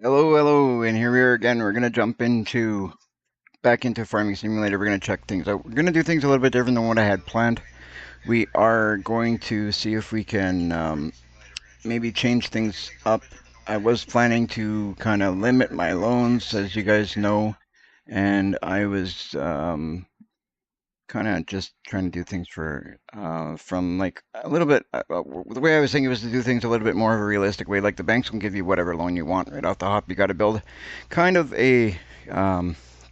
Hello, hello, and here we are again. We're gonna jump back into Farming Simulator. We're gonna check things out. We're gonna do things a little bit different than what I had planned. We are going to see if we can maybe change things up. I was planning to kind of limit my loans, as you guys know, and I was kind of just trying to do things from like a little bit. The way I was thinking was to do things a little bit more of a realistic way. Like the banks will give you whatever loan you want right off the hop. You got to build kind of a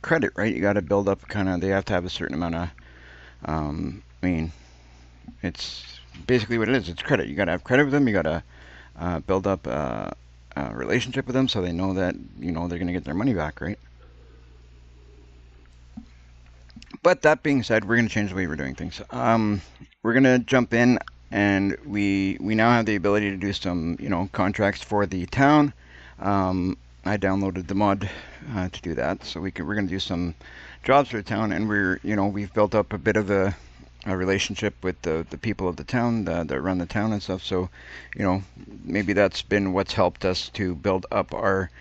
credit, right? You got to build up kind of. They have to have a certain amount of. I mean, it's basically what it is. It's credit. You got to have credit with them. You got to build up a relationship with them so they know that they're going to get their money back, right? But that being said, we're going to change the way we're doing things. We're going to jump in, and we now have the ability to do some contracts for the town. I downloaded the mod to do that, so we're going to do some jobs for the town, and we've built up a bit of a relationship with the people of the town that run the town and stuff. So, maybe that's been what's helped us to build up our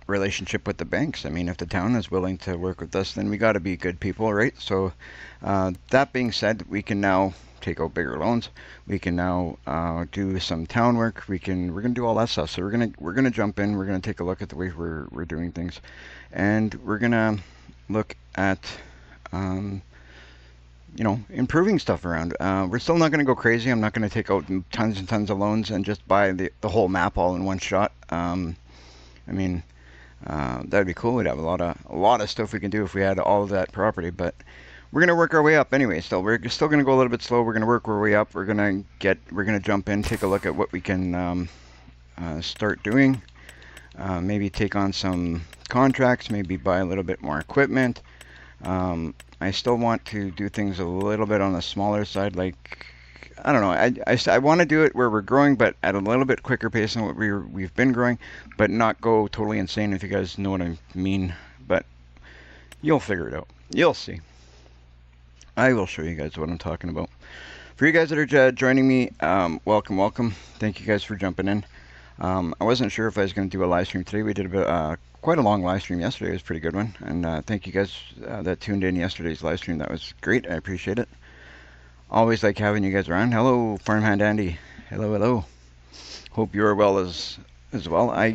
relationship with the banks. I mean, if the town is willing to work with us, then we got to be good people, right? So, that being said, we can now take out bigger loans. We can now do some town work. We're gonna do all that stuff. So we're gonna jump in. We're gonna take a look at the way we're doing things, and we're gonna look at improving stuff around. We're still not going to go crazy. I'm not going to take out tons and tons of loans and just buy the whole map all in one shot. I mean, that'd be cool. We'd have a lot of stuff we can do if we had all of that property. But we're going to work our way up anyway. Still, we're still going to go a little bit slow. We're going to work our way up. We're going to jump in, take a look at what we can start doing. Maybe take on some contracts. Maybe buy a little bit more equipment. I still want to do things a little bit on the smaller side. Like, I don't know. I want to do it where we're growing, but at a little bit quicker pace than what we've been growing, but not go totally insane, if you guys know what I mean. But you'll figure it out. You'll see. I will show you guys what I'm talking about. For you guys that are joining me, welcome, welcome. Thank you guys for jumping in. I wasn't sure if I was going to do a live stream today. We did quite a long live stream yesterday. It was a pretty good one. And thank you guys that tuned in yesterday's live stream. That was great. I appreciate it. Always like having you guys around. Hello, Farmhand Andy. Hello, hello. Hope you are well as well. I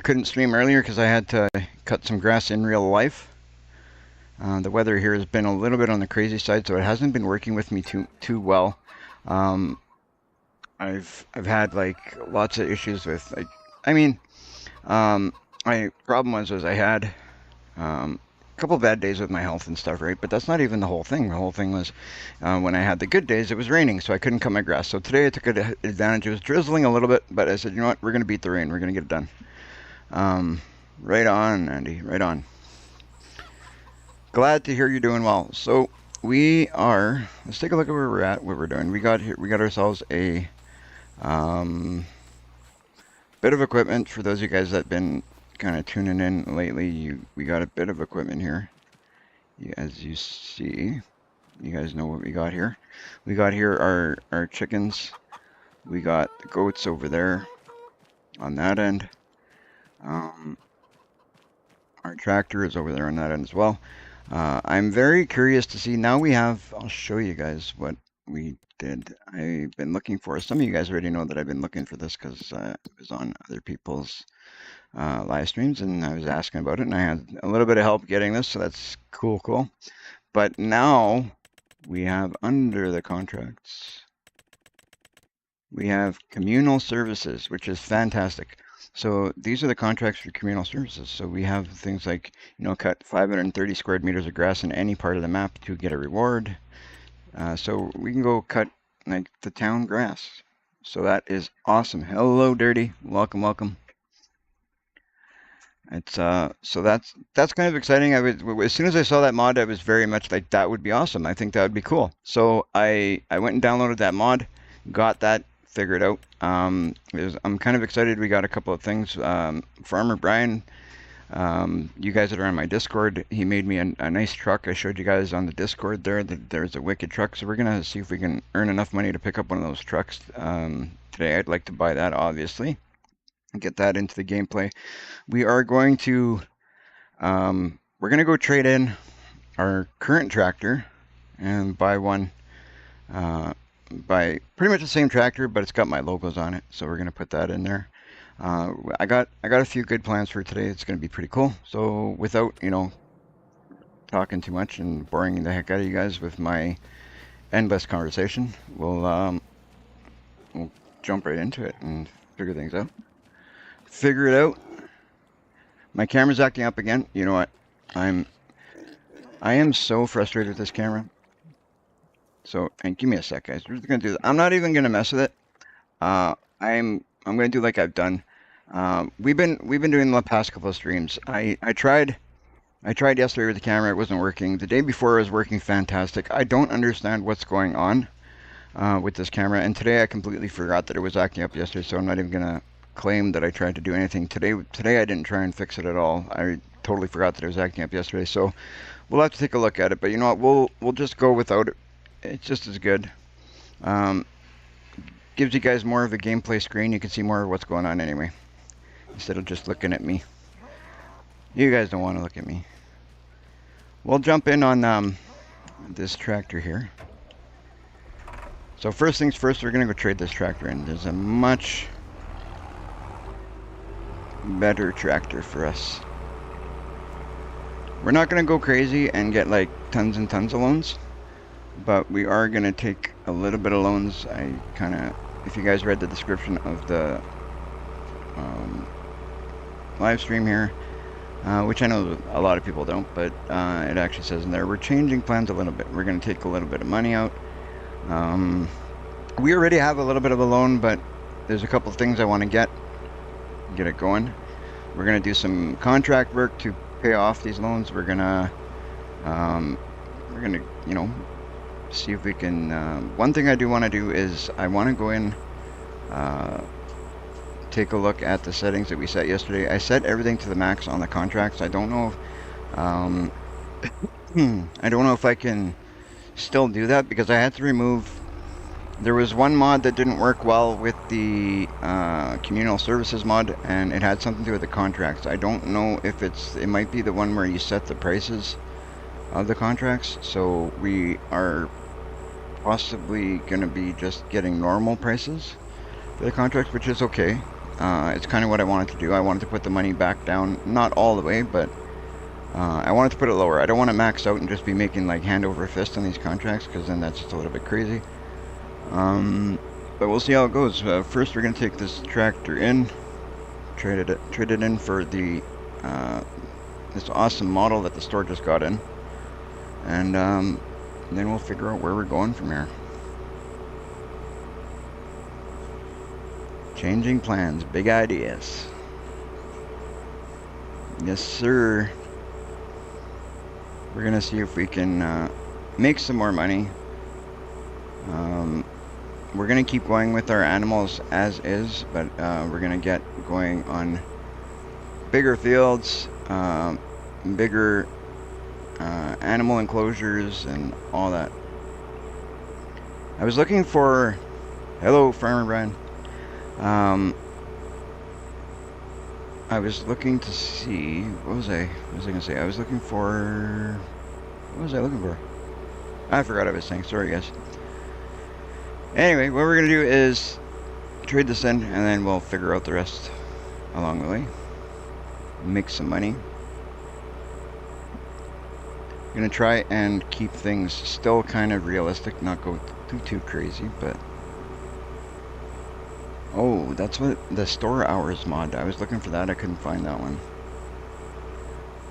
couldn't stream earlier because I had to cut some grass in real life. The weather here has been a little bit on the crazy side, so it hasn't been working with me too well. I've had like lots of issues with my problem was I had a couple of bad days with my health and stuff, right? But that's not even the whole thing. The whole thing was when I had the good days, it was raining, so I couldn't cut my grass. So today I took advantage. It was drizzling a little bit, but I said, you know what? We're going to beat the rain. We're going to get it done. Right on, Andy. Right on. Glad to hear you're doing well. So let's take a look at where we're at, what we're doing. We got ourselves a bit of equipment. For those of you guys that have been kind of tuning in lately, we got a bit of equipment here. As you see, you guys know what we got here. We got here our chickens. We got the goats over there on that end. Our tractor is over there on that end as well. I'm very curious to see. Now I'll show you guys what we did. I've been looking for, some of you guys already know that I've been looking for this because it was on other people's live streams, and I was asking about it, and I had a little bit of help getting this, so that's cool. But now we have under the contracts, we have communal services, which is fantastic. So these are the contracts for communal services. So we have things like, cut 530 square meters of grass in any part of the map to get a reward. So we can go cut like the town grass. So that is awesome. Hello, Dirty. Welcome. It's so that's kind of exciting. As soon as I saw that mod, I was very much like, that would be awesome. I think that would be cool. So I went and downloaded that mod, got that figured out. I'm kind of excited. We got a couple of things. Farmer Brian, you guys that are on my Discord, he made me a nice truck. I showed you guys on the Discord there that there's a wicked truck. So we're gonna see if we can earn enough money to pick up one of those trucks today. I'd like to buy that, obviously. get that into the gameplay. We are going to we're going to go trade in our current tractor and buy one, buy pretty much the same tractor, but it's got my logos on it. So we're going to put that in there. I got a few good plans for today. It's going to be pretty cool. So without, talking too much and boring the heck out of you guys with my endless conversation, we'll jump right into it and figure things out. Figure it out. My camera's acting up again. You know what? I am so frustrated with this camera. So, and give me a sec, guys. We're just gonna do that. I'm not even gonna mess with it. I'm gonna do like I've done. We've been doing the past couple of streams. I tried yesterday with the camera. It wasn't working. The day before it was working fantastic. I don't understand what's going on with this camera. And today I completely forgot that it was acting up yesterday. So I'm not even gonna claim that I tried to do anything today. Today I didn't try and fix it at all. I totally forgot that it was acting up yesterday. So we'll have to take a look at it. But you know what? We'll just go without it. It's just as good. Gives you guys more of a gameplay screen. You can see more of what's going on anyway, instead of just looking at me. You guys don't want to look at me. We'll jump in on this tractor here. So first things first, we're gonna go trade this tractor in. There's a much better tractor for us. We're not gonna go crazy and get like tons and tons of loans, but we are gonna take a little bit of loans. I kind of, if you guys read the description of the live stream here, which I know a lot of people don't, but it actually says in there, we're changing plans a little bit. We're gonna take a little bit of money out. We already have a little bit of a loan, but there's a couple of things I want to get it going. We're gonna do some contract work to pay off these loans. We're gonna see if we can. One thing I do want to do is I want to go in, take a look at the settings that we set yesterday. I set everything to the max on the contracts. I don't know if, I don't know if I can still do that, because I had to remove. There was one mod that didn't work well with the communal services mod, and it had something to do with the contracts. I don't know if it might be the one where you set the prices of the contracts. So we are possibly going to be just getting normal prices for the contracts, which is okay. It's kind of what I wanted to do. I wanted to put the money back down, not all the way, but I wanted to put it lower. I don't want to max out and just be making like hand over fist on these contracts, because then that's just a little bit crazy. But we'll see how it goes. First, we're going to take this tractor in, trade it in for the this awesome model that the store just got in, and then we'll figure out where we're going from here. Changing plans, big ideas. Yes, sir. We're gonna see if we can make some more money. We're gonna keep going with our animals as is, but we're gonna get going on bigger fields, bigger animal enclosures and all that. I was looking for, hello Farmer Brian. I was looking to see, what was I gonna say? I was looking for, what was I looking for? I forgot what I was saying, sorry guys. Anyway, what we're gonna do is trade this in, and then we'll figure out the rest along the way. Make some money. I'm gonna try and keep things still kind of realistic, not go too crazy, but oh, that's what the store hours mod. I was looking for that. I couldn't find that one.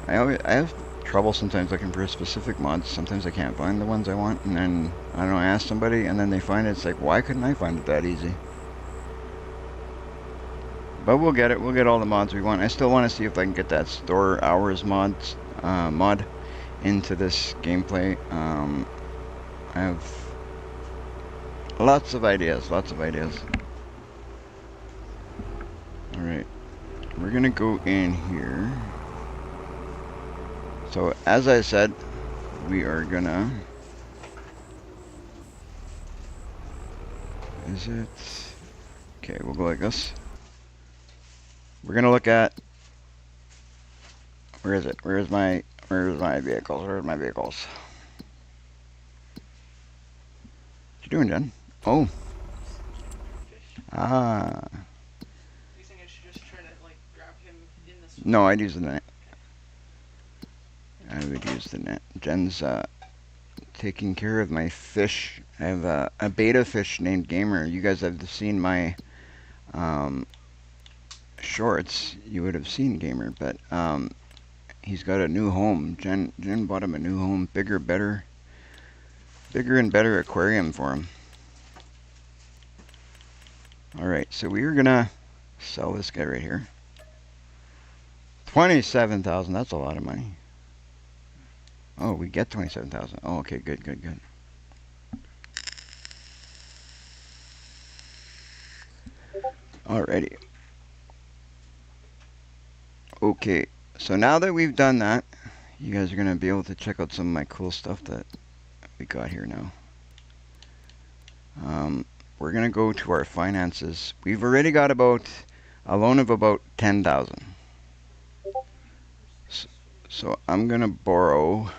I have trouble sometimes looking for specific mods. Sometimes I can't find the ones I want, and then I don't know, I ask somebody and then they find it. It's like, why couldn't I find it that easy? But we'll get it. We'll get all the mods we want. I still want to see if I can get that store hours mod into this gameplay. I have lots of ideas. Alright, we're gonna go in here. So as I said, we are gonna, is it, okay, we'll go like this. we're gonna look at, where is it? Where's my vehicles? Where's my vehicles? What you doing, Jen? Oh. Ah. You think I should just try to like grab him in this? No, I'd use the net. I would use the net. Jen's taking care of my fish. I have a beta fish named Gamer. You guys have seen my shorts. You would have seen Gamer, but he's got a new home. Jen bought him a new home, bigger and better aquarium for him. All right, so we are gonna sell this guy right here. 27,000. That's a lot of money. Oh, we get 27,000. Oh, okay, good. Alrighty. Okay, so now that we've done that, you guys are gonna be able to check out some of my cool stuff that we got here now. We're gonna go to our finances. We've already got about a loan of about 10,000. So I'm gonna borrow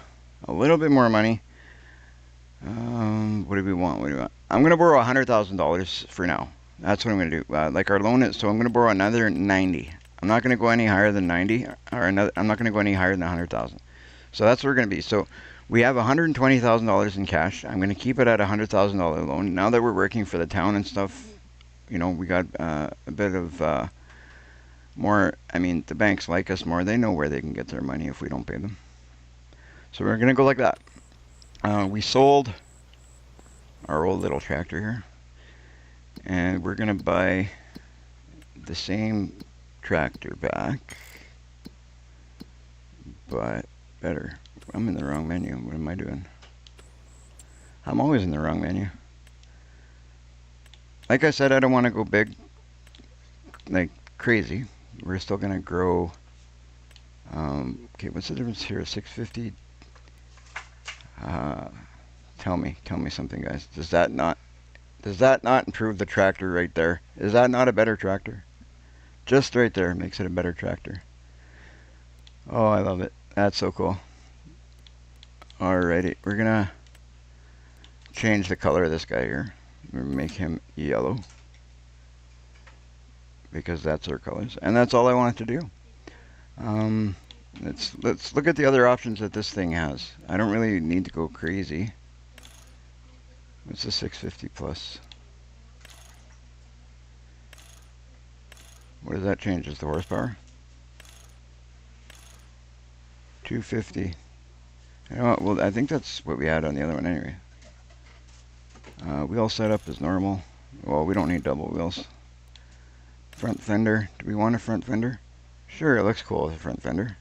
a little bit more money. What do we want? I'm gonna borrow $100,000 for now. That's what I'm gonna do. Like our loan is, so I'm gonna borrow another 90. I'm not gonna go any higher than 90, or another. I'm not gonna go any higher than 100,000. So that's where we're gonna be. So we have $120,000 in cash. I'm gonna keep it at a $100,000 loan. Now that we're working for the town and stuff, you know, we got a bit of more. I mean, the banks like us more. They know where they can get their money if we don't pay them. So we're gonna go like that. We sold our old little tractor here, and we're gonna buy the same tractor back, but better. I'm in the wrong menu. What am I doing? I'm always in the wrong menu. Like I said, I don't want to go big, like crazy. We're still gonna grow. Okay, what's the difference here? 650. Tell me something, guys. Does that not improve the tractor right there? Is that not a better tractor? Just right there makes it a better tractor. Oh, I love it. That's so cool. Alrighty, we're gonna change the color of this guy here. We're gonna make him yellow because that's our colors, and that's all I want it to do. Let's look at the other options that this thing has. I don't really need to go crazy. What's the 650 plus? What does that change? Is the horsepower? 250. You know what? Well, I think that's what we had on the other one anyway. Wheel setup is normal. Well, we don't need double wheels. Front fender. Do we want a front fender? Sure, it looks cool with a front fender.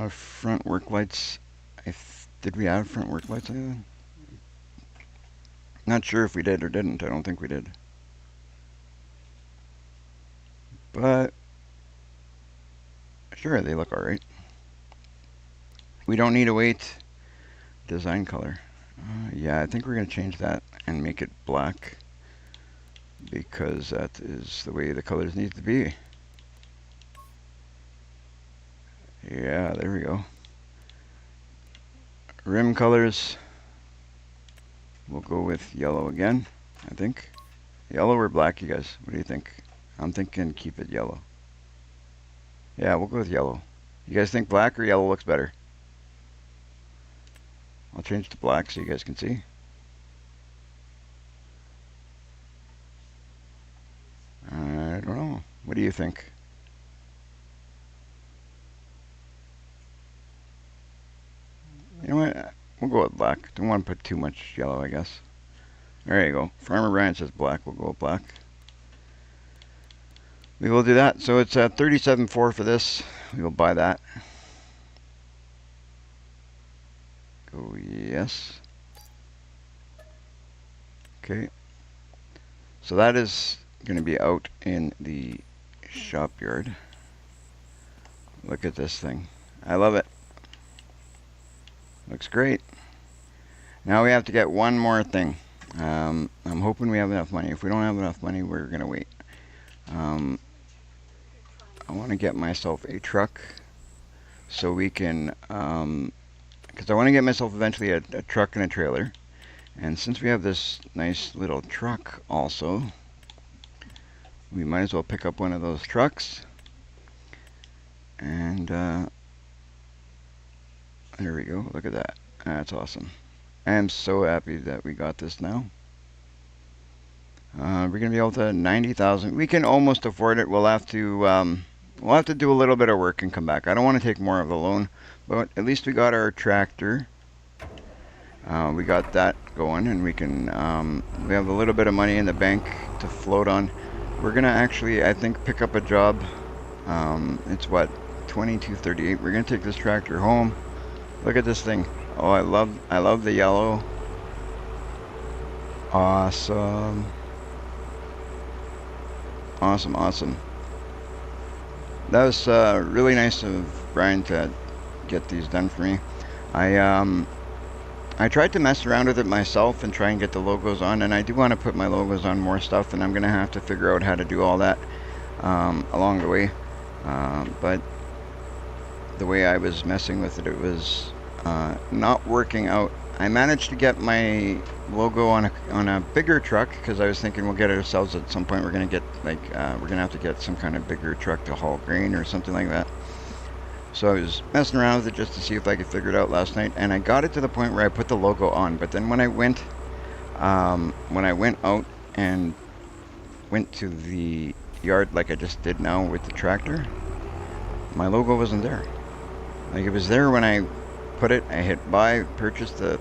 Front work lights. Did we add front work lights? Not sure if we did or didn't. I don't think we did. But sure, they look alright. We don't need a weight. Design color. Yeah, I think we're going to change that and make it black, because that is the way the colors need to be. Yeah, there we go. Rim colors. We'll go with yellow again, I think. Yellow or black, you guys? What do you think? I'm thinking keep it yellow. Yeah, we'll go with yellow. You guys think black or yellow looks better? I'll change to black so you guys can see. I don't know. What do you think? You know what? We'll go with black. Don't want to put too much yellow, I guess. There you go. Farmer Brian says black. We'll go with black. We will do that. So it's 37.4 for this. We will buy that. Go yes. Okay. So that is going to be out in the shop yard. Look at this thing. I love it. Looks great. Now we have to get one more thing. I'm hoping we have enough money. If we don't have enough money, we're going to wait. I want to get myself a truck so we can, because I want to get myself eventually a truck and a trailer. And since we have this nice little truck also, we might as well pick up one of those trucks. And there we go. Look at that. That's awesome. I am so happy that we got this now. We're going to be able to 90,000. We can almost afford it. We'll have to do a little bit of work and come back. I don't want to take more of the loan, but at least we got our tractor. We got that going, and we can. We have a little bit of money in the bank to float on. We're gonna actually, I think, pick up a job. It's what, 22.38. We're gonna take this tractor home. Look at this thing. Oh, I love the yellow. Awesome. Awesome. That was really nice of Brian to get these done for me. I tried to mess around with it myself and try and get the logos on, and I do want to put my logos on more stuff, and I'm going to have to figure out how to do all that along the way. But the way I was messing with it, it was not working out. I managed to get my logo on a bigger truck because I was thinking we'll get it ourselves at some point. We're going to get we're going to have to get some kind of bigger truck to haul grain or something like that. So I was messing around with it just to see if I could figure it out last night, and I got it to the point where I put the logo on. But then when I went out and went to the yard like I just did now with the tractor, my logo wasn't there. Like, it was there when I put it. I hit buy, purchased the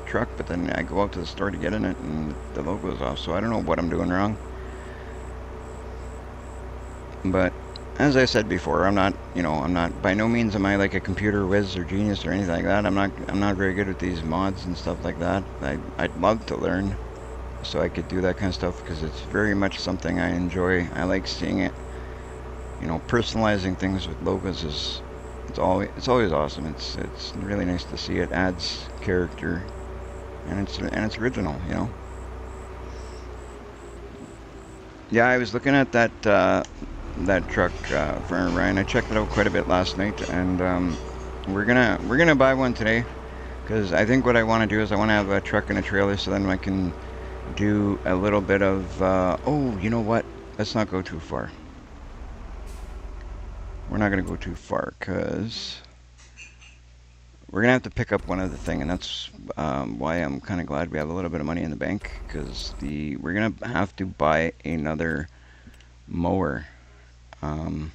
truck, but then I go out to the store to get in it, and the logo's off. So I don't know what I'm doing wrong. But as I said before, I'm not by no means am I like a computer whiz or genius or anything like that. I'm not very good at these mods and stuff like that. I'd love to learn so I could do that kind of stuff because it's very much something I enjoy. I like seeing it. Personalizing things with logos it's always awesome. It's really nice to see. It adds character, and it's original. Yeah, I was looking at that truck for Ryan. I checked it out quite a bit last night, and we're gonna buy one today because I think what I want to do is I want to have a truck and a trailer, so then I can do a little bit of oh, you know what, let's not go too far. We're not gonna go too far because we're gonna have to pick up one other thing, and that's why I'm kind of glad we have a little bit of money in the bank, because we're gonna have to buy another mower. I'm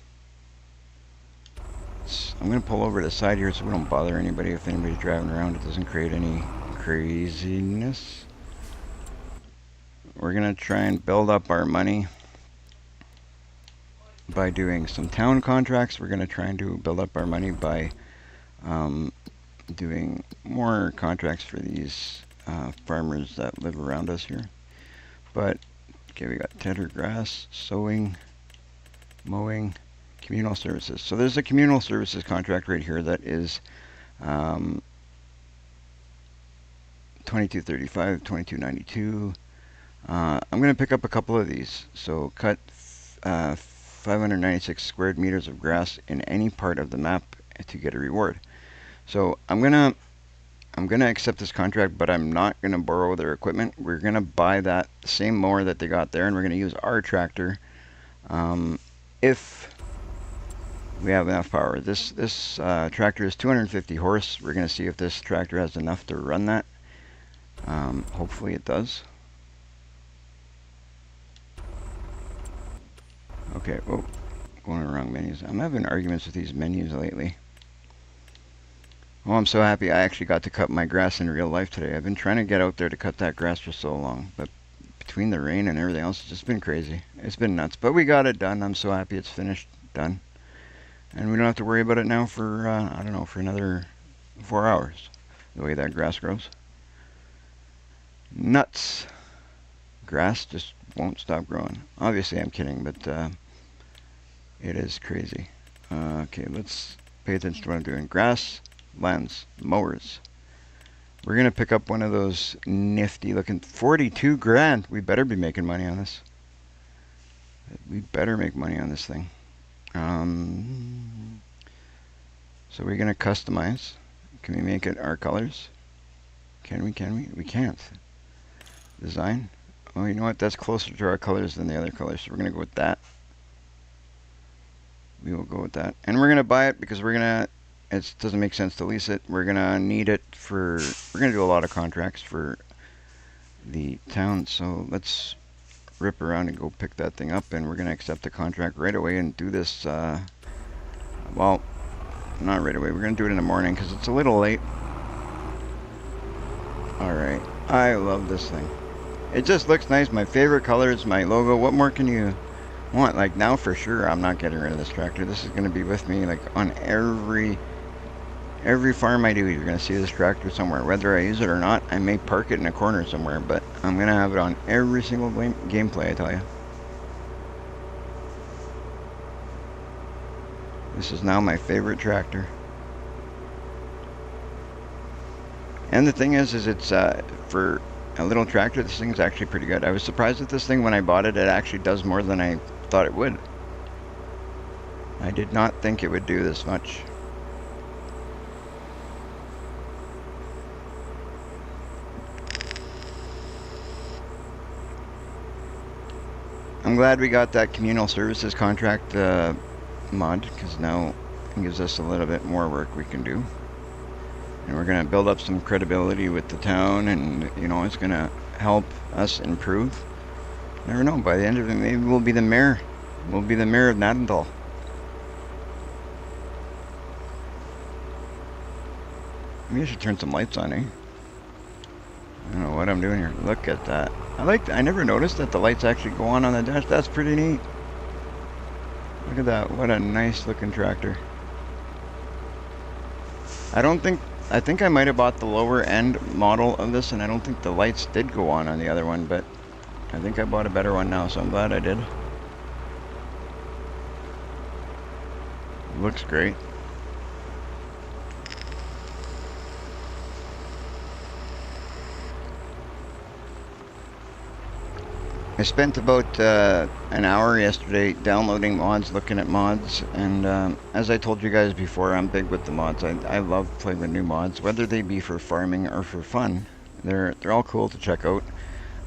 going to pull over to the side here so we don't bother anybody. If anybody's driving around, it doesn't create any craziness. We're going to try and build up our money by doing some town contracts. We're going to try and build up our money by doing more contracts for these farmers that live around us here. But, okay, we got tender grass, sowing, mowing, communal services. So there's a communal services contract right here that is 2235, 2292. I'm going to pick up a couple of these. So cut 596 square meters of grass in any part of the map to get a reward. So I'm gonna accept this contract, but I'm not gonna borrow their equipment. We're gonna buy that same mower that they got there, and we're gonna use our tractor. If we have enough power. This tractor is 250 horse. We're going to see if this tractor has enough to run that. Hopefully it does. Okay, oh, going to the wrong menus. I'm having arguments with these menus lately. Oh, I'm so happy I actually got to cut my grass in real life today. I've been trying to get out there to cut that grass for so long, but between the rain and everything else, it's just been crazy. It's been nuts, but we got it done. I'm so happy it's finished, done. And we don't have to worry about it now for, I don't know, for another 4 hours, the way that grass grows. Nuts. Grass just won't stop growing. Obviously, I'm kidding, but it is crazy. Okay, let's pay attention to what I'm doing. Grass, lands, mowers. We're going to pick up one of those nifty looking 42 grand. We better be making money on this. We better make money on this thing. So we're gonna customize. Can we make it our colors? Can we? We can't. Design. Oh, you know what? That's closer to our colors than the other colors, so we're gonna go with that. We will go with that. And we're gonna buy it because it doesn't make sense to lease it. We're gonna need it we're gonna do a lot of contracts for the town. So let's rip around and go pick that thing up, and we're gonna accept the contract right away and do this, well, not right away. We're gonna do it in the morning because it's a little late. Alright, I love this thing. It just looks nice. My favorite color is my logo. What more can you want? Like, now for sure I'm not getting rid of this tractor. This is gonna be with me like on every farm I do. You're gonna see this tractor somewhere. Whether I use it or not, I may park it in a corner somewhere, but I'm gonna have it on every single gameplay, I tell you. This is now my favorite tractor. And the thing is it's for a little tractor, this thing's actually pretty good. I was surprised at this thing when I bought it. It actually does more than I thought it would. I did not think it would do this much. I'm glad we got that communal services contract mod, because now it gives us a little bit more work we can do. And we're going to build up some credibility with the town, and you know, it's going to help us improve. Never know, by the end of it, maybe we'll be the mayor. We'll be the mayor of Gnadenthal. Maybe I should turn some lights on, eh? I don't know what I'm doing here. Look at that. I never noticed that the lights actually go on the dash. That's pretty neat. Look at that. What a nice looking tractor. I think I might have bought the lower end model of this, and I don't think the lights did go on the other one, but I think I bought a better one now, so I'm glad I did. Looks great. I spent about an hour yesterday downloading mods, looking at mods, and as I told you guys before, I'm big with the mods. I love playing with new mods, whether they be for farming or for fun. They're all cool to check out.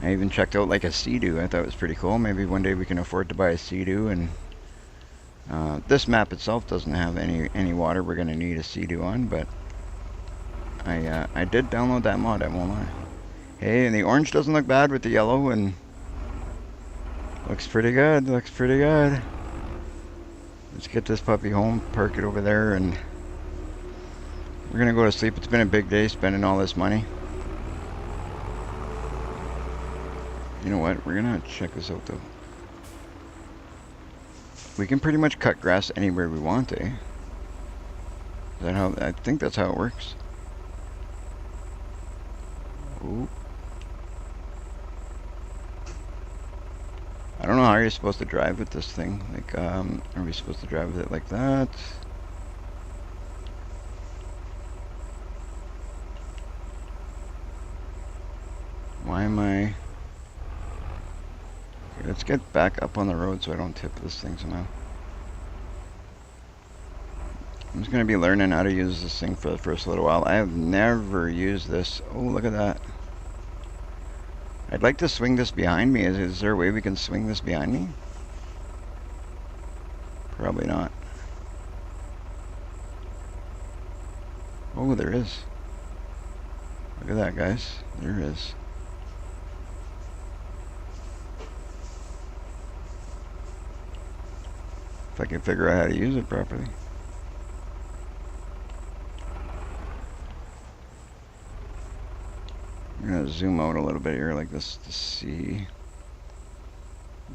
I even checked out like a Sea-Doo. I thought it was pretty cool. Maybe one day we can afford to buy a Sea-Doo. And this map itself doesn't have any water we're going to need a Sea-Doo on, but I did download that mod, I won't lie. Hey, and the orange doesn't look bad with the yellow, and looks pretty good, looks pretty good. Let's get this puppy home, park it over there, and we're gonna go to sleep. It's been a big day spending all this money. You know what, we're gonna check this out though. We can pretty much cut grass anywhere we want, eh? Is that how, I think that's how it works. Ooh. I don't know how you're supposed to drive with this thing. Like, are we supposed to drive with it like that? Why am I... Okay, let's get back up on the road so I don't tip this thing somehow. I'm just going to be learning how to use this thing for the first little while. I have never used this. Oh, look at that. I'd like to swing this behind me. Is there a way we can swing this behind me? Probably not. Oh, there is. Look at that, guys. There is. If I can figure out how to use it properly. I'm going to zoom out a little bit here like this to see.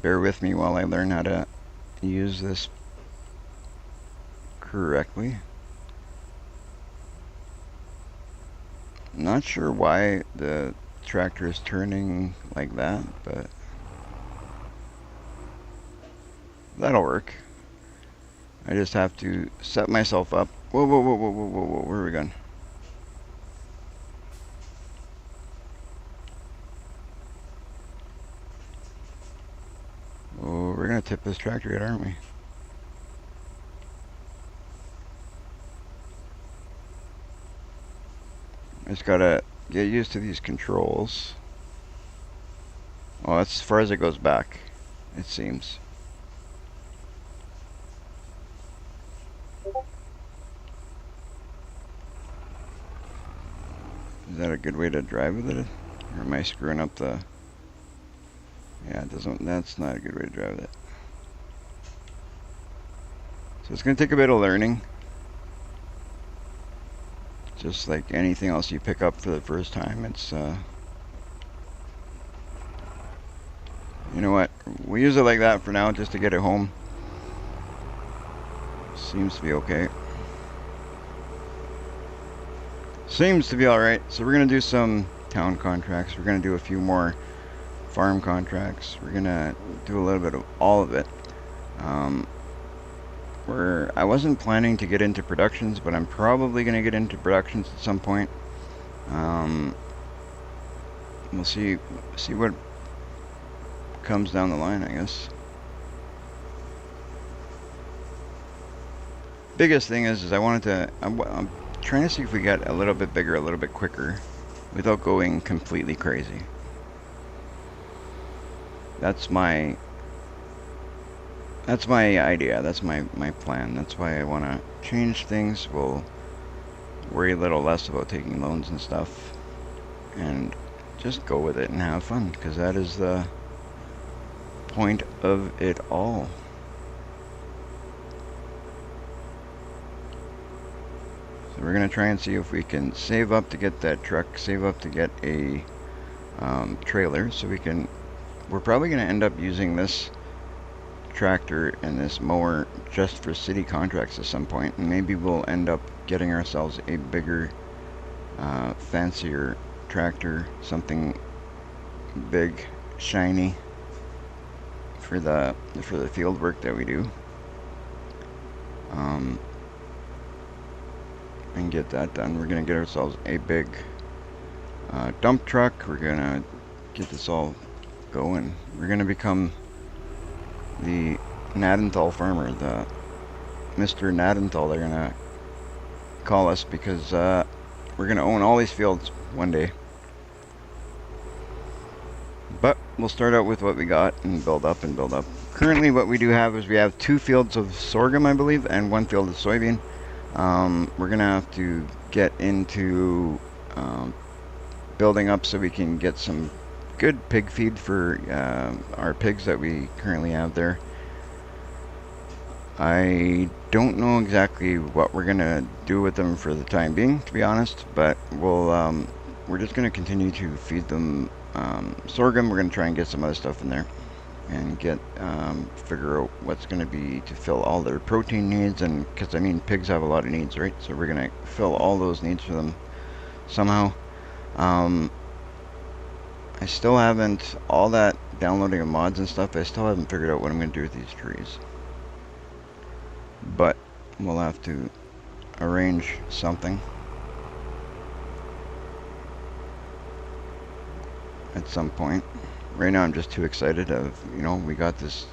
Bear with me while I learn how to use this correctly. I'm not sure why the tractor is turning like that, but that'll work. I just have to set myself up. Whoa, whoa, whoa, whoa, whoa, whoa, whoa, where are we going? we're gonna tip this tractor yet, aren't we? I just gotta get used to these controls. Oh, that's as far as it goes back, it seems. Is that a good way to drive with it? Or am I screwing up the... Yeah, it doesn't... That's not a good way to drive it. So it's going to take a bit of learning. Just like anything else you pick up for the first time, it's... You know what? We use it like that for now, just to get it home. Seems to be okay. Seems to be alright. So we're going to do some town contracts. We're going to do a few more farm contracts. We're going to do a little bit of all of it. I wasn't planning to get into productions, but I'm probably going to get into productions at some point. We'll see what comes down the line, I guess. Biggest thing is I wanted to... I'm trying to see if we get a little bit bigger, a little bit quicker, without going completely crazy. That's my idea. That's my plan. That's why I want to change things. We'll worry a little less about taking loans and stuff, and just go with it and have fun, because that is the point of it all. So we're going to try and see if we can save up to get that truck, save up to get a trailer, so we're probably going to end up using this tractor and this mower just for city contracts at some point, and maybe we'll end up getting ourselves a bigger, fancier tractor, something big, shiny for the field work that we do, and get that done. We're gonna get ourselves a big dump truck. We're gonna get this all going. We're gonna become the Gnadenthal farmer, the Mr. Gnadenthal, they're gonna call us, because we're gonna own all these fields one day. But we'll start out with what we got and build up and build up. Currently what we do have is we have 2 fields of sorghum, I believe, and 1 field of soybean. We're gonna have to get into building up so we can get some good pig feed for our pigs that we currently have there. I don't know exactly what we're gonna do with them for the time being, to be honest, but we're just gonna continue to feed them sorghum. We're gonna try and get some other stuff in there and figure out what's gonna be to fill all their protein needs, and because I mean pigs have a lot of needs, right? So we're gonna fill all those needs for them somehow. I still haven't, all that downloading of mods and stuff, I still haven't figured out what I'm going to do with these trees. But we'll have to arrange something at some point. Right now I'm just too excited we got this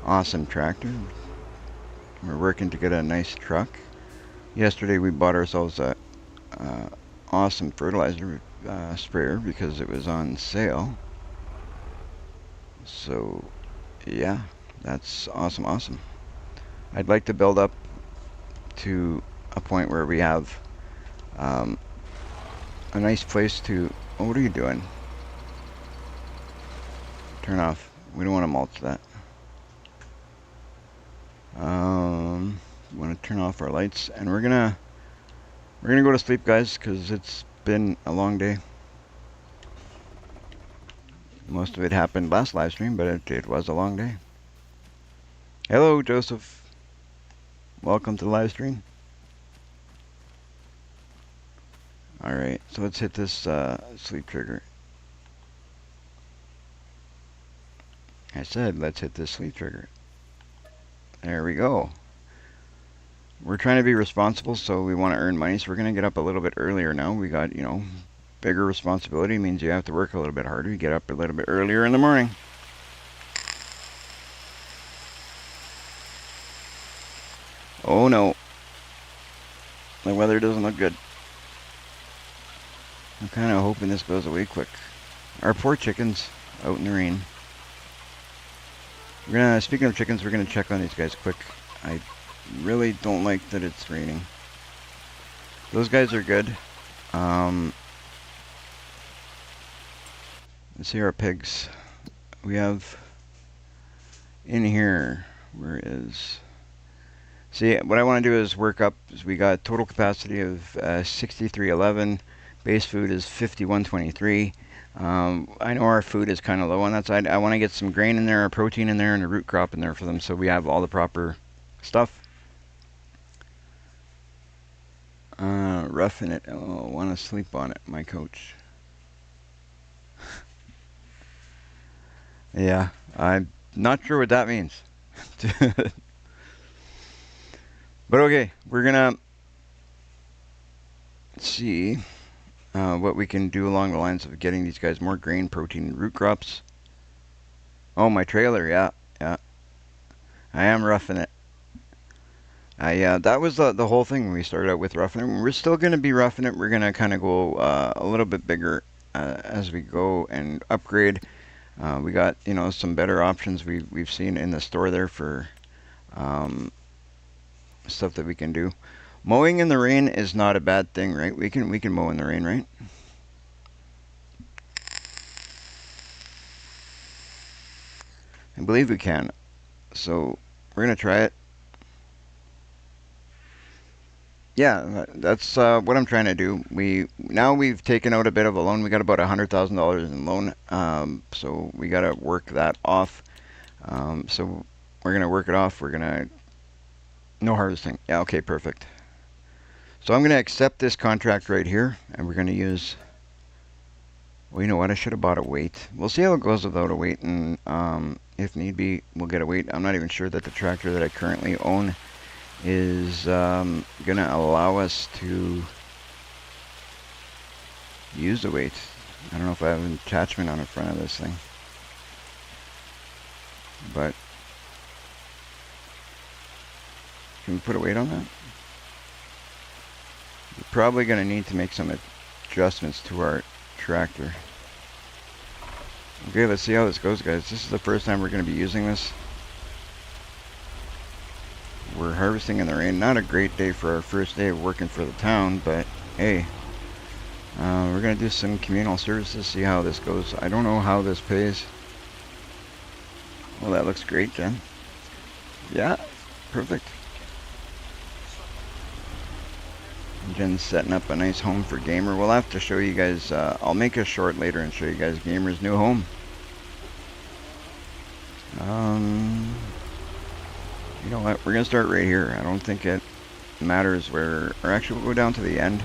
awesome tractor. We're working to get a nice truck. Yesterday we bought ourselves a awesome fertilizer sprayer because it was on sale. So yeah, that's awesome. I'd like to build up to a point where we have a nice place to... Oh, what are you doing? Turn off. We don't want to mulch that. We want to turn off our lights, and we're gonna go to sleep, guys, because it's been a long day. Most of it happened last live stream, but it was a long day. Hello, Joseph. Welcome to the live stream. Alright, so let's hit this sleep trigger. I said let's hit this sleep trigger. There we go. We're trying to be responsible, so we want to earn money, so we're going to get up a little bit earlier now. We got, bigger responsibility means you have to work a little bit harder. You get up a little bit earlier in the morning. Oh no. The weather doesn't look good. I'm kind of hoping this goes away quick. Our poor chickens out in the rain. Speaking of chickens, we're gonna check on these guys quick. I really don't like that it's raining. Those guys are good. Let's see our pigs. We have in here, where is... See, what I want to do is work up. We got total capacity of 6311. Base food is 5123. I know our food is kind of low on that side. I want to get some grain in there, a protein in there, and a root crop in there for them so we have all the proper stuff. Roughing it. Oh, want to sleep on it, my coach. Yeah, I'm not sure what that means. But okay, we're gonna see what we can do along the lines of getting these guys more grain, protein, root crops. Oh, my trailer, yeah. I am roughing it. That was the whole thing when we started out with roughing it. We're still going to be roughing it. We're going to kind of go a little bit bigger as we go and upgrade. We got, some better options we've seen in the store there for stuff that we can do. Mowing in the rain is not a bad thing, right? We can mow in the rain, right? I believe we can. So we're going to try it. Yeah, that's what I'm trying to do. We've taken out a bit of a loan. We got about $100,000 in loan, so we got to work that off. So we're gonna work it off. We're gonna no harvesting. Yeah, okay, perfect. So I'm gonna accept this contract right here, and we're gonna use. Well, you know what? I should have bought a weight. We'll see how it goes without a weight, and if need be, we'll get a weight. I'm not even sure that the tractor that I currently own is gonna allow us to use the weight. I don't know if I have an attachment on the front of this thing, but can we put a weight on that? We're probably gonna need to make some adjustments to our tractor. Okay, let's see how this goes, guys. This is the first time we're gonna be using this. We're harvesting in the rain. Not a great day for our first day of working for the town, but hey, we're gonna do some communal services, see how this goes. I don't know how this pays. Well, that looks great, Jen. Yeah, perfect. Jen's setting up a nice home for Gamer. We'll have to show you guys, I'll make a short later and show you guys Gamer's new home. You know what, we're gonna start right here. I don't think it matters where, or actually we'll go down to the end.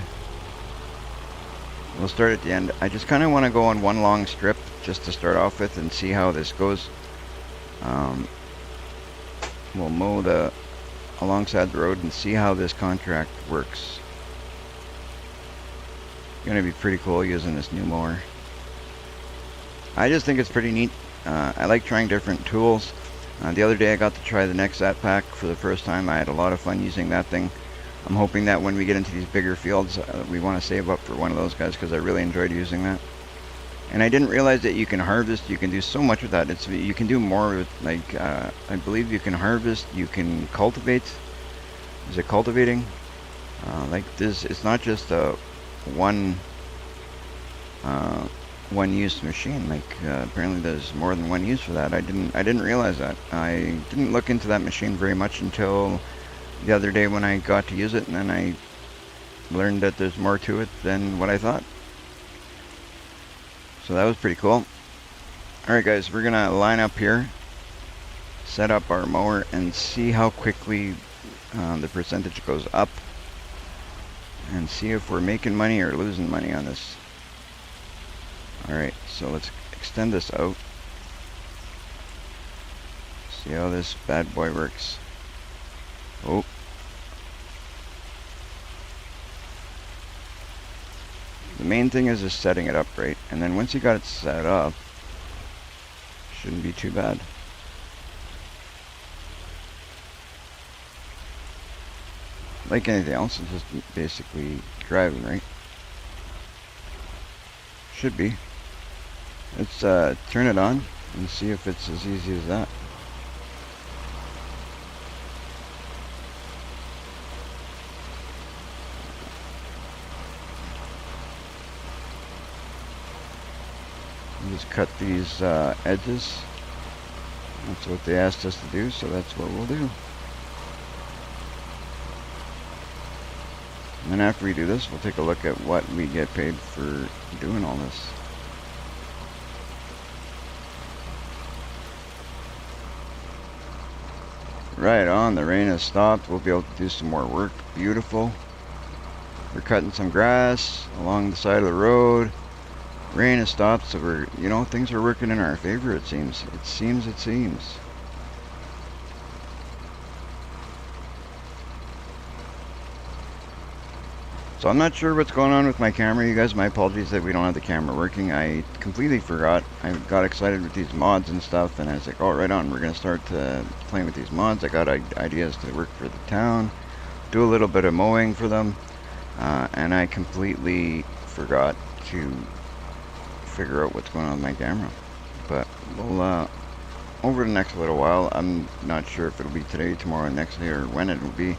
We'll start at the end. I just kind of want to go on one long strip just to start off with and see how this goes. We'll mow alongside the road and see how this contract works. Gonna be pretty cool using this new mower. I just think it's pretty neat. I like trying different tools. The other day I got to try the Nexat pack for the first time. I had a lot of fun using that thing. I'm hoping that when we get into these bigger fields, we want to save up for one of those guys because I really enjoyed using that. And I didn't realize that you can harvest. You can do so much with that. You can do more with, like, I believe you can harvest, you can cultivate. Is it cultivating? Like this, it's not just a one-use machine. Like apparently there's more than one use for that. I didn't realize that. I didn't look into that machine very much until the other day when I got to use it, and then I learned that there's more to it than what I thought. So that was pretty cool. Alright guys, we're gonna line up here, set up our mower, and see how quickly the percentage goes up, and see if we're making money or losing money on this. Alright, so let's extend this out. See how this bad boy works. Oh. The main thing is just setting it up right, and then once you got it set up, shouldn't be too bad. like anything else, it's just basically driving, right? Should be. Let's turn it on and see if it's as easy as that. Just cut these edges. That's what they asked us to do, so that's what we'll do. And then after we do this, we'll take a look at what we get paid for doing all this. Right on, the rain has stopped. We'll be able to do some more work. Beautiful. We're cutting some grass along the side of the road. Rain has stopped, so we're, you know, things are working in our favor, it seems. It seems. So I'm not sure what's going on with my camera, you guys. My apologies that we don't have the camera working. I completely forgot. I got excited with these mods and stuff, and I was like, oh, right on, we're going to start playing with these mods. I got ideas to work for the town, do a little bit of mowing for them, and I completely forgot to figure out what's going on with my camera. But we'll over the next little while, I'm not sure if it'll be today, tomorrow, next day, or when it will be,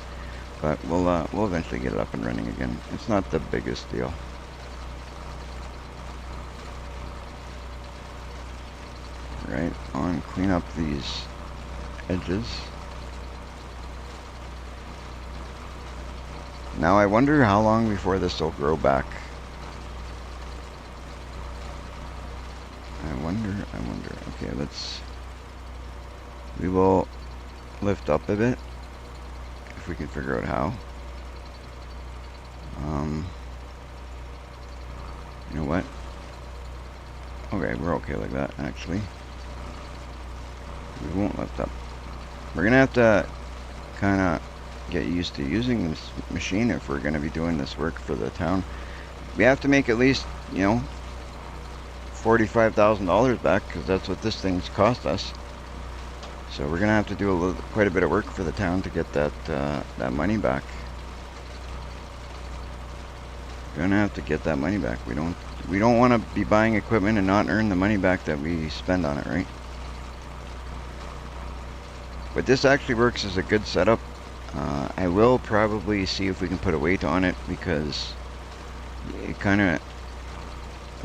but we'll eventually get it up and running again. It's not the biggest deal. Right on, clean up these edges. Now I wonder how long before this will grow back. I wonder. Okay, we will lift up a bit, if we can figure out how. You know what? Okay, we're okay like that, actually. We won't lift up. We're gonna have to kind of get used to using this machine if we're gonna be doing this work for the town. We have to make at least, you know, $45,000 back, because that's what this thing's cost us. So we're gonna have to do quite a bit of work for the town to get that money back. We're gonna have to get that money back. We don't want to be buying equipment and not earn the money back that we spend on it, right? But this actually works as a good setup. I will probably see if we can put a weight on it, because it kind of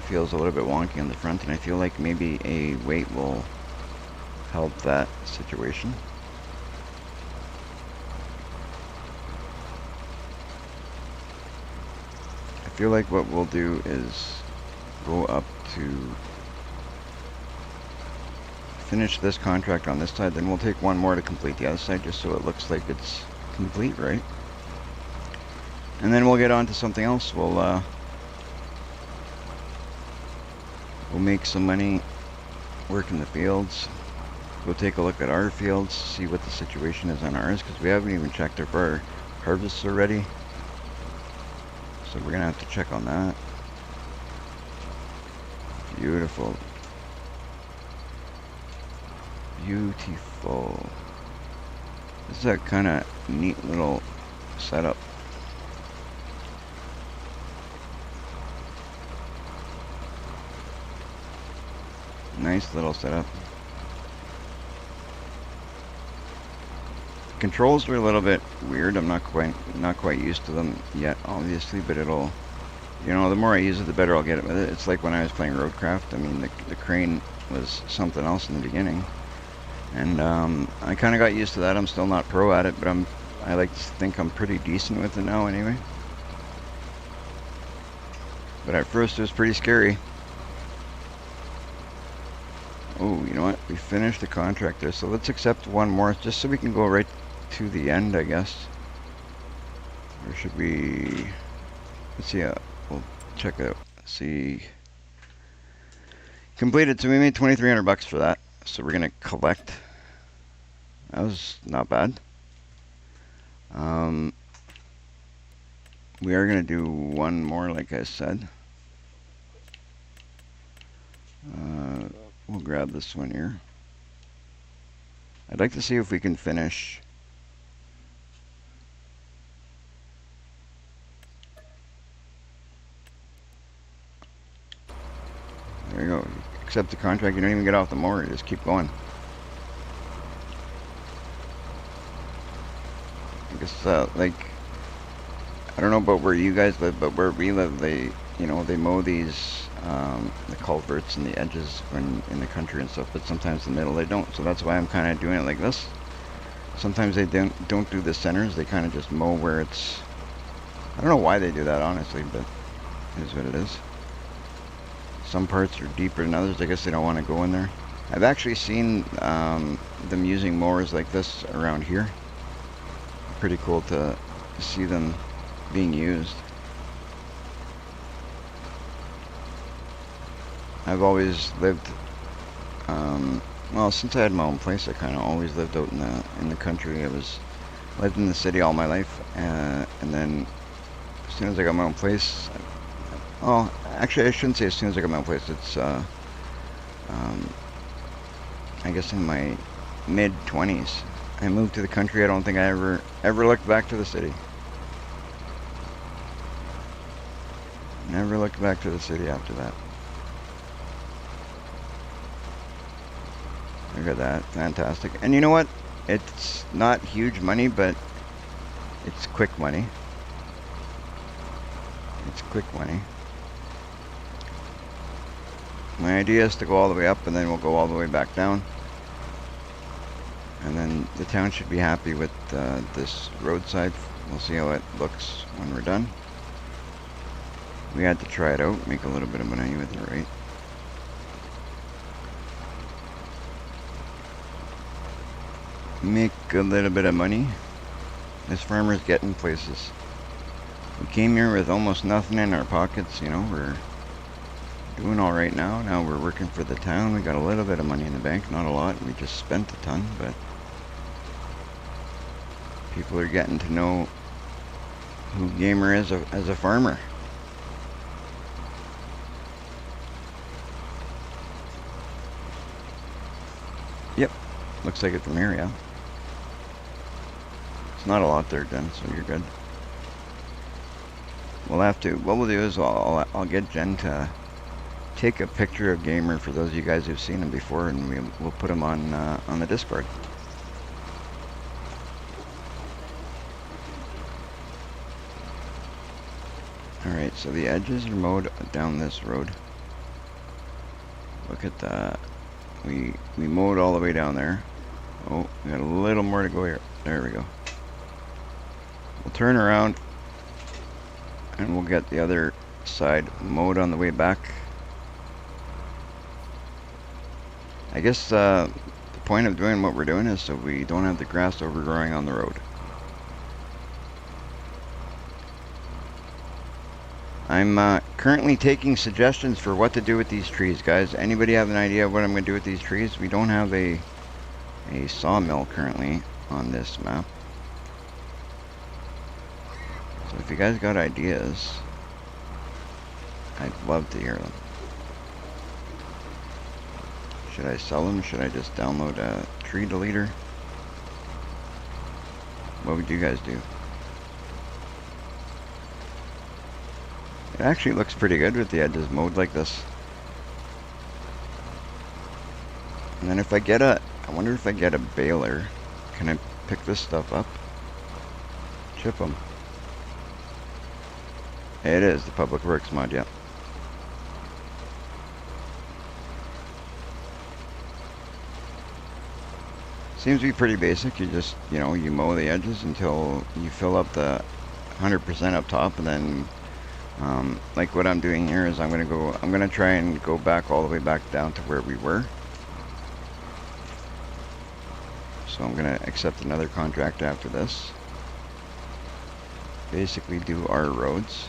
feels a little bit wonky on the front, and I feel like maybe a weight will help that situation. I feel like what we'll do is go up to finish this contract on this side, then we'll take one more to complete the other side, just so it looks like it's complete, right? And then we'll get on to something else. We'll make some money working the fields. We'll take a look at our fields, see what the situation is on ours, because we haven't even checked if our harvests are ready. So we're gonna have to check on that. Beautiful. Beautiful. This is a kind of neat little setup. Nice little setup. Controls were a little bit weird. I'm not quite used to them yet, obviously, but it'll, you know, the more I use it, the better I'll get it with it. It's like when I was playing Roadcraft. I mean, the crane was something else in the beginning, and I kind of got used to that. I'm still not pro at it, but I like to think I'm pretty decent with it now, anyway. But at first, it was pretty scary. Oh, you know what? We finished the contract there, so let's accept one more, just so we can go right to the end, I guess. Or should we? Let's see. We'll check it out. Let's see. Completed. So we made $2,300 for that. So we're gonna collect. That was not bad. We are gonna do one more, like I said. We'll grab this one here. I'd like to see if we can finish accept the contract, you don't even get off the mower, you just keep going. I guess, like, I don't know about where you guys live, but where we live, they, you know, they mow these, the culverts and the edges when in the country and stuff, but sometimes in the middle they don't, so that's why I'm kind of doing it like this. Sometimes they don't do the centers, they kind of just mow where it's, I don't know why they do that, honestly, but it is what it is. Some parts are deeper than others, I guess they don't want to go in there. I've actually seen them using mowers like this around here. Pretty cool to see them being used. I've always lived, well, since I had my own place, I kind of always lived out in the country. I lived in the city all my life, and then as soon as I got my own place, well, actually I shouldn't say as soon as I got my own place. It's I guess in my mid-20s, I moved to the country. I don't think I ever looked back to the city. Never looked back to the city after that. Look at that, fantastic. And you know what? It's not huge money, but it's quick money. It's quick money. My idea is to go all the way up and then we'll go all the way back down. And then the town should be happy with this roadside. We'll see how it looks when we're done. We had to try it out, make a little bit of money with it, right? Make a little bit of money. This farmer's getting places. We came here with almost nothing in our pockets, you know, we're doing all right now. Now we're working for the town. We got a little bit of money in the bank, not a lot. We just spent a ton, but people are getting to know who Gamer is as a farmer. Yep, looks like it from here, yeah. It's not a lot there, Jen, so you're good. We'll have to, what we'll do is I'll get Jen to take a picture of Gamer for those of you guys who've seen him before, and we'll put him on the Discord. Alright, so the edges are mowed down this road. Look at that. We mowed all the way down there. Oh, we got a little more to go here. There we go. We'll turn around and we'll get the other side mowed on the way back. I guess the point of doing what we're doing is so we don't have the grass overgrowing on the road. I'm currently taking suggestions for what to do with these trees, guys. Anybody have an idea of what I'm going to do with these trees? We don't have a sawmill currently on this map. So if you guys got ideas, I'd love to hear them. Should I sell them? Should I just download a tree deleter? What would you guys do? It actually looks pretty good with the edges mowed like this. And then if I get I wonder if I get a baler, can I pick this stuff up? Chip them. It is the Public Works mod, yeah. Seems to be pretty basic. You just, you know, you mow the edges until you fill up the 100% up top, and then like what I'm doing here is I'm gonna try and go back all the way back down to where we were. So I'm gonna accept another contract after this. Basically do our roads.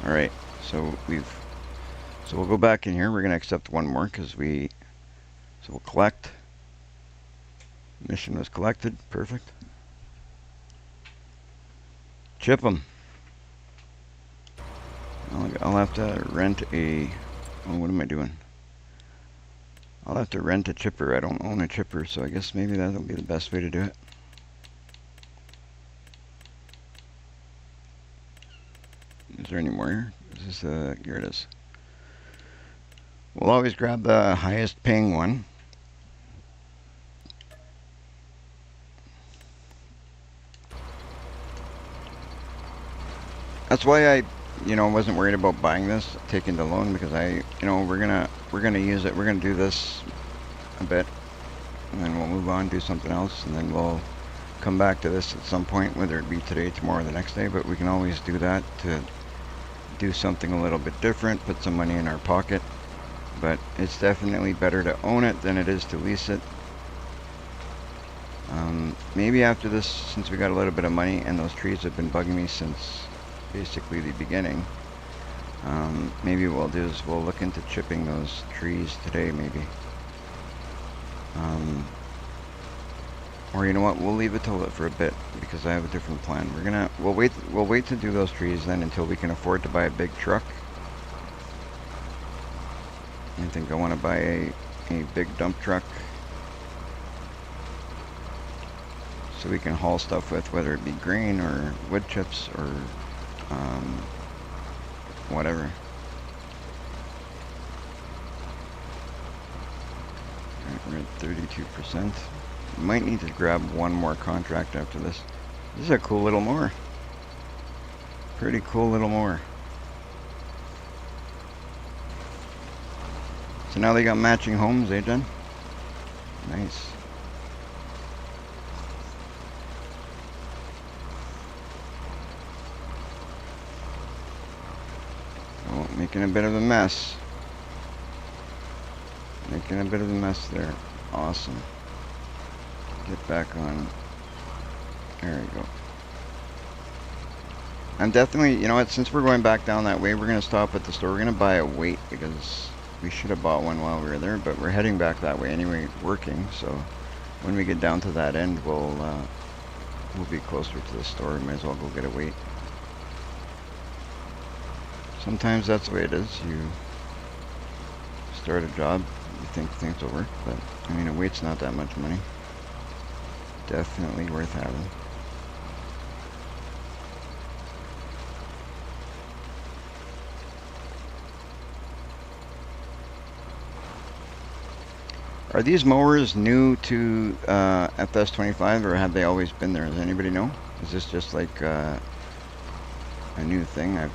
Alright, so we'll go back in here. We're gonna accept one more because so we'll collect. Mission was collected, perfect. Chip them. I'll have to rent oh, what am I doing? I'll have to rent a chipper. I don't own a chipper, so I guess maybe that'll be the best way to do it. Is there any more here? Is this, here it is. We'll always grab the highest paying one. That's why I, wasn't worried about buying this, taking the loan, because we're gonna use it. We're gonna do this a bit, and then we'll move on, do something else, and then we'll come back to this at some point, whether it be today, tomorrow, or the next day. But we can always do that to do something a little bit different, put some money in our pocket. But it's definitely better to own it than it is to lease it. Maybe after this, since we got a little bit of money, and those trees have been bugging me since basically the beginning, maybe what we'll do is we'll look into chipping those trees today, maybe. Or you know what, we'll leave it till it for a bit, because I have a different plan. We'll wait to do those trees then until we can afford to buy a big truck. I think I want to buy a big dump truck, so we can haul stuff with, whether it be grain or wood chips or whatever. Right, we're at 32%. Might need to grab one more contract after this. This is a cool little mower. Pretty cool little mower. So now they got matching homes, eh, Jen? Nice. Oh, making a bit of a mess. Making a bit of a mess there. Awesome. Get back on. There we go. I'm definitely, you know what, since we're going back down that way, we're going to stop at the store. We're going to buy a weight, because we should have bought one while we were there, but we're heading back that way anyway, working. So when we get down to that end, we'll be closer to the store. Might as well go get a weight. Sometimes that's the way it is. You start a job, you think things will work, but I mean, a weight's not that much money. Definitely worth having. Are these mowers new to FS25, or have they always been there? Does anybody know? Is this just like a new thing? I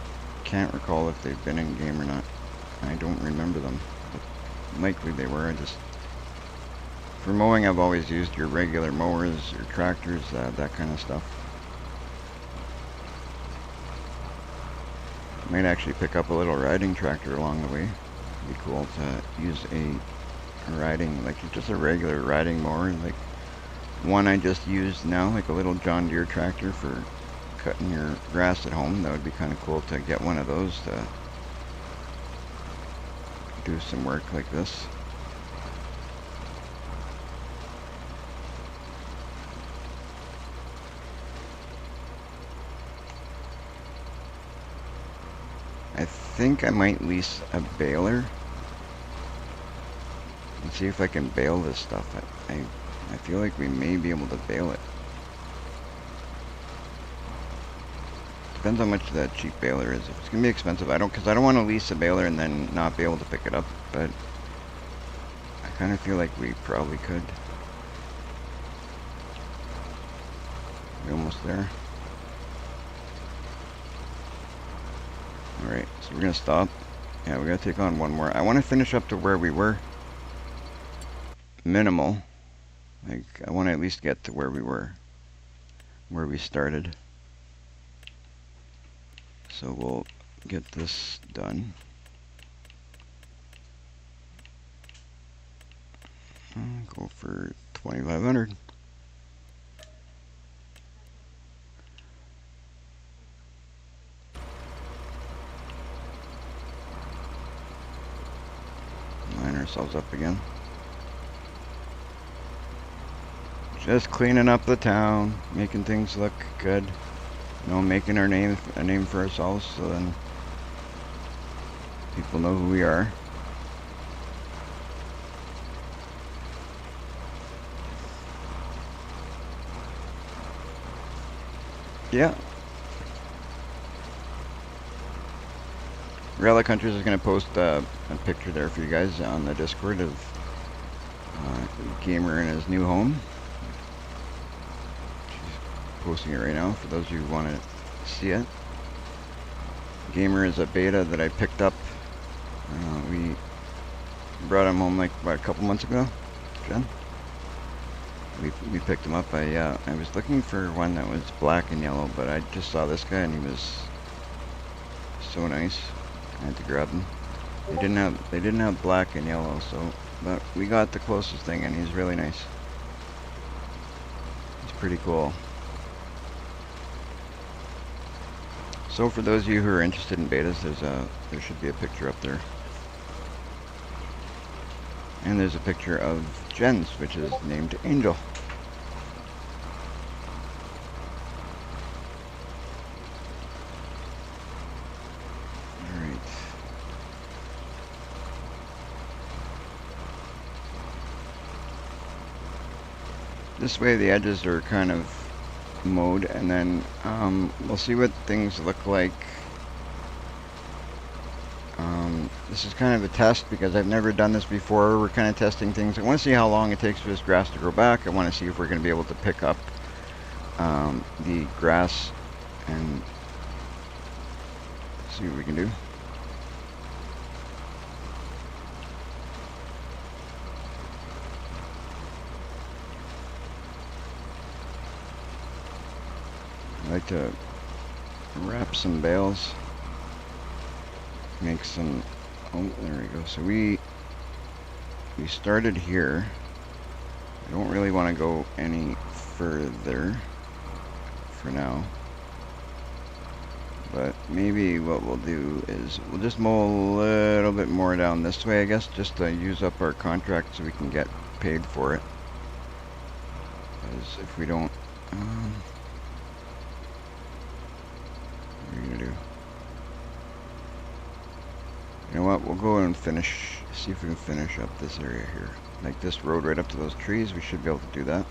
can't recall if they've been in game or not. I don't remember them, but likely they were. For mowing, I've always used your regular mowers, your tractors, that kind of stuff. Might actually pick up a little riding tractor along the way. It'd be cool to use a riding, like just a regular riding mower, like one I just used now, like a little John Deere tractor for cutting your grass at home. That would be kind of cool to get one of those to do some work like this. I think I might lease a baler. Let's see if I can bale this stuff. I feel like we may be able to bale it. Depends how much that cheap baler is. If it's gonna be expensive, because I don't want to lease a baler and then not be able to pick it up. But I kind of feel like we probably could. We're almost there. Alright, so we're gonna stop. Yeah, we gotta take on one more. I want to finish up to where we were. Minimal. Like, I want to at least get to where we were. Where we started. So we'll get this done. Go for 2,500. Line ourselves up again. Just cleaning up the town, making things look good. You know, making a name for ourselves, so then people know who we are. Yeah. Relic Hunters is going to post a picture there for you guys on the Discord of Gamer in his new home. She's posting it right now for those of you who want to see it. Gamer is a beta that I picked up. We brought him home like what, a couple months ago, Jen? We picked him up. I was looking for one that was black and yellow, but I just saw this guy and he was so nice. I had to grab him. They didn't have black and yellow, so but we got the closest thing, and he's really nice. He's pretty cool. So for those of you who are interested in betas, there should be a picture up there. And there's a picture of Jen's, which is named Angel. Alright. This way the edges are kind of mowed, and then we'll see what things look like. This is kind of a test because I've never done this before. We're kind of testing things. I want to see how long it takes for this grass to grow back. I want to see if we're going to be able to pick up the grass and see what we can do. I like to wrap some bales, make some, oh, there we go. So we started here. I don't really want to go any further for now, but maybe what we'll do is we'll just mow a little bit more down this way, I guess, just to use up our contract so we can get paid for it. Because if we don't, what are you gonna do? You know what, we'll go and finish, see if we can finish up this area here. Like this road right up to those trees, we should be able to do that.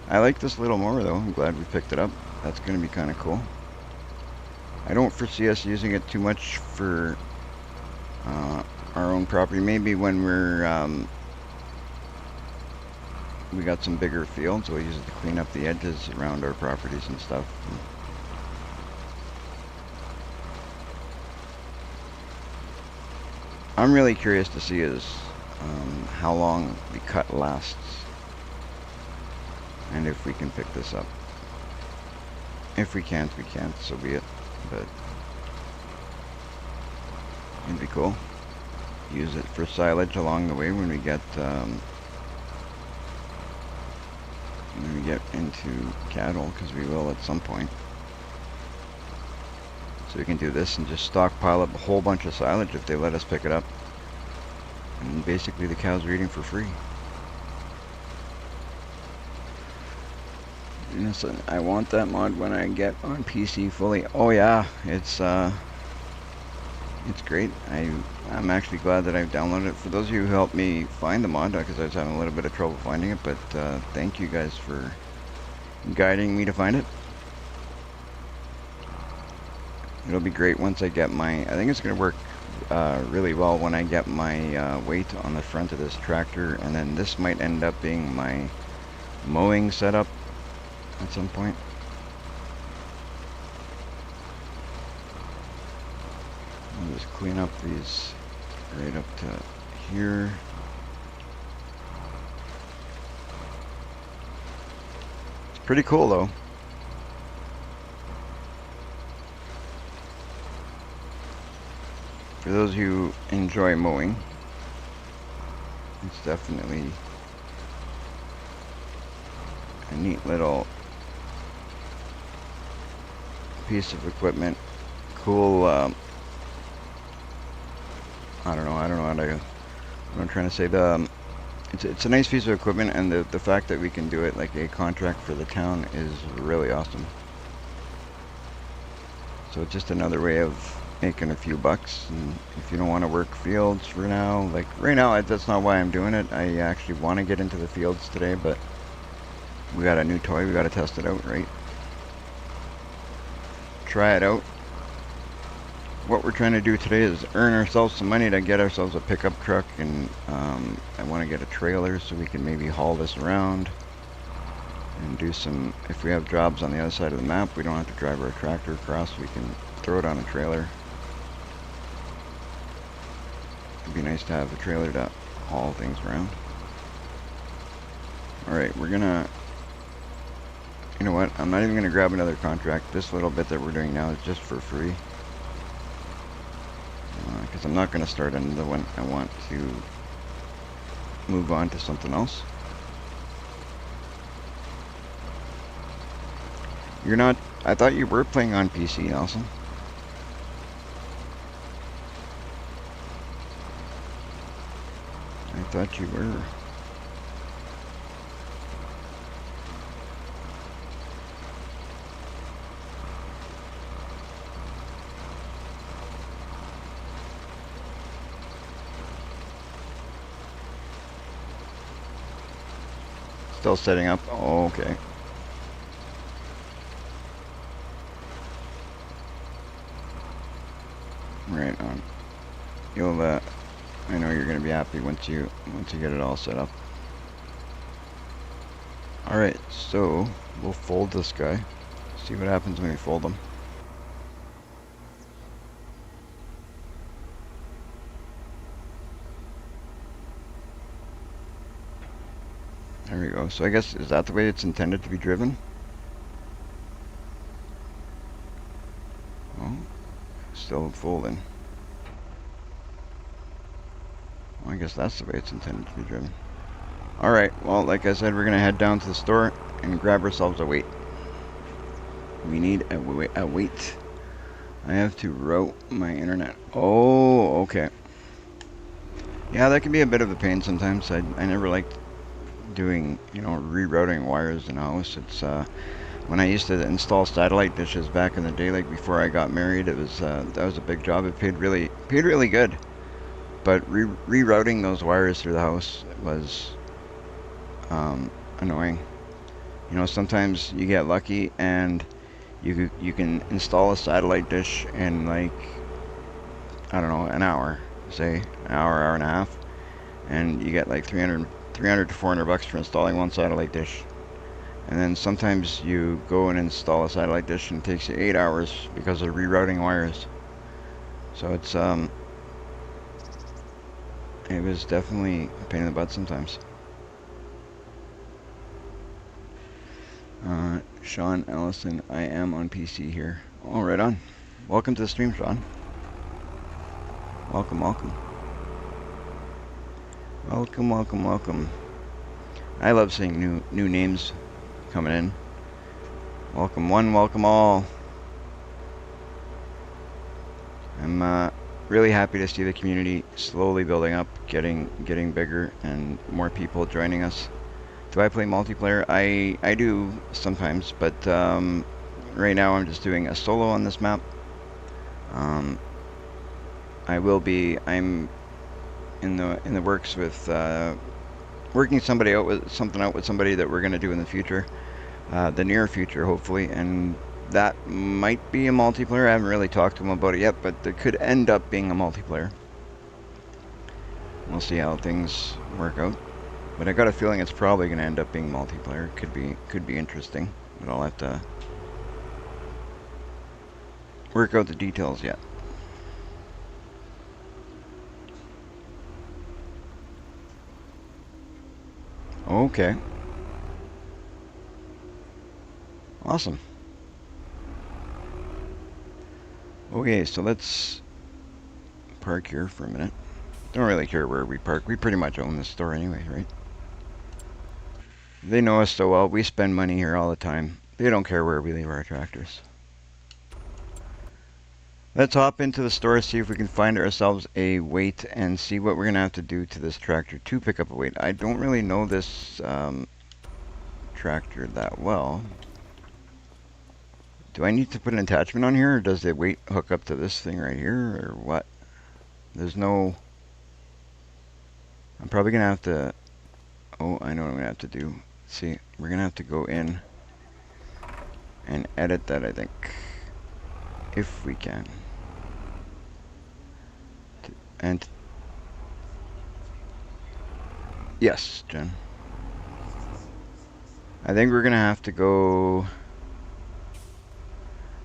I like this little mower though, I'm glad we picked it up. That's going to be kind of cool. I don't foresee us using it too much for our own property. Maybe when we got some bigger fields, we'll use it to clean up the edges around our properties and stuff. I'm really curious to see is how long the cut lasts and if we can pick this up. If we can't, we can't, so be it, but it'd be cool. Use it for silage along the way when we get into cattle, because we will at some point. So we can do this and just stockpile up a whole bunch of silage if they let us pick it up. And basically the cows are eating for free. Listen, I want that mod when I get on PC fully. Oh yeah, it's great. I'm actually glad that I've downloaded it. For those of you who helped me find the mod, because I was having a little bit of trouble finding it, but thank you guys for guiding me to find it. It'll be great once I get my, I think it's going to work really well when I get my weight on the front of this tractor, and then this might end up being my mowing setup at some point. I'll just clean up these right up to here. It's pretty cool though. For those who enjoy mowing, it's definitely a neat little piece of equipment. Cool, I don't know how to, what I'm trying to say, it's a nice piece of equipment, and the fact that we can do it like a contract for the town is really awesome. So it's just another way of making a few bucks. And if you don't want to work fields for now, like right now, that's not why I'm doing it. I actually want to get into the fields today, but we got a new toy, we got to test it out, right? try it out. What we're trying to do today is earn ourselves some money to get ourselves a pickup truck, and I want to get a trailer so we can maybe haul this around and do some, if we have jobs on the other side of the map, we don't have to drive our tractor across, we can throw it on a trailer. It'd be nice to have a trailer to haul things around. Alright, we're gonna, you know what, I'm not even gonna grab another contract. This little bit that we're doing now is just for free. Because I'm not gonna start another one. I want to move on to something else. You're not, I thought you were playing on PC, Nelson. I thought you were. Still setting up? Oh, okay. Right on. You'll, I know you're gonna be happy once you get it all set up. Alright, so we'll fold this guy. See what happens when we fold him. There we go. So I guess, is that the way it's intended to be driven? Oh, still folding. Well, I guess that's the way it's intended to be driven. Alright, well, like I said, we're going to head down to the store and grab ourselves a weight. We need a weight. I have to route my internet. Oh, okay. Yeah, that can be a bit of a pain sometimes. I never liked doing, you know, rerouting wires in a house. It's, when I used to install satellite dishes back in the day, like before I got married, it was, that was a big job. It paid really good. But rerouting those wires through the house was annoying. You know, sometimes you get lucky and you can install a satellite dish in, like, I don't know, an hour, say an hour and a half, and you get like 300 to 400 bucks for installing one satellite dish. And then sometimes you go and install a satellite dish and it takes you 8 hours because of rerouting wires. So it's it was definitely a pain in the butt sometimes. Sean Ellison, I am on PC here. Oh, right on. Welcome to the stream, Sean. Welcome, welcome. Welcome, welcome, welcome. I love seeing new names coming in. Welcome one, welcome all. I'm really happy to see the community slowly building up, getting bigger, and more people joining us. Do I play multiplayer? I do sometimes, but right now I'm just doing a solo on this map. I'm in the works with working something out with somebody that we're going to do in the future, the near future hopefully, and that might be a multiplayer. I haven't really talked to him about it yet, but it could end up being a multiplayer. We'll see how things work out. But I got a feeling it's probably going to end up being multiplayer. Could be interesting, but I'll have to work out the details yet. Okay. Awesome. Okay, so let's park here for a minute. Don't really care where we park. We pretty much own this store anyway, right? They know us so well. We spend money here all the time. They don't care where we leave our tractors. Let's hop into the store, see if we can find ourselves a weight, and see what we're going to have to do to this tractor to pick up a weight. I don't really know this tractor that well. Do I need to put an attachment on here, or does the weight hook up to this thing right here, or what? There's no... I'm probably going to have to... Oh, I know what I'm going to have to do. See, we're going to have to go in and edit that, I think. if we can. And yes, Jen. I think we're gonna have to go.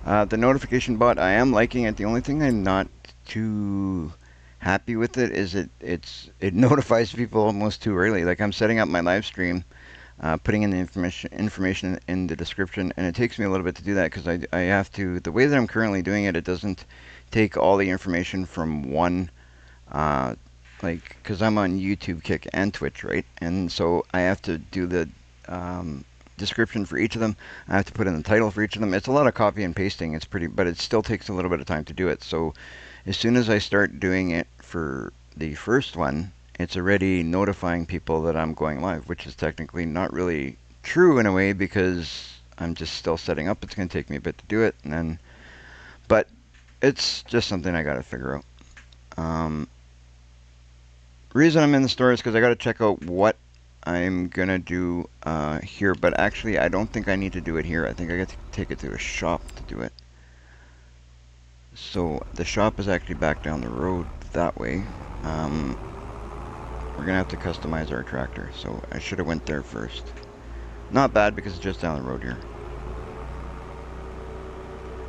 The notification bot, I am liking it. The only thing I'm not too happy with it is it notifies people almost too early. Like I'm setting up my live stream, putting in the information in the description, and it takes me a little bit to do that because I have to. The way that I'm currently doing it, it doesn't take all the information from one. Like, because I'm on YouTube, Kick, and Twitch, right? And so I have to do the description for each of them. I have to put in the title for each of them. It's a lot of copy and pasting. It's pretty, but it still takes a little bit of time to do it. So as soon as I start doing it for the first one, it's already notifying people that I'm going live, which is technically not really true in a way because I'm just still setting up. It's going to take me a bit to do it, and then, but it's just something I got to figure out. Reason I'm in the store is because I got to check out what I'm gonna do here, but actually I don't think I need to do it here. I think I got to take it to a shop to do it. So the shop is actually back down the road that way. We're gonna have to customize our tractor, so I should have went there first. Not bad because it's just down the road here.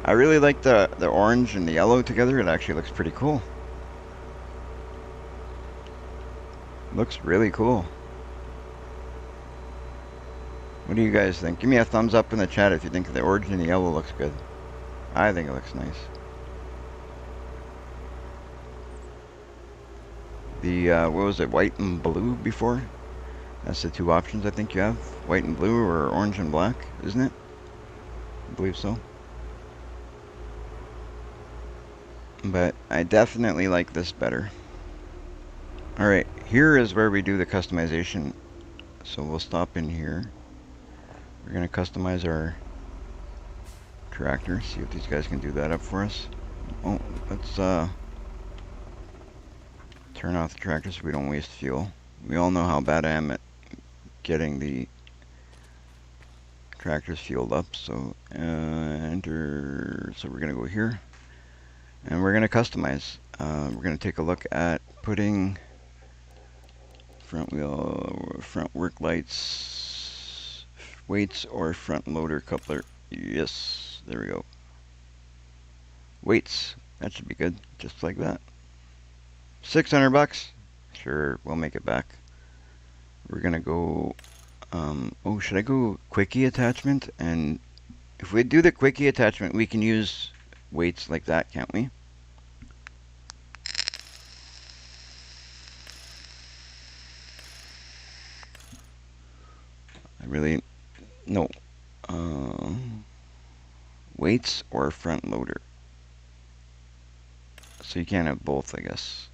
I really like the orange and the yellow together. It actually looks pretty cool. Looks really cool. What do you guys think? Give me a thumbs up in the chat if you think the orange and the yellow looks good. I think it looks nice. The, what was it, white and blue before? That's the two options I think you have. White and blue or orange and black, isn't it? I believe so. But I definitely like this better. Alright, here is where we do the customization. So we'll stop in here. We're going to customize our tractor. See if these guys can do that up for us. Oh, let's turn off the tractor so we don't waste fuel. We all know how bad I am at getting the tractors fueled up. So enter. So we're going to go here. And we're going to customize. We're going to take a look at putting front wheel, front work lights, weights, or front loader coupler. Yes, there we go. Weights, that should be good, just like that. 600 bucks. Sure, we'll make it back. We're gonna go. Oh, should I go quickie attachment? And if we do the quickie attachment, we can use weights like that, can't we? I really, no. Weights or front loader. So you can't have both, I guess.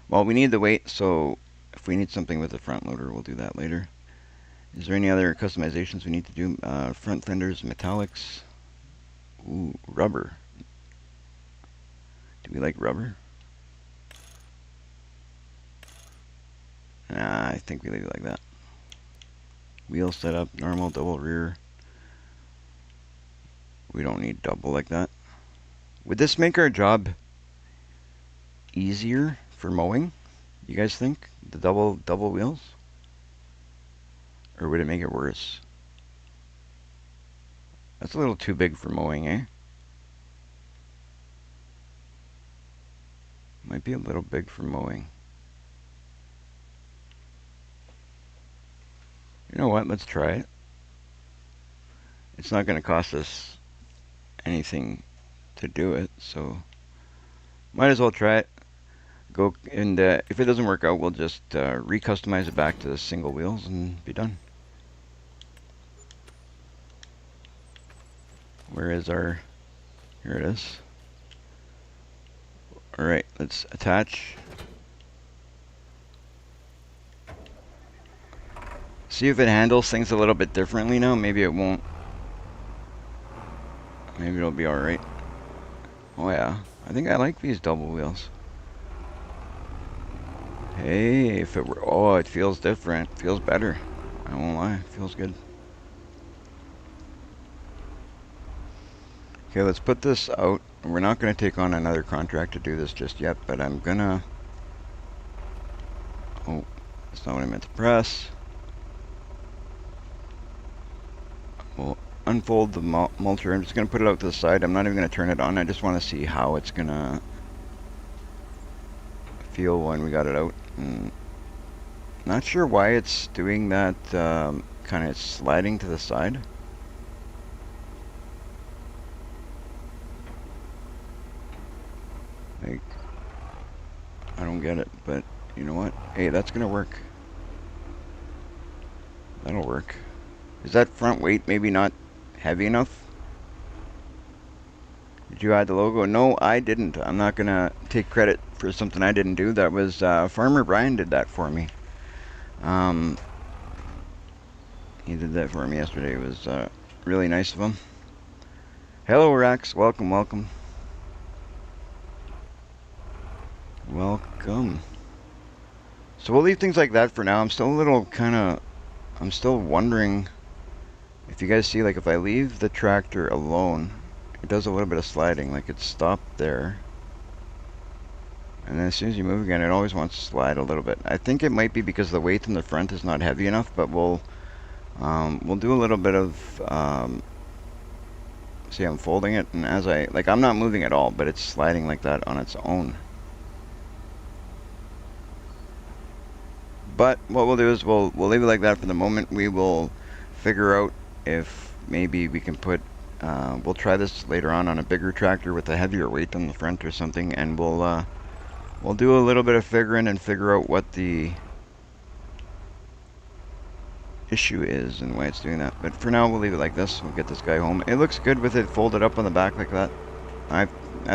Well, we need the weight, so if we need something with a front loader, we'll do that later. Is there any other customizations we need to do? Front fenders, metallics. Ooh, rubber. Do we like rubber? Nah, I think we leave it like that. Wheel setup, normal, double rear. We don't need double like that. Would this make our job easier for mowing? You guys think? The double wheels? Or would it make it worse? That's a little too big for mowing, eh? Might be a little big for mowing. You know what? Let's try it. It's not going to cost us anything to do it, so might as well try it. Go and if it doesn't work out, we'll just re-customize it back to single wheels and be done. Where is our? Here it is. All right, let's attach. See if it handles things a little bit differently now. Maybe it won't. Maybe it'll be all right. Oh yeah, I think I like these double wheels. Hey, if it were, oh, it feels different. Feels better. I won't lie. Feels good. Okay, let's put this out. We're not going to take on another contract to do this just yet, but I'm going to... Oh, that's not what I meant to press. We'll unfold the mulcher. I'm just going to put it out to the side. I'm not even going to turn it on. I just want to see how it's going to feel when we got it out. And not sure why it's doing that, kind of sliding to the side. Like, I don't get it, but you know what? Hey, that's going to work. That'll work. Is that front weight maybe not heavy enough? Did you add the logo? No, I didn't. I'm not going to take credit for something I didn't do. That was Farmer Brian did that for me. He did that for me yesterday. It was really nice of him. Hello, Rex. Welcome, welcome. Welcome. So we'll leave things like that for now. I'm still a little I'm still wondering if you guys see, like, if I leave the tractor alone, it does a little bit of sliding, like it's stopped there. And then as soon as you move again, it always wants to slide a little bit. I think it might be because the weight in the front is not heavy enough, but we'll do a little bit of, see, I'm folding it, and as I'm not moving at all, but it's sliding like that on its own. But what we'll do is we'll leave it like that for the moment. We will figure out if maybe we can put, we'll try this later on a bigger tractor with a heavier weight on the front or something, and we'll do a little bit of figuring and figure out what the issue is and why it's doing that. But for now, we'll leave it like this. We'll get this guy home. It looks good with it folded up on the back like that. I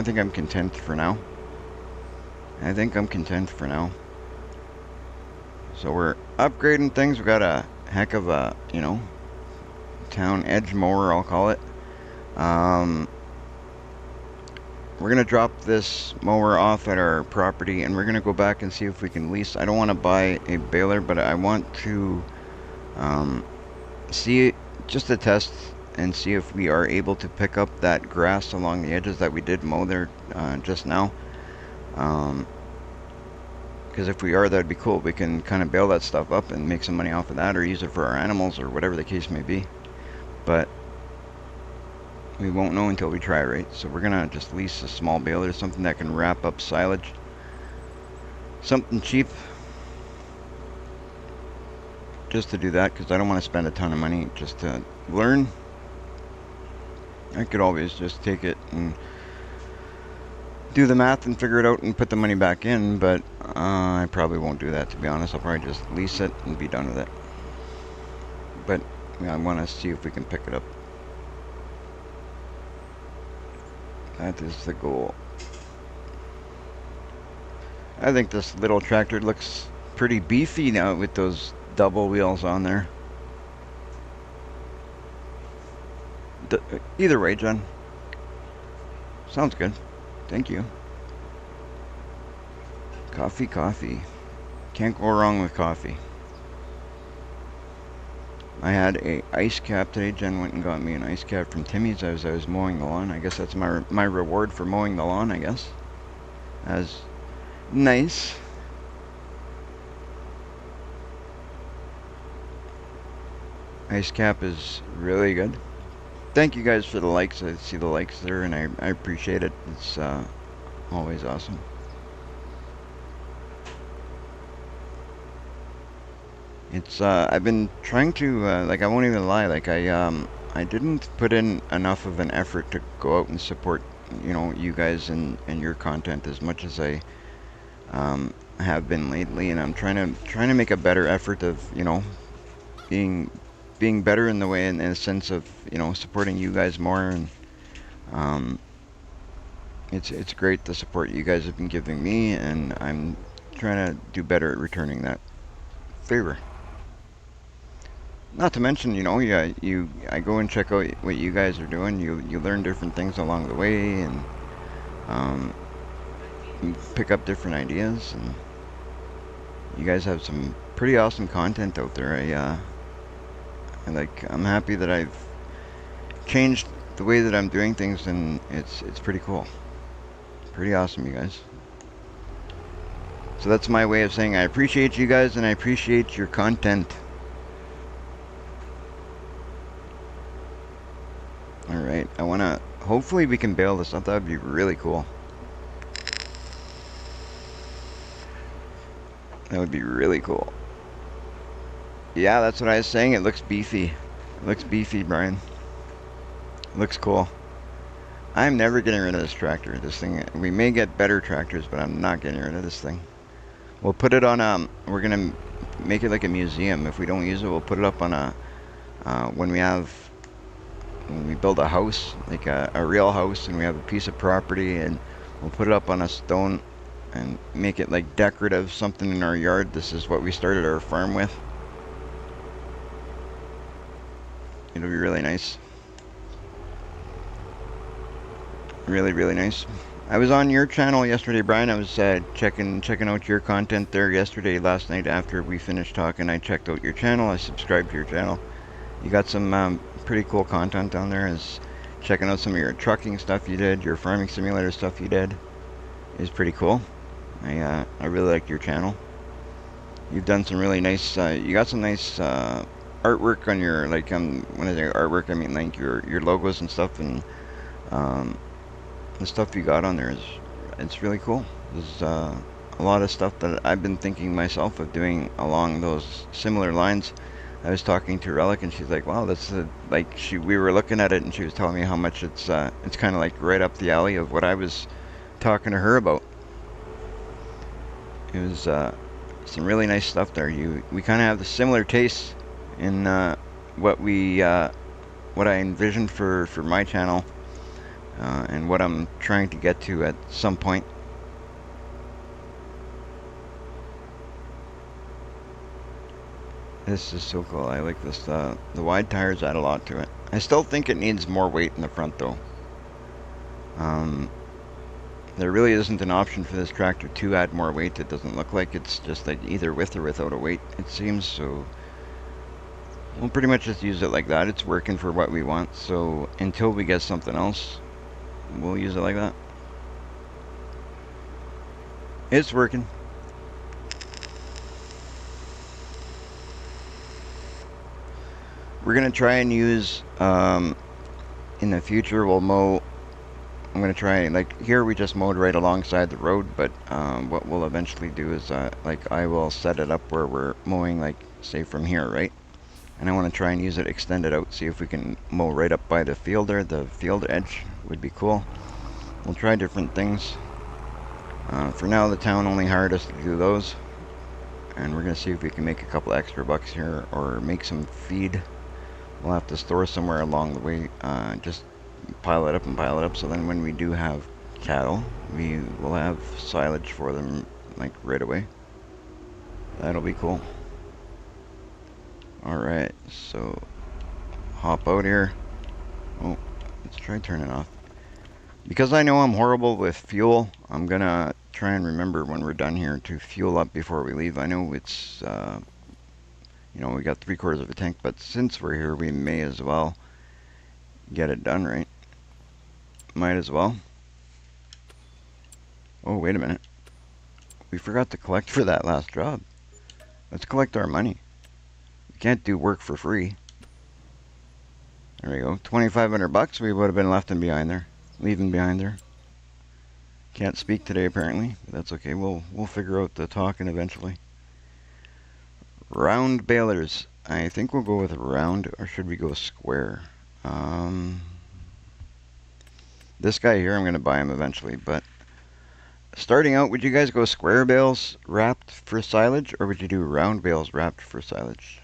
think I'm content for now. I think I'm content for now. So we're upgrading things. We got a heck of a, you know, town edge mower, I'll call it. We're going to drop this mower off at our property, and we're going to go back and see if we can lease. I don't want to buy a baler, but I want to see, just to test and see if we are able to pick up that grass along the edges that we did mow there just now. Because if we are, that'd be cool. We can kind of bale that stuff up and make some money off of that, or use it for our animals, or whatever the case may be. But we won't know until we try, right? So we're gonna just lease a small baler, something that can wrap up silage, something cheap, just to do that, because I don't want to spend a ton of money just to learn. I could always just take it and do the math and figure it out and put the money back in, but I probably won't do that, to be honest. I'll probably just lease it and be done with it. But yeah, I want to see if we can pick it up. That is the goal. I think this little tractor looks pretty beefy now with those double wheels on there. Either way, John. Sounds good. Thank you. Coffee, coffee. Can't go wrong with coffee. I had a ice cap today. Jen went and got me an ice cap from Timmy's as I was mowing the lawn. I guess that's my reward for mowing the lawn, I guess. As nice. Ice cap is really good. Thank you guys for the likes. I see the likes there, and I appreciate it. It's always awesome. It's I've been trying to like, I won't even lie, like I didn't put in enough of an effort to go out and support, you know, you guys and your content as much as I have been lately, and I'm trying to make a better effort of, you know, being better in the way, in a sense of, you know, supporting you guys more. And it's great the support you guys have been giving me, and I'm trying to do better at returning that favor. Not to mention, you know, I go and check out what you guys are doing. You learn different things along the way, and pick up different ideas, and You guys have some pretty awesome content out there. I'm happy that I've changed the way that I'm doing things, and it's pretty cool. Pretty awesome, you guys. So that's my way of saying I appreciate you guys and I appreciate your content. Alright, hopefully we can bail this up. That would be really cool. That would be really cool. Yeah, that's what I was saying. It looks beefy. It looks beefy, Brian. It looks cool. I'm never getting rid of this tractor. This thing, we may get better tractors, but I'm not getting rid of this thing. We'll put it on, we're gonna make it like a museum. If we don't use it, we'll put it up on when we build a house, like a real house, and we have a piece of property, and we'll put it up on a stone and make it like decorative, something in our yard. This is what we started our farm with. It'll be really nice. Really, really nice. I was on your channel yesterday, Brian. I was checking out your content there yesterday, last night after we finished talking. I checked out your channel. I subscribed to your channel. You got some pretty cool content down there. Is checking out some of your trucking stuff you did, your farming simulator stuff you did. Is pretty cool. I really like your channel. You've done some really nice. You got some nice artwork on your when I say artwork, I mean like your logos and stuff, and the stuff you got on there it's really cool. There's a lot of stuff that I've been thinking myself of doing along those similar lines. I was talking to Relic, and she's like, "Wow, that's we were looking at it, and she was telling me how much it's kind of like right up the alley of what I was talking to her about." It was some really nice stuff there. We kind of have the similar tastes in what I envisioned for my channel. And what I'm trying to get to at some point. This is so cool. I like this. The wide tires add a lot to it. I still think it needs more weight in the front, though. There really isn't an option for this tractor to add more weight. It doesn't look like. It's just like either with or without a weight, it seems. So we'll pretty much just use it like that. It's working for what we want. So until we get something else, we'll use it like that. It's working. We're going to try and use, in the future, we'll mow. I'm going to try, like here we just mowed right alongside the road, but what we'll eventually do is, I will set it up where we're mowing, like, say from here, right? And I want to try and use it, extend it out, see if we can mow right up by the field there. The field edge would be cool. We'll try different things. For now, the town only hired us to do those. And we're going to see if we can make a couple extra bucks here or make some feed. We'll have to store somewhere along the way. Just pile it up. So then when we do have cattle, we will have silage for them like right away. That'll be cool. Alright, so hop out here. Oh, let's try turning off. Because I know I'm horrible with fuel, I'm gonna try and remember when we're done here to fuel up before we leave. I know it's, we got 3/4 of a tank, but since we're here, we may as well get it done, right? Might as well. Oh, wait a minute. We forgot to collect for that last job. Let's collect our money. We can't do work for free. There we go. 2,500 bucks we would have been leaving behind there. Can't speak today apparently, but that's okay. We'll figure out the talking eventually. Round balers. I think we'll go with round, or should we go square? This guy here, I'm going to buy him eventually, but starting out, would you guys go square bales wrapped for silage, or would you do round bales wrapped for silage?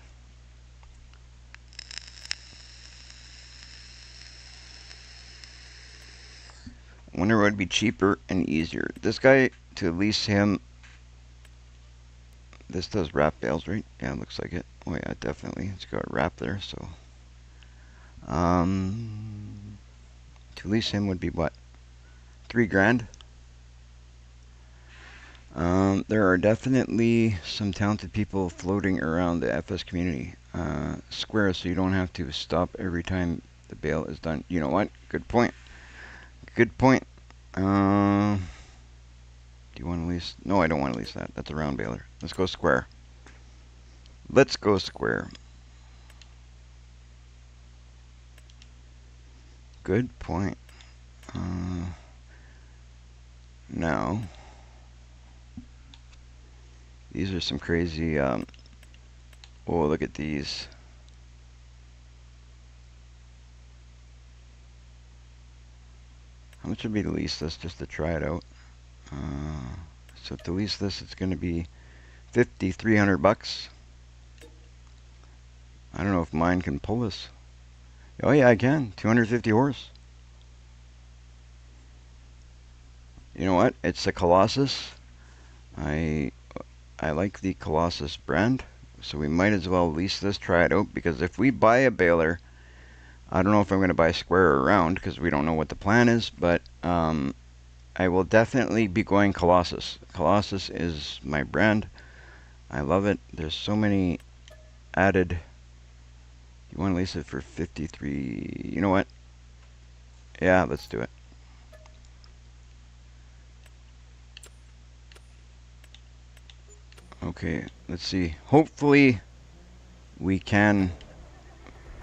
I wonder what would be cheaper and easier. This guy, to lease him, this does wrap bales, right? Yeah, it looks like it. Oh yeah, definitely. It's got wrap there, so. To lease him would be what? $3 grand? There are definitely some talented people floating around the FS community. Square, so you don't have to stop every time the bail is done. You know what? Good point. Good point. Do you want to lease? No, I don't want to lease that. That's a round baler. Let's go square. Let's go square. Good point. Now, these are some crazy. Oh, look at these. How much would be to lease this just to try it out? So to lease this, it's going to be $5,300. I don't know if mine can pull this. Oh yeah, I can. 250 horse. You know what? It's a Colossus. I like the Colossus brand, so we might as well lease this, try it out, because if we buy a baler, I don't know if I'm going to buy square or round because we don't know what the plan is, but I will definitely be going Colossus. Colossus is my brand. I love it. There's so many added. You want to lease it for 53? You know what? Yeah, let's do it. Okay, let's see. Hopefully we can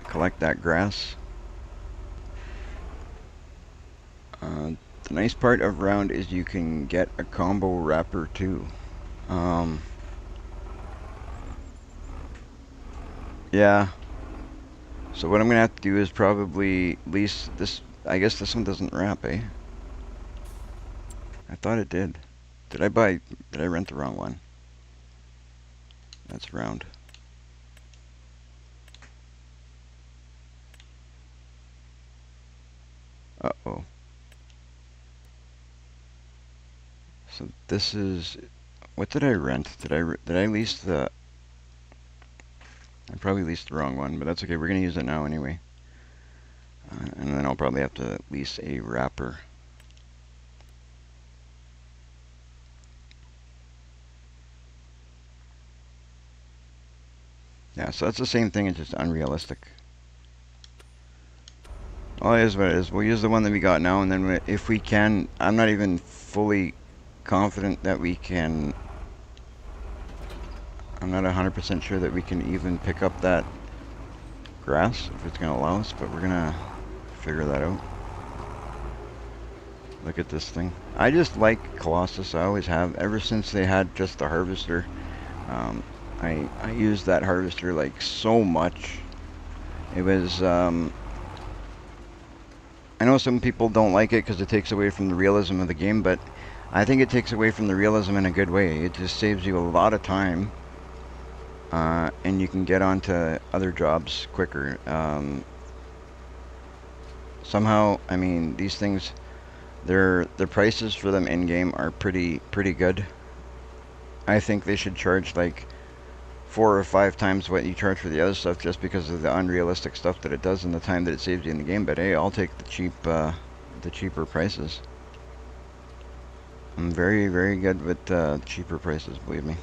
collect that grass. The nice part of round is you can get a combo wrapper too. Yeah. So what I'm gonna have to do is probably lease this. I guess this one doesn't wrap, eh? I thought it did. Did I rent the wrong one? That's round. Uh-oh. So this is, what did I rent? Did I lease the, I probably leased the wrong one, but that's okay. We're gonna use it now anyway. And then I'll probably have to lease a wrapper. Yeah, so that's the same thing, it's just unrealistic. Well, it is what it is. We'll use the one that we got now, and then if we can, I'm not even fully confident that we can. I'm not 100% sure that we can even pick up that grass, if it's going to allow us, but we're going to figure that out. Look at this thing. I just like Colossus. I always have, ever since they had just the harvester. I used that harvester like so much. It was, I know some people don't like it because it takes away from the realism of the game, but I think it takes away from the realism in a good way. It just saves you a lot of time, and you can get onto other jobs quicker. Somehow, I mean, these things, the prices for them in game are pretty good. I think they should charge like 4 or 5 times what you charge for the other stuff, just because of the unrealistic stuff that it does and the time that it saves you in the game. But hey, I'll take the cheaper prices. I'm very good with cheaper prices, believe me.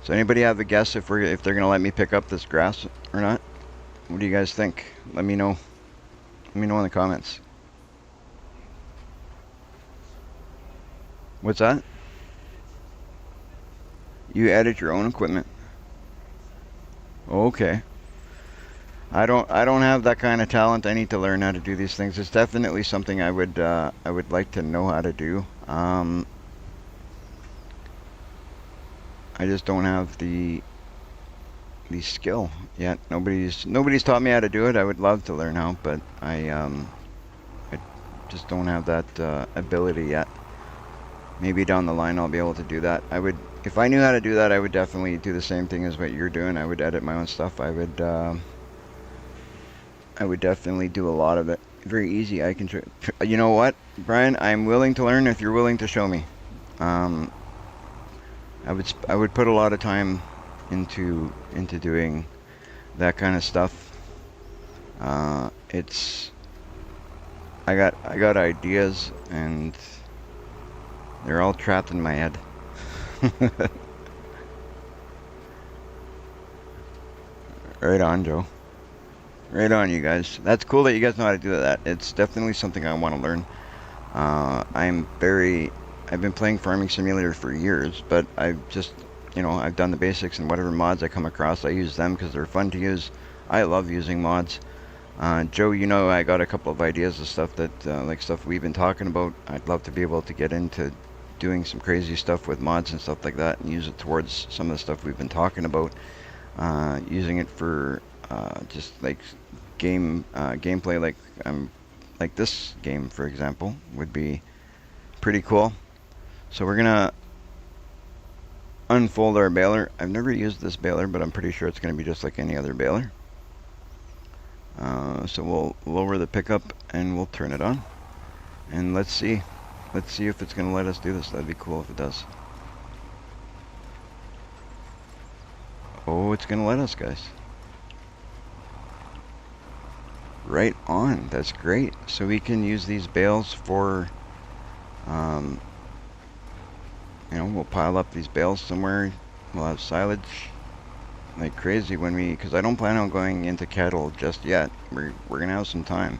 So anybody have a guess if they're gonna let me pick up this grass or not? What do you guys think? Let me know. Let me know in the comments. What's that? You edit your own equipment. Okay. I don't have that kind of talent. I need to learn how to do these things. It's definitely something I would like to know how to do. I just don't have the skill yet. Nobody's taught me how to do it. I would love to learn how, but I just don't have that ability yet. Maybe down the line I'll be able to do that. If I knew how to do that, I would definitely do the same thing as what you're doing. I would edit my own stuff. I would definitely do a lot of it. Very easy. I can. You know what, Brian? I'm willing to learn if you're willing to show me. I would put a lot of time into doing that kind of stuff. I got ideas, and they're all trapped in my head. Right on, Joe. Right on, you guys. That's cool that you guys know how to do that. It's definitely something I want to learn. I've been playing Farming Simulator for years, but I've just, I've done the basics, and whatever mods I come across, I use them because they're fun to use. I love using mods. Joe, I got a couple of ideas of stuff that, like stuff we've been talking about. I'd love to be able to get into doing some crazy stuff with mods and stuff like that and use it towards some of the stuff we've been talking about. Using it for just like gameplay, like this game, for example, would be pretty cool. So we're gonna unfold our baler. I've never used this baler, but I'm pretty sure it's gonna be just like any other baler. So we'll lower the pickup and we'll turn it on. And let's see if it's gonna let us do this. That'd be cool if it does. Oh, it's gonna let us, guys. Right on. That's great. So we can use these bales for, we'll pile up these bales somewhere. We'll have silage like crazy because I don't plan on going into cattle just yet. We're gonna have some time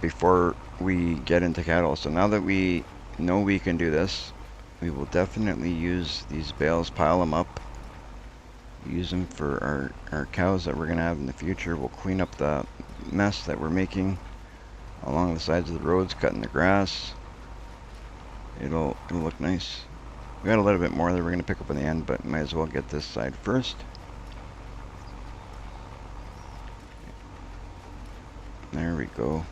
before we get into cattle. So now that we know we can do this, we will definitely use these bales, pile them up, use them for our cows that we're gonna have in the future. We'll clean up the mess that we're making along the sides of the roads, cutting the grass. It'll look nice. We got a little bit more that we're gonna pick up in the end, but might as well get this side first. There we go.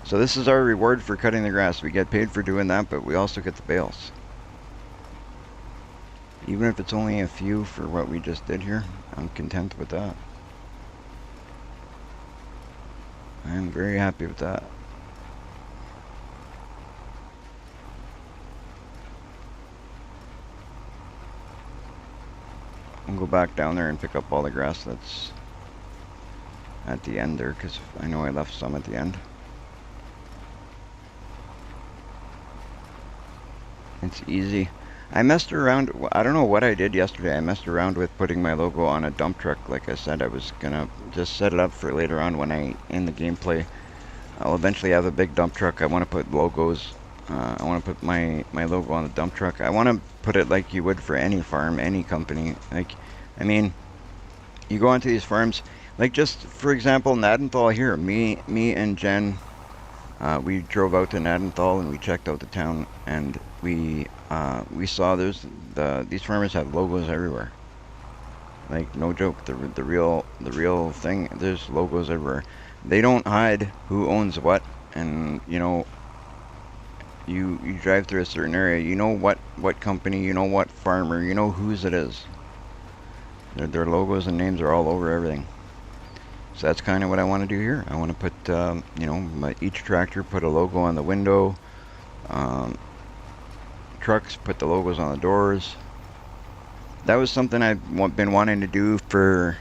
So this is our reward for cutting the grass. We get paid for doing that, but we also get the bales. Even if it's only a few for what we just did here, I'm content with that. I'm very happy with that. I'll go back down there and pick up all the grass that's at the end there, because I know I left some at the end. It's easy. I messed around. I don't know what I did yesterday. I messed around with putting my logo on a dump truck. Like I said, I was gonna just set it up for later on when I end the gameplay. I'll eventually have a big dump truck. I want to put logos. I want to put my logo on the dump truck. I want to put it like you would for any farm, any company. Like, I mean, you go onto these farms. Like just for example, Gnadenthal here. Me and Jen. We drove out to Gnadenthal and we checked out the town, and we saw these farmers have logos everywhere. Like no joke, the real thing. There's logos everywhere. They don't hide who owns what, and you drive through a certain area, you know what company, you know what farmer, you know whose it is. Their logos and names are all over everything. So that's kind of what I want to do here. I want to put, each tractor put a logo on the window. Trucks put the logos on the doors. That was something I've been wanting to do for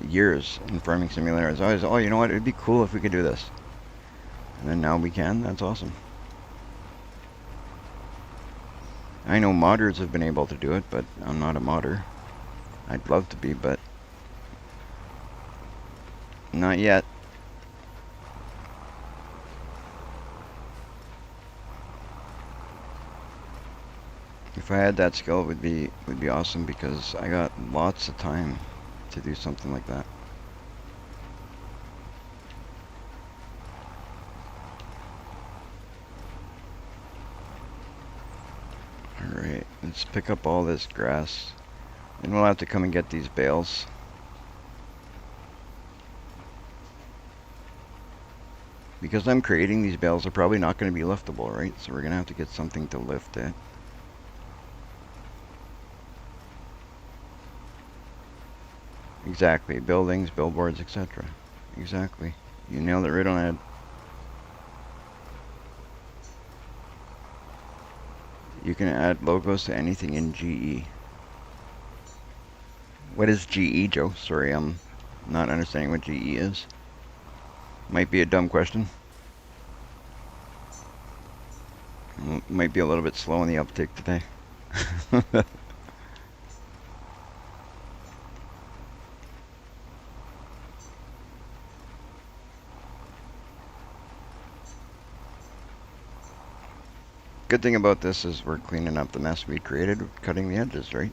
years in Farming Simulator. I was always, oh, you know what? It'd be cool if we could do this. And then now we can. That's awesome. I know modders have been able to do it, but I'm not a modder. I'd love to be, but not yet. If I had that skill, it would be awesome, because I got lots of time to do something like that. Alright, let's pick up all this grass. Then we'll have to come and get these bales. Because I'm creating these bales, they're probably not going to be liftable, right? So we're going to have to get something to lift it. Exactly. Buildings, billboards, etc. Exactly. You nailed it right on the head. You can add logos to anything in GE. What is GE, Joe? Sorry, I'm not understanding what GE is. Might be a dumb question. Might be a little bit slow in the uptake today. Good thing about this is we're cleaning up the mess we created, cutting the edges, right?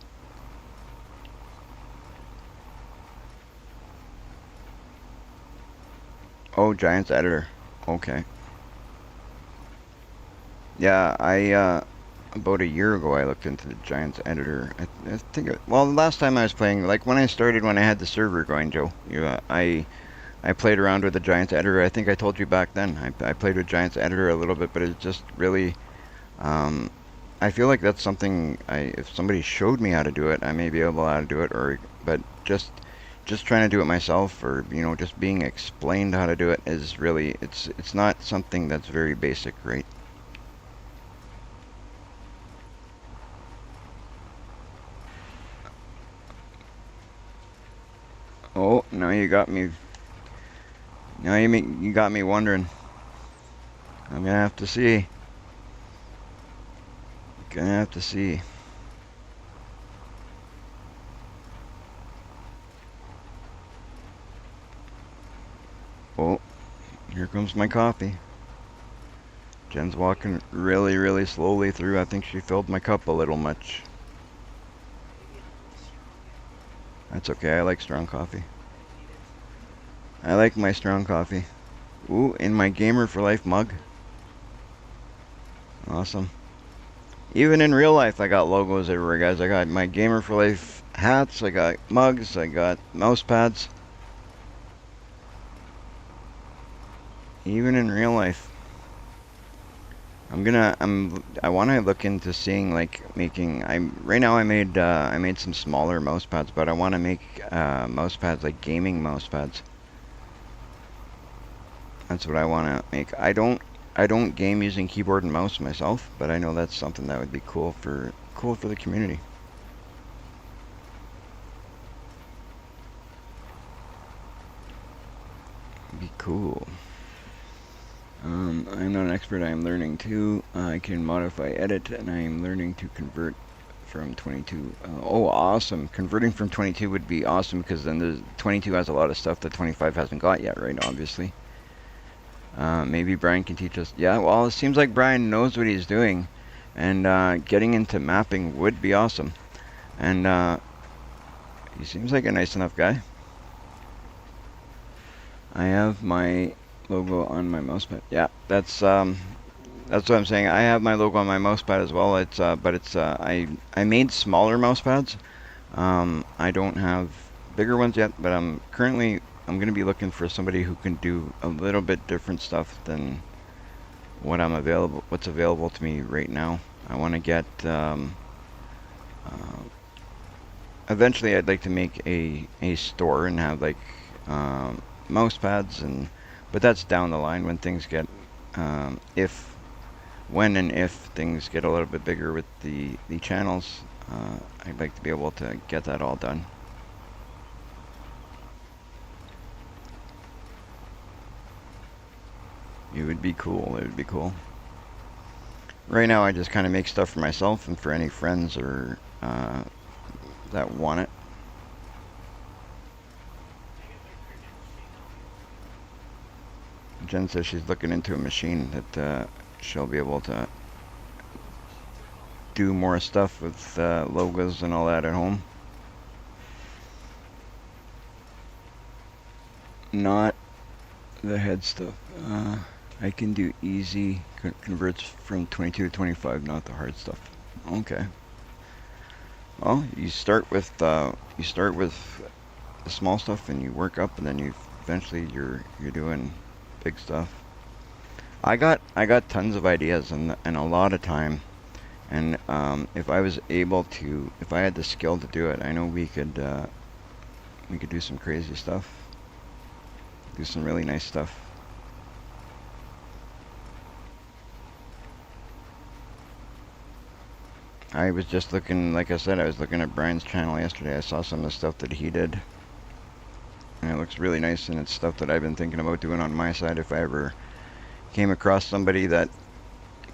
Oh, Giants editor. Okay. Yeah, about a year ago I looked into the Giants editor. I think well, the last time I was playing, like when I started, when I had the server going, Joe, I played around with the Giants editor. I think I told you back then. I played with Giants editor a little bit, but it just really, um, I feel like that's something if somebody showed me how to do it, I may be able how to do it, but just trying to do it myself, or just being explained how to do it is really, it's not something that's very basic, right? Oh, now you got me. Now you got me wondering. I'm gonna have to see. Gonna have to see. Oh, here comes my coffee. Jen's walking really, really slowly through. I think she filled my cup a little much. That's okay. I like strong coffee. I like my strong coffee. Ooh, in my Gamer for Life mug. Awesome. Even in real life, I got logos everywhere, guys. I got my Gamer for Life hats. I got mugs. I got mouse pads. Even in real life. I want to look into seeing like making. Right now I made some smaller mouse pads, but I want to make mouse pads like gaming mouse pads. That's what I want to make. I don't game using keyboard and mouse myself, but I know that's something that would be cool for the community. Be cool. I'm not an expert. I am learning too. I can modify, edit, and I am learning to convert from 22. Oh, awesome! Converting from 22 would be awesome because then the 22 has a lot of stuff that 25 hasn't got yet, right? Obviously. Maybe Brian can teach us. Yeah, well, it seems like Brian knows what he's doing, and getting into mapping would be awesome. And he seems like a nice enough guy. I have my logo on my mousepad. Yeah, that's what I'm saying. I have my logo on my mousepad as well. I made smaller mousepads. I don't have bigger ones yet, but I'm going to be looking for somebody who can do a little bit different stuff than what's available to me right now. I want to get eventually I'd like to make a store and have like mouse pads, but that's down the line when things get when and if things get a little bit bigger with the channels. I'd like to be able to get that all done. It would be cool. It would be cool. Right now I just kind of make stuff for myself and for any friends or that want it. Jen says she's looking into a machine that she'll be able to do more stuff with logos and all that at home. Not the head stuff. I can do easy converts from 22 to 25, not the hard stuff. Okay. Well, you start with the small stuff and you work up, and then eventually you're doing big stuff. I got tons of ideas and a lot of time, and if I had the skill to do it, I know we could do some crazy stuff, do some really nice stuff. I was just looking, like I said, I was looking at Brian's channel yesterday. I saw some of the stuff that he did, and it looks really nice, and it's stuff that I've been thinking about doing on my side if I ever came across somebody that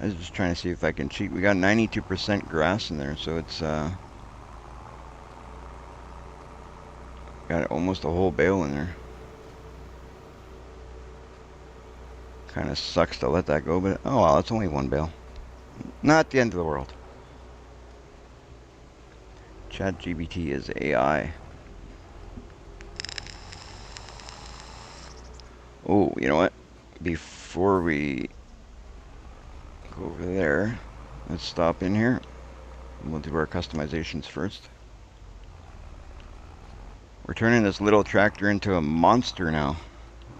I was just trying to see if I can cheat. We got 92% grass in there, so it's got almost a whole bale in there. Kind of sucks to let that go, but oh well, it's only one bale. Not the end of the world. ChatGPT is AI. Oh, you know what? Before we go over there, let's stop in here. We'll do our customizations first. We're turning this little tractor into a monster now.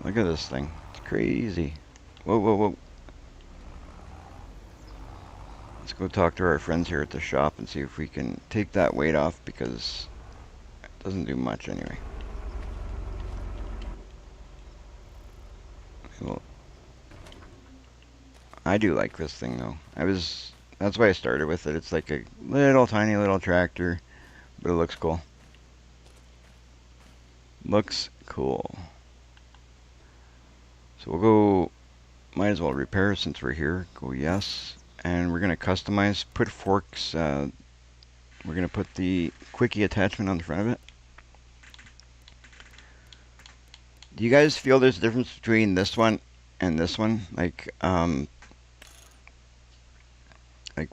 Look at this thing. It's crazy. Whoa, whoa, whoa. Let's go talk to our friends here at the shop and see if we can take that weight off, because it doesn't do much anyway. Well, I do like this thing though. That's why I started with it. It's like a little tiny little tractor, but it looks cool. Looks cool. So we'll go, might as well repair since we're here. Go yes. And we're going to customize, put forks. We're going to put the quickie attachment on the front of it. Do you guys feel there's a difference between this one and this one? Like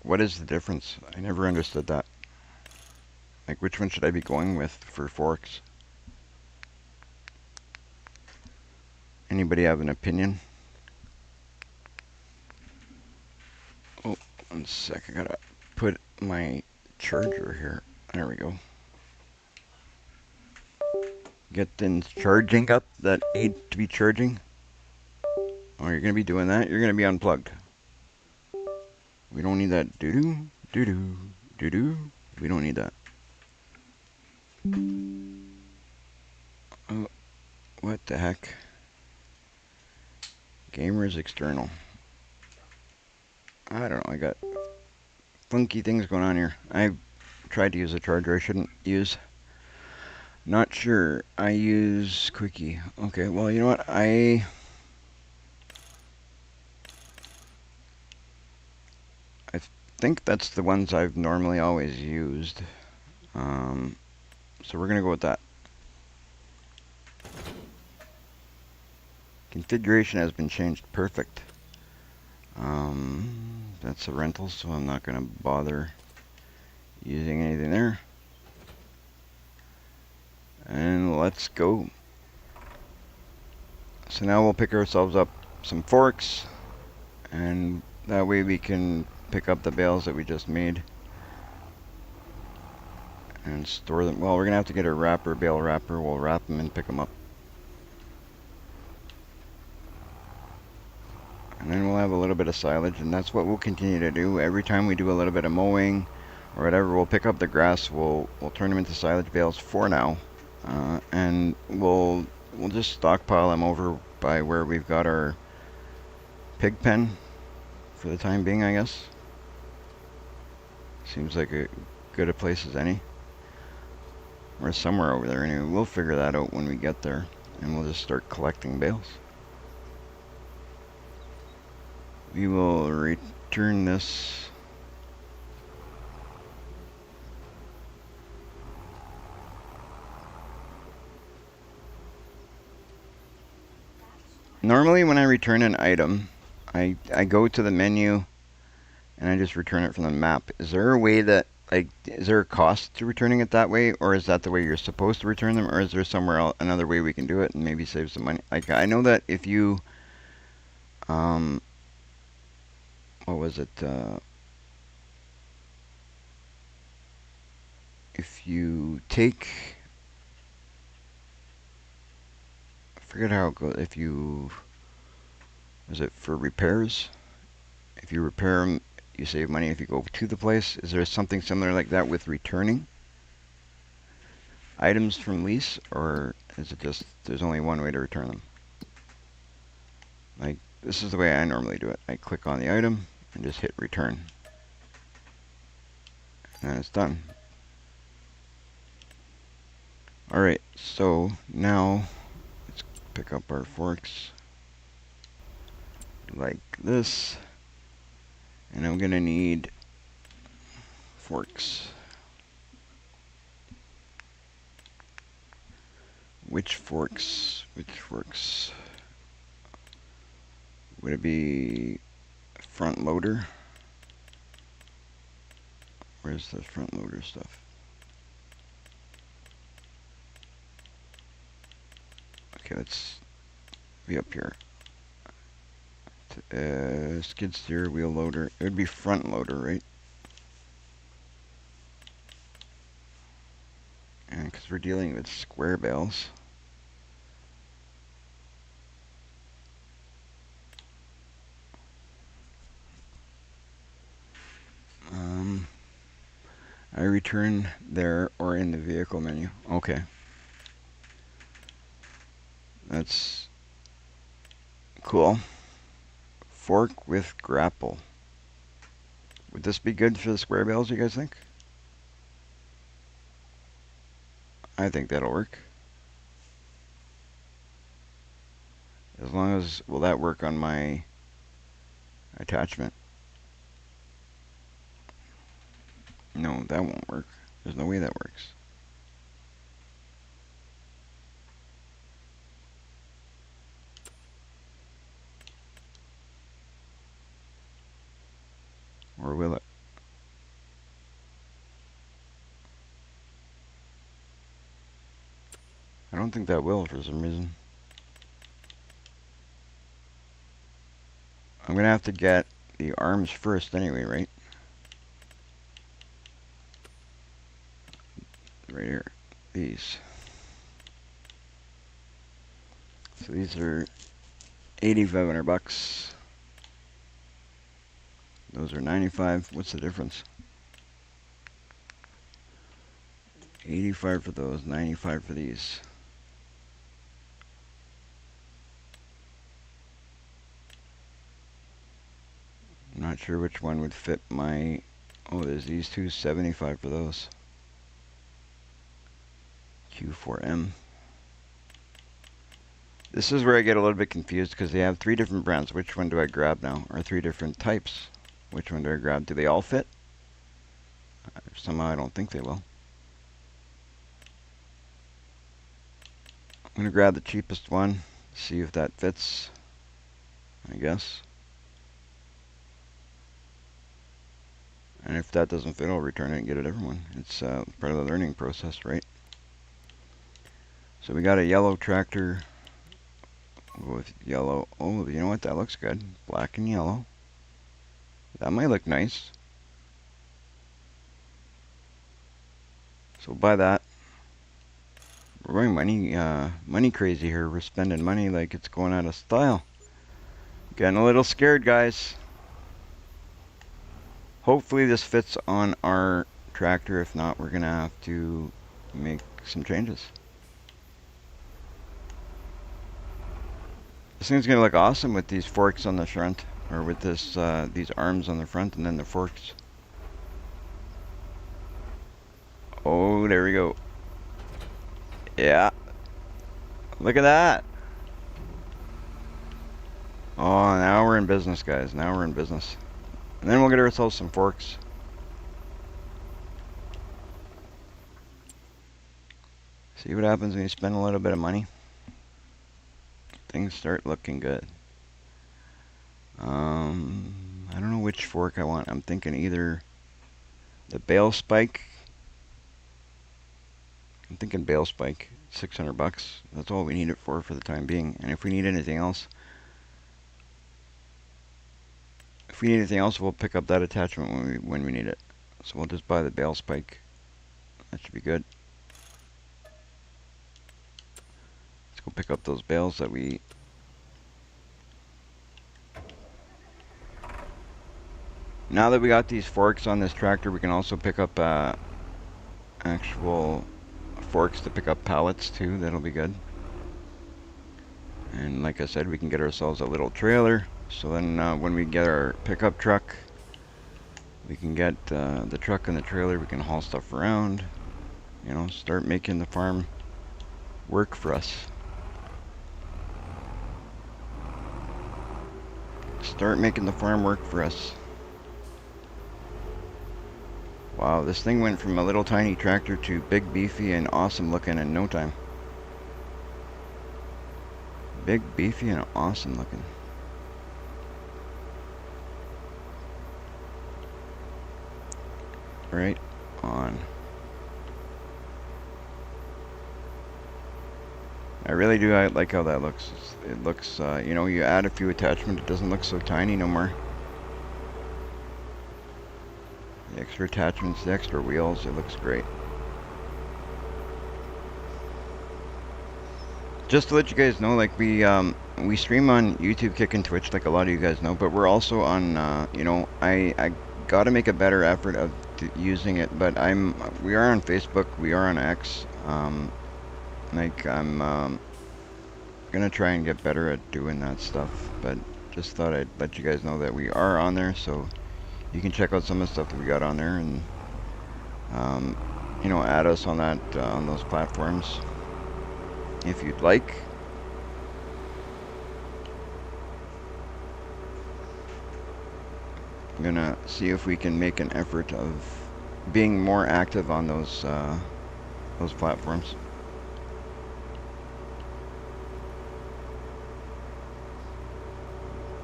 what is the difference? I never understood that. Like, which one should I be going with for forks? Anybody have an opinion? Oh, 1 sec. I gotta put my charger here. There we go. Get things charging up that need to be charging. Oh, you're gonna be doing that? You're gonna be unplugged. We don't need that doo-doo, doo-doo, doo-doo. We don't need that. Oh, what the heck? Gamers external. I don't know, I got funky things going on here. I tried to use a charger I shouldn't use. Not sure. I use quickie. Okay, well, you know what? I think that's the ones I've normally always used. So we're gonna go with that. Configuration has been changed. Perfect. That's a rental, so I'm not gonna bother using anything there. And let's go. So now we'll pick ourselves up some forks, and that way we can pick up the bales that we just made and store them. Well, we're gonna have to get a wrapper, bale wrapper. We'll wrap them and pick them up. And then we'll have a little bit of silage, and that's what we'll continue to do. Every time we do a little bit of mowing or whatever, we'll pick up the grass, we'll turn them into silage bales for now, and we'll just stockpile them over by where we've got our pig pen for the time being, I guess. Seems like a good a place as any. Or somewhere over there anyway. We'll figure that out when we get there, and we'll just start collecting bales. We will return this. Normally when I return an item, I go to the menu and I just return it from the map. Is there a way that, like, is there a cost to returning it that way, or is that the way you're supposed to return them, or is there somewhere else, another way we can do it and maybe save some money? Like, I know that if you, what was it? If you take, I forget how it goes. If you, is it for repairs? If you repair them, you save money if you go to the place. Is there something similar like that with returning items from lease, or is it just there's only one way to return them? Like, this is the way I normally do it. I click on the item and just hit return. And it's done. Alright, so now let's pick up our forks like this. And I'm gonna need forks. Which forks? Which forks? Would it be front loader? Where's the front loader stuff? Okay, let's be up here. Skid steer, wheel loader. It would be front loader, right? And because we're dealing with square bales. I return there or in the vehicle menu. Okay. That's cool. Fork with grapple. Would this be good for the square bales, you guys think? I think that'll work. As long as, will that work on my attachment? No, that won't work. There's no way that works. Or will it? I don't think that will for some reason. I'm gonna have to get the arms first anyway, right? Right here. These. So these are 8,500 bucks. Those are 95. What's the difference? 85 for those, 95 for these. I'm not sure which one would fit my... Oh, there's these two, 75 for those. Q4M. This is where I get a little bit confused because they have 3 different brands. Which one do I grab now? Or 3 different types. Which one do I grab? Do they all fit? Somehow I don't think they will. I'm going to grab the cheapest one, see if that fits, I guess. And if that doesn't fit, I'll return it and get a different one. It's part of the learning process, right? So we got a yellow tractor with yellow. Oh, you know what? That looks good. Black and yellow. That might look nice. So we'll buy that. We're going money crazy here. We're spending money like it's going out of style. Getting a little scared, guys. Hopefully this fits on our tractor. If not, we're gonna have to make some changes. This thing's gonna look awesome with these forks on the front, or with this these arms on the front, and then the forks. Oh, there we go. Yeah. Look at that. Oh, now we're in business, guys. Now we're in business. And then we'll get ourselves some forks. See what happens when you spend a little bit of money. Things start looking good. I don't know which fork I want. I'm thinking either the bale spike. I'm thinking bale spike. 600 bucks. That's all we need it for the time being. And if we need anything else, we'll pick up that attachment when we need it. So we'll just buy the bale spike. That should be good. Let's go pick up those bales that we... Now that we got these forks on this tractor, we can also pick up actual forks to pick up pallets too. That'll be good. And like I said, we can get ourselves a little trailer. So then when we get our pickup truck, we can get the truck and the trailer. We can haul stuff around. You know, start making the farm work for us. Start making the farm work for us. Wow, this thing went from a little tiny tractor to big, beefy, and awesome looking in no time. Big, beefy, and awesome looking. Right on. I really do. I like how that looks. It looks, you know, you add a few attachments, it doesn't look so tiny no more. The extra attachments, the extra wheels, it looks great. Just to let you guys know, like we stream on YouTube, Kick, and Twitch, like a lot of you guys know, but we're also on, you know, I got to make a better effort of using it, but we are on Facebook, we are on X, like I'm gonna try and get better at doing that stuff, but just thought I'd let you guys know that we are on there, so you can check out some of the stuff that we got on there, and you know, add us on that on those platforms if you'd like. I'm gonna see if we can make an effort of being more active on those platforms.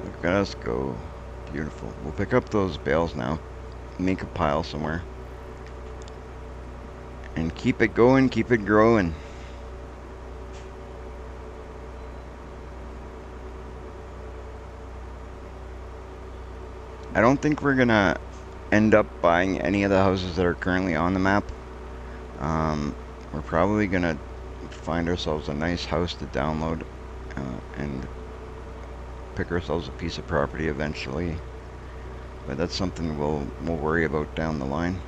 Look at us go. Beautiful. We'll pick up those bales now, make a pile somewhere, and keep it going, keep it growing. I don't think we're gonna end up buying any of the houses that are currently on the map. We're probably gonna find ourselves a nice house to download and pick ourselves a piece of property eventually, but that's something we'll worry about down the line.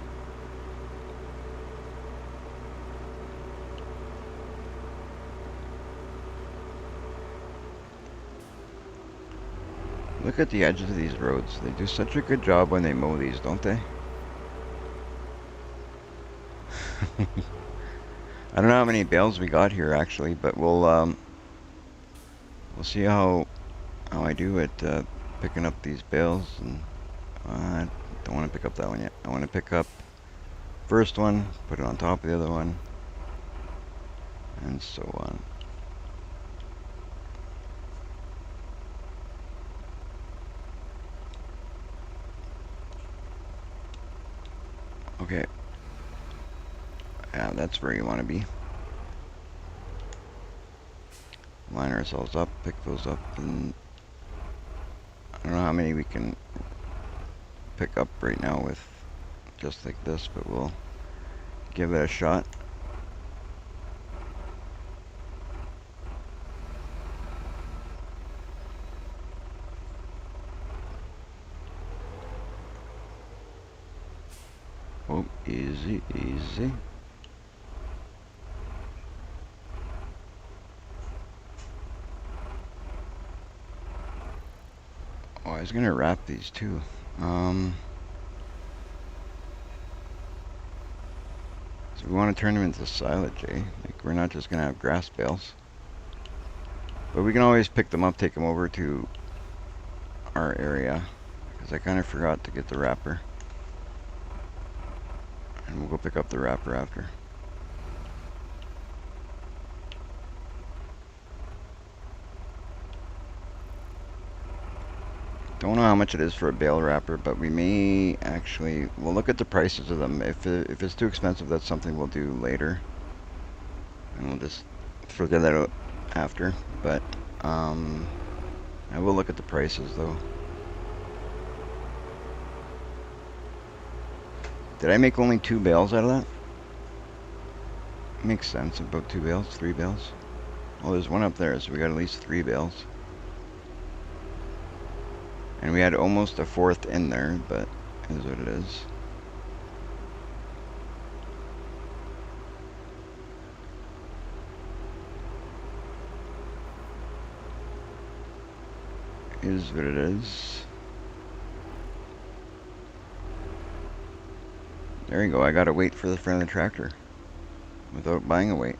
Look at the edges of these roads. They do such a good job when they mow these, don't they? I don't know how many bales we got here actually, but we'll see how I do at picking up these bales. And I don't want to pick up that one yet. I want to pick up first one, put it on top of the other one, and so on. Okay. Yeah, that's where you want to be. Line ourselves up, pick those up, and I don't know how many we can pick up right now with just like this, but we'll give it a shot. Oh, easy, easy. Oh, I was gonna wrap these too. So we want to turn them into silage, eh? Like, we're not just gonna have grass bales. But we can always pick them up, take them over to our area, because I kind of forgot to get the wrapper. And we'll go pick up the wrapper after. Don't know how much it is for a bale wrapper, but we may actually, we'll look at the prices of them. If it's too expensive, that's something we'll do later. And we'll just figure that out after. But I will look at the prices though. Did I make only 2 bales out of that? Makes sense, about 2 bales, 3 bales. Well, there's one up there, so we got at least 3 bales. And we had almost a 4th in there, but it is what it is. It is what it is. There you go, I gotta wait for the front of the tractor without buying a weight.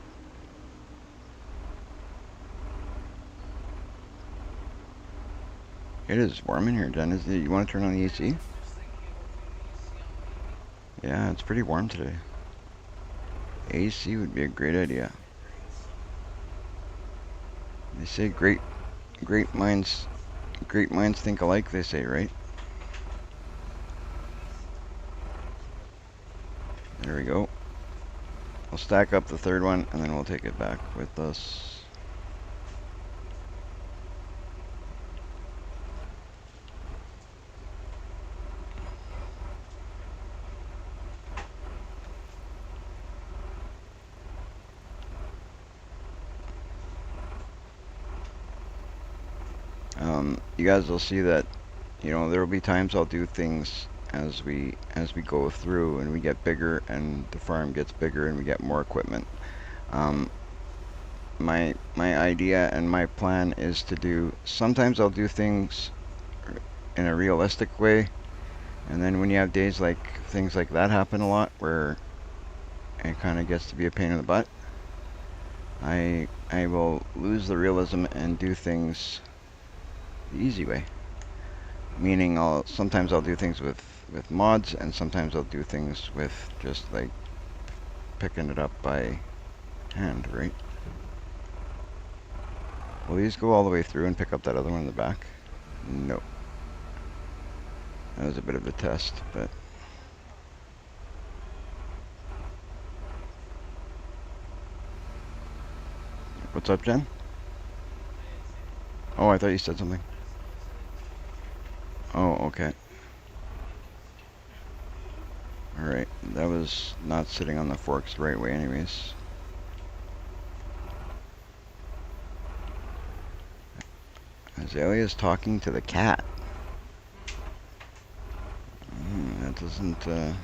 It is warm in here, Jen. You want to turn on the AC? Yeah, it's pretty warm today. AC would be a great idea. They say great minds think alike, they say, right? There we go. We'll stack up the third one and then we'll take it back with us. You guys will see that, you know, there will be times I'll do things as we go through and we get bigger and the farm gets bigger and we get more equipment. My idea and my plan is to do, sometimes I'll do things in a realistic way, and then when you have days like things like that happen a lot where it kind of gets to be a pain in the butt, I will lose the realism and do things the easy way. Meaning sometimes I'll do things with mods, and sometimes I'll do things with just like picking it up by hand, right? Will these go all the way through and pick up that other one in the back? No. That was a bit of a test, but what's up, Jen? Oh, I thought you said something. Oh, okay. Alright, that was not sitting on the forks the right way anyways. Azalea's talking to the cat. That doesn't, we'll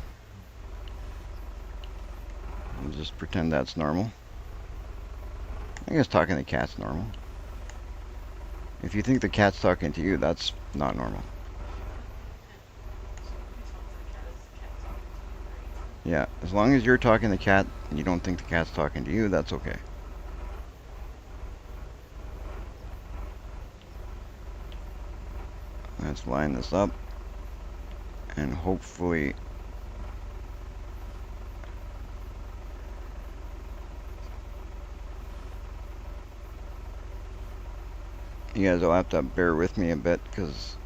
just pretend that's normal. I guess talking to the cat's normal. If you think the cat's talking to you, that's not normal. Yeah, as long as you're talking to the cat and you don't think the cat's talking to you, that's okay. Let's line this up and hopefully you guys will have to bear with me a bit because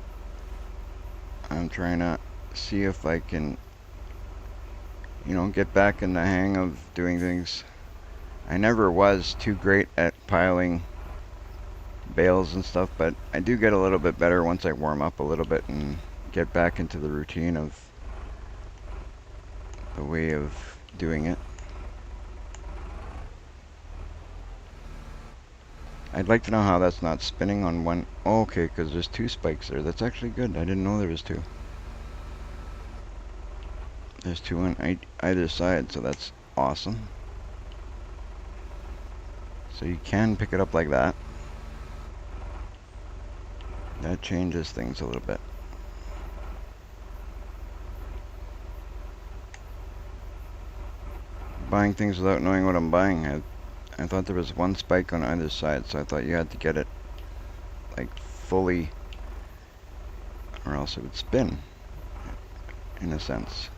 I'm trying to see if I can, you know, get back in the hang of doing things. I never was too great at piling bales and stuff, but I do get a little bit better once I warm up a little bit and get back into the routine of the way of doing it. I'd like to know how that's not spinning on one. Oh, okay, because there's two spikes there. That's actually good. I didn't know there was two. There's two on either side, so that's awesome. So you can pick it up like that. That changes things a little bit. Buying things without knowing what I'm buying. I thought there was one spike on either side, so I thought you had to get it like fully or else it would spin in a sense.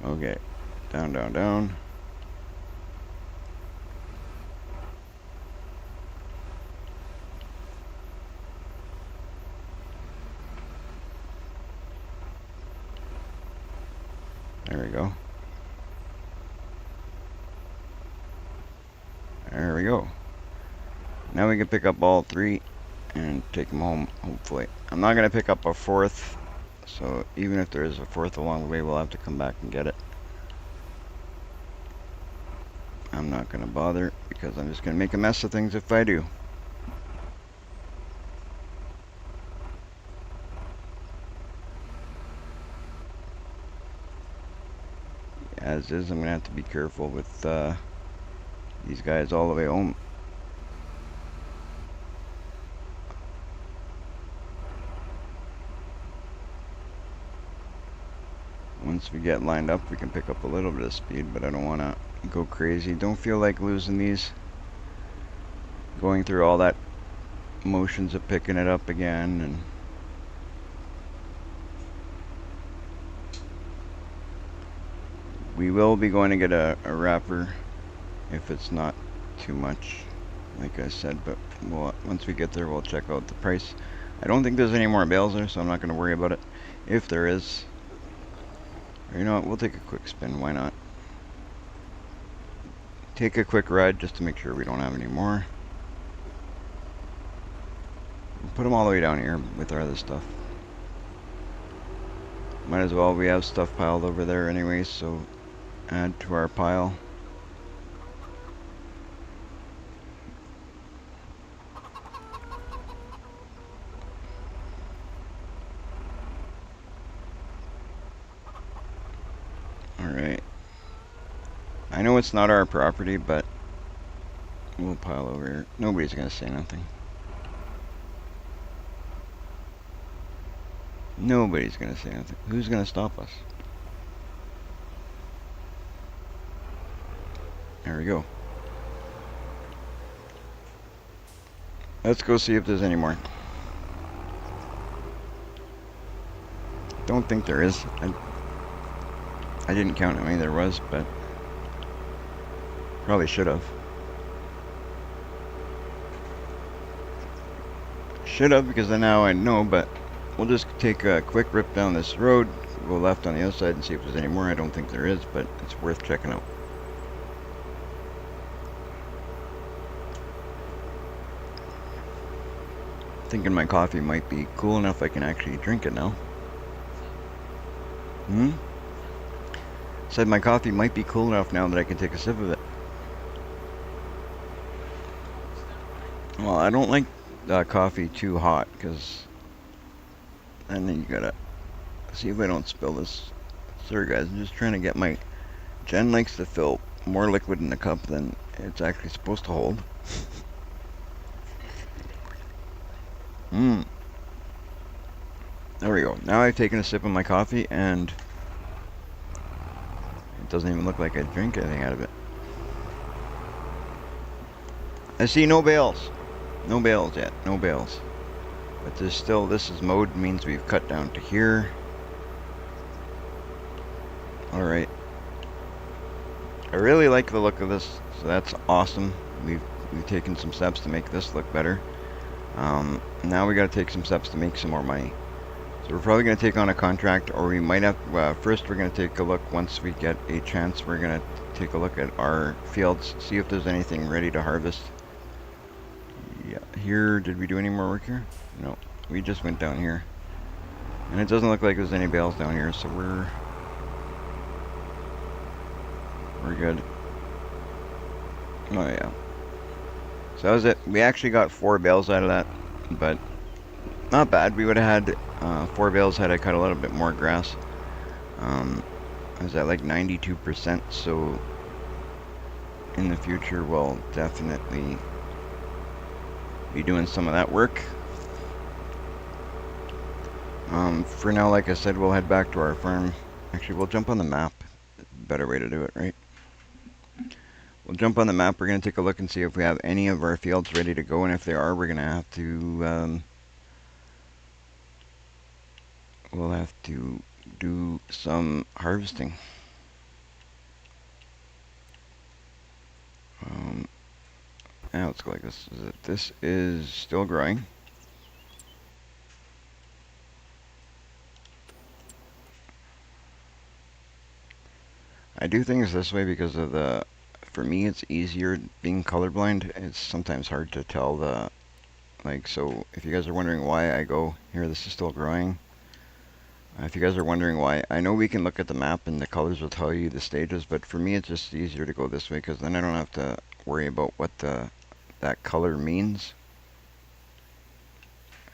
Okay, down, down, down. There we go. There we go. Now we can pick up all three and take them home, hopefully. I'm not going to pick up a fourth, so even if there is a fourth along the way, we'll have to come back and get it. I'm not going to bother because I'm just going to make a mess of things if I do. As is, I'm going to have to be careful with these guys all the way home. Once we get lined up, we can pick up a little bit of speed, but I don't want to go crazy. Don't feel like losing these. Going through all that motions of picking it up again, and we will be going to get a wrapper if it's not too much, like I said, but once we get there we'll check out the price. I don't think there's any more bales there, so I'm not going to worry about it. If there is, or you know what, we'll take a quick spin, why not? Take a quick ride just to make sure we don't have any more. We'll put them all the way down here with our other stuff. Might as well, we have stuff piled over there anyway, so add to our pile. Alright. I know it's not our property, but we'll pile over here. Nobody's gonna say nothing. Nobody's gonna say nothing. Who's gonna stop us? There we go. Let's go see if there's any more. Don't think there is. I didn't count how many there was, but probably should have. Should have, because then now I know, but we'll just take a quick rip down this road, go left on the other side and see if there's any more. I don't think there is, but it's worth checking out. Thinking my coffee might be cool enough I can actually drink it now. Said my coffee might be cool enough now that I can take a sip of it. Well, I don't like coffee too hot, because and then you gotta see if I don't spill this. Sorry guys, I'm just trying to get my... Jen likes to fill more liquid in the cup than it's actually supposed to hold. There we go. Now I've taken a sip of my coffee and it doesn't even look like I drink anything out of it. I see no bales. No bales yet. No bales. But there's still, this is mode, means we've cut down to here. Alright. I really like the look of this, so that's awesome. We've taken some steps to make this look better. Now we gotta take some steps to make some more money. So we're probably gonna take on a contract, or we might have, first we're gonna take a look, once we get a chance, we're gonna take a look at our fields, see if there's anything ready to harvest. Yeah, here, did we do any more work here? No, we just went down here. And it doesn't look like there's any bales down here, so we're good. Oh yeah. So that was it. We actually got 4 bales out of that, but not bad. We would have had 4 bales had I cut a little bit more grass. I was at like 92%, so in the future we'll definitely be doing some of that work. For now, like I said, we'll head back to our farm. Actually, we'll jump on the map. Better way to do it, right? We'll jump on the map. We're going to take a look and see if we have any of our fields ready to go, and if they are, we're going to have to we'll have to do some harvesting. Now let's go like this. This is still growing. I do things this way because of the, for me it's easier being colorblind. It's sometimes hard to tell the, like, so if you guys are wondering why I go here, this is still growing. If you guys are wondering why, I know we can look at the map and the colors will tell you the stages, but for me it's just easier to go this way because then I don't have to worry about what that color means.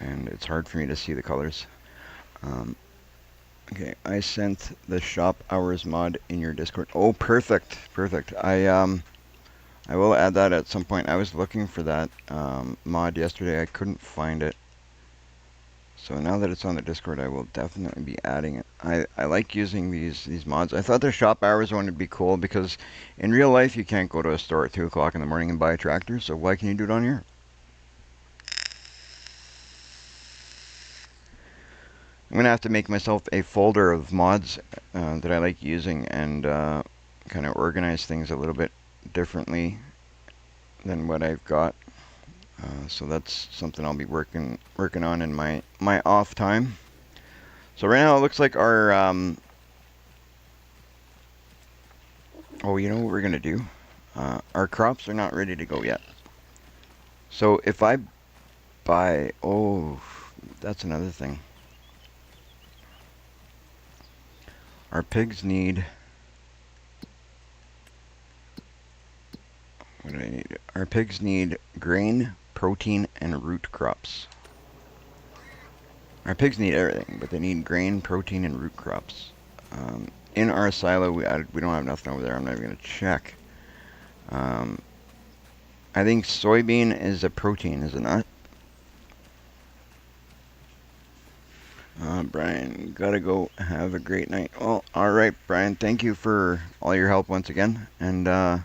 And it's hard for me to see the colors. Okay, I sent the shop hours mod in your Discord. Oh, perfect, perfect. I will add that at some point. I was looking for that mod yesterday. I couldn't find it. So now that it's on the Discord, I will definitely be adding it. I like using these mods. I thought the shop hours one would be cool because in real life you can't go to a store at 2 o'clock in the morning and buy a tractor. So why can you do it on here? I'm gonna have to make myself a folder of mods that I like using and kind of organize things a little bit differently than what I've got. So that's something I'll be working on in my off time. So right now it looks like our oh, you know what we're gonna do? Our crops are not ready to go yet. So if I buy, oh, that's another thing. Our pigs need, what do I need? Our pigs need grain, protein, and root crops. Our pigs need everything, but they need grain, protein, and root crops. In our silo, we don't have nothing over there. I'm not even gonna check. I think soybean is a protein, is it not? Brian, gotta go. Have a great night. Well, alright, Brian. Thank you for all your help once again. And I'm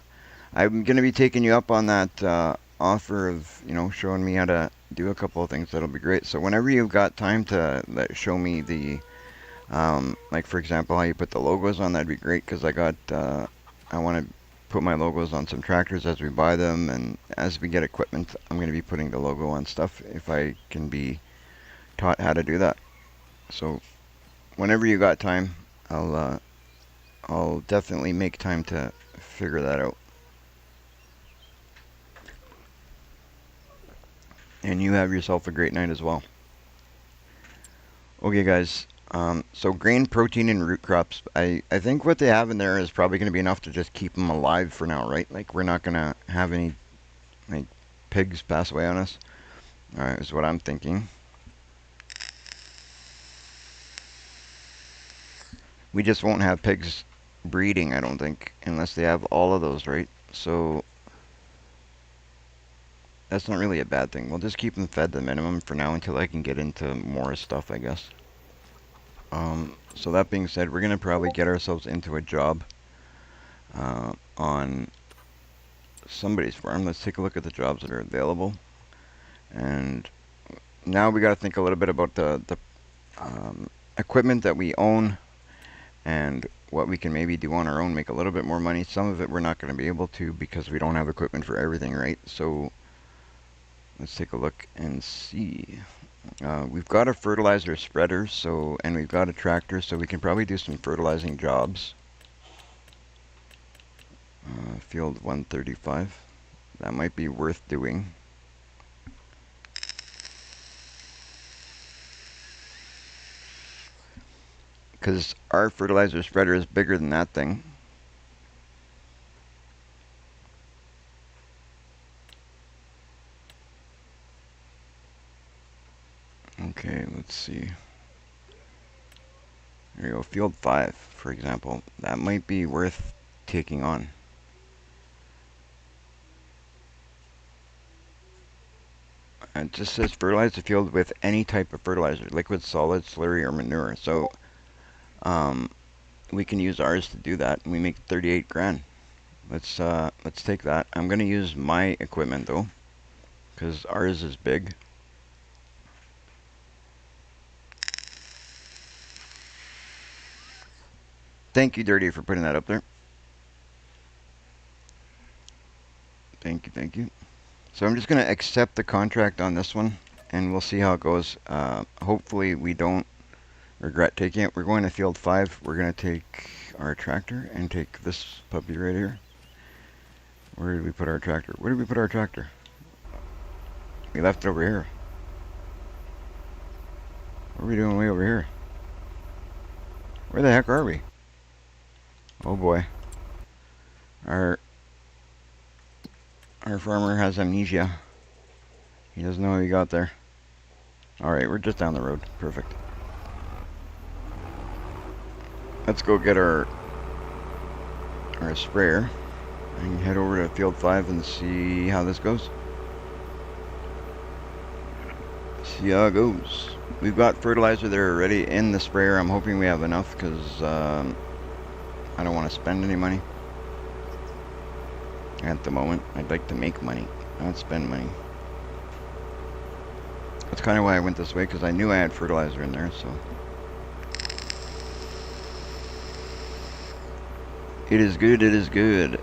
going to be taking you up on that offer of, showing me how to do a couple of things. That'll be great. So whenever you've got time to show me the, like, for example, how you put the logos on, that'd be great. Because I want to put my logos on some tractors as we buy them. And as we get equipment, I'm going to be putting the logo on stuff if I can be taught how to do that. So whenever you got time, I'll definitely make time to figure that out. And you have yourself a great night as well. Okay, guys. So grain, protein, and root crops. I think what they have in there is probably going to be enough to just keep them alive for now, right? Like, we're not going to have any, like, pigs pass away on us. Alright, is what I'm thinking. We just won't have pigs breeding, I don't think, unless they have all of those, right? So that's not really a bad thing. We'll just keep them fed the minimum for now until I can get into more stuff, I guess. So that being said, we're going to probably get ourselves into a job on somebody's farm. Let's take a look at the jobs that are available. And now we got to think a little bit about the equipment that we own and what we can maybe do on our own, make a little bit more money. Some of it we're not going to be able to because we don't have equipment for everything, right? So let's take a look and see. We've got a fertilizer spreader, and we've got a tractor, so we can probably do some fertilizing jobs. Field 135. That might be worth doing. Because our fertilizer spreader is bigger than that thing. Okay, let's see. There you go, field 5, for example. That might be worth taking on. It just says fertilize the field with any type of fertilizer, liquid, solid, slurry, or manure. So we can use ours to do that, and we make 38 grand. Let's take that. I'm gonna use my equipment though, because ours is big. Thank you, Dirty, for putting that up there. Thank you, thank you. So I'm just gonna accept the contract on this one, and we'll see how it goes. Hopefully we don't regret taking it. We're going to field 5. We're gonna take our tractor and take this puppy right here. Where did we put our tractor? Where did we put our tractor? We left it over here. What are we doing way over here? Where the heck are we? Oh boy. Our farmer has amnesia. He doesn't know how he got there. Alright, we're just down the road. Perfect. Let's go get our sprayer and head over to field 5 and see how this goes. See how it goes. We've got fertilizer there already in the sprayer. I'm hoping we have enough because I don't want to spend any money at the moment. I'd like to make money, not spend money. That's kind of why I went this way, because I knew I had fertilizer in there. So It is good, it is good.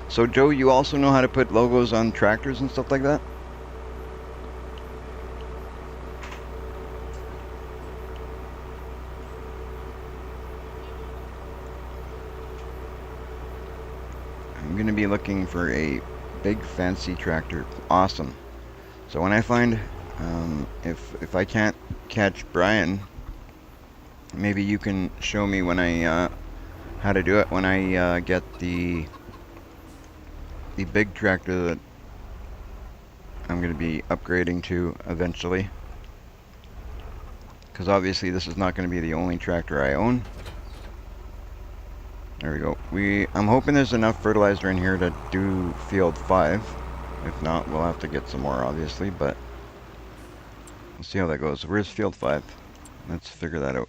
So Joe, you also know how to put logos on tractors and stuff like that? I'm gonna be looking for a big fancy tractor. Awesome. So when I find, if I can't catch Brian, maybe you can show me when I how to do it when I get the big tractor that I'm gonna be upgrading to eventually. Because obviously this is not gonna be the only tractor I own. There we go. I'm hoping there's enough fertilizer in here to do field 5. If not, we'll have to get some more, obviously, but we'll see how that goes. Where's field 5? Let's figure that out.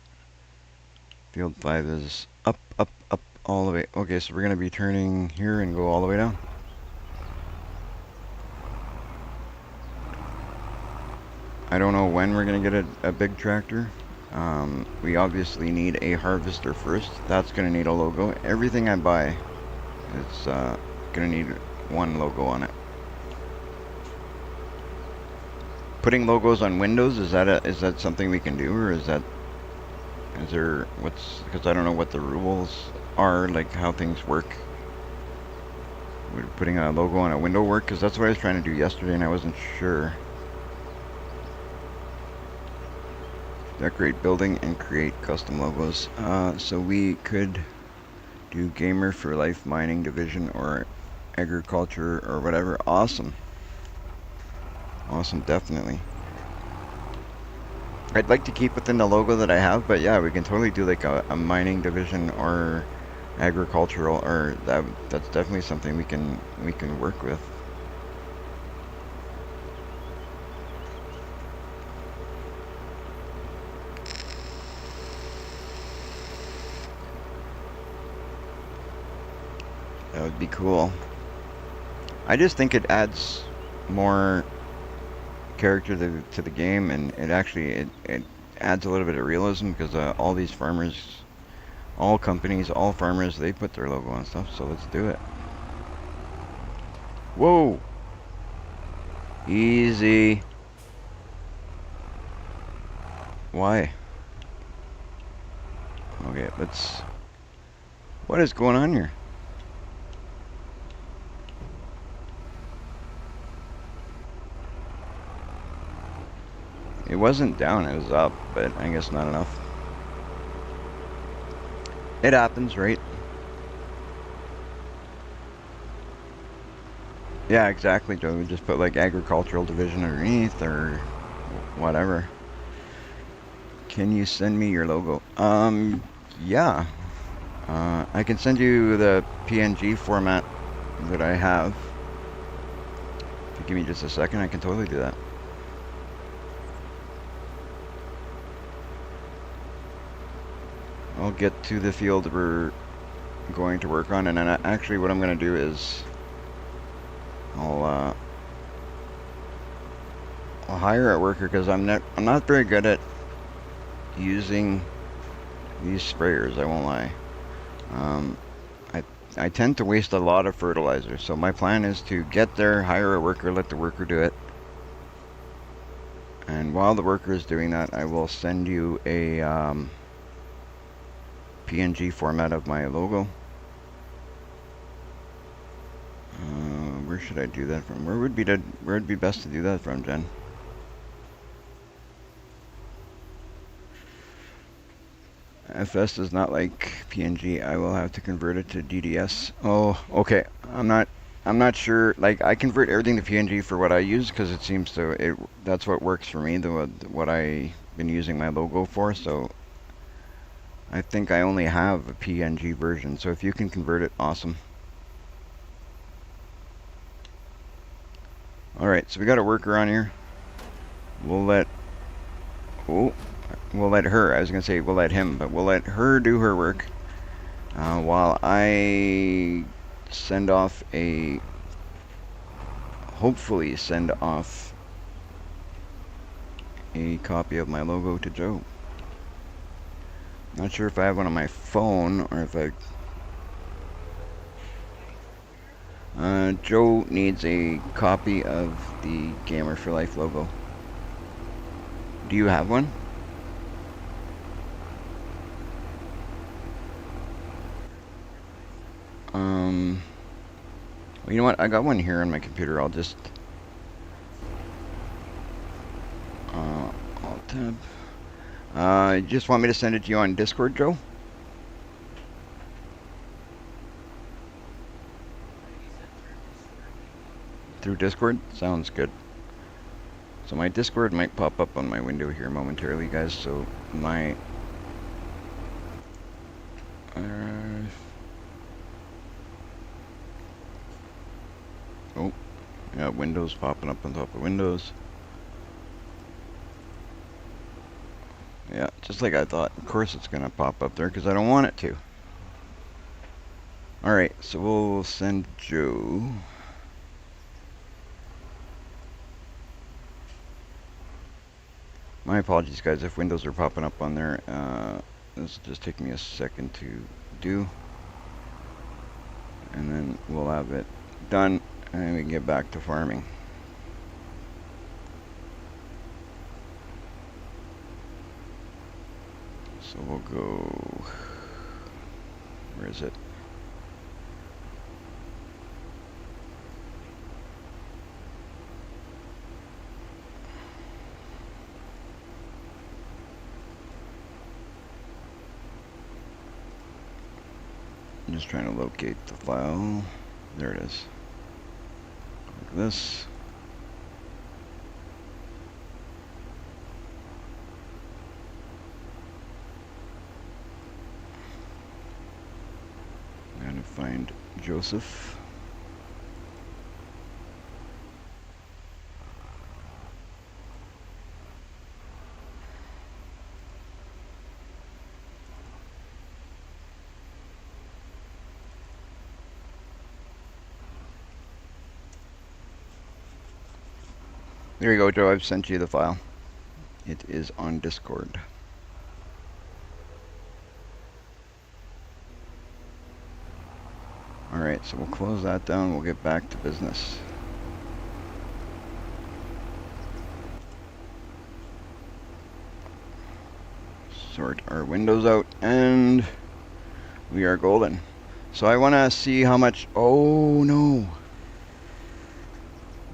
Field 5 is up, up, up, all the way. Okay, so we're going to be turning here and go all the way down. I don't know when we're going to get a big tractor. We obviously need a harvester first. That's going to need a logo. Everything I buy is going to need one logo on it. Putting logos on windows, is that something we can do, or is there because I don't know what the rules are, like how things work. Would putting a logo on a window work? Because that's what I was trying to do yesterday and I wasn't sure. Decorate building and create custom logos. So we could do gamer for life, mining division, or agriculture, or whatever. Awesome. Awesome, definitely. I'd like to keep within the logo that I have, but yeah, we can totally do like a mining division or agricultural, or that's definitely something we can work with. That would be cool. I just think it adds more character to the game, and it actually it adds a little bit of realism, because all these farmers, all companies, all farmers, they put their logo on stuff. So let's do it. Whoa! Easy. Why? Okay, let's... What is going on here? It wasn't down, it was up, but I guess not enough. It happens, right? Yeah, exactly, Joe. We just put like agricultural division underneath, or whatever. Can you send me your logo? Yeah. I can send you the PNG format that I have. If you give me just a second, I can totally do that. I'll get to the field we're going to work on, and then actually what I'm going to do is I'll hire a worker, because I'm not very good at using these sprayers, I won't lie. I tend to waste a lot of fertilizer, so my plan is to get there, hire a worker, let the worker do it. And while the worker is doing that, I will send you a PNG format of my logo. Where should I do that from? Where would be best to do that from, Jen? FS does not like PNG. I will have to convert it to DDS. Oh, okay. I'm not sure. Like, I convert everything to PNG for what I use, because it seems to that's what works for me. What I've been using my logo for. So I think I only have a PNG version. So if you can convert it, awesome. All right. So we got a worker on here. We'll let her, I was going to say we'll let him, but we'll let her do her work while I hopefully send off a copy of my logo to Joe. Not sure if I have one on my phone or if Joe needs a copy of the Gamer for Life logo. Do you have one? Well, you know what? I got one here on my computer. I'll just Alt tab. You just want me to send it to you on Discord, Joe? Through Discord? Sounds good. So my Discord might pop up on my window here momentarily, guys. So my oh, yeah, Windows popping up on top of Windows. Yeah, just like I thought. Of course it's gonna pop up there because I don't want it to. Alright, so we'll send Joe. My apologies, guys, if windows are popping up on there. This will just take me a second to do. And then we'll have it done, and we can get back to farming. So we'll go... Where is it? I'm just trying to locate the file. There it is. Like this. I'm gonna find Joseph. There you go, Joe. I've sent you the file. It is on Discord. Alright, so we'll close that down. We'll get back to business. Sort our windows out, and we are golden. So I want to see how much... Oh, no.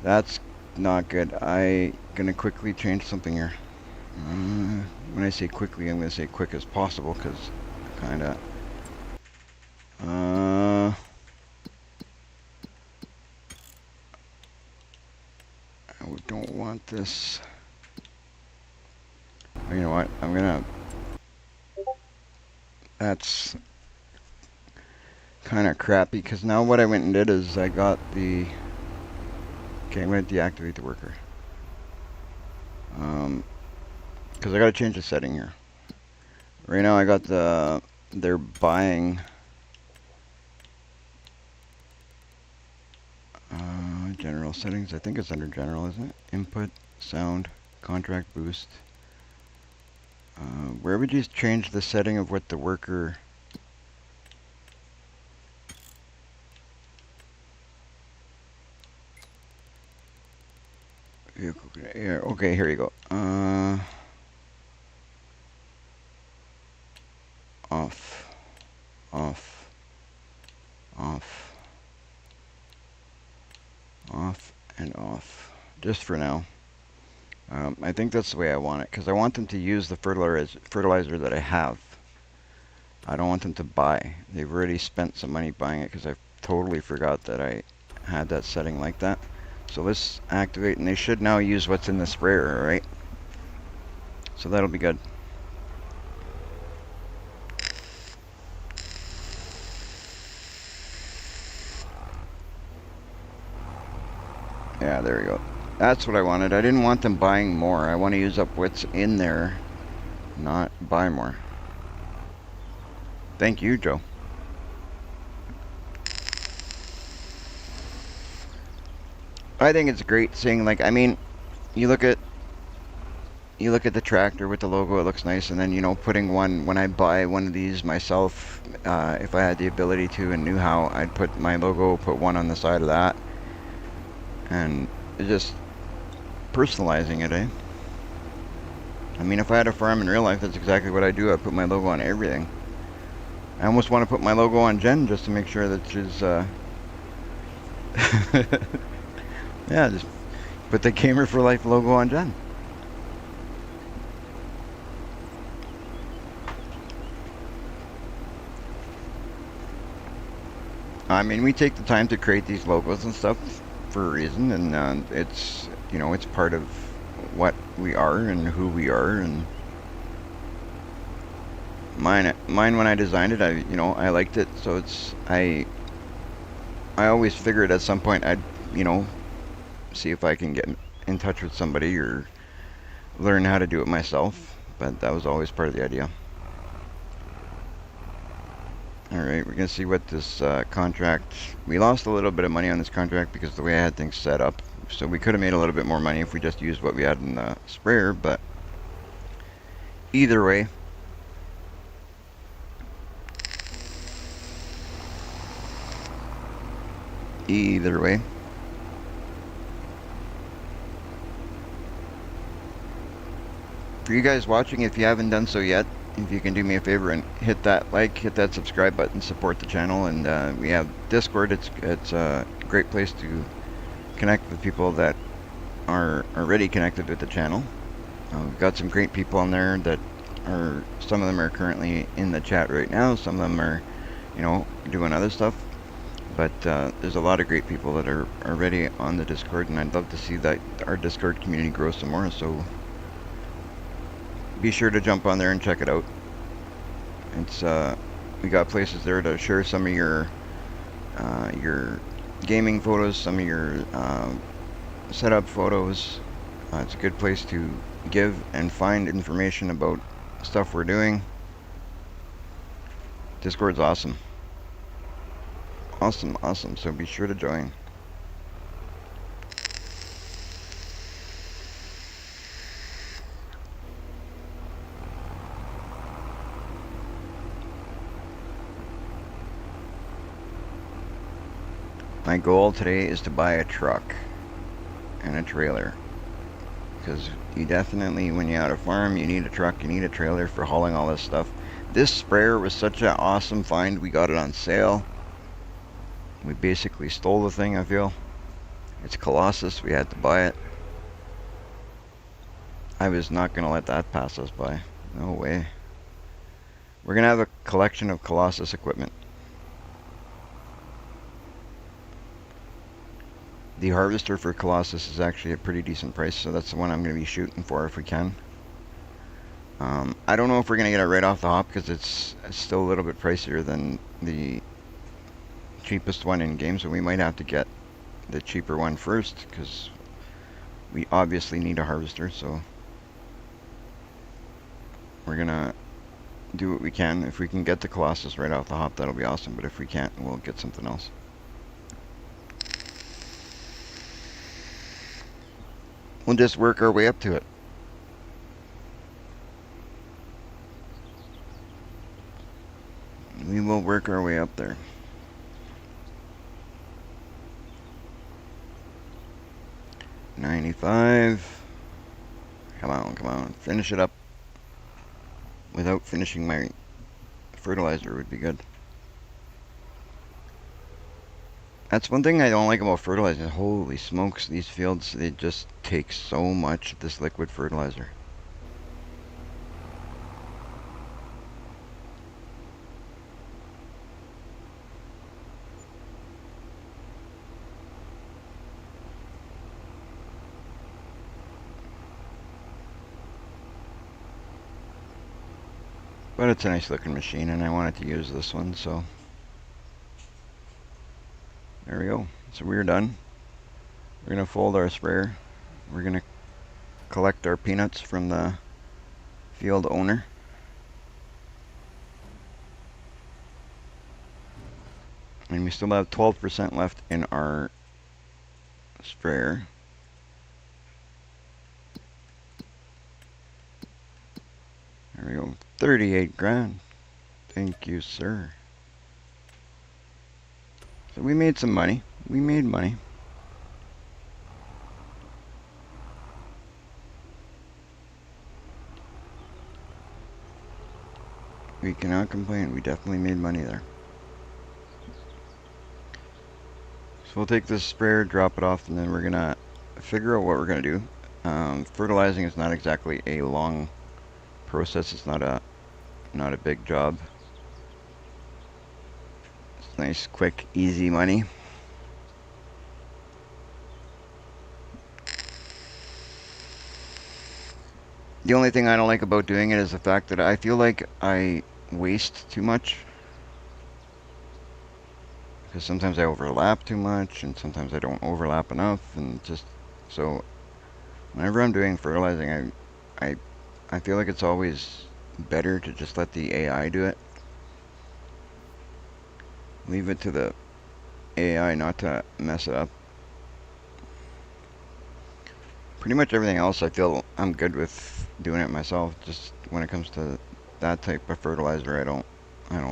That's not good. I'm going to quickly change something here. When I say quickly, I'm going to say quick as possible, because kind of... I don't want this... Oh, you know what? I'm going to... That's kind of crappy, because now what I went and did is I got the... Okay, I'm going to deactivate the worker. Because I got to change the setting here. Right now I got they're buying general settings. I think it's under general, isn't it? Input, sound, contract boost. Where would you change the setting of what the worker... Yeah, okay, here you go. Off, off, off, off, and off. Just for now. I think that's the way I want it, because I want them to use the fertilizer that I have. I don't want them to buy. They've already spent some money buying it, because I totally forgot that I had that setting like that. So let's activate, and they should now use what's in the sprayer, right? So that'll be good. Yeah, there we go. That's what I wanted. I didn't want them buying more. I want to use up what's in there, not buy more. Thank you, Joe. I think it's great seeing, like, I mean, you look at you look at the tractor with the logo, it looks nice, and then, you know, putting one, when I buy one of these myself, if I had the ability to and knew how, I'd put my logo, put one on the side of that, and just personalizing it, eh? I mean, if I had a farm in real life, that's exactly what I do. I put my logo on everything. I almost want to put my logo on Jen just to make sure that she's, yeah, just put the Gamer for Life logo on Jen. I mean, we take the time to create these logos and stuff for a reason, and it's, you know, it's part of what we are and who we are. And mine when I designed it, I liked it, so I always figured at some point I'd, you know, see if I can get in touch with somebody or learn how to do it myself, but that was always part of the idea. Alright, we're going to see what this contract... We lost a little bit of money on this contract because of the way I had things set up. So we could have made a little bit more money if we just used what we had in the sprayer, but either way... For you guys watching, if you haven't done so yet, if you can do me a favor and hit that like, hit that subscribe button, support the channel, and we have Discord. It's a great place to connect with people that are already connected with the channel. We've got some great people on there that are, some of them are currently in the chat right now, some of them are, you know, doing other stuff. But there's a lot of great people that are already on the Discord, and I'd love to see that our Discord community grow some more, so be sure to jump on there and check it out. It's we got places there to share some of your gaming photos, some of your setup photos. It's a good place to give and find information about stuff we're doing. Discord's awesome. Awesome, so be sure to join. My goal today is to buy a truck and a trailer, because you definitely, when you're out of farm, you need a truck, you need a trailer for hauling all this stuff. This sprayer was such an awesome find. We got it on sale. We basically stole the thing, I feel. It's Colossus, we had to buy it. I was not going to let that pass us by. No way. We're going to have a collection of Colossus equipment. The harvester for Colossus is actually a pretty decent price, so that's the one I'm going to be shooting for if we can. I don't know if we're going to get it right off the hop because it's still a little bit pricier than the cheapest one in game, so we might have to get the cheaper one first because we obviously need a harvester. So we're gonna do what we can. If we can get the Colossus right off the hop, that'll be awesome, but if we can't, we'll get something else. We'll just work our way up to it. We will work our way up there. $95. Come on. Finish it up. Without finishing my fertilizer would be good. That's one thing I don't like about fertilizer. Holy smokes, these fields, they just take so much of this liquid fertilizer. But it's a nice looking machine and I wanted to use this one, so there we go. So we're done. We're going to fold our sprayer. We're going to collect our peanuts from the field owner. And we still have 12% left in our sprayer. 38 grand. Thank you, sir. So we made some money. We made money. We cannot complain. We definitely made money there. So we'll take this sprayer, drop it off, and then we're gonna figure out what we're gonna do. Fertilizing is not exactly a long process. It's not a big job. It's nice, quick, easy money. The only thing I don't like about doing it is the fact that I feel like I waste too much. Because sometimes I overlap too much, and sometimes I don't overlap enough, and just so whenever I'm doing fertilizing, I feel like it's always better to just let the AI do it. Leave it to the AI not to mess it up. Pretty much everything else I feel I'm good with doing it myself. Just when it comes to that type of fertilizer, I don't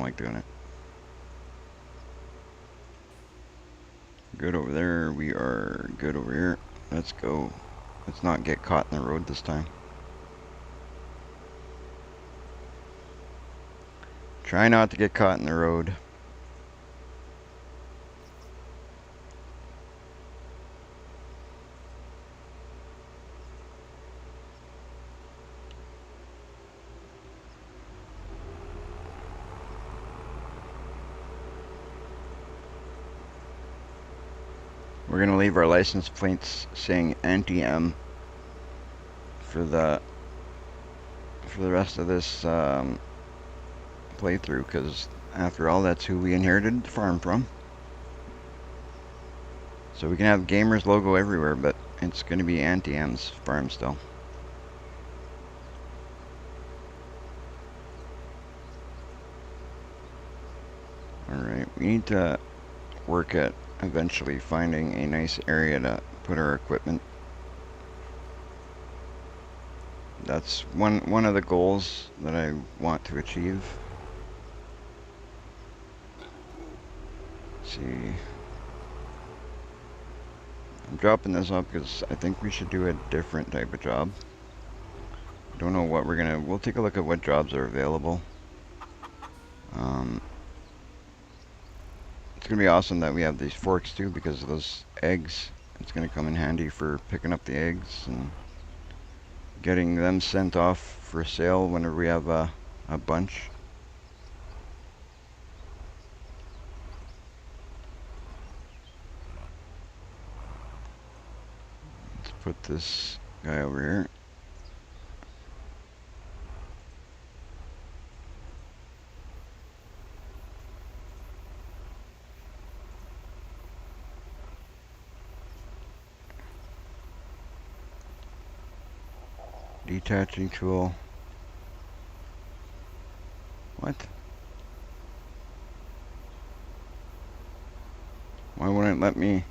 like doing it. Good over there. We are good over here. Let's go. Let's not get caught in the road this time. Try not to get caught in the road. We're gonna leave our license plates saying anti-M for the rest of this playthrough, because after all, that's who we inherited the farm from. So we can have Gamer's logo everywhere, but it's gonna be anti-M's farm still. Alright, we need to work at eventually finding a nice area to put our equipment. That's one of the goals that I want to achieve. Let's see. I'm dropping this up because I think we should do a different type of job. Don't know what we'll take a look at what jobs are available. It's gonna be awesome that we have these forks too, because of those eggs. It's gonna come in handy for picking up the eggs and getting them sent off for sale whenever we have a bunch. Let's put this guy over here. Detaching tool. What? Why wouldn't it let me?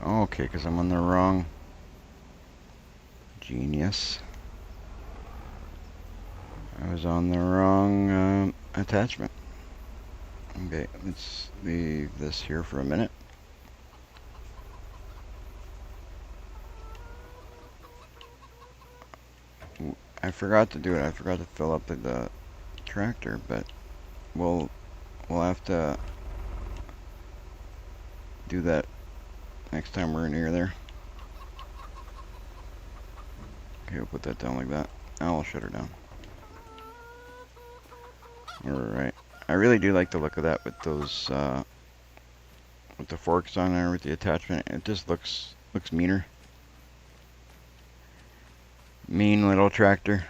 Oh, okay, because I'm on the wrong. Genius. I was on the wrong attachment. Okay, let's leave this here for a minute. I forgot to do it. I forgot to fill up the tractor, but we'll have to do that next time we're near there. Okay, we'll put that down like that. Now I'll shut her down. Alright. I really do like the look of that with those with the forks on there with the attachment. It just looks meaner. Mean little tractor.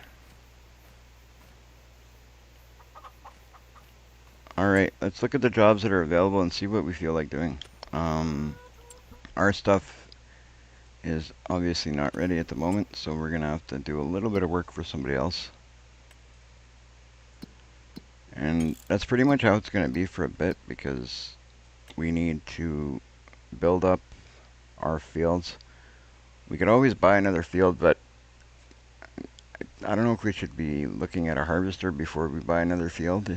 Alright, let's look at the jobs that are available and see what we feel like doing. Our stuff is obviously not ready at the moment, so we're gonna have to do a little bit of work for somebody else. And that's pretty much how it's gonna be for a bit, because we need to build up our fields. We could always buy another field, but I don't know if we should be looking at a harvester before we buy another field.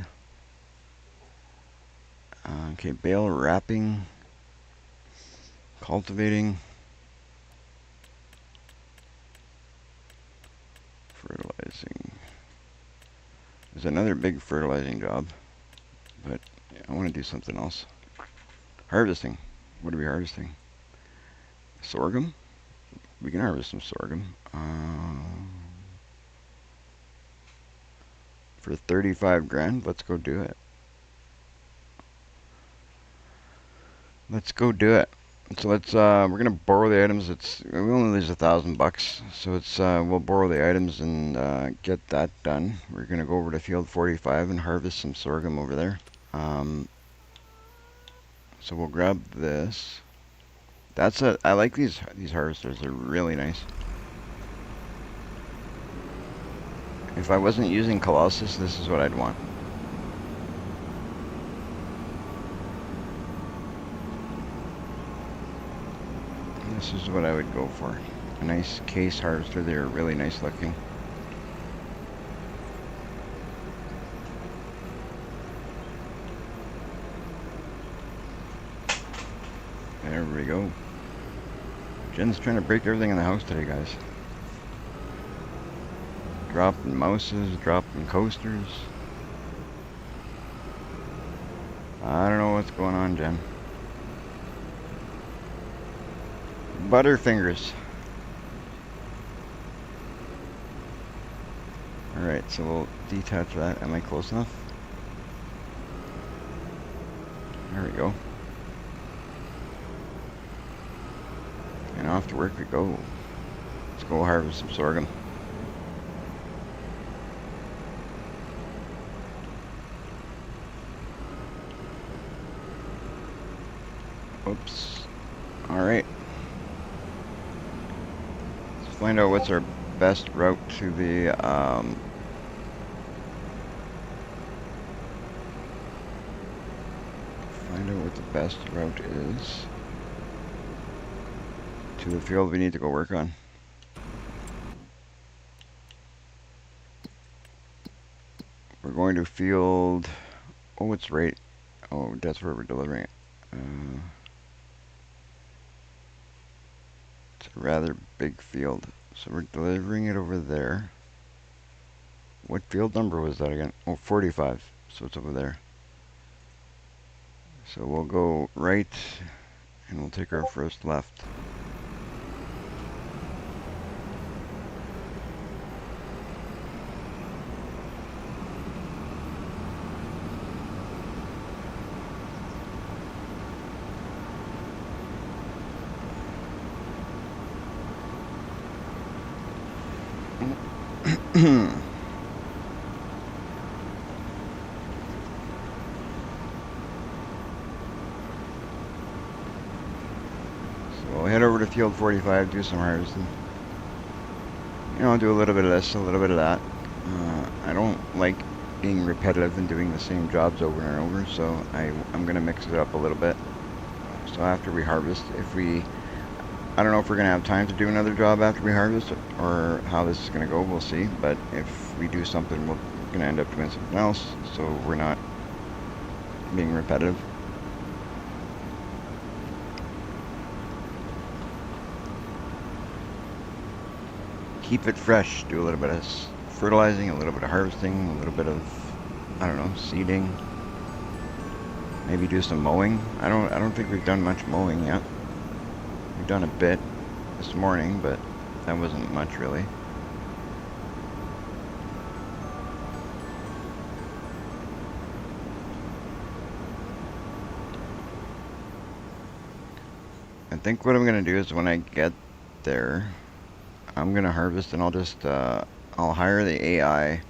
Okay, bale wrapping, cultivating, fertilizing. There's another big fertilizing job, but I want to do something else. Harvesting. What are we harvesting? Sorghum? We can harvest some sorghum. For 35 grand, let's go do it. Let's go do it. So we're gonna borrow the items. We only lose $1,000, so we'll borrow the items and get that done. We're gonna go over to field 45 and harvest some sorghum over there. So we'll grab this. I like these harvesters. They're really nice. If I wasn't using Colossus, this is what I'd want. This is what I would go for. A nice case harvester. They're really nice looking. There we go. Jen's trying to break everything in the house today, guys. Dropping mouses, dropping coasters. I don't know what's going on, Jen. Butterfingers. Alright, so we'll detach that. Am I close enough? There we go. And off to work we go. Let's go harvest some sorghum. Oops. Alright. Let's find out what's our best route to the find out what the best route is to the field we need to go work on. We're going to field. Oh, it's right. Oh, that's where we're delivering it. It's a rather big field. So we're delivering it over there. What field number was that again? Oh, 45. So it's over there. So we'll go right and we'll take our first left. So we'll head over to field 45, do some harvesting. You know, do a little bit of this, a little bit of that. I don't like being repetitive and doing the same jobs over and over, so I'm going to mix it up a little bit. So after we harvest, I don't know if we're going to have time to do another job after we harvest or how this is going to go, we'll see. But if we do something, we're going to end up doing something else, so we're not being repetitive. Keep it fresh, do a little bit of fertilizing, a little bit of harvesting, a little bit of, I don't know, seeding. Maybe do some mowing. I don't think we've done much mowing yet. We've done a bit this morning, but that wasn't much really. I think what I'm gonna do is when I get there, I'm gonna harvest and I'll hire the AI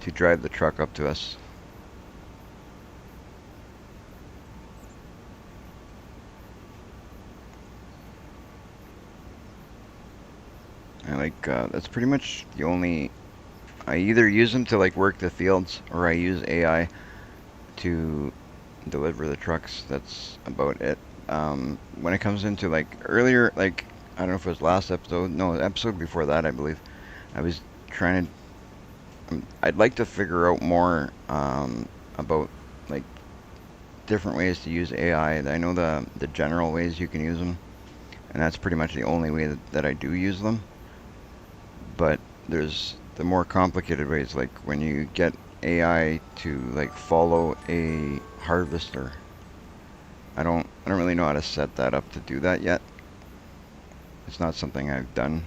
to drive the truck up to us. That's pretty much the only. I either use them to like work the fields, or I use AI to deliver the trucks. That's about it. When it comes into like earlier, like I don't know if it was last episode. No, episode before that, I believe. I was trying to. I'd like to figure out more about like different ways to use AI. I know the general ways you can use them, and that's pretty much the only way that I do use them. But there's the more complicated ways, like when you get AI to like follow a harvester. I don't really know how to set that up to do that yet. It's not something I've done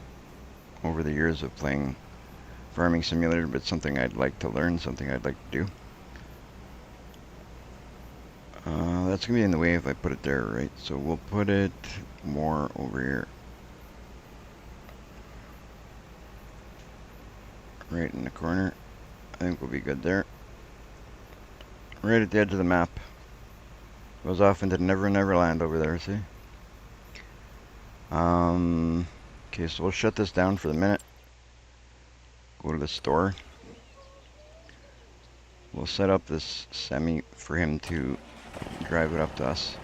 over the years of playing Farming Simulator, but something I'd like to learn, something I'd like to do. That's gonna be in the way if I put it there, right? So we'll put it more over here. Right in the corner. I think we'll be good there. Right at the edge of the map. Goes off into Never Never Land over there, see? Okay, so we'll shut this down for the minute. Go to the store. We'll set up this semi for him to drive it up to us.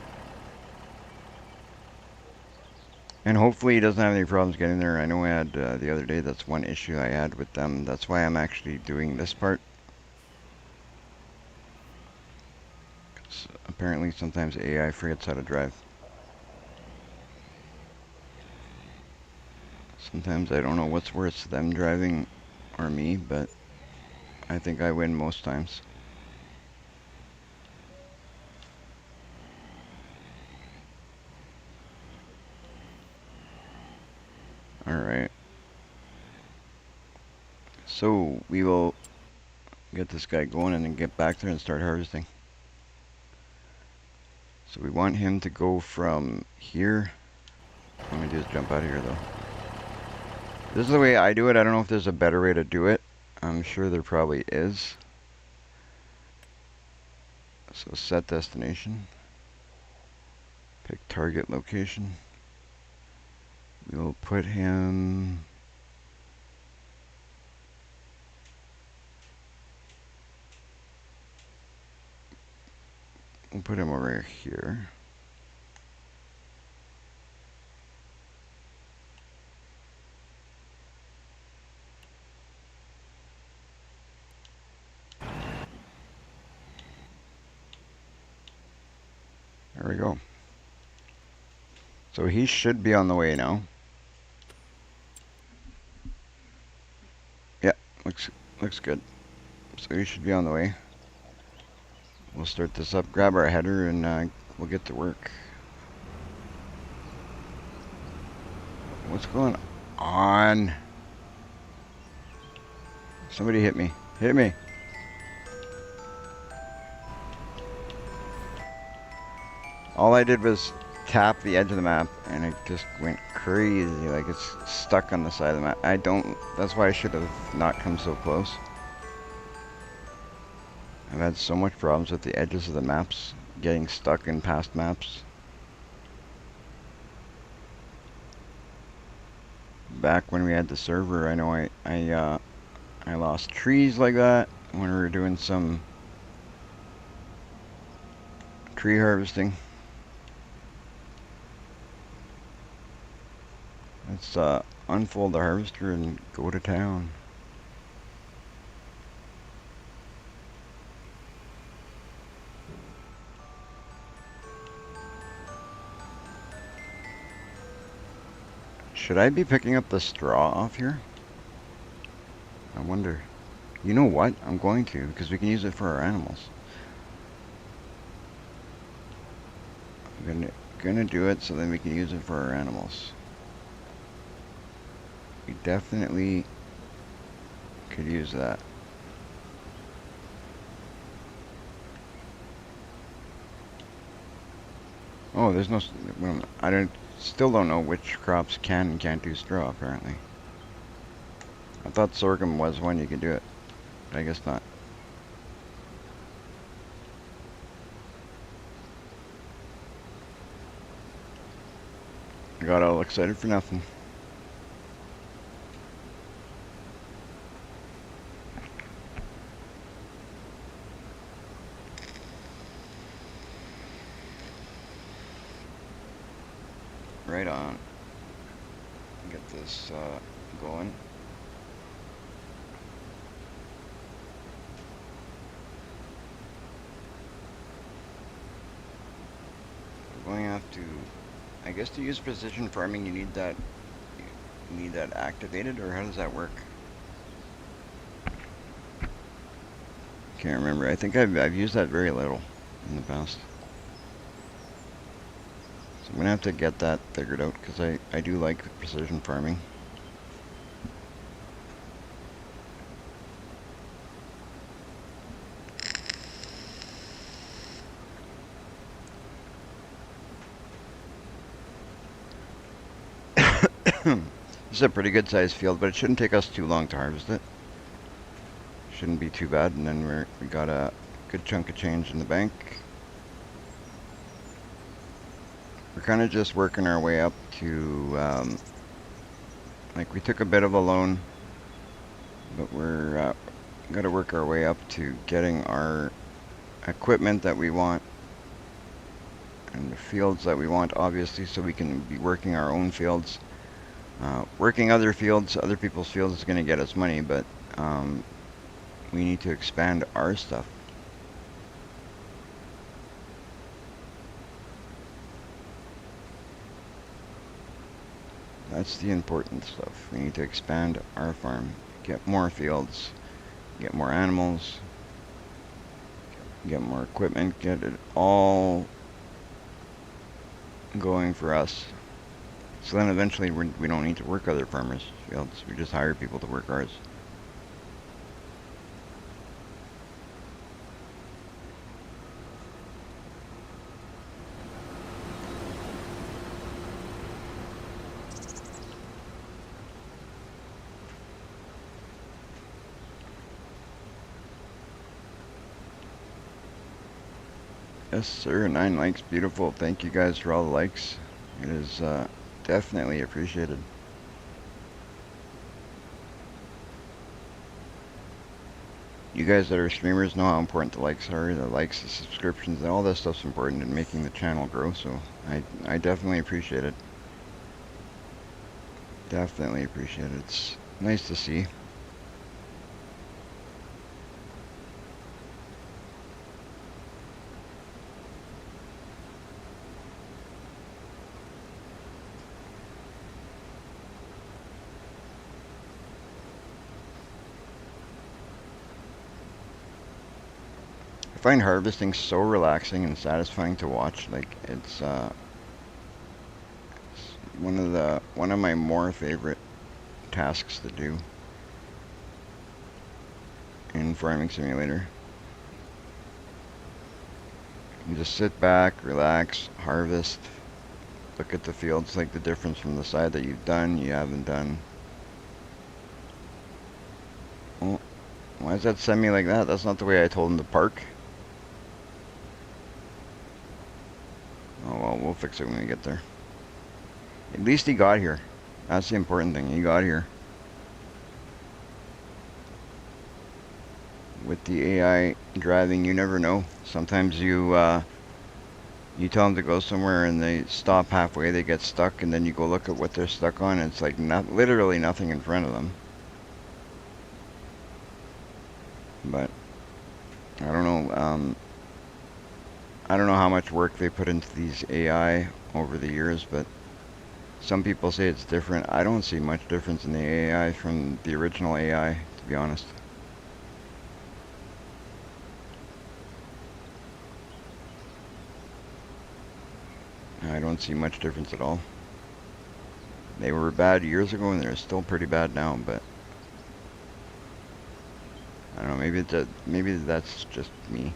And hopefully he doesn't have any problems getting there. I know I had the other day, that's one issue I had with them. That's why I'm actually doing this part. 'Cause apparently sometimes AI forgets how to drive. Sometimes I don't know what's worse, them driving or me, but I think I win most times. Alright. So we will get this guy going and then get back there and start harvesting. So we want him to go from here. What I'm gonna do is jump out of here though. This is the way I do it. I don't know if there's a better way to do it. I'm sure there probably is. So set destination. Pick target location. We will put him. We'll put him over here. There we go. So he should be on the way now. Yeah, looks good. So he should be on the way. We'll start this up, grab our header, and we'll get to work. What's going on? Somebody hit me. Hit me. All I did was tap the edge of the map and it just went crazy. Like it's stuck on the side of the map. That's why I should have not come so close. I've had so much problems with the edges of the maps, getting stuck in past maps. Back when we had the server, I know I lost trees like that when we were doing some tree harvesting. Let's unfold the harvester and go to town. Should I be picking up the straw off here? I wonder. You know what? I'm going to, because we can use it for our animals. I'm gonna do it so then we can use it for our animals. We definitely could use that. Oh, there's no. Still don't know which crops can and can't do straw. Apparently, I thought sorghum was one you could do it, but I guess not. I got all excited for nothing. Right on. this going. We're going to have to, I guess, to use precision farming, you need that activated, or how does that work? Can't remember. I think I've used that very little in the past. So I'm gonna have to get that figured out because I do like precision farming. This is a pretty good sized field, but it shouldn't take us too long to harvest it. Shouldn't be too bad, and then we got a good chunk of change in the bank. We're kind of just working our way up to, like we took a bit of a loan, but we're got to work our way up to getting our equipment that we want and the fields that we want, obviously, so we can be working our own fields. Working other fields, other people's fields is going to get us money, but we need to expand our stuff. That's the important stuff. We need to expand our farm, get more fields, get more animals, get more equipment, get it all going for us. So then eventually we don't need to work other farmers' fields. We just hire people to work ours. Yes, sir. 9 likes. Beautiful. Thank you guys for all the likes. It is definitely appreciated. You guys that are streamers know how important the likes are. The likes, the subscriptions, and all that stuff's important in making the channel grow. So I definitely appreciate it. Definitely appreciate it. It's nice to see. I find harvesting so relaxing and satisfying to watch. Like it's one of my more favorite tasks to do in Farming Simulator. You just sit back, relax, harvest, look at the fields, like the difference from the side that you've done, you haven't done. Oh, why does that send me like that? That's not the way I told him to park. Oh well, we'll fix it when we get there. At least he got here. That's the important thing. He got here. With the AI driving, you never know. Sometimes you tell them to go somewhere and they stop halfway, they get stuck, and then you go look at what they're stuck on, and it's like literally nothing in front of them. But I don't know. I don't know how much work they put into these AI over the years, but some people say it's different. I don't see much difference in the AI from the original AI, to be honest. I don't see much difference at all. They were bad years ago and they're still pretty bad now, but I don't know, maybe that's just me.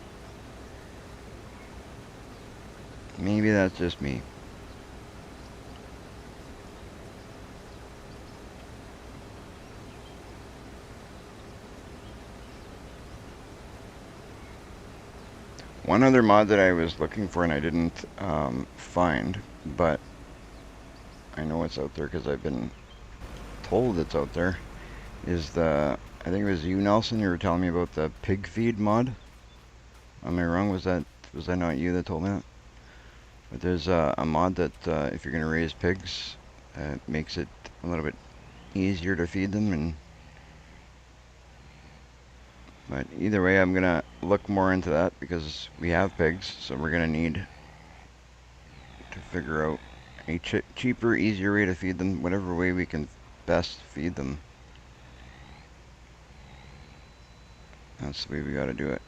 Maybe that's just me. One other mod that I was looking for and I didn't find, but I know it's out there because I've been told it's out there, is I think it was you, Nelson, you were telling me about the pig feed mod. Am I wrong? Was that not you that told me that? But there's a mod that if you're going to raise pigs, it makes it a little bit easier to feed them. But either way, I'm gonna look more into that because we have pigs, so we're gonna need to figure out a cheaper, easier way to feed them, whatever way we can best feed them. That's the way we gotta do it.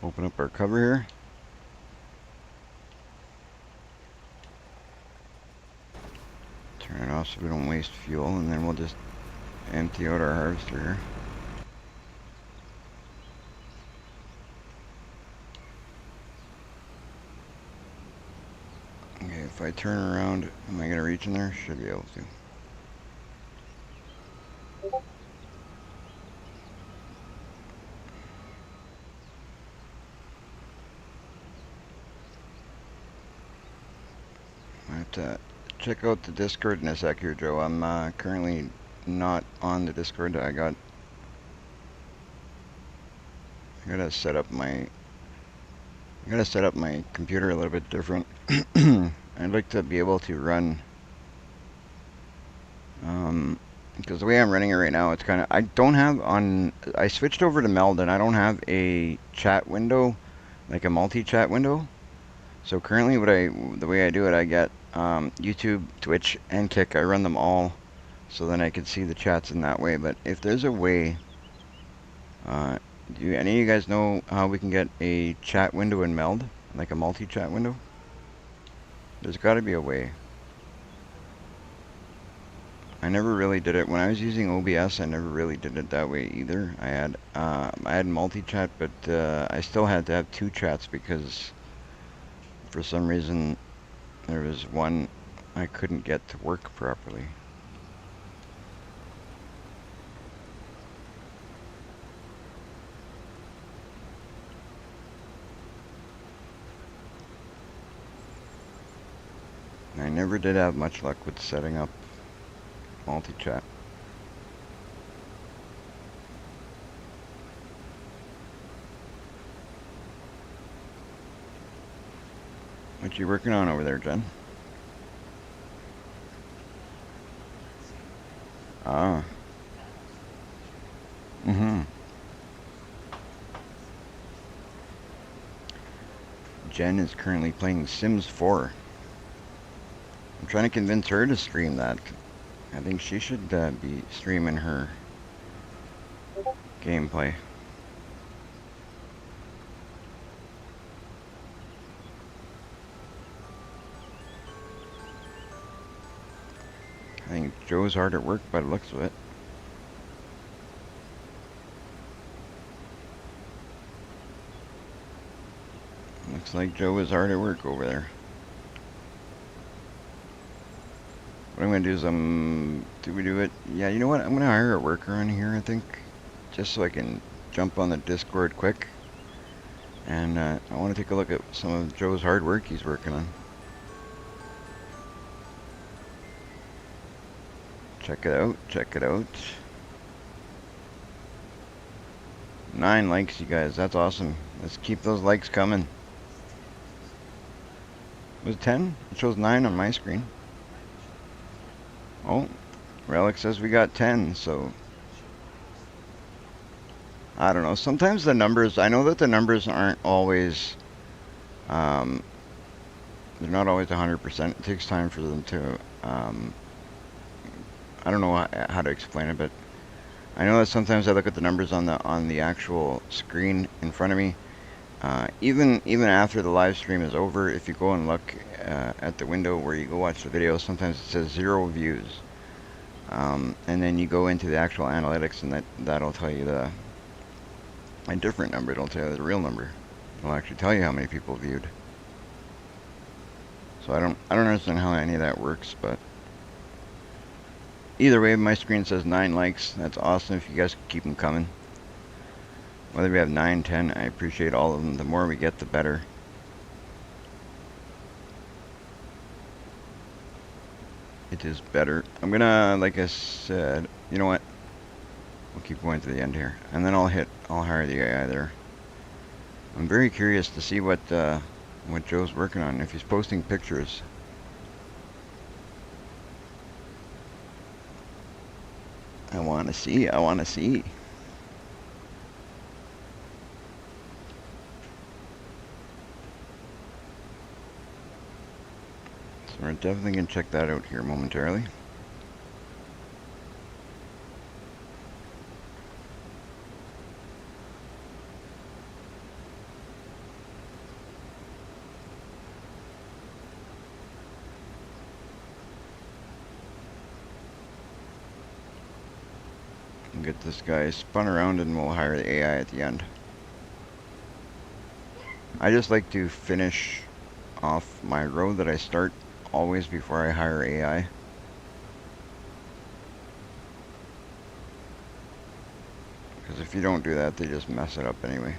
Open up our cover here. Turn it off so we don't waste fuel, and then we'll just empty out our harvester here. Okay, if I turn around, am I gonna reach in there? Should be able to. I have to check out the Discord in a sec here, Joe. I'm currently not on the Discord. I gotta set up my computer a little bit different. I'd like to be able to run because the way I'm running it right now, it's kind of, I switched over to Meld and I don't have a chat window, like a multi-chat window. So currently the way I do it, I get YouTube, Twitch, and Kick. I run them all so then I can see the chats in that way. But if there's a way, do any of you guys know how we can get a chat window in Meld, like a multi-chat window? There's got to be a way. I never really did it when I was using OBS. I never really did it that way either. I had multi-chat, but I still had to have two chats because for some reason there was one I couldn't get to work properly. I never did have much luck with setting up multi-chat. What you working on over there, Jen? Ah. Mm-hmm. Jen is currently playing Sims 4. I'm trying to convince her to stream that. I think she should be streaming her gameplay. I think Joe's hard at work by the looks of it. Looks like Joe is hard at work over there. What I'm going to do is do we do it? Yeah, you know what? I'm going to hire a worker on here, I think. Just so I can jump on the Discord quick. And I want to take a look at some of Joe's hard work he's working on. Check it out, check it out. 9 likes, you guys. That's awesome. Let's keep those likes coming. Was it 10? It shows 9 on my screen. Oh, Relic says we got 10, so I don't know. Sometimes the numbers, I know that the numbers aren't always, they're not always 100%. It takes time for them to, I don't know how to explain it, but I know that sometimes I look at the numbers on the actual screen in front of me. Even after the live stream is over, if you go and look at the window where you go watch the video, sometimes it says 0 views. And then you go into the actual analytics, and that'll tell you a different number. It'll tell you the real number. It'll actually tell you how many people viewed. So I don't understand how any of that works, but either way, my screen says 9 likes. That's awesome. If you guys can keep them coming. Whether we have 9, 10, I appreciate all of them. The more we get, the better. It is better. I'm gonna, like I said, you know what? We'll keep going to the end here, and then I'll hire the AI there. I'm very curious to see what Joe's working on. If he's posting pictures, I want to see. I want to see. So we're definitely going to check that out here momentarily. We'll get this guy spun around and we'll hire the AI at the end. I just like to finish off my row that I start always before I hire AI. Because if you don't do that, they just mess it up anyway.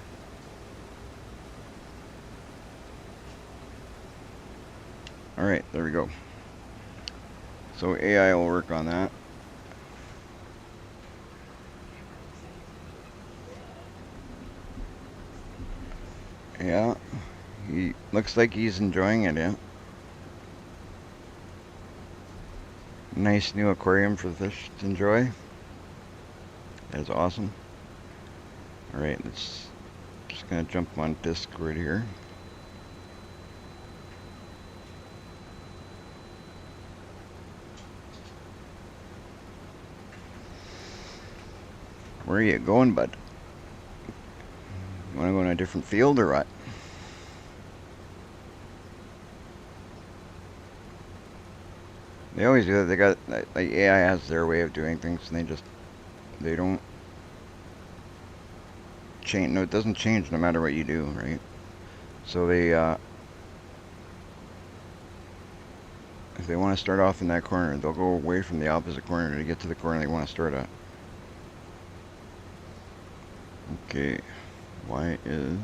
Alright, there we go. So AI will work on that. Yeah, he looks like he's enjoying it, yeah. Nice new aquarium for the fish to enjoy. That's awesome. Alright, let's just gonna jump on Discord here. Where are you going, bud? You wanna go in a different field or what? They always do that. They got, like, AI has their way of doing things, and they don't change. No, it doesn't change no matter what you do, right? So if they want to start off in that corner, they'll go away from the opposite corner to get to the corner they want to start at. Okay, why is...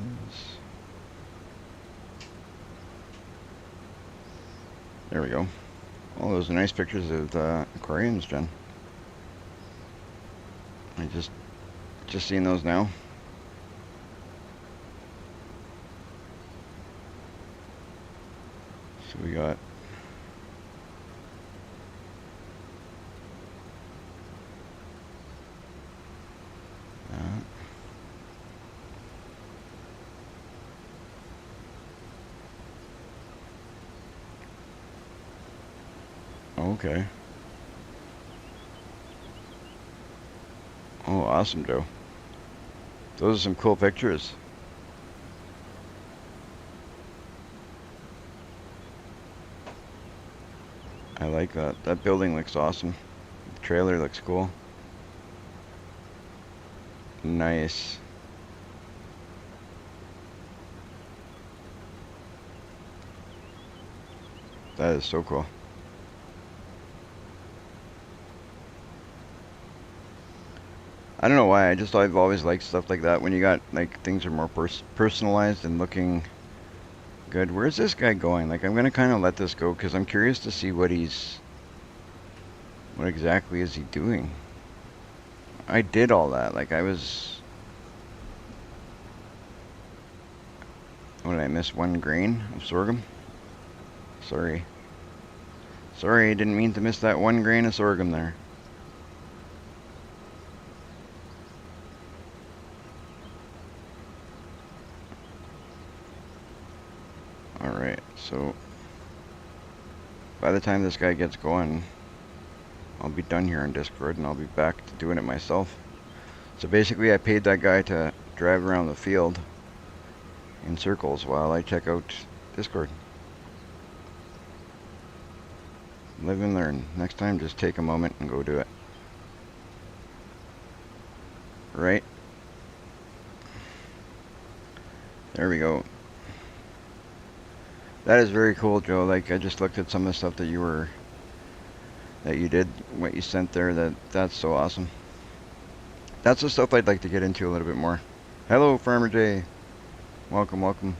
There we go. Oh, those are nice pictures of the aquariums, Jen. I just seen those now. So we got that. Okay. Oh, awesome, Joe. Those are some cool pictures. I like that. That building looks awesome. The trailer looks cool. Nice. That is so cool. I don't know why. I've always liked stuff like that when you got like things are more personalized and looking good. Where's this guy going? Like I'm gonna kind of let this go because I'm curious to see what exactly is he doing? I did all that. Like I was. What did I miss? 1 grain of sorghum? Sorry. Sorry, I didn't mean to miss that 1 grain of sorghum there. Alright, so by the time this guy gets going, I'll be done here on Discord and I'll be back to doing it myself. So basically I paid that guy to drive around the field in circles while I check out Discord. Live and learn. Next time just take a moment and go do it. Right? There we go. That is very cool, Joe. Like I just looked at some of the stuff that you did, what you sent there. That's so awesome. That's the stuff I'd like to get into a little bit more. Hello, Farmer J. Welcome, welcome.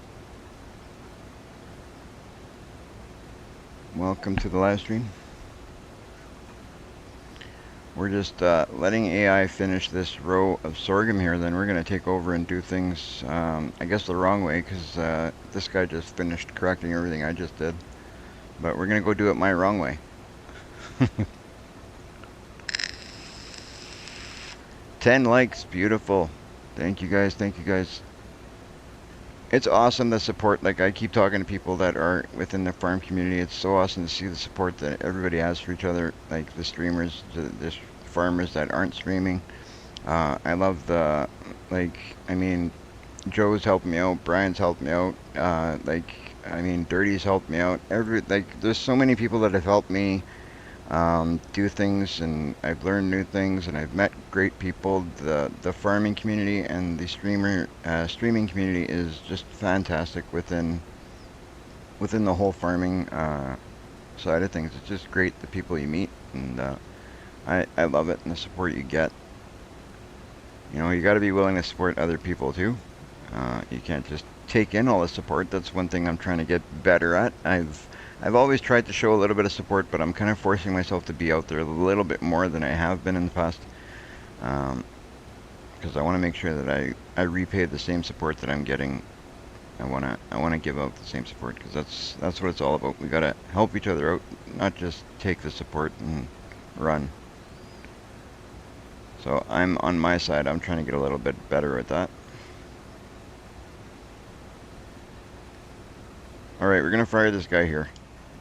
Welcome to the live stream. We're just letting AI finish this row of sorghum here, then we're going to take over and do things, I guess the wrong way, because this guy just finished correcting everything I just did. But we're going to go do it my wrong way. 10 likes, beautiful. Thank you guys, thank you guys. It's awesome the support. Like I keep talking to people that are within the farm community. It's so awesome to see the support that everybody has for each other. Like the streamers, the farmers that aren't streaming. I love the like. I mean, Joe's helped me out. Brian's helped me out. I mean, Dirty's helped me out. There's so many people that have helped me do things, and I've learned new things, and I've met great people. The farming community and the streaming community is just fantastic within the whole farming side of things. It's just great the people you meet, and I love it and the support you get. You know, you got to be willing to support other people too. You can't just take in all the support. That's one thing I'm trying to get better at. I've always tried to show a little bit of support, but I'm kind of forcing myself to be out there a little bit more than I have been in the past, because I want to make sure that I repay the same support that I'm getting. I wanna give out the same support, because that's what it's all about. We gotta help each other out, not just take the support and run. So I'm on my side. I'm trying to get a little bit better at that. All right, we're gonna fire this guy here,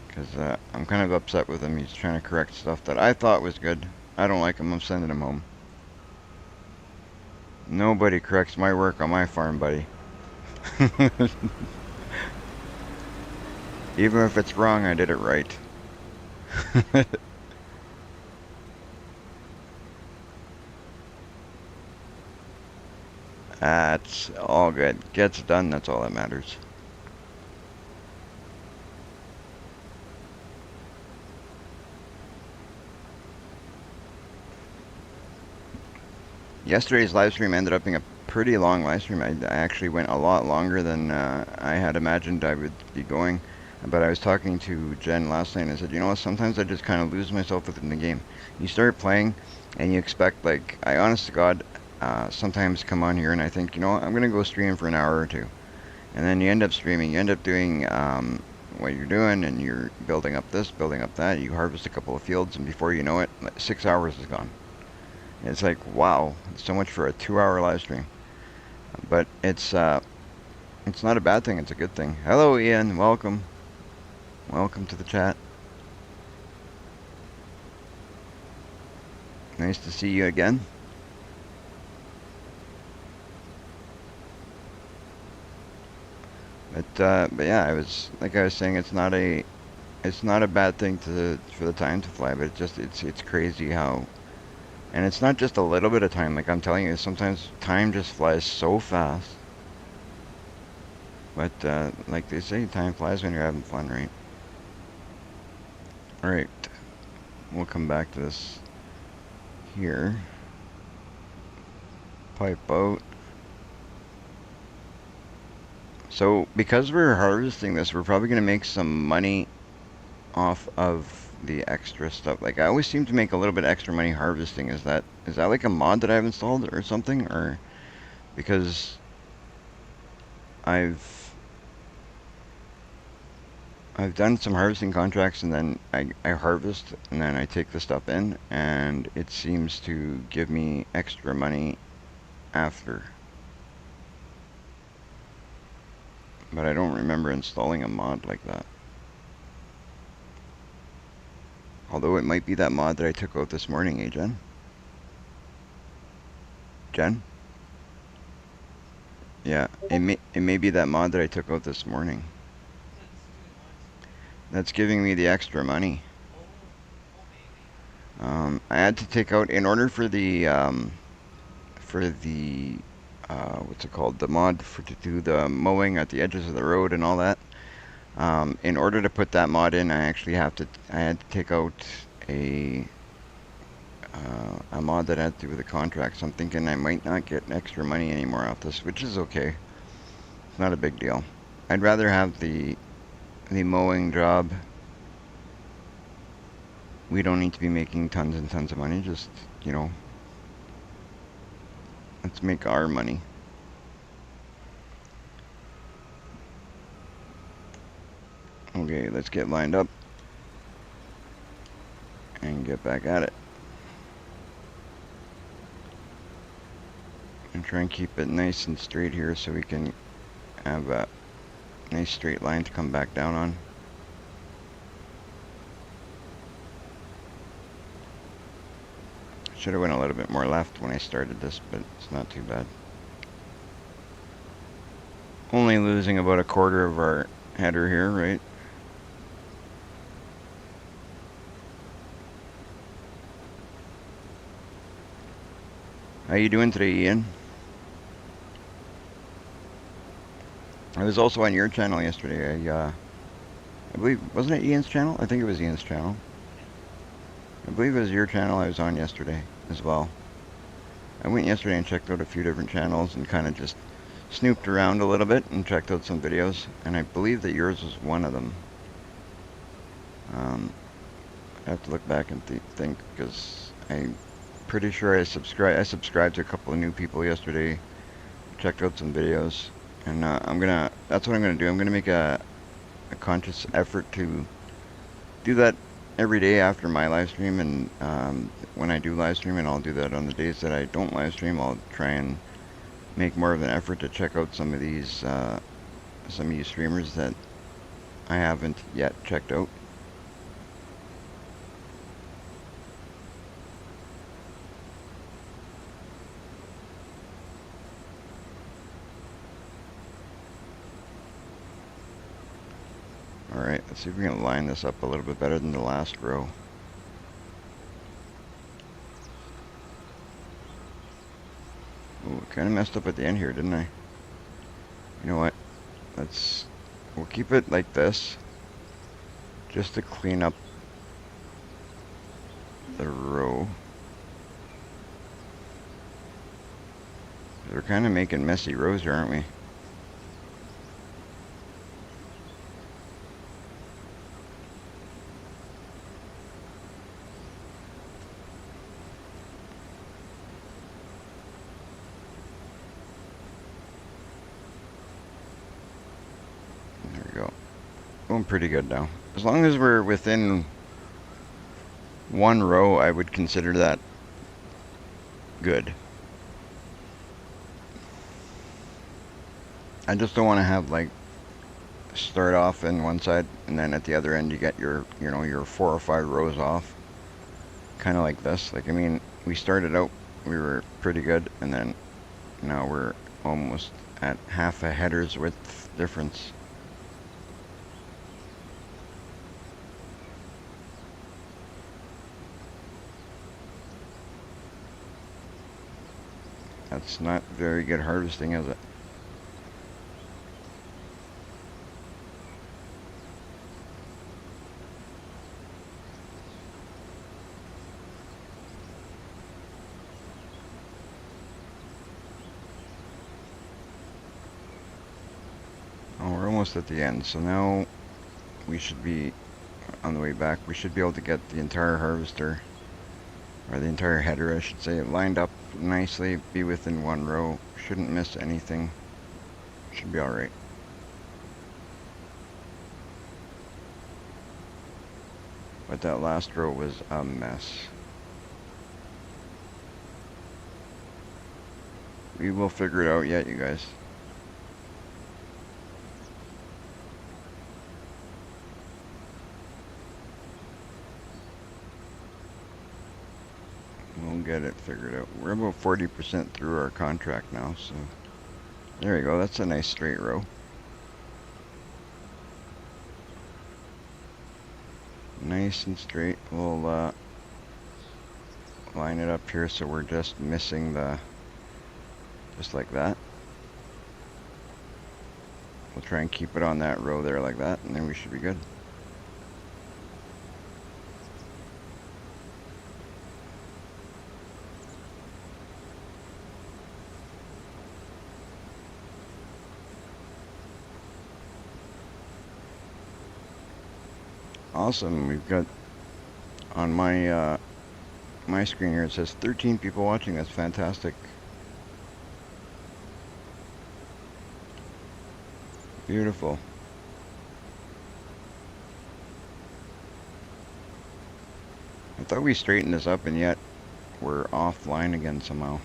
because I'm kind of upset with him. He's trying to correct stuff that I thought was good. I don't like him. I'm sending him home. Nobody corrects my work on my farm, buddy. Even if it's wrong, I did it right. That's all good. Gets done, that's all that matters. Yesterday's live stream ended up being a pretty long live stream. I actually went a lot longer than I had imagined I would be going. But I was talking to Jen last night and I said, you know what, sometimes I just kind of lose myself within the game. You start playing and you expect, like, I honest to God, sometimes come on here and I think, you know what, I'm going to go stream for an hour or two. And then you end up streaming, you end up doing what you're doing, and you're building up this, building up that. You harvest a couple of fields, and before you know it, like 6 hours is gone. It's like, wow, so much for a 2-hour live stream. But it's not a bad thing, it's a good thing. Hello, Ian, welcome. Welcome to the chat. Nice to see you again. But yeah, I was saying, it's not a bad thing for the time to fly, but it's crazy how, and it's not just a little bit of time. Like I'm telling you, sometimes time just flies so fast. But like they say, time flies when you're having fun, right? All right, we'll come back to this here. Pipe out. So because we're harvesting this, we're probably going to make some money off of the extra stuff. Like I always seem to make a little bit extra money harvesting. Is that like a mod that I've installed or something? Or because I've done some harvesting contracts, and then I harvest and then I take the stuff in, and it seems to give me extra money after. But I don't remember installing a mod like that. Although it might be that mod that I took out this morning, eh, Jen? Jen? Yeah, it may be that mod that I took out this morning. That's giving me the extra money. I had to take out, in order for the what's it called, the mod to do the mowing at the edges of the road and all that. In order to put that mod in, I had to take out a mod that had to do with the contract. So I'm thinking I might not get extra money anymore off this, which is okay. It's not a big deal. I'd rather have the mowing job. We don't need to be making tons and tons of money. Just, you know, let's make our money. Okay, let's get lined up and get back at it. And try and keep it nice and straight here so we can have a nice straight line to come back down on. Should have went a little bit more left when I started this, but it's not too bad. Only losing about a quarter of our header here, right? How you doing today, Ian? I was also on your channel yesterday. I believe, wasn't it Ian's channel? I think it was Ian's channel. I believe it was your channel I was on yesterday as well. I went yesterday and checked out a few different channels and kind of just snooped around a little bit and checked out some videos, and I believe that yours was one of them. I have to look back and think, because I'm pretty sure I subscribed to a couple of new people yesterday, checked out some videos, and that's what I'm gonna do. I'm gonna make a conscious effort to do that every day after my live stream, and when I do live stream, and I'll do that on the days that I don't live stream, I'll try and make more of an effort to check out some of these streamers that I haven't yet checked out. Alright, let's see if we can line this up a little bit better than the last row. Ooh, kind of messed up at the end here, didn't I? You know what? We'll keep it like this, just to clean up the row. We're kind of making messy rows here, aren't we? There we go. Going pretty good now. As long as we're within one row, I would consider that good. I just don't want to have, like, start off in one side and then at the other end you get your 4 or 5 rows off, kind of like this. Like, I mean, we started out, we were pretty good, and then now we're almost at half a header's width difference. That's not very good harvesting, is it? Oh, we're almost at the end, so now we should be on the way back. We should be able to get the entire harvester, or the entire header I should say, lined up nicely, be within one row, shouldn't miss anything, should be alright. But that last row was a mess. We will figure it out yet, you guys. We'll get it figured out. We're about 40% through our contract now, so there you go. That's a nice straight row. Nice and straight. We'll line it up here so we're just missing just like that. We'll try and keep it on that row there like that, and then we should be good. Awesome. We've got on my my screen here, it says 13 people watching. That's fantastic. Beautiful. I thought we straightened this up, and yet we're offline again somehow.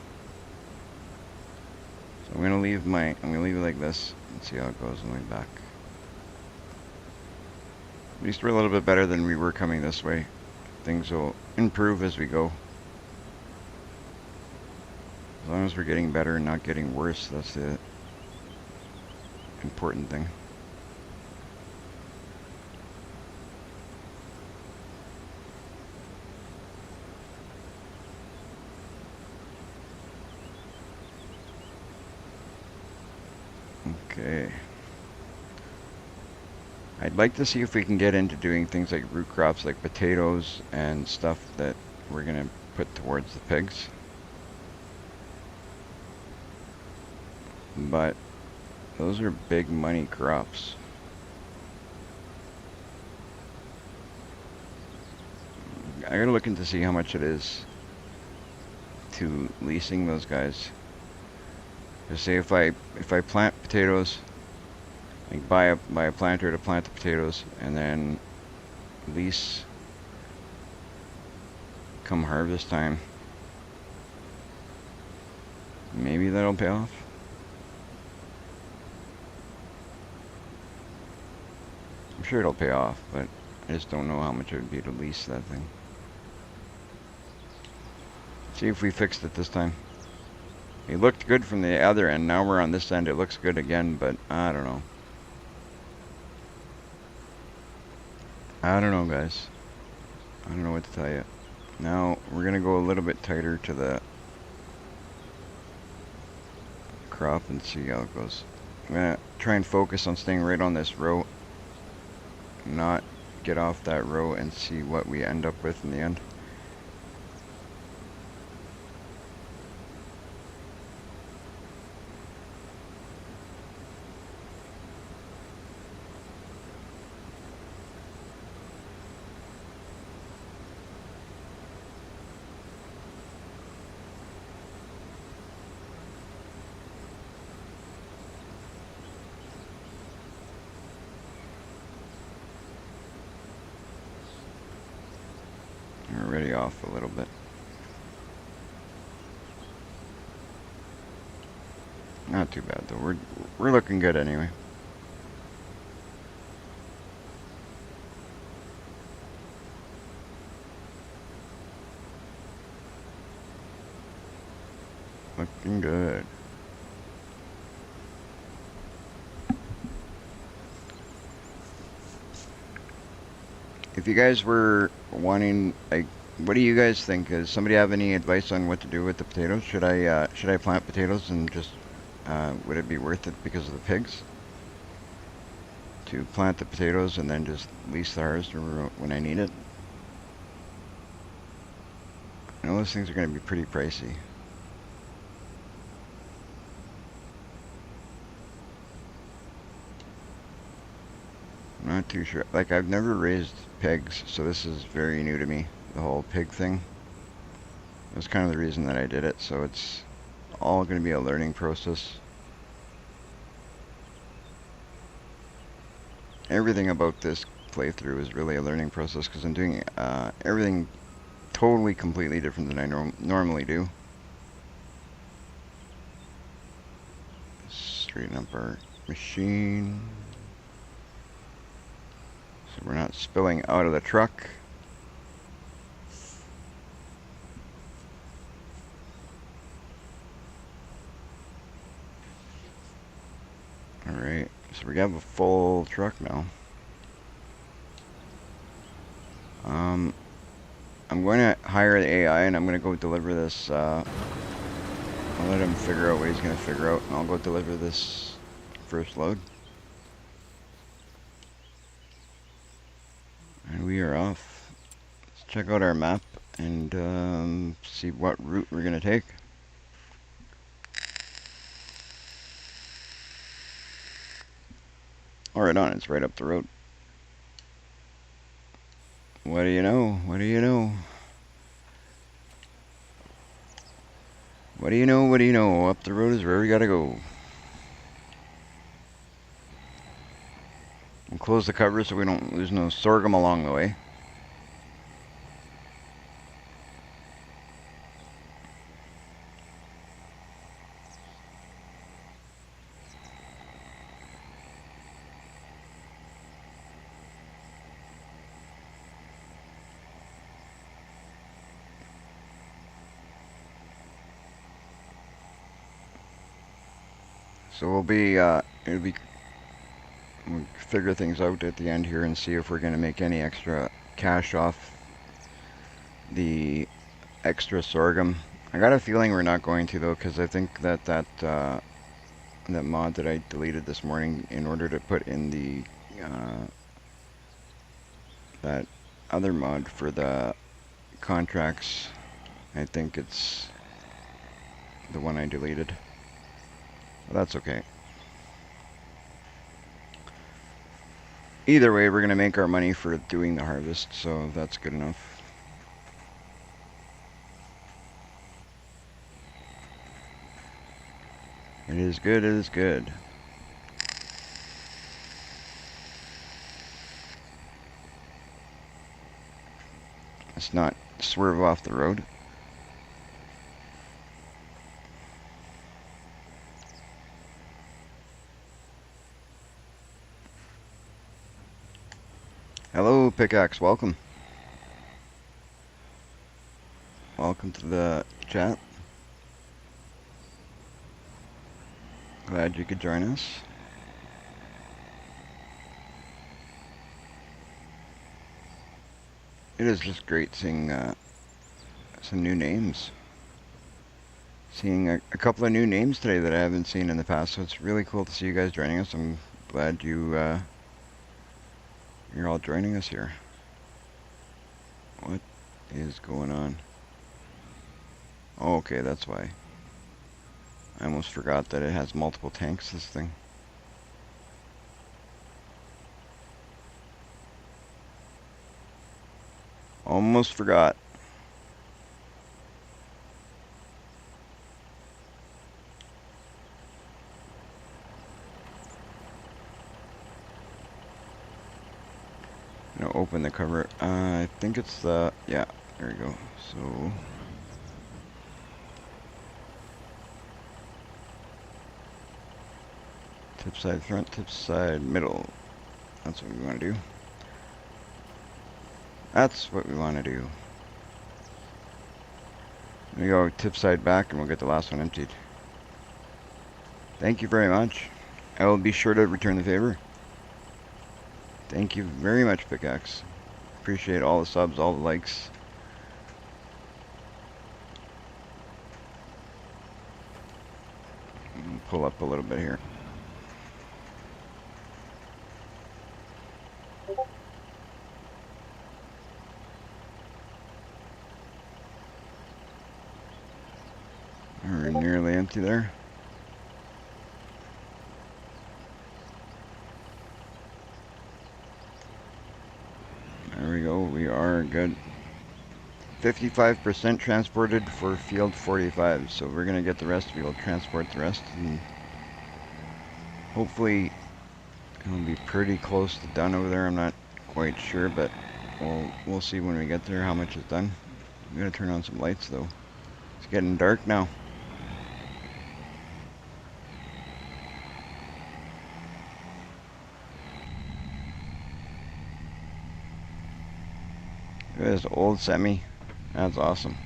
I'm gonna leave it like this and see how it goes on the way back. At least we're a little bit better than we were coming this way. Things will improve as we go. As long as we're getting better and not getting worse, that's the important thing. Okay. I'd like to see if we can get into doing things like root crops like potatoes and stuff that we're going to put towards the pigs. But those are big money crops. I gotta look into see how much it is to leasing those guys. Just say if I plant potatoes, like buy a planter to plant the potatoes, and then lease come harvest time. Maybe that'll pay off. I'm sure it'll pay off, but I just don't know how much it would be to lease that thing. See if we fixed it this time. It looked good from the other end. Now we're on this end. It looks good again, but I don't know. I don't know, guys. I don't know what to tell you. Now we're gonna go a little bit tighter to the crop and see how it goes. I'm gonna try and focus on staying right on this row, not get off that row, and see what we end up with in the end. We're already off a little bit. Not too bad though. We're looking good anyway. Looking good. If you guys were wanting, like, what do you guys think? Does somebody have any advice on what to do with the potatoes? Should I plant potatoes and just would it be worth it because of the pigs? To plant the potatoes and then just lease the harvester when I need it? I know those things are going to be pretty pricey. I'm not too sure. Like, I've never raised pigs, so this is very new to me, the whole pig thing. That's kind of the reason that I did it, so it's all going to be a learning process. Everything about this playthrough is really a learning process because I'm doing everything totally completely different than I normally do. Straighten up our machine so we're not spilling out of the truck. Alright, so we have a full truck now. I'm going to hire the AI and I'm going to go deliver this. I'll let him figure out what he's going to figure out, and I'll go deliver this first load. And we are off. Let's check out our map and see what route we're going to take. All right, on. It's right up the road. What do you know? What do you know? What do you know? What do you know? Up the road is where we gotta go. We'll close the cover so we don't lose no sorghum along the way. So we'll figure things out at the end here and see if we're going to make any extra cash off the extra sorghum. I got a feeling we're not going to though, because I think that mod that I deleted this morning in order to put in the that other mod for the contracts, I think it's the one I deleted. But that's okay. Either way, we're going to make our money for doing the harvest, so that's good enough. It is good, it is good. Let's not swerve off the road. Hello, Pickaxe, welcome. Welcome to the chat. Glad you could join us. It is just great seeing some new names. Seeing a couple of new names today that I haven't seen in the past, so it's really cool to see you guys joining us. I'm glad you're all joining us here. What is going on? Oh, okay, that's why. I almost forgot that it has multiple tanks, this thing. Almost forgot. I'm gonna open the cover. I think it's the, yeah, there we go. So, tip side front, tip side middle. That's what we want to do. That's what we want to do. We go tip side back and we'll get the last one emptied. Thank you very much. I will be sure to return the favor. Thank you very much, Pickaxe. Appreciate all the subs, all the likes. Pull up a little bit here. We're nearly empty there. There we go, we are good. 55% transported for field 45, so we're gonna get the rest. We'll transport the rest, and hopefully it'll be pretty close to done over there. I'm not quite sure, but we'll see when we get there how much is done. I'm gonna turn on some lights though. It's getting dark now. This old semi. That's awesome.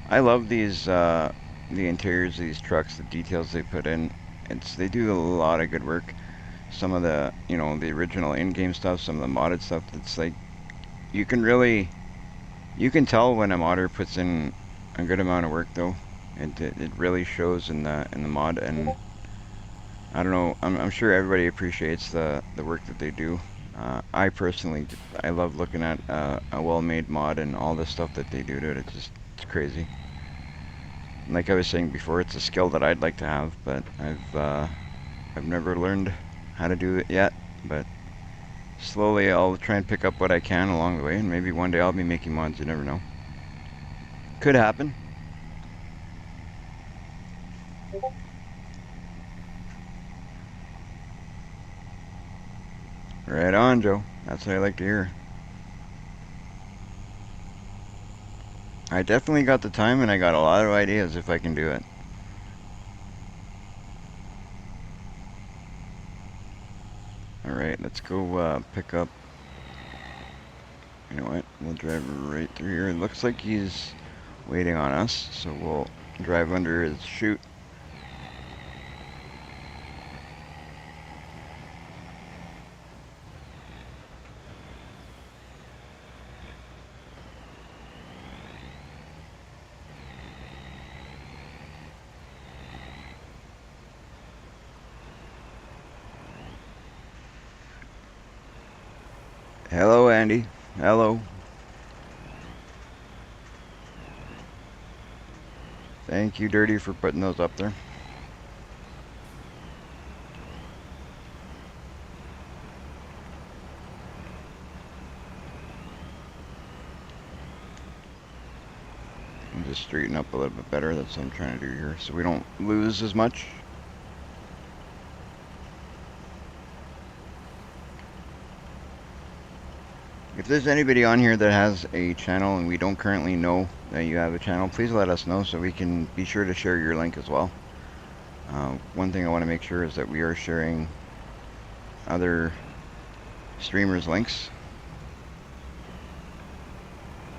I love these the interiors of these trucks, the details they put in. They do a lot of good work. Some of the, you know, the original in-game stuff, some of the modded stuff. It's like you can tell when a modder puts in a good amount of work though. It really shows in the mod, and I don't know, I'm sure everybody appreciates the work that they do. I personally, I love looking at a well-made mod and all the stuff that they do to it. It's crazy. Like I was saying before, it's a skill that I'd like to have, but I've never learned how to do it yet. But slowly I'll try and pick up what I can along the way, and maybe one day I'll be making mods. You never know. Could happen. Right on, Joe. That's what I like to hear. I definitely got the time, and I got a lot of ideas if I can do it. Alright, let's go pick up. You know what? We'll drive right through here. It looks like he's waiting on us, so we'll drive under his chute. Hello, Andy. Hello. Thank you, Dirty, for putting those up there. And just straighten up a little bit better. That's what I'm trying to do here, so we don't lose as much. If there's anybody on here that has a channel and we don't currently know that you have a channel, please let us know so we can be sure to share your link as well. One thing I want to make sure is that we are sharing other streamers' links.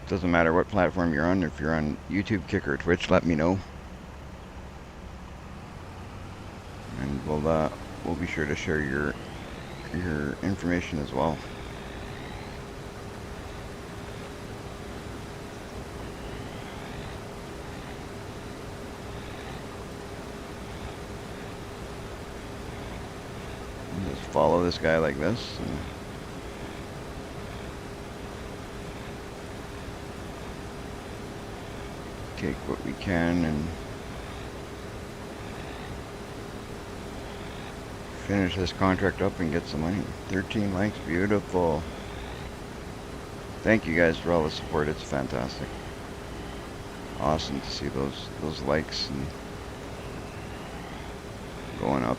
Doesn't matter what platform you're on. If you're on YouTube, Kick, or Twitch, let me know, and we'll be sure to share your information as well. Just follow this guy like this. And take what we can and finish this contract up and get some money. 13 likes, beautiful. Thank you guys for all the support. It's fantastic. Awesome to see those likes and going up.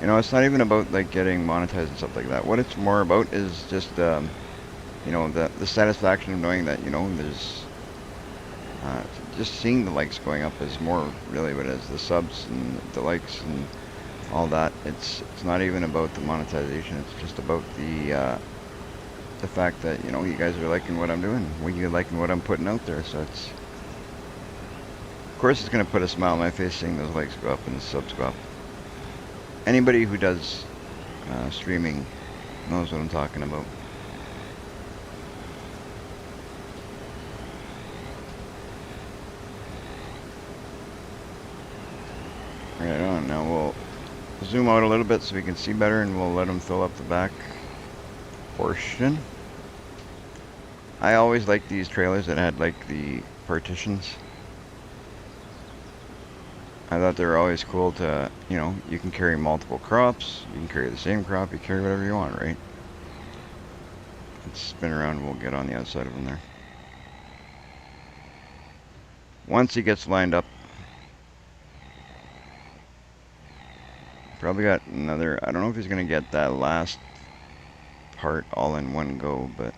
You know, it's not even about like getting monetized and stuff like that. What it's more about is just you know, the satisfaction of knowing that, you know, there's just seeing the likes going up is more really what it is. The subs and the likes and all that. It's not even about the monetization. It's just about the fact that, you know, you guys are liking what I'm doing. You're liking what I'm putting out there. So it's, of course, it's gonna put a smile on my face seeing those likes go up and the subs go up. Anybody who does streaming knows what I'm talking about. Right on. Now we'll zoom out a little bit so we can see better, and we'll let them fill up the back portion. I always liked these trailers that had like the partitions. I thought they were always cool to, you know, you can carry multiple crops, you can carry the same crop, you carry whatever you want, right? Let's spin around, we'll get on the outside of them there. Once he gets lined up, probably got another, I don't know if he's going to get that last part all in one go, but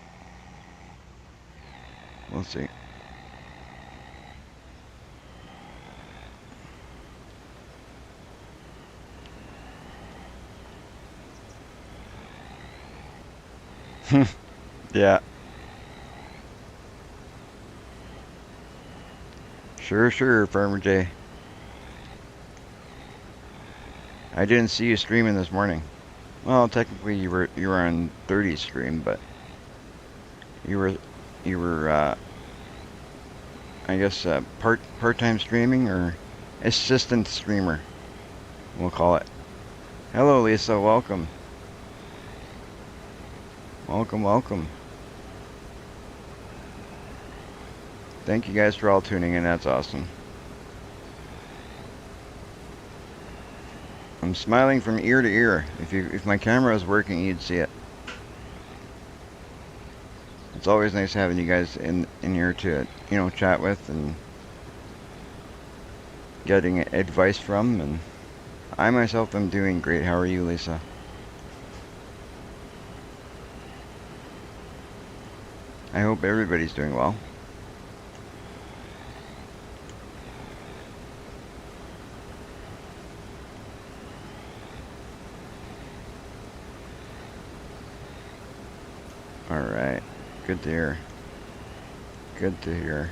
we'll see. Yeah. Sure, Farmer J. I didn't see you streaming this morning. Well, technically you were on 30 stream, but you were I guess part-time streaming or assistant streamer, we'll call it. Hello, Lisa. Welcome. Welcome. Thank you guys for all tuning in. That's awesome. I'm smiling from ear to ear. If my camera was working, you'd see it. It's always nice having you guys in here to, you know, chat with and getting advice from. And I myself am doing great. How are you, Lisa? I hope everybody's doing well. All right. Good to hear. Good to hear.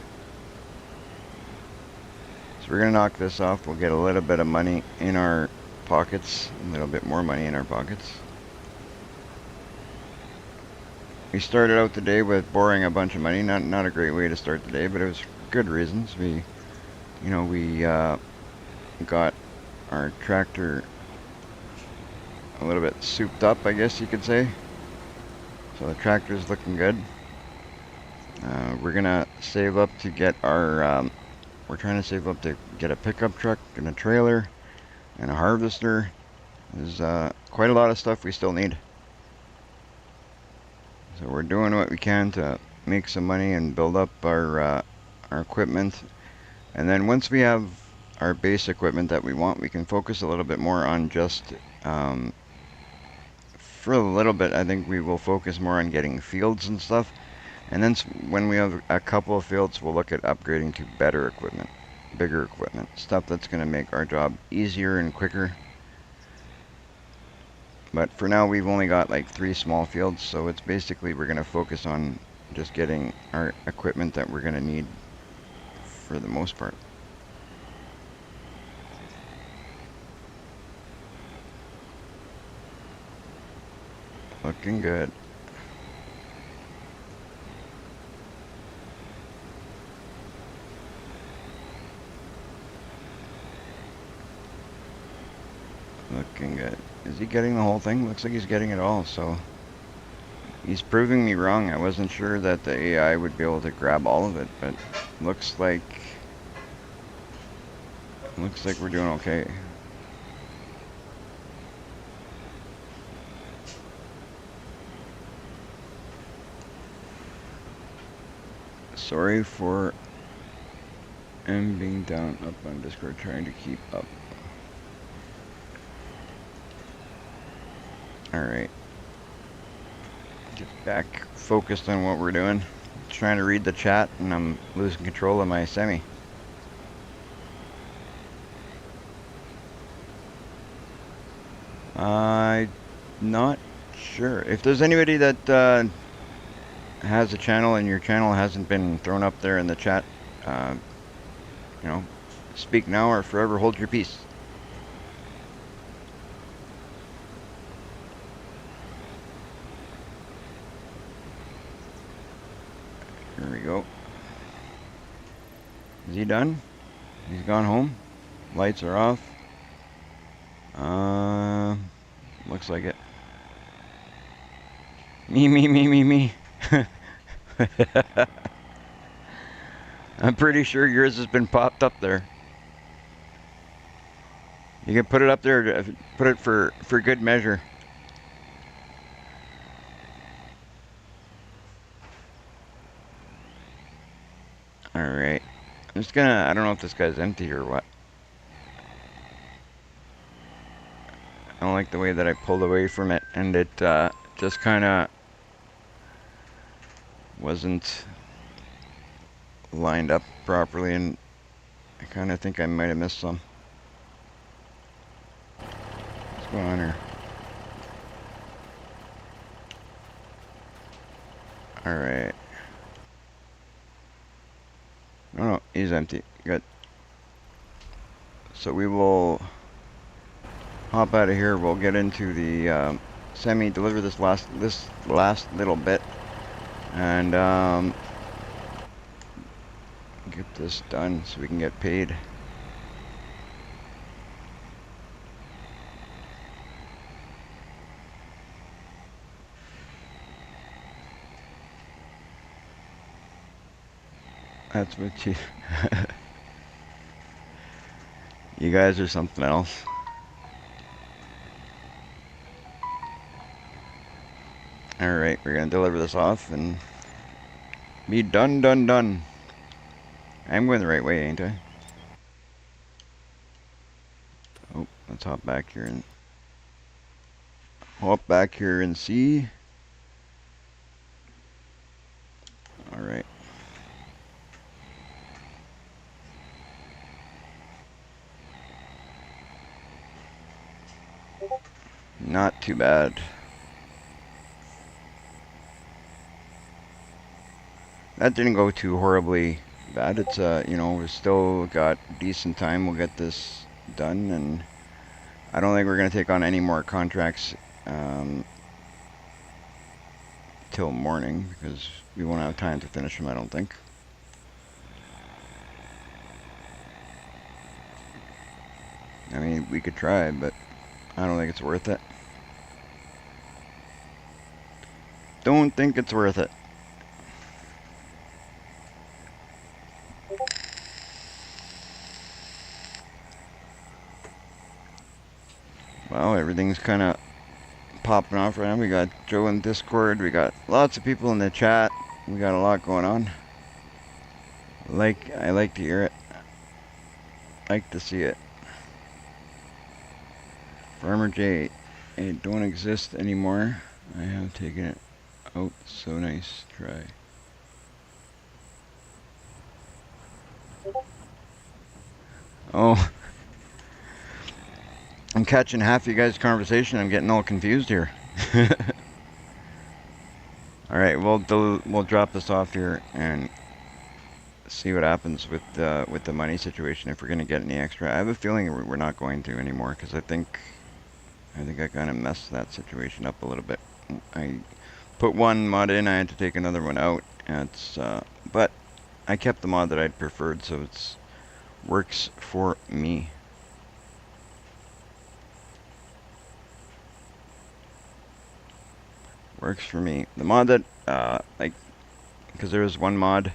So we're going to knock this off. We'll get a little bit of money in our pockets. A little bit more money in our pockets. We started out the day with borrowing a bunch of money. Not a great way to start the day, but it was good reasons. We got our tractor a little bit souped up, I guess you could say. So the tractor's looking good. We're gonna save up to get our, we're trying to save up to get a pickup truck and a trailer and a harvester. There's quite a lot of stuff we still need. So we're doing what we can to make some money and build up our equipment. And then once we have our base equipment that we want, we can focus a little bit more on just, for a little bit, I think we will focus more on getting fields and stuff. And then when we have a couple of fields, we'll look at upgrading to better equipment, bigger equipment, stuff that's going to make our job easier and quicker. But for now, we've only got like 3 small fields, so it's basically we're going to focus on just getting our equipment that we're going to need for the most part. Looking good. Looking good. Is he getting the whole thing? Looks like he's getting it all, so he's proving me wrong. I wasn't sure that the AI would be able to grab all of it, but looks like we're doing okay. Sorry for being down up on Discord trying to keep up. Alright. Get back focused on what we're doing. Trying to read the chat and I'm losing control of my semi. I'm not sure. If there's anybody that has a channel and your channel hasn't been thrown up there in the chat, you know, speak now or forever hold your peace. Here we go. Is he done? He's gone home. Lights are off. Looks like it. Me. I'm pretty sure yours has been popped up there. You can put it up there, put it for good measure. Alright. I'm just gonna, I don't know if this guy's empty or what. I don't like the way that I pulled away from it and it just kinda wasn't lined up properly and I kinda think I might have missed some. What's going on here? Alright. No, he's empty. Good. So we will hop out of here. We'll get into the semi, deliver this last little bit, and get this done so we can get paid. That's what you... You guys are something else. Alright, we're gonna deliver this off and be done. I'm going the right way, ain't I? Oh, let's hop back here and see. Alright. Not too bad. That didn't go too horribly bad. It's you know, we've still got decent time. We'll get this done, and I don't think we're gonna take on any more contracts till morning because we won't have time to finish them, I don't think. I mean, we could try, but I don't think it's worth it. don't think it's worth it. Well, everything's kind of popping off right now. We got Joe in Discord. We got lots of people in the chat. We got a lot going on. I like to hear it. Like to see it. Farmer J, it don't exist anymore. I have taken it out. So nice try. Oh, I'm catching half of you guys' conversation. I'm getting all confused here. All right, we'll drop this off here and see what happens with the money situation. If we're gonna get any extra, I have a feeling we're not going to anymore because I think I kind of messed that situation up a little bit. I put one mod in, I had to take another one out. But I kept the mod that I'd preferred, so it's works for me. Works for me. The mod that because there was one mod,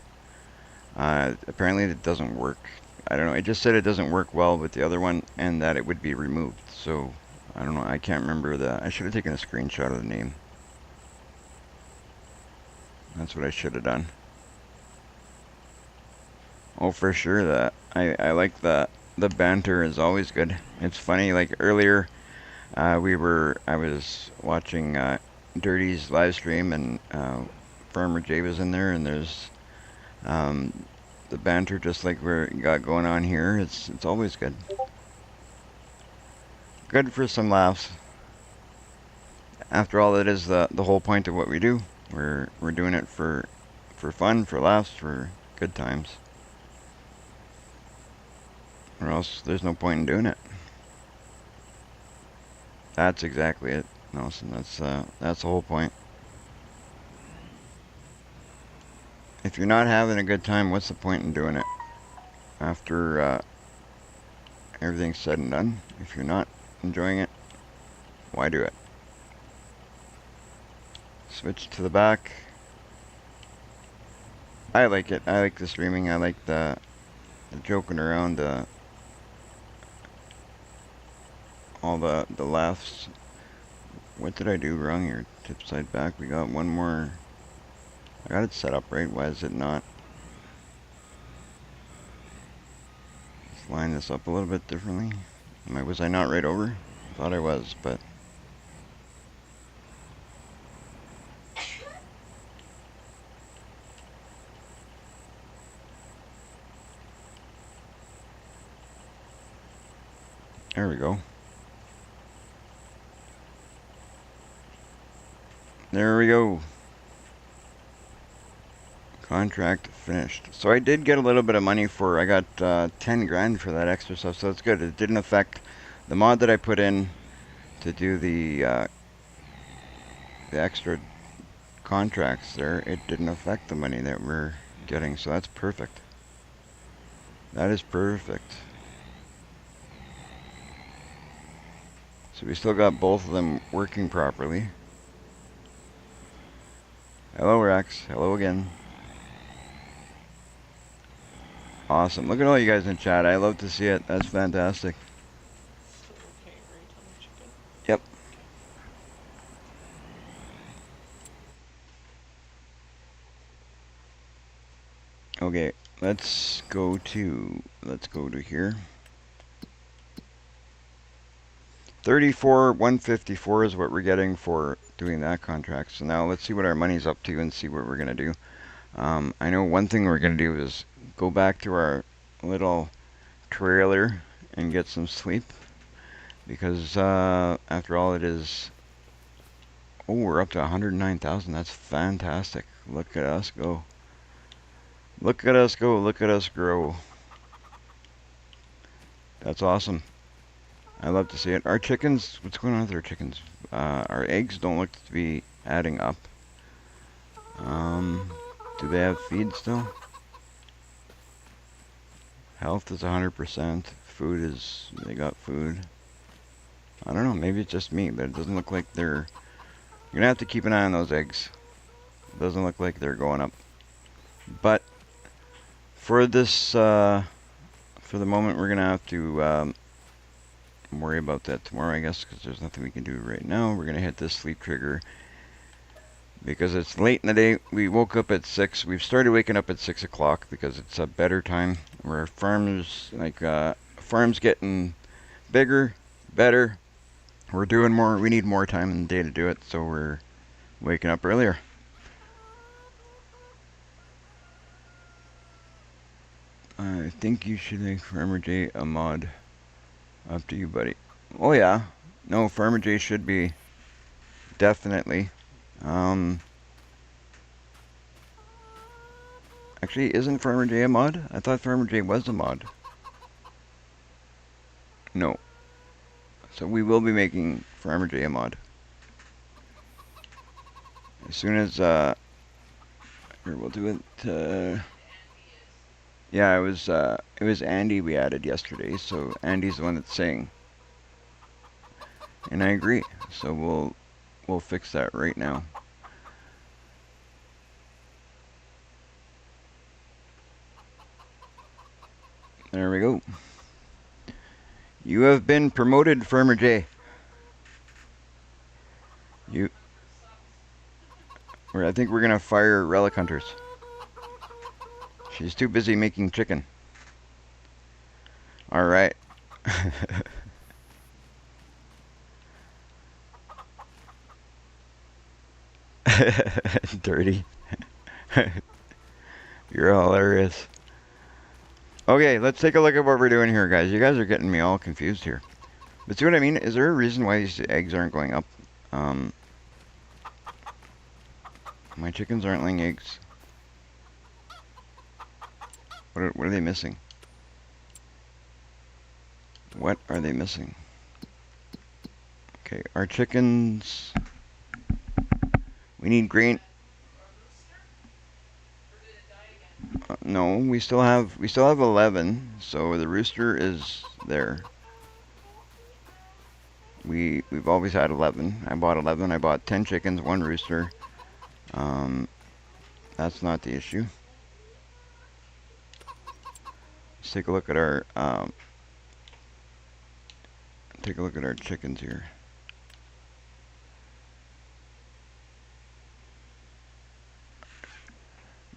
apparently it doesn't work. I don't know. It just said it doesn't work well with the other one, and that it would be removed. So I don't know. I can't remember I should have taken a screenshot of the name. That's what I should have done. Oh, for sure. I like the banter is always good. It's funny. Like earlier, I was watching Dirty's live stream, and Farmer Jay was in there, and there's the banter just like we got going on here. It's always good. Good for some laughs. After all, it is the whole point of what we do. We're doing it for fun, for laughs, for good times. Or else there's no point in doing it. That's exactly it, Nelson. That's the whole point. If you're not having a good time, what's the point in doing it? After everything's said and done, if you're not enjoying it, why do it? Switch to the back. I like it. I like the streaming. I like the joking around, all the laughs. What did I do wrong here? Tip side back. We got one more. I got it set up right. Why is it not? Let's line this up a little bit differently. Was I not right over? Thought I was, but there we go. There we go. Contract finished. So I did get a little bit of money I got 10 grand for that extra stuff, so that's good. It didn't affect the mod that I put in to do the extra contracts there. It didn't affect the money that we're getting, so that's perfect. That is perfect. So we still got both of them working properly. Hello, Rex. Hello again. Awesome. Look at all you guys in chat. I love to see it. That's fantastic. Okay, right on the chicken. Yep. Okay, let's go to here. 34,154 is what we're getting for doing that contract. So now let's see what our money's up to and see what we're gonna do. I know one thing we're gonna do is go back to our little trailer and get some sleep, because after all, it is. Oh, we're up to 109,000. That's fantastic. Look at us go. Look at us go. Look at us grow. That's awesome. I love to see it. Our chickens, what's going on with our chickens? Our eggs don't look to be adding up. Do they have feed still? Health is 100%. Food is, they got food. I don't know, maybe it's just me, but it doesn't look like they're. You're gonna have to keep an eye on those eggs. Doesn't look like they're going up. But for this, for the moment, we're gonna have to worry about that tomorrow, I guess, because there's nothing we can do right now. We're gonna hit this sleep trigger because it's late in the day. We woke up at 6. We've started waking up at 6 o'clock because it's a better time. Where farmers farms getting bigger, better. We're doing more. We need more time in the day to do it, so we're waking up earlier. I think you should make Farmer J a mod. Up to you, buddy. Oh yeah, no, Farmer J should be definitely. Actually, isn't Farmer J a mod? I thought Farmer J was a mod. No. So we will be making Farmer J a mod. As soon as, here, we'll do it, yeah, it was Andy we added yesterday, so Andy's the one that's saying. And I agree, so we'll fix that right now. There we go. You have been promoted, Farmer J. I think we're gonna fire Relic Hunters. She's too busy making chicken. All right. Dirty. You're hilarious. Okay, let's take a look at what we're doing here, guys. You guys are getting me all confused here. But see what I mean? Is there a reason why these eggs aren't going up? My chickens aren't laying eggs. What are they missing? What are they missing? Okay, our chickens... We need grain... no, we still have 11, so the rooster is there. We've always had 11. I bought 11. I bought 10 chickens, 1 rooster. That's not the issue. Let's take a look at our chickens here.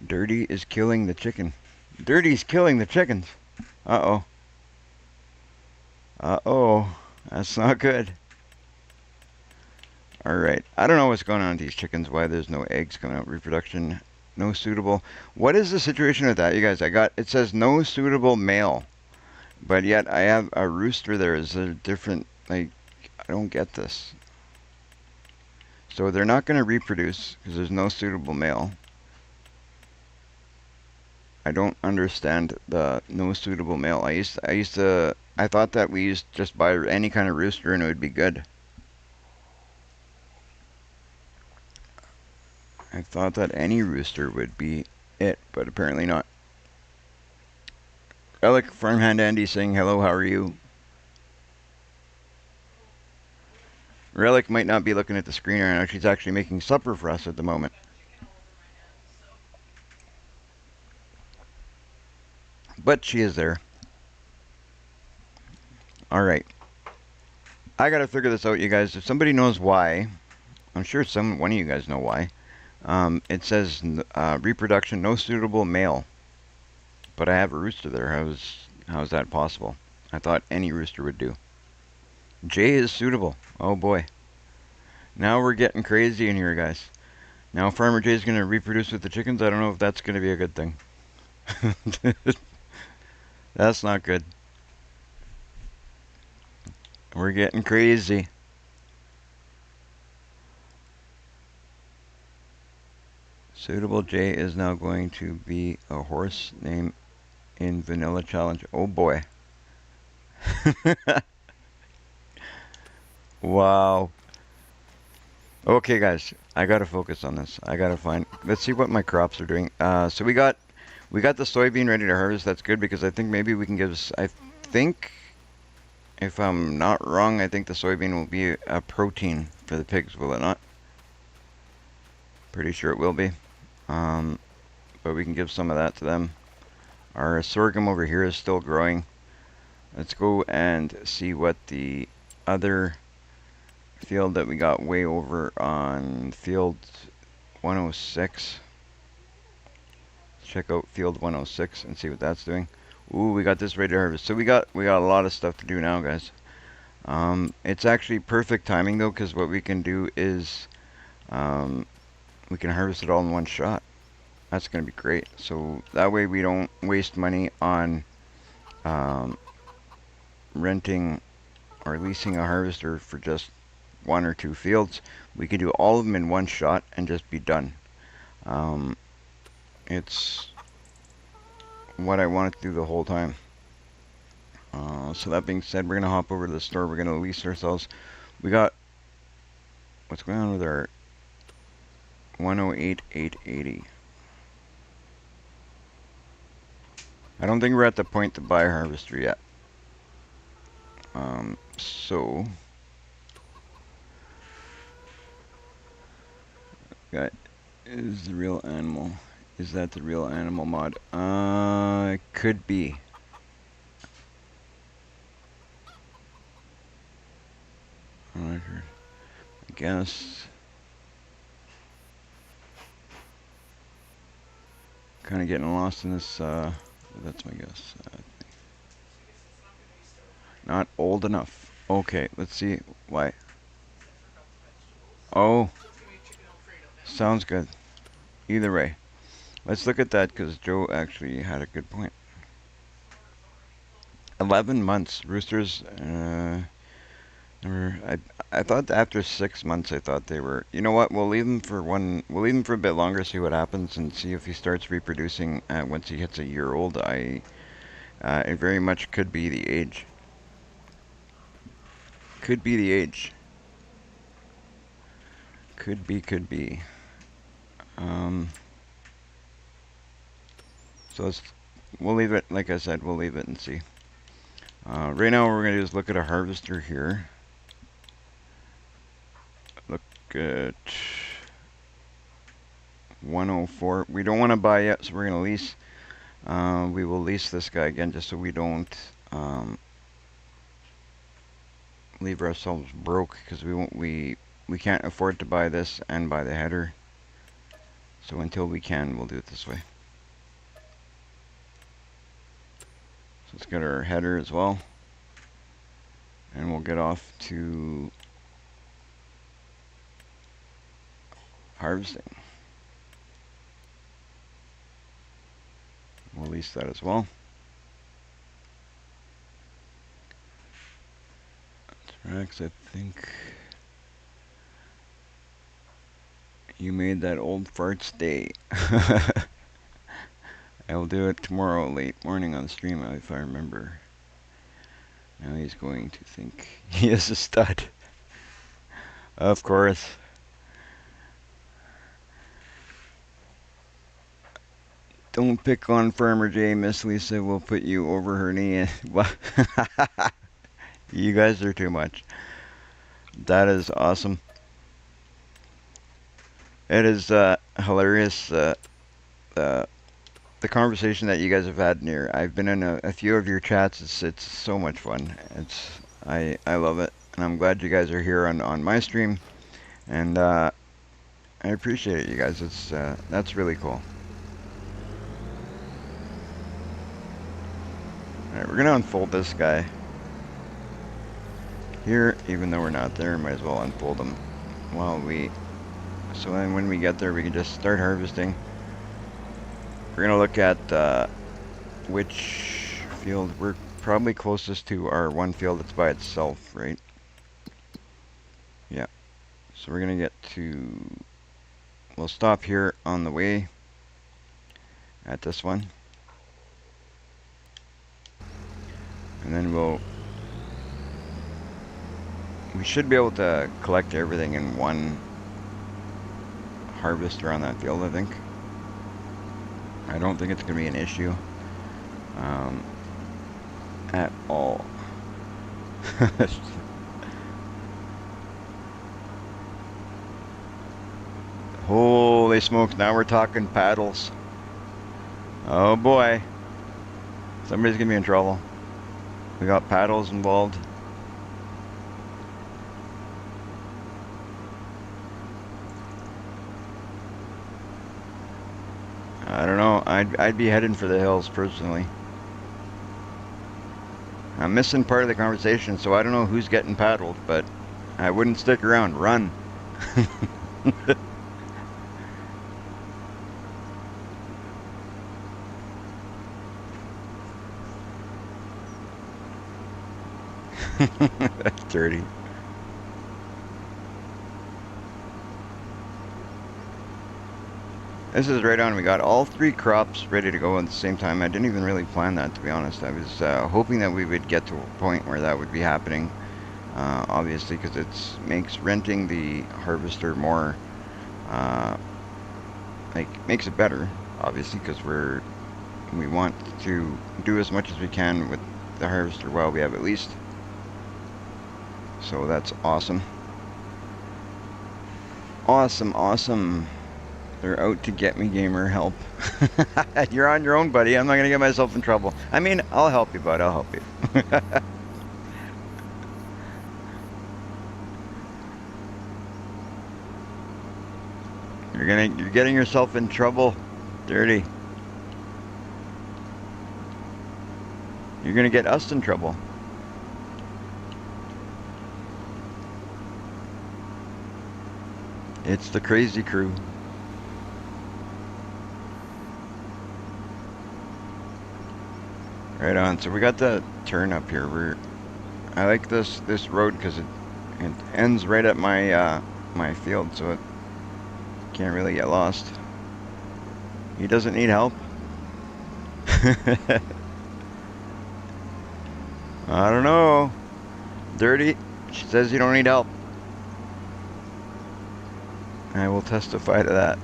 Dirty is killing the chicken. Dirty's killing the chickens. Uh-oh. Uh-oh. That's not good. Alright. I don't know what's going on with these chickens, why there's no eggs coming out. Reproduction, no suitable. What is the situation with that, you guys? It says no suitable male. But yet I have a rooster there. Is there different, like, I don't get this. So they're not going to reproduce because there's no suitable male. I don't understand the no suitable male. I thought that we used just buy any kind of rooster and it would be good. I thought that any rooster would be it, but apparently not. Relic Farmhand Andy saying hello, how are you? Relic might not be looking at the screen right now. She's actually making supper for us at the moment. But she is there. Alright. I gotta figure this out, you guys. If somebody knows why, I'm sure one of you guys know why. It says reproduction, no suitable male. But I have a rooster there. How is that possible? I thought any rooster would do. J is suitable. Oh boy. Now we're getting crazy in here, guys. Now Farmer J is going to reproduce with the chickens. I don't know if that's going to be a good thing. That's not good. We're getting crazy. Suitable J is now going to be a horse name in Vanilla Challenge. Oh boy. Wow. Okay, guys, I gotta focus on this. I gotta find. Let's see what my crops are doing. So we got the soybean ready to harvest. That's good because I think maybe we can give. I think, if I'm not wrong, I think the soybean will be a protein for the pigs. Will it not? Pretty sure it will be. but we can give some of that to them. Our sorghum over here is still growing. Let's go and see what the other field that we got way over on field 106. Check out field 106 and see what that's doing. Ooh, we got this ready to harvest. So we got a lot of stuff to do now, guys. It's actually perfect timing though, because what we can do is we can harvest it all in one shot. That's going to be great. So that way we don't waste money on renting or leasing a harvester for just 1 or 2 fields. We can do all of them in one shot and just be done. It's what I wanted to do the whole time. So that being said, we're going to hop over to the store. We're going to lease ourselves. We got, what's going on with our 108,880? I don't think we're at the point to buy a harvester yet. So that is the real animal. Is that the real animal mod? It could be. I guess. Kind of getting lost in this. That's my guess. Not old enough. Okay, let's see why. Oh, sounds good. Either way, let's look at that because Joe actually had a good point. 11 months. Roosters. I thought after 6 months, I thought they were. You know what? We'll leave them for one. We'll leave them for a bit longer, see what happens, and see if he starts reproducing once he hits a year old. It very much could be the age. Could be the age. Could be. So we'll leave it. Like I said, we'll leave it and see. Right now, what we're gonna do is look at a harvester here. Look at 104. We don't want to buy yet, so we're gonna lease. We will lease this guy again just so we don't leave ourselves broke, because we can't afford to buy this and buy the header. So until we can, we'll do it this way. So let's get our header as well, and we'll get off to harvesting. We'll lease that as well. Rex, I think you made that old fart stay. I will do it tomorrow late morning on stream if I remember. Now he's going to think he is a stud. Of course. Don't pick on Farmer J. Miss Lisa will put you over her knee. You guys are too much. That is awesome. It is hilarious, the conversation that you guys have had in here. I've been in a few of your chats. It's so much fun. I love it, and I'm glad you guys are here on my stream, and I appreciate it, you guys. That's really cool. All right, we're gonna unfold this guy here, even though we're not there. Might as well unfold him while we. So then, when we get there, we can just start harvesting. We're gonna look at which field we're probably closest to. Our one field that's by itself, right? Yeah. So we're gonna get to. We'll stop here on the way at this one, and then we should be able to collect everything in one harvester on that field, I think. I don't think it's going to be an issue at all. Holy Holy smokes, now we're talking paddles. Oh boy. Somebody's gonna be in trouble. We got paddles involved. I don't know. I'd be heading for the hills personally. I'm missing part of the conversation, so I don't know who's getting paddled, but I wouldn't stick around. Run. That's dirty. This is right on. We got all 3 crops ready to go at the same time. I didn't even really plan that, to be honest. I was hoping that we would get to a point where that would be happening. Obviously, because it makes renting the harvester more, makes it better. Obviously, because we want to do as much as we can with the harvester while we have at least. So that's awesome. Awesome. They're out to get me, gamer. Help. You're on your own, buddy. I'm not going to get myself in trouble. I mean, I'll help you, bud. I'll help you. You're getting yourself in trouble. Dirty. You're going to get us in trouble. It's the crazy crew. Right on. So we got the turn up here. I like this road because it ends right at my my field, so it can't really get lost. He doesn't need help. I don't know. Dirty. She says you don't need help. I will testify to that.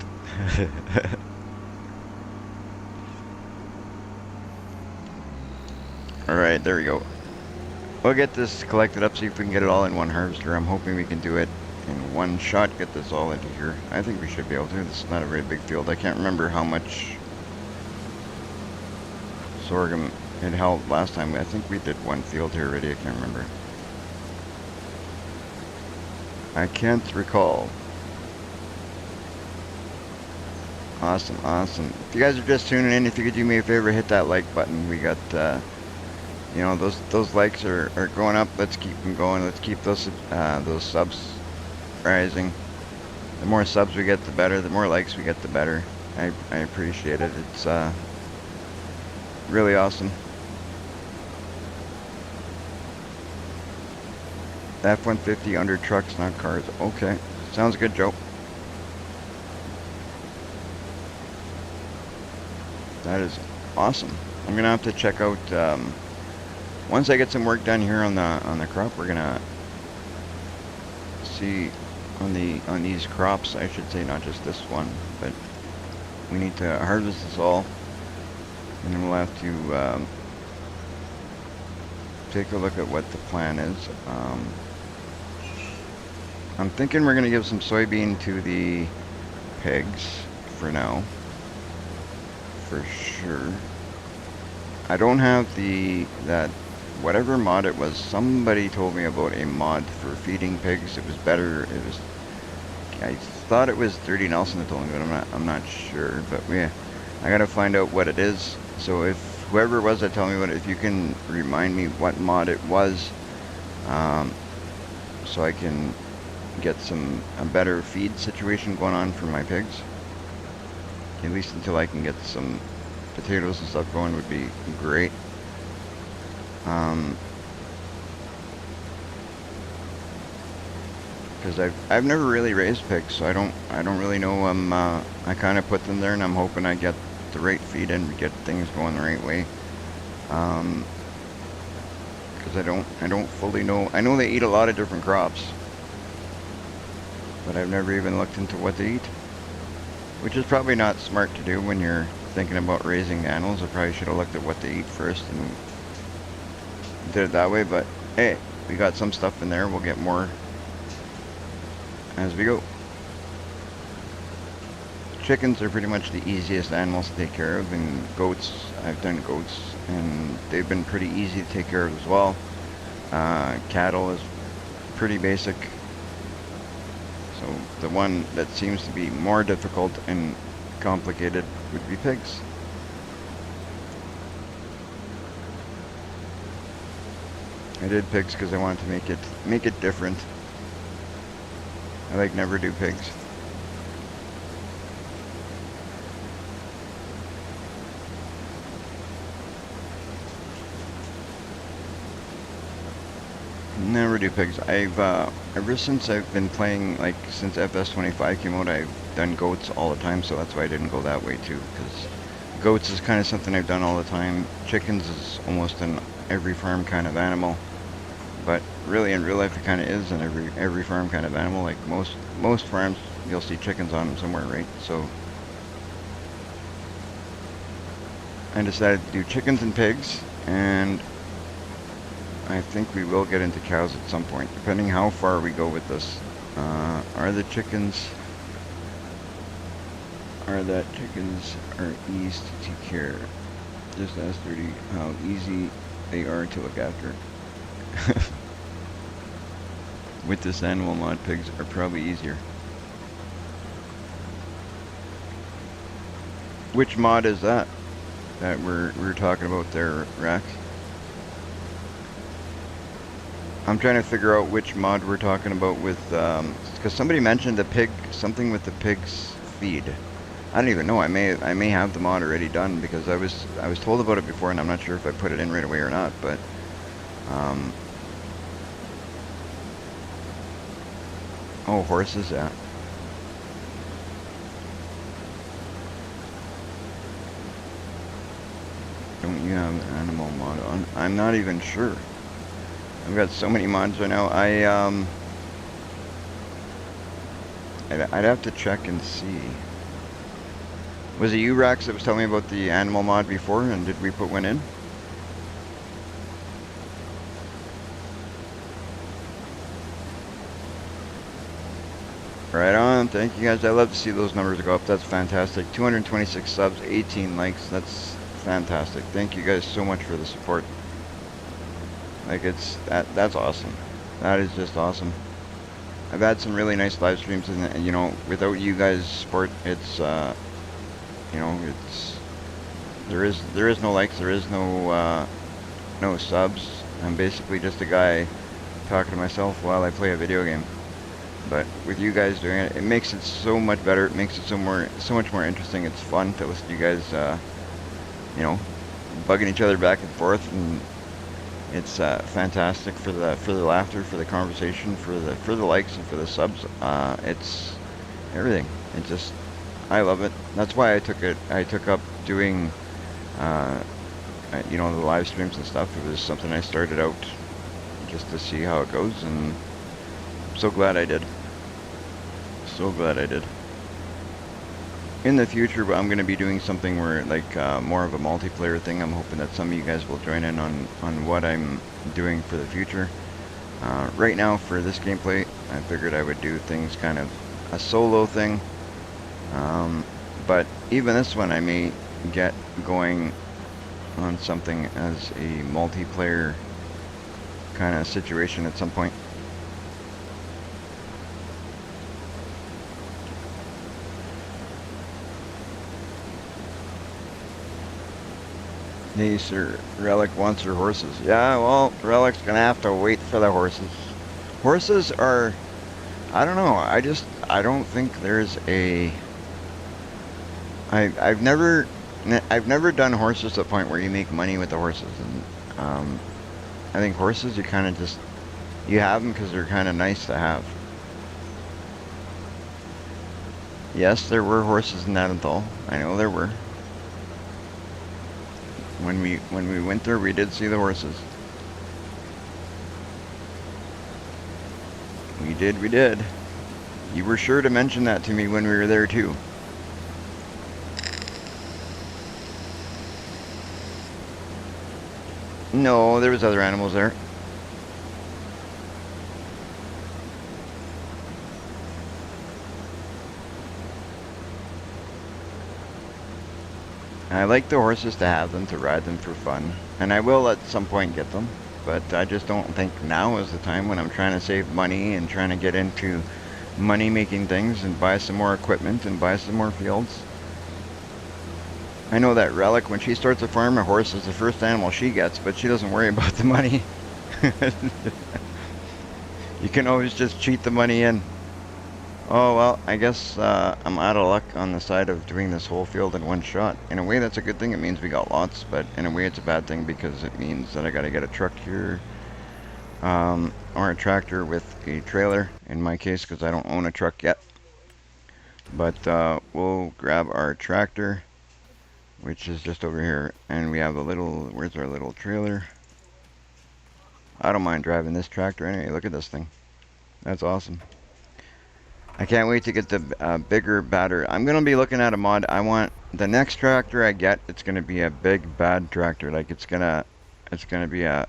Alright, there we go. We'll get this collected up, see if we can get it all in one harvester. I'm hoping we can do it in one shot, get this all into here. I think we should be able to. This is not a very big field. I can't remember how much sorghum it held last time. I think we did one field here already. I can't remember. I can't recall. Awesome. If you guys are just tuning in, if you could do me a favor, hit that like button. We got, you know, those likes are going up. Let's keep them going. Let's keep those subs rising. The more subs we get, the better. The more likes we get, the better. I appreciate it. It's really awesome. F-150 under trucks, not cars. Okay, sounds good, Joe. That is awesome. I'm gonna have to check out. Once I get some work done here on the crop, we're gonna see on these crops. I should say, not just this one, but we need to harvest this all, and then we'll have to take a look at what the plan is. I'm thinking we're gonna give some soybean to the pigs for now. For sure. I don't have that whatever mod it was. Somebody told me about a mod for feeding pigs. It was better. I thought it was 30 Nelson that told me, but I'm not sure. But yeah, I gotta find out what it is. So if whoever it was that told me what, if you can remind me what mod it was, so I can get a better feed situation going on for my pigs. At least until I can get some potatoes and stuff going would be great. Because I've never really raised pigs, so I don't really know. I kind of put them there, and I'm hoping I get the right feed and get things going the right way. Because I don't fully know. I know they eat a lot of different crops, but I've never even looked into what they eat. Which is probably not smart to do when you're thinking about raising animals. I probably should have looked at what they eat first and did it that way. But hey, we got some stuff in there. We'll get more as we go. chickens are pretty much the easiest animals to take care of, and goats, I've done goats, and they've been pretty easy to take care of as well. Cattle is pretty basic. So the one that seems to be more difficult and complicated would be pigs. I did pigs because I wanted to make it different. I like never do pigs. Never do pigs. I've ever since I've been playing, like since FS25 came out, I've done goats all the time, so that's why I didn't go that way too, because goats is kind of something I've done all the time. Chickens is almost an every farm kind of animal, but really in real life it kind of is an every farm kind of animal. Like most farms, you'll see chickens on them somewhere, right? So I decided to do chickens and pigs, and I think we will get into cows at some point, depending how far we go with this. Are the chickens are easy to take care? Just ask 30 how easy they are to look after. With this animal mod, pigs are probably easier. Which mod is that we're talking about there, Rax? I'm trying to figure out which mod we're talking about with, because somebody mentioned the pig, something with the pig's feed. I don't even know. I may have the mod already done, because I was told about it before, and I'm not sure if I put it in right away or not. But oh, horses, yeah. Don't you have an animal mod on? I'm not even sure. I've got so many mods right now. I'd have to check and see. Was it you, Rax, that was telling me about the animal mod before, and did we put one in? Right on. Thank you guys. I love to see those numbers go up. That's fantastic. 226 subs, 18 likes. That's fantastic. Thank you guys so much for the support. Like, that's awesome. That is just awesome. I've had some really nice live streams, and you know, without you guys' support, it's you know, there is no likes, there is no no subs. I'm basically just a guy talking to myself while I play a video game. But with you guys doing it, it makes it so much better. It makes it so much more interesting. It's fun to listen to you guys, you know, bugging each other back and forth, and it's fantastic for the laughter, for the conversation, for the likes, and for the subs. It's everything. It just, I love it. That's why I took up doing, you know, the live streams and stuff. It was something I started out just to see how it goes, and I'm so glad I did. So glad I did. In the future, I'm going to be doing something where, like, more of a multiplayer thing. I'm hoping that some of you guys will join in on what I'm doing for the future. Right now, for this gameplay, I figured I would do things kind of a solo thing. But even this one, I may get going on something as a multiplayer kind of situation at some point. Hey, sir, Relic wants her horses. Yeah, well, Relic's gonna have to wait for the horses. Horses are, I don't know, I don't think there's a, I've never done horses to the point where you make money with the horses. And I think horses, you kind of just, you have them because they're kind of nice to have. Yes, there were horses in Gnadenthal. I know there were. When we went there, we did see the horses. We did. You were sure to mention that to me when we were there too. No, there was other animals there. I like the horses to have them, to ride them for fun. And I will at some point get them. But I just don't think now is the time when I'm trying to save money and trying to get into money making things and buy some more equipment and buy some more fields. I know that Relic, when she starts a farm, a horse is the first animal she gets, but she doesn't worry about the money. You can always just cheat the money in. Oh, well, I guess I'm out of luck on the side of doing this whole field in one shot. In a way, that's a good thing. It means we got lots, but in a way, it's a bad thing because it means that I got to get a truck here, or a tractor with a trailer, in my case, because I don't own a truck yet. But we'll grab our tractor, which is just over here, and we have a little, where's our little trailer? I don't mind driving this tractor anyway. Look at this thing. That's awesome. I can't wait to get the bigger, badder. I'm going to be looking at a mod. I want the next tractor I get, it's going to be a big, bad tractor. Like, it's going to be a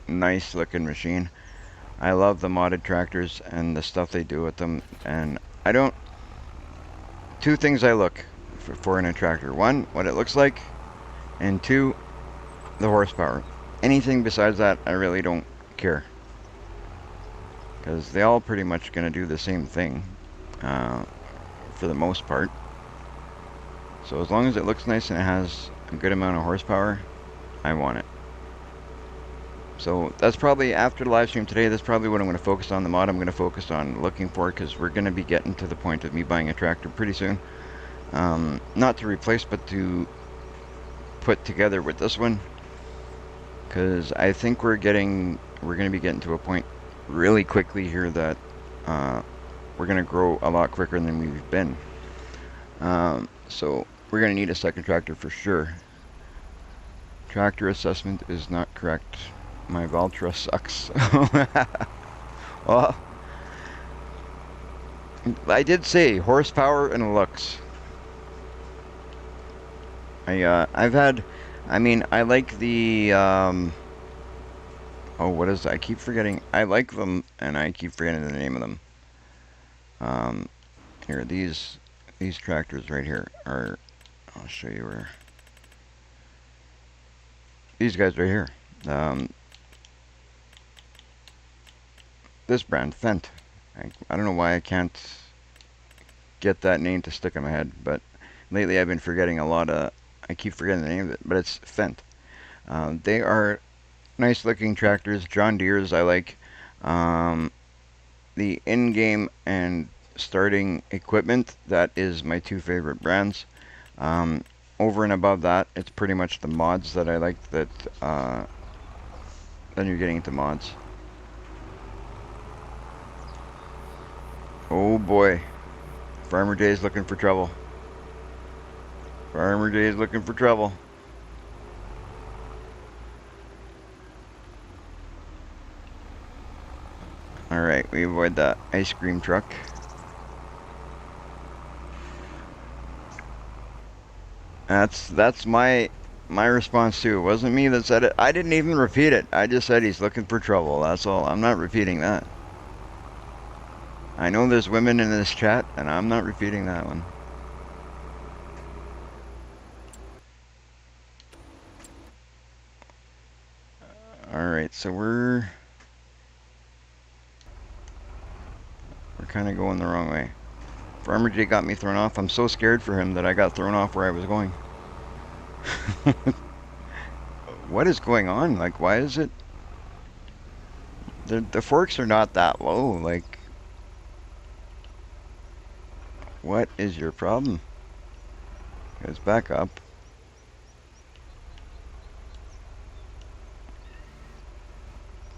nice looking machine. I love the modded tractors and the stuff they do with them. And I don't, two things I look for in a tractor. One, what it looks like. And two, the horsepower. Anything besides that, I really don't care. Because they all pretty much going to do the same thing. For the most part. So as long as it looks nice and it has a good amount of horsepower, I want it. So that's probably, after the live stream today, that's probably what I'm going to focus on. The mod I'm going to focus on looking for, because we're going to be getting to the point of me buying a tractor pretty soon. Not to replace, but to put together with this one. Because I think we're going to be getting to a point really quickly here that we're going to grow a lot quicker than we've been. So we're going to need a second tractor for sure. Tractor assessment is not correct. My Valtra sucks. Well, I did say horsepower and looks. I like the, oh, what is that? I keep forgetting. I like them, and I keep forgetting the name of them. Here, these tractors right here are, I'll show you where. These guys right here. This brand, Fendt. I don't know why I can't get that name to stick in my head, but lately I've been forgetting a lot of, I keep forgetting the name of it, but it's Fendt. They are nice looking tractors. John Deere's I like. The in-game and starting equipment, that is my two favorite brands. Over and above that, it's pretty much the mods that I like, that then you're getting into mods. Oh boy, Farmer Jay's looking for trouble. Farmer Jay's looking for trouble. Alright, we avoid the ice cream truck. That's my response too. It wasn't me that said it. I didn't even repeat it. I just said he's looking for trouble. That's all. I'm not repeating that. I know there's women in this chat, and I'm not repeating that one. Alright, so we're kind of going the wrong way. Farmer J got me thrown off. I'm so scared for him that I got thrown off where I was going. What is going on? Like, why is it? The forks are not that low. Like, what is your problem? Let's back up.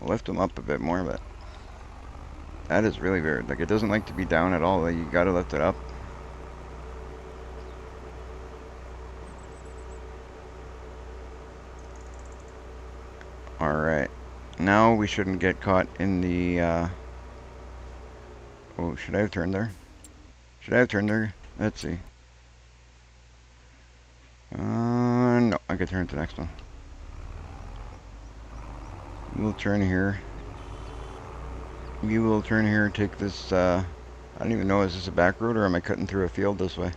I'll lift them up a bit more, but that is really weird. Like, it doesn't like to be down at all. Like, you gotta lift it up. Alright. Now we shouldn't get caught in the, oh, should I have turned there? Should I have turned there? Let's see. No, I could turn to the next one. We'll turn here. We will turn here, take this, I don't even know, is this a back road or am I cutting through a field this way?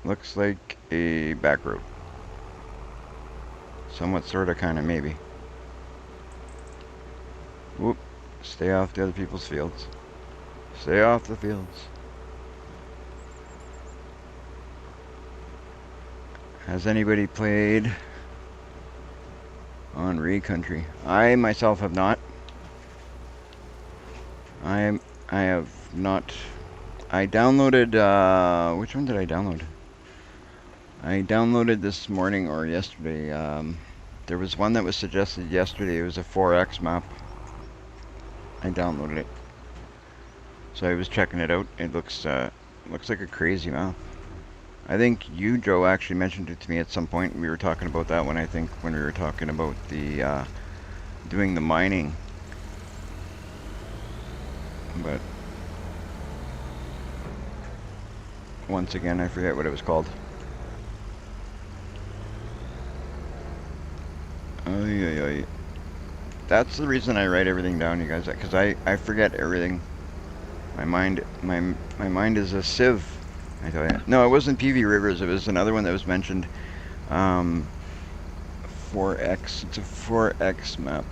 Looks like a back road. Somewhat, sorta, kinda, maybe. Whoop. Stay off the other people's fields. Stay off the fields. Has anybody played on Re Country? I myself have not. I have not. I downloaded, which one did I download? I downloaded this morning or yesterday. There was one that was suggested yesterday. It was a 4X map. I downloaded it. So I was checking it out. It looks like a crazy map. I think you, Joe, actually mentioned it to me at some point. We were talking about that one, I think, when we were talking about the doing the mining. But once again, I forget what it was called. That's the reason I write everything down, you guys, because I forget everything. My mind is a sieve, I tell you. No, it wasn't PV Rivers. It was another one that was mentioned. 4X. It's a 4X map,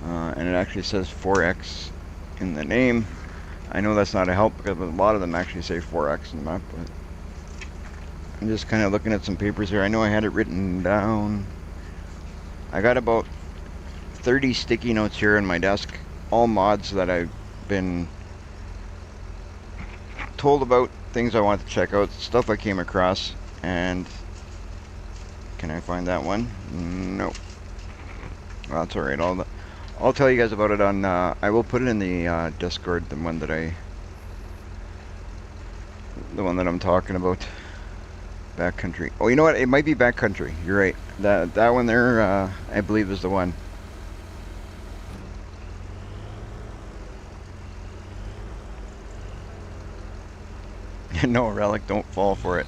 and it actually says 4X in the name. I know that's not a help because a lot of them actually say 4X in the map, but I'm just kind of looking at some papers here. I know I had it written down. I got about 30 sticky notes here on my desk, all mods that I've been told about, things I want to check out, stuff I came across, and can I find that one? No. Well, that's alright. I'll tell you guys about it on, I will put it in the Discord, the one that I'm talking about. Backcountry. Oh, you know what? It might be Backcountry. You're right. That one there, I believe, is the one. No, Relic, don't fall for it.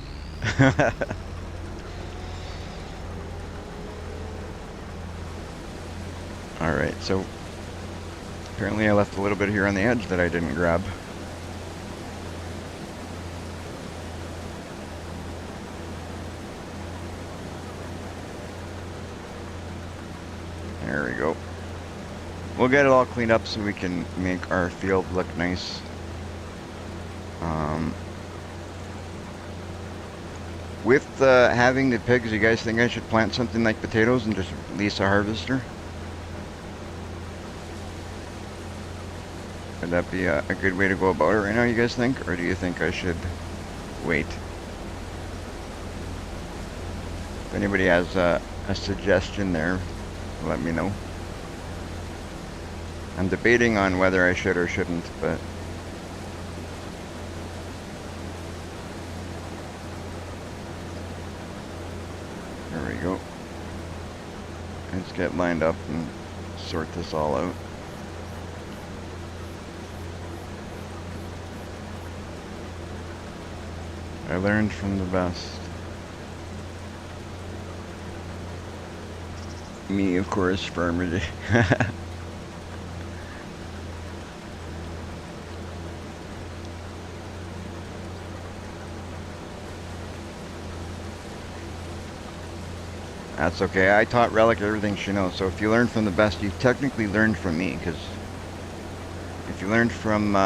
Alright, so apparently I left a little bit here on the edge that I didn't grab. There we go. We'll get it all cleaned up so we can make our field look nice. With having the pigs, you guys think I should plant something like potatoes and just lease a harvester? Would that be a good way to go about it right now, you guys think? Or do you think I should wait? If anybody has a suggestion there, let me know. I'm debating on whether I should or shouldn't, but there we go. Let's get lined up and sort this all out. I learned from the best. Me, of course, Farmer. That's okay. I taught Relic everything she knows. So if you learn from the best, you technically learned from me. Because if you learned from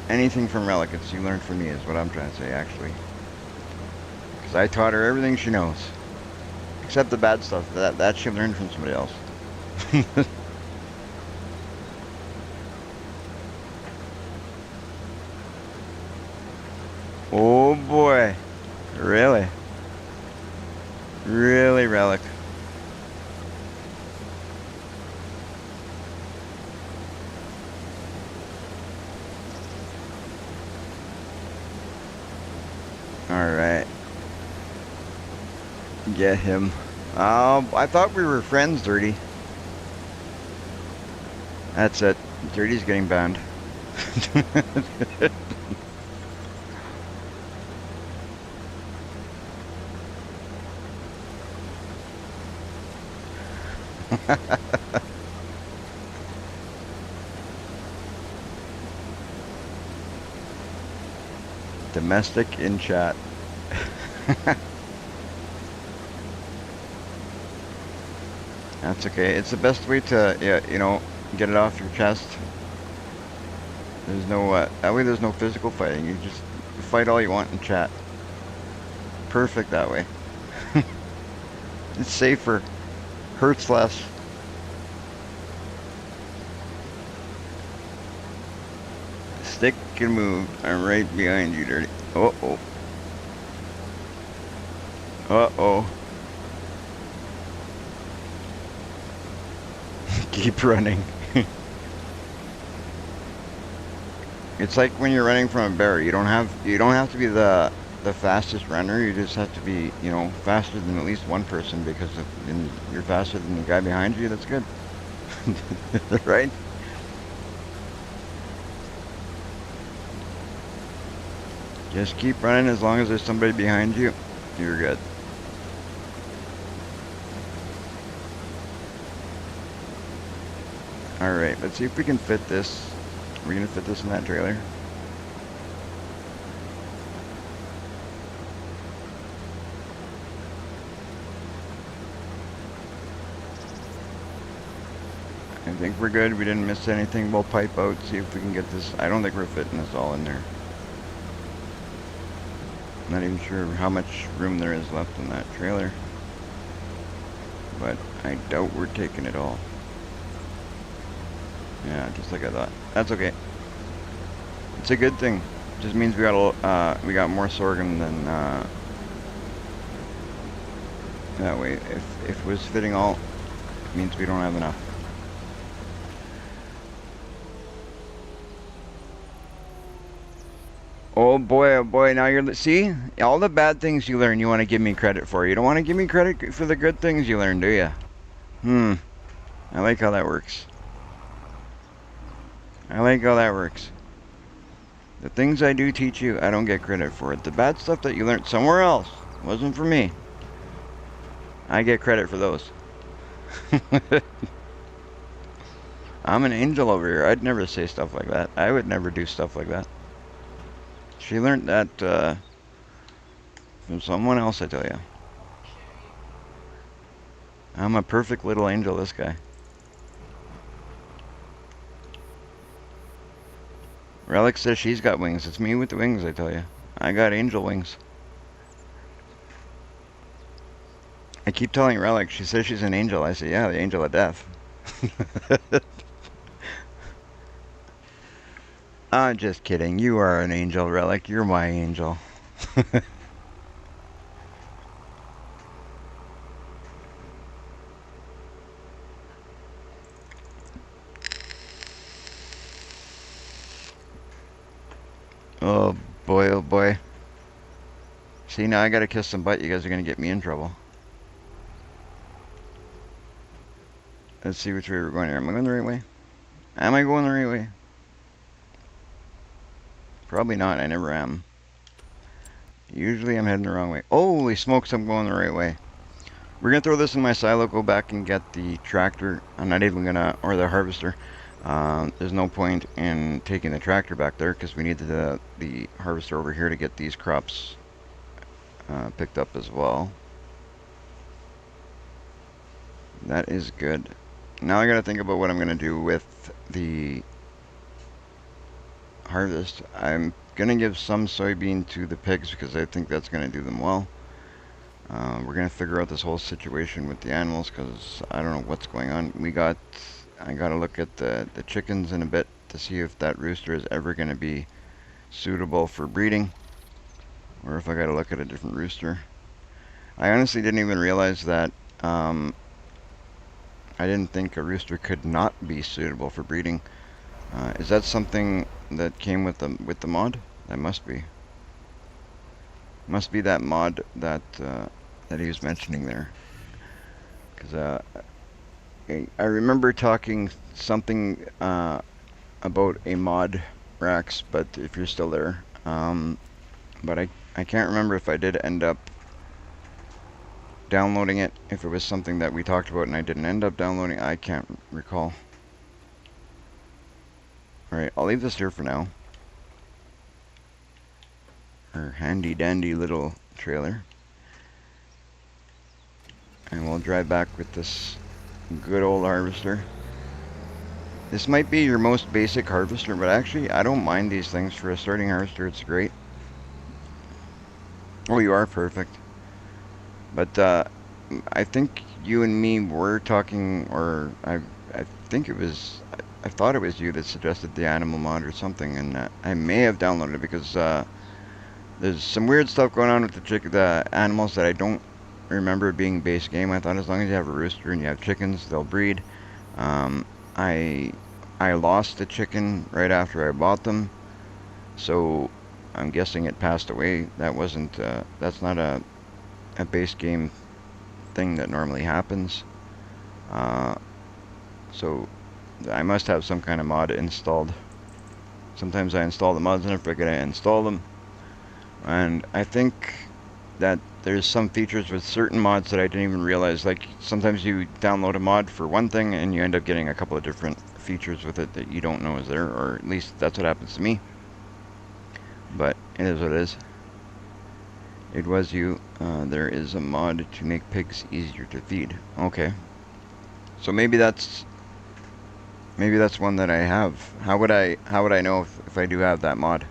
anything from Relic, it's you learned from me is what I'm trying to say, actually. Because I taught her everything she knows. Except the bad stuff. That she learned from somebody else. Oh boy. Really? Really, Relic? Alright. Get him. I thought we were friends, Dirty. That's it. Dirty's getting banned. Domestic in chat. That's okay. It's the best way to, yeah, get it off your chest. There's no, that way there's no physical fighting. You just fight all you want and chat. Perfect that way. It's safer. Hurts less. Stick and move. I'm right behind you, Dirty. Uh-oh. Uh-oh. Keep running. It's like when you're running from a bear. You don't have to be the fastest runner. You just have to be, faster than at least one person, because if you're faster than the guy behind you, that's good. Right? Just keep running. As long as there's somebody behind you, you're good. Alright, let's see if we can fit this. We're gonna fit this in that trailer. I think we're good. We didn't miss anything. We'll pipe out, see if we can get this. I don't think we're fitting this all in there. I'm not even sure how much room there is left in that trailer, but I doubt we're taking it all. Yeah, just like I thought. That's okay. It's a good thing. Just means we got more sorghum than that way. If it was fitting all, it means we don't have enough. Oh boy, now see? All the bad things you learn, you want to give me credit for. You don't want to give me credit for the good things you learn, do you? I like how that works. I like how that works. The things I do teach you, I don't get credit for it. The bad stuff that you learned somewhere else wasn't for me. I get credit for those. I'm an angel over here. I'd never say stuff like that. I would never do stuff like that. She learned that from someone else, I tell you. I'm a perfect little angel, this guy. Relic says she's got wings. It's me with the wings, I tell you. I got angel wings. I keep telling Relic, she says she's an angel. I say, yeah, the angel of death. I'm just kidding. You are an angel, Relic. You're my angel. Oh boy, oh boy. See, now I gotta kiss some butt. You guys are gonna get me in trouble. Let's see which way we're going here. Am I going the right way? Am I going the right way? Probably not. I never am. Usually I'm heading the wrong way. Holy smokes, I'm going the right way. We're gonna throw this in my silo, go back and get the tractor. I'm not even gonna, or the harvester. There's no point in taking the tractor back there because we need the harvester over here to get these crops picked up as well. That is good. Now I gotta think about what I'm gonna do with the harvest. I'm gonna give some soybean to the pigs because I think that's gonna do them well. We're gonna figure out this whole situation with the animals because I don't know what's going on. I gotta look at the chickens in a bit to see if that rooster is ever gonna be suitable for breeding, or if I gotta look at a different rooster. I honestly didn't even realize that. I didn't think a rooster could not be suitable for breeding. Is that something that came with the mod? That must be. Must be that mod that he was mentioning there. Because I remember talking something about a mod, Rax, but if you're still there. But I can't remember if I did end up downloading it, if it was something that we talked about and I didn't end up downloading. I can't recall. Alright, I'll leave this here for now. Our handy dandy little trailer. And we'll drive back with this good old harvester. This might be your most basic harvester, but actually I don't mind these things. For a starting harvester, it's great. Oh, you are perfect. But I think you and me were talking, or I think it was, I thought it was you that suggested the animal mod or something, and I may have downloaded it because there's some weird stuff going on with the animals that I don't remember being base game. I thought as long as you have a rooster and you have chickens, they'll breed. Um, I I lost the chicken right after I bought them, so I'm guessing it passed away. That wasn't that's not a base game thing that normally happens. Uh, so I must have some kind of mod installed. Sometimes I install the mods and I forget to install them. And I think that there's some features with certain mods that I didn't even realize. Like sometimes you download a mod for one thing and you end up getting a couple of different features with it that you don't know is there, or at least that's what happens to me. But it is what it is. It was you. There is a mod to make pigs easier to feed. Okay. So maybe that's one that I have. How would I know if I do have that mod?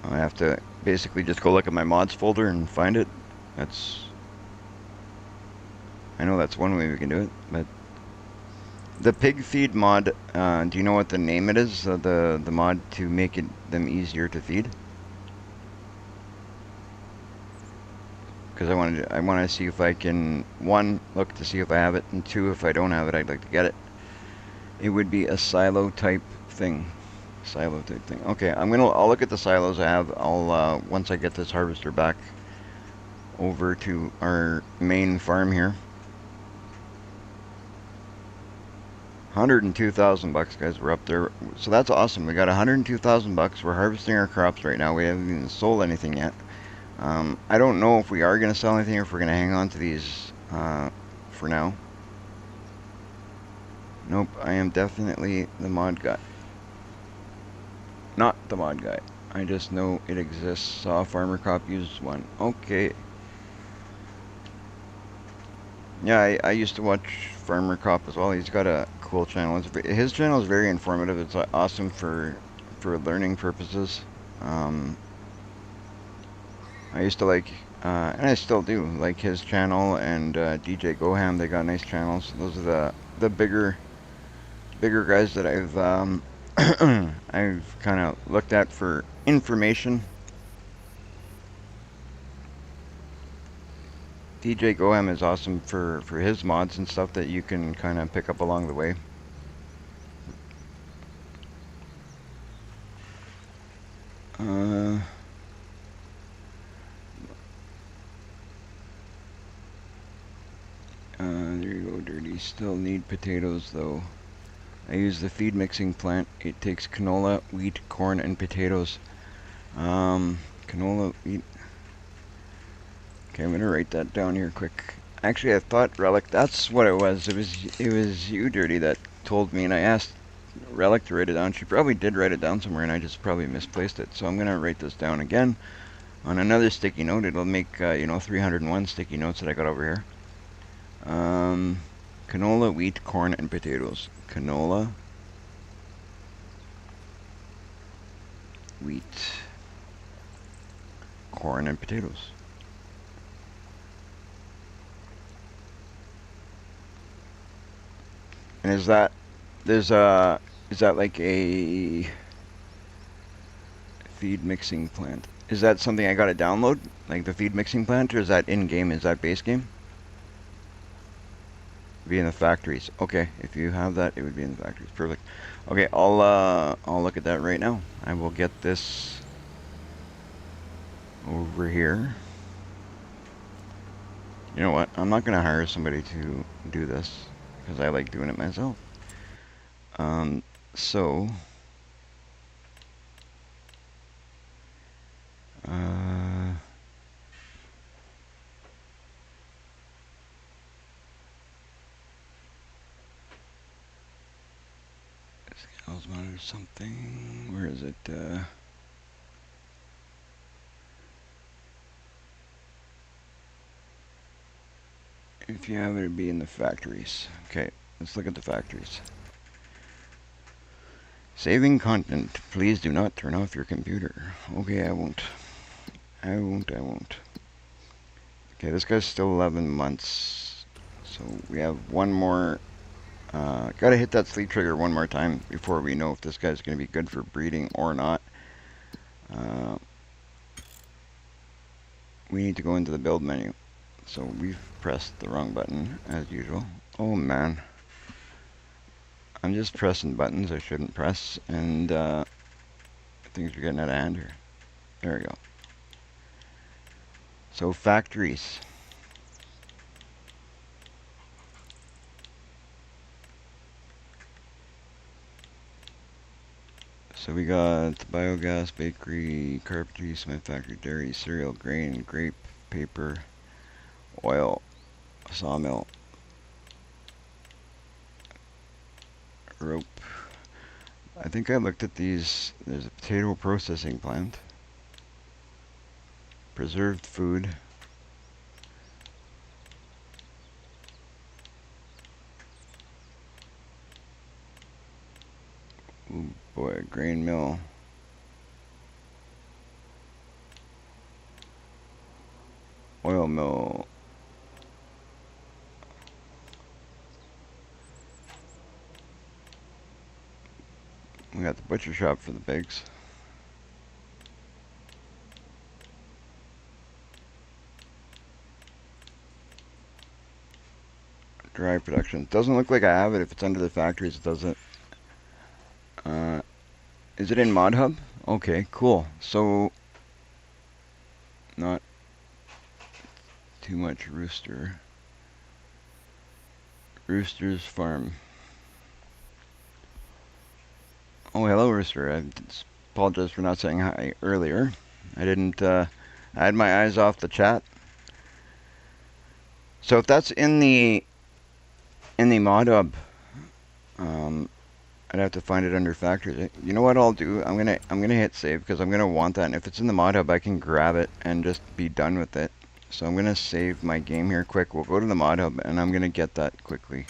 I have to basically just go look at my mods folder and find it. I know that's one way we can do it, but the pig feed mod, do you know what the name it is? The mod to make them easier to feed? Because I want to see if I can, one, look to see if I have it, and two, if I don't have it, I'd like to get it. It would be a silo type thing. Okay, I'll look at the silos I have. I'll once I get this harvester back over to our main farm here. 102,000 bucks, guys. We're up there, so that's awesome. We got 102,000 bucks. We're harvesting our crops right now. We haven't even sold anything yet. I don't know if we are going to sell anything or if we're going to hang on to these for now. Nope, I am definitely the mod guy. Not the mod guy. I just know it exists. Saw Farmer Cop use one. Okay. Yeah, I used to watch Farmer Cop as well. He's got a cool channel. His channel is very informative. It's awesome for learning purposes. I used to like, and I still do, like his channel and DJ Goham. They got nice channels. Those are the bigger guys that I've I've kind of looked at for information. DJ Goham is awesome for his mods and stuff that you can kind of pick up along the way. There you go, Dirty. Still need potatoes though. I use the feed mixing plant. It takes canola, wheat, corn, and potatoes. Canola, wheat. Okay, I'm gonna write that down here quick. Actually, I thought Relic. That's what it was. It was you, Dirty, that told me, and I asked Relic to write it down. She probably did write it down somewhere, and I just probably misplaced it. So I'm gonna write this down again on another sticky note. It'll make 301 sticky notes that I got over here. Canola, wheat, corn, and potatoes. Canola, wheat, corn, and potatoes. And is that like a feed mixing plant? Is that something I gotta download, like the feed mixing plant, or is that in game? Is that base game? Be in the factories. Okay, if you have that, it would be in the factories. Perfect. Okay, I'll look at that right now. I will get this over here. You know what? I'm not gonna hire somebody to do this because I like doing it myself. So Scales monitor something. Where is it? If you have it, it'd be in the factories. Okay, let's look at the factories. Saving content. Please do not turn off your computer. Okay, I won't. I won't. Okay, this guy's still 11 months. So we have one more. Gotta hit that sleep trigger one more time before we know if this guy's going to be good for breeding or not. We need to go into the build menu. So we've pressed the wrong button, as usual. Oh man. I'm just pressing buttons I shouldn't press, and things are getting out of hand here. There we go. So factories. So we got biogas, bakery, carpentry, cement factory, dairy, cereal, grain, grape, paper, oil, sawmill, rope. I think I looked at these. There's a potato processing plant, preserved food, ooh boy, grain mill, oil mill, we got the butcher shop for the pigs. Dry production. Doesn't look like I have it. If it's under the factories, it doesn't. Is it in Mod Hub? Okay, cool. So, not too much rooster. Rooster's farm. Oh, hello, Rooster. I apologize for not saying hi earlier. I didn't, I had my eyes off the chat. So if that's in the mod hub, I'd have to find it under factories. You know what I'll do? I'm gonna hit save because I'm gonna want that. And if it's in the mod hub, I can grab it and just be done with it. So I'm gonna save my game here quick. We'll go to the mod hub and I'm gonna get that quickly.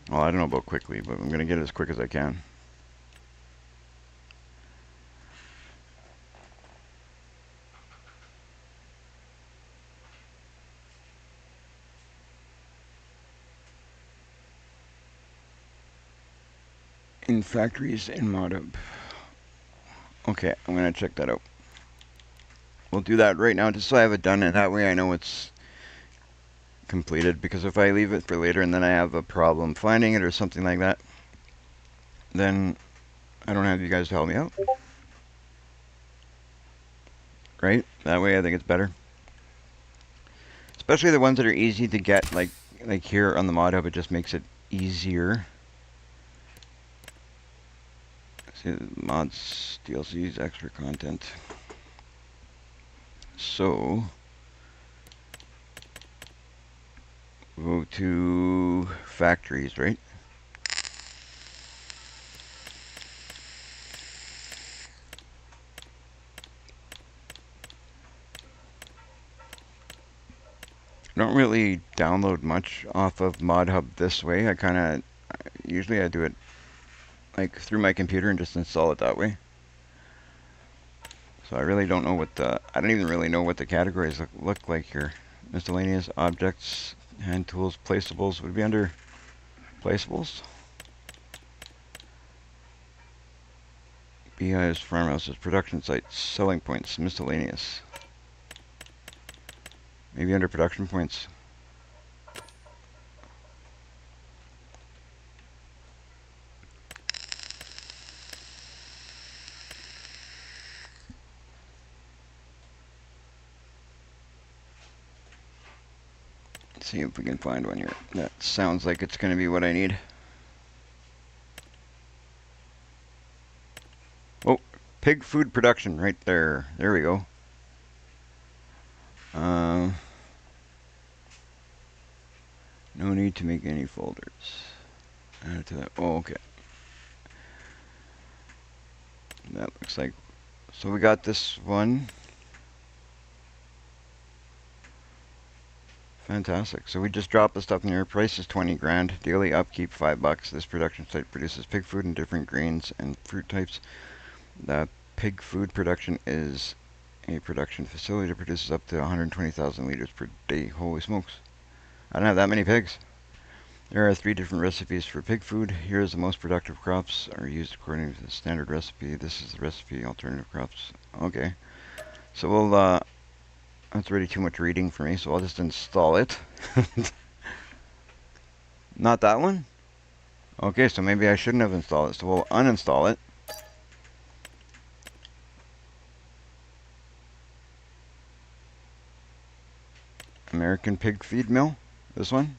Well, I don't know about quickly, but I'm gonna get it as quick as I can. In factories in mod hub. Okay, I'm gonna check that out. We'll do that right now just so I have it done, and that way I know it's completed, because if I leave it for later and then I have a problem finding it or something like that, then I don't have you guys to help me out. Right? That way I think it's better. Especially the ones that are easy to get, like here on the mod hub, it just makes it easier. See, mods, DLCs, extra content. So, go to factories, right? I don't really download much off of Mod Hub this way. Usually I do it like through my computer and just install it that way. So I really don't know I don't even really know what the categories look like here. Miscellaneous, objects, hand tools, placeables, would it be under placeables? Beehives, farmhouses, production sites, selling points, miscellaneous. Maybe under production points. Let's see if we can find one here. That sounds like it's going to be what I need. Oh, pig food production right there. There we go. No need to make any folders. Add to that. Oh, okay. That looks like, so we got this one. Fantastic. So we just dropped the stuff in here. Price is 20 grand. Daily upkeep $5. This production site produces pig food and different grains and fruit types. The pig food production is a production facility that produces up to 120,000 liters per day. Holy smokes. I don't have that many pigs. There are 3 different recipes for pig food. Here is the most productive crops are used according to the standard recipe. This is the recipe, alternative crops. Okay. So we'll, that's already too much reading for me, so I'll just install it. Not that one? Okay, so maybe I shouldn't have installed it. So we'll uninstall it. American Pig Feed Mill. This one.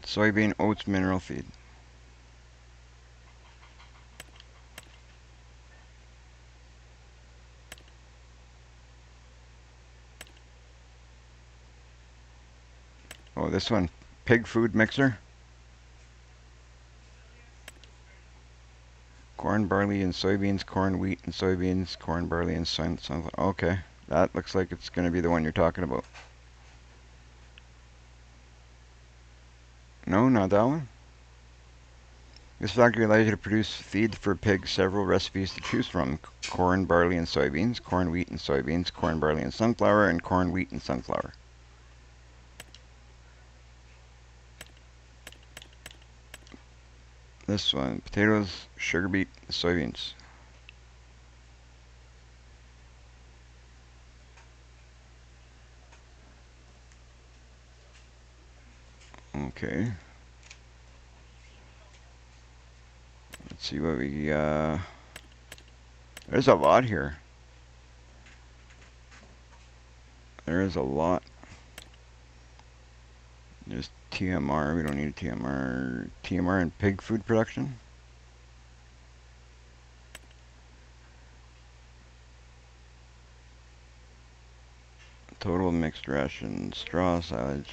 Soybean oats mineral feed. Oh, this one. Pig food mixer. Corn, barley, and soybeans. Corn, wheat, and soybeans. Corn, barley, and sunflower. Okay. That looks like it's going to be the one you're talking about. No, not that one. This factory allows you to produce feed for pigs. Several recipes to choose from. Corn, barley, and soybeans. Corn, wheat, and soybeans. Corn, barley, and sunflower. And corn, wheat, and sunflower. This one. Potatoes, sugar beet, soybeans. Okay. Let's see what we, there's a lot here. There is a lot. There's TMR, we don't need a TMR. TMR and pig food production. Total mixed ration, straw, silage.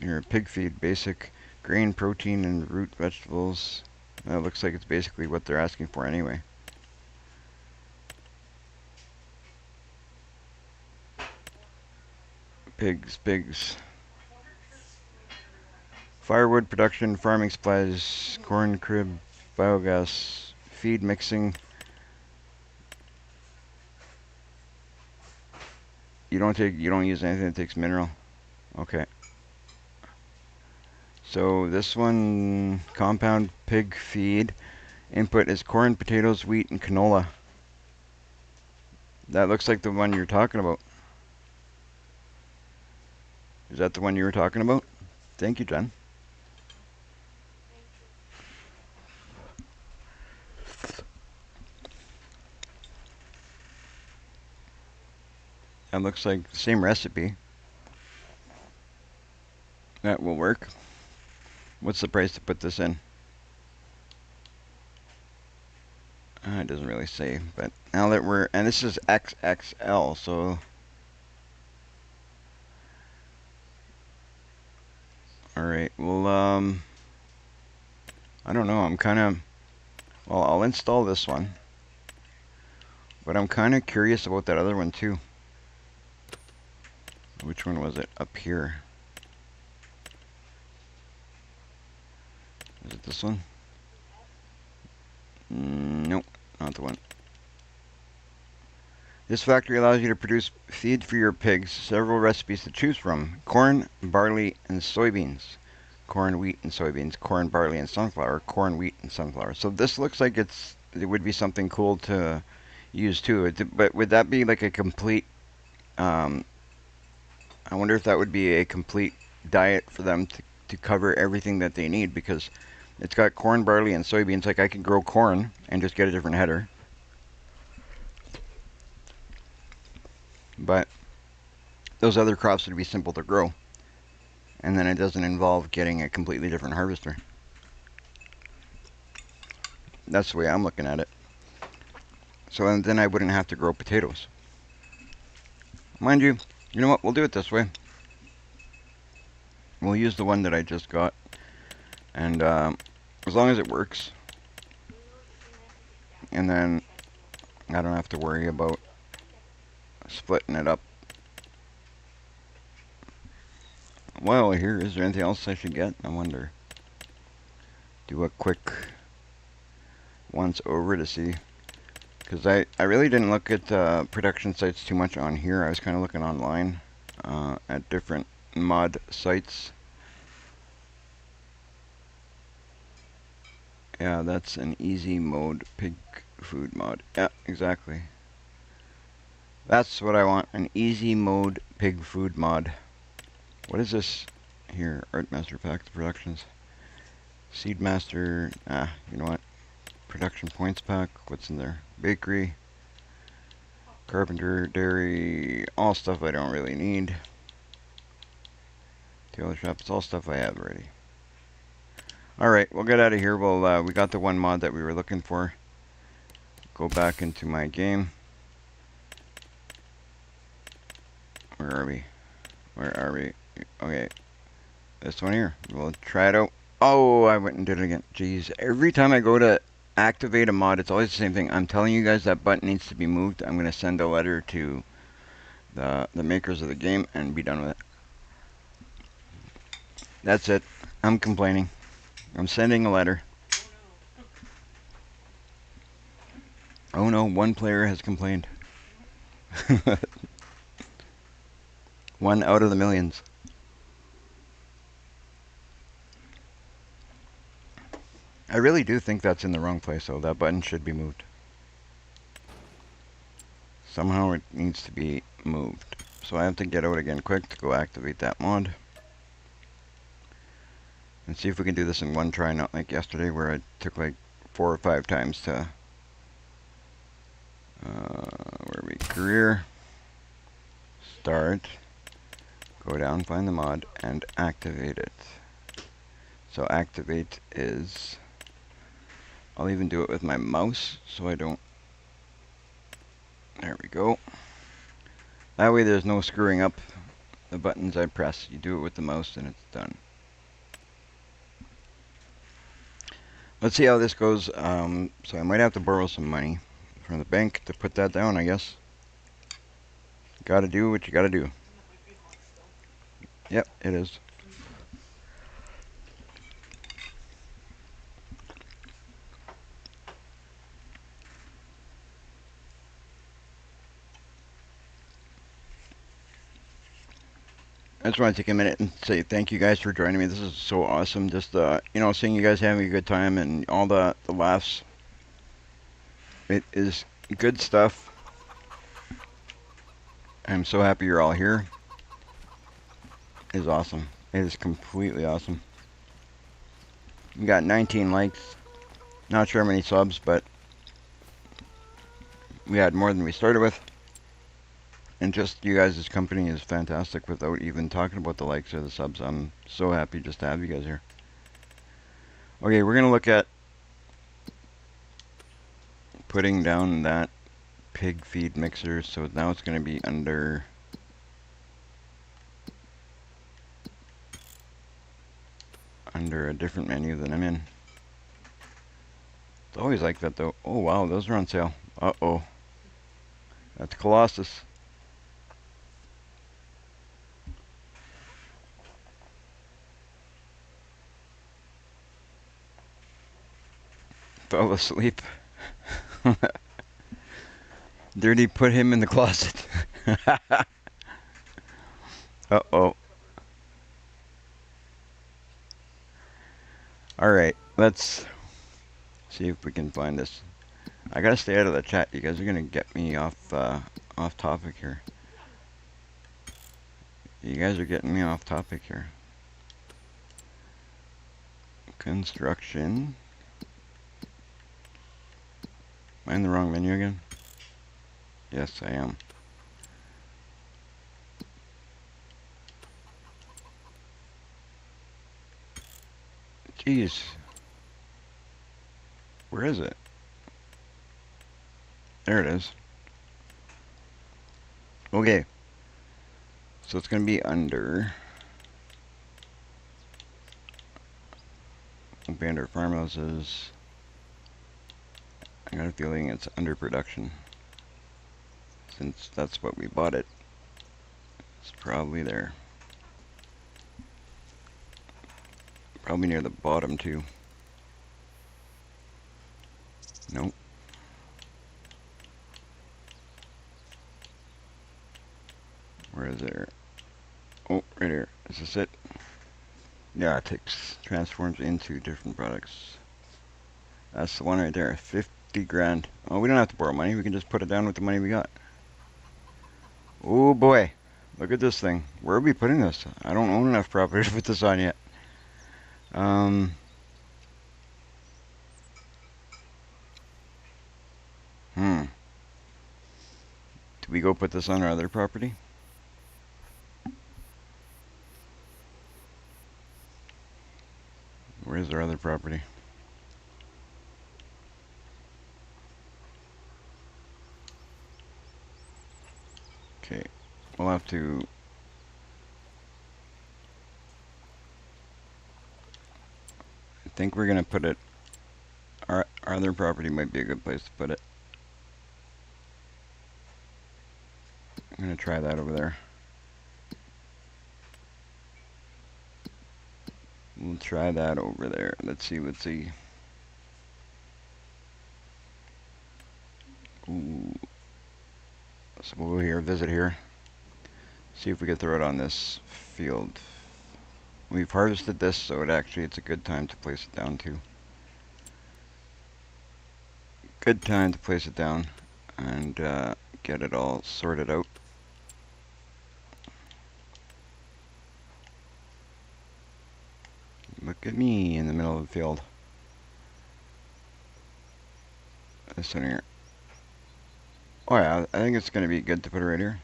Here, pig feed, basic grain, protein, and root vegetables. That looks like it's basically what they're asking for anyway. Pigs. Firewood production, farming supplies, corn crib, biogas, feed mixing. You don't use anything that takes mineral. Okay. So this one, compound pig feed. Input is corn, potatoes, wheat, and canola. That looks like the one you're talking about. Is that the one you were talking about? Thank you, Jen. That looks like the same recipe. That will work. What's the price to put this in? It doesn't really say, but now that we're, and this is XXL, so. Alright, well, I don't know, I'm kind of, well, I'll install this one. But I'm kind of curious about that other one too. Which one was it? Up here. Is it this one? Nope, not the one. This factory allows you to produce feed for your pigs. Several recipes to choose from. Corn, barley, and soybeans. Corn, wheat, and soybeans. Corn, barley, and sunflower. Corn, wheat, and sunflower. So this looks like it would be something cool to use too. But would that be like a complete, I wonder if that would be a complete diet for them to cover everything that they need, because it's got corn, barley, and soybeans. Like I could grow corn and just get a different header. But those other crops would be simple to grow. And then it doesn't involve getting a completely different harvester. That's the way I'm looking at it. So then I wouldn't have to grow potatoes. Mind you, you know what? We'll do it this way. we'll use the one that I just got, and as long as it works, and then I don't have to worry about splitting it up. Well, here, is there anything else I should get? I wonder. Do a quick once over to see. Because I really didn't look at production sites too much on here. I was kind of looking online at different mod sites. Yeah, that's an easy mode pig food mod. Yeah, exactly. That's what I want, an easy mode pig food mod. What is this here? Art Master Pack Productions. Seed Master, you know what? Production Points Pack, what's in there? Bakery, Carpenter, Dairy, all stuff I don't really need. Tailor Shop, it's all stuff I have already. Alright, we'll get out of here. We got the one mod that we were looking for. Go back into my game. Where are we? Where are we? Okay, this one here. We'll try it out. Oh, I went and did it again. Jeez, every time I go to activate a mod, it's always the same thing. I'm telling you guys that button needs to be moved. I'm going to send a letter to the makers of the game and be done with it. That's it. I'm complaining. I'm sending a letter. Oh no, one player has complained. One out of the millions. I really do think that's in the wrong place, though. That button should be moved. Somehow it needs to be moved. So I have to get out again quick to go activate that mod. And see if we can do this in one try, not like yesterday where it took like 4 or 5 times to... where are we? Career. Start. Go down, find the mod, and activate it. So activate is... I'll even do it with my mouse so I don't... There we go. That way there's no screwing up the buttons I press. You do it with the mouse and it's done. Let's see how this goes. So I might have to borrow some money from the bank to put that down, I guess. Gotta do what you gotta do. Yep, it is. I just want to take a minute and say thank you guys for joining me. This is so awesome. Just, you know, seeing you guys having a good time and all the laughs. It is good stuff. I'm so happy you're all here. It is awesome. It is completely awesome. We got 19 likes. Not sure how many subs, but we had more than we started with. And just you guys' company is fantastic without even talking about the likes or the subs. I'm so happy just to have you guys here. Okay, we're going to look at putting down that pig feed mixer. So now it's going to be under a different menu than I'm in. It's always like that though. Oh wow, those are on sale. Uh-oh. That's Colossus. Fell asleep. Dirty put him in the closet. Uh-oh. Alright, let's see if we can find this. I gotta stay out of the chat. You guys are gonna get me off topic here. You guys are getting me off topic here. Construction. Am I in the wrong menu again? Yes, I am. Jeez. Where is it? There it is. Okay. So it's going to be under Bander farmhouses. I got a feeling it's underproduction. Since that's what we bought it. It's probably there. Probably near the bottom too. Nope. Where is there? Oh, right here. Is this it? Yeah, it transforms into different products. That's the one right there. 50 grand. Oh, we don't have to borrow money. We can just put it down with the money we got. Oh boy. Look at this thing. Where are we putting this? I don't own enough property to put this on yet. Do we go put this on our other property? Where's our other property? Okay, we'll have to... I think we're going to put it... Our other property might be a good place to put it. I'm going to try that over there. We'll try that over there. Let's see. Ooh. So we'll go here, visit here. See if we can throw it on this field. We've harvested this, so it's a good time to place it down too. Good time to place it down and get it all sorted out. Look at me in the middle of the field. This one here. Oh yeah, I think it's going to be good to put it right here.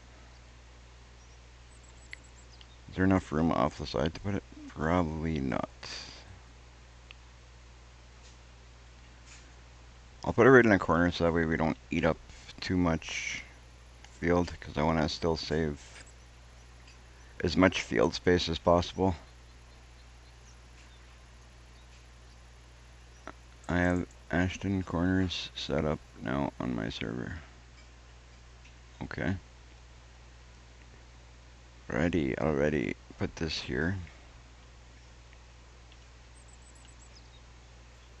Is there enough room off the side to put it? Probably not. I'll put it right in the corner so that way we don't eat up too much field, because I want to still save as much field space as possible. I have Ashton corners set up now on my server. Okay. Already put this here.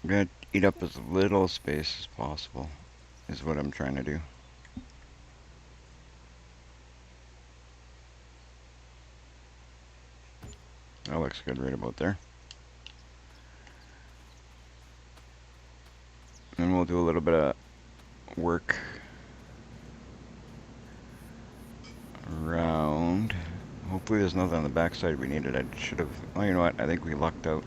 I'm gonna eat up as little space as possible, is what I'm trying to do. That looks good right about there. And we'll do a little bit of work around. Hopefully there's nothing on the backside we needed. I should have... Oh, you know what? I think we lucked out.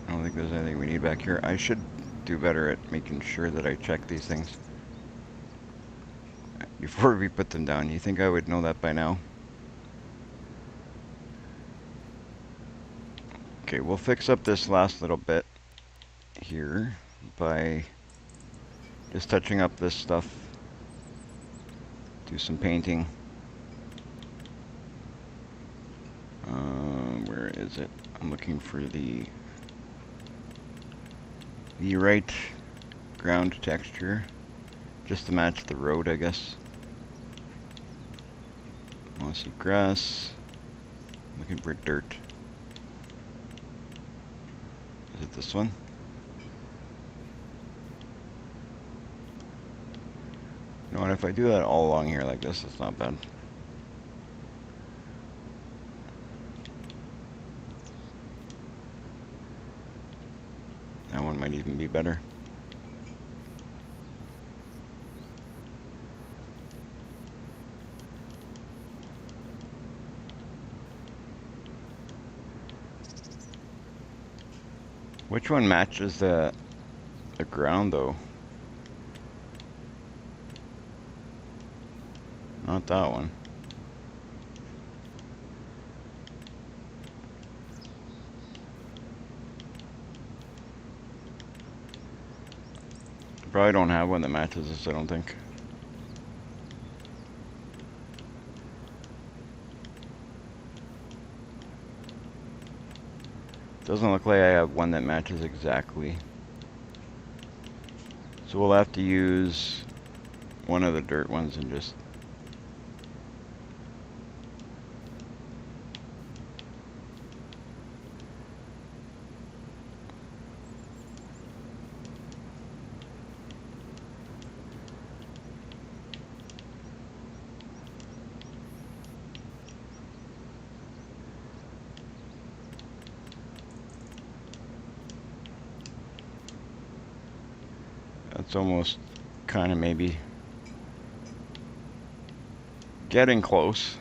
I don't think there's anything we need back here. I should do better at making sure that I check these things before we put them down. You think I would know that by now? Okay, we'll fix up this last little bit here by just touching up this stuff. Do some painting. Where is it? I'm looking for the right ground texture, just to match the road, I guess. Mossy grass. Looking for dirt. Is it this one? You know what, if I do that all along here like this, it's not bad. That one might even be better. Which one matches the ground though? Not that one. Probably don't have one that matches this, I don't think. Doesn't look like I have one that matches exactly. So we'll have to use one of the dirt ones and just... That's almost kind of maybe getting close.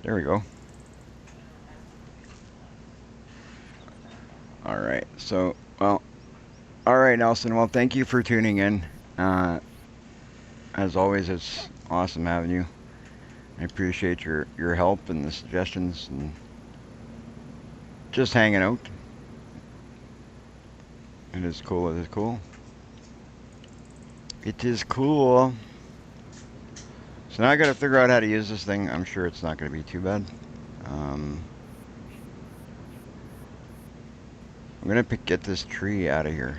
There we go. All right. So, well, all right, Nelson. Well, thank you for tuning in. As always, it's awesome having you. I appreciate your help and the suggestions and just hanging out. It is cool. It is cool. It is cool. So now I got to figure out how to use this thing. I'm sure it's not going to be too bad. I'm going to get this tree out of here.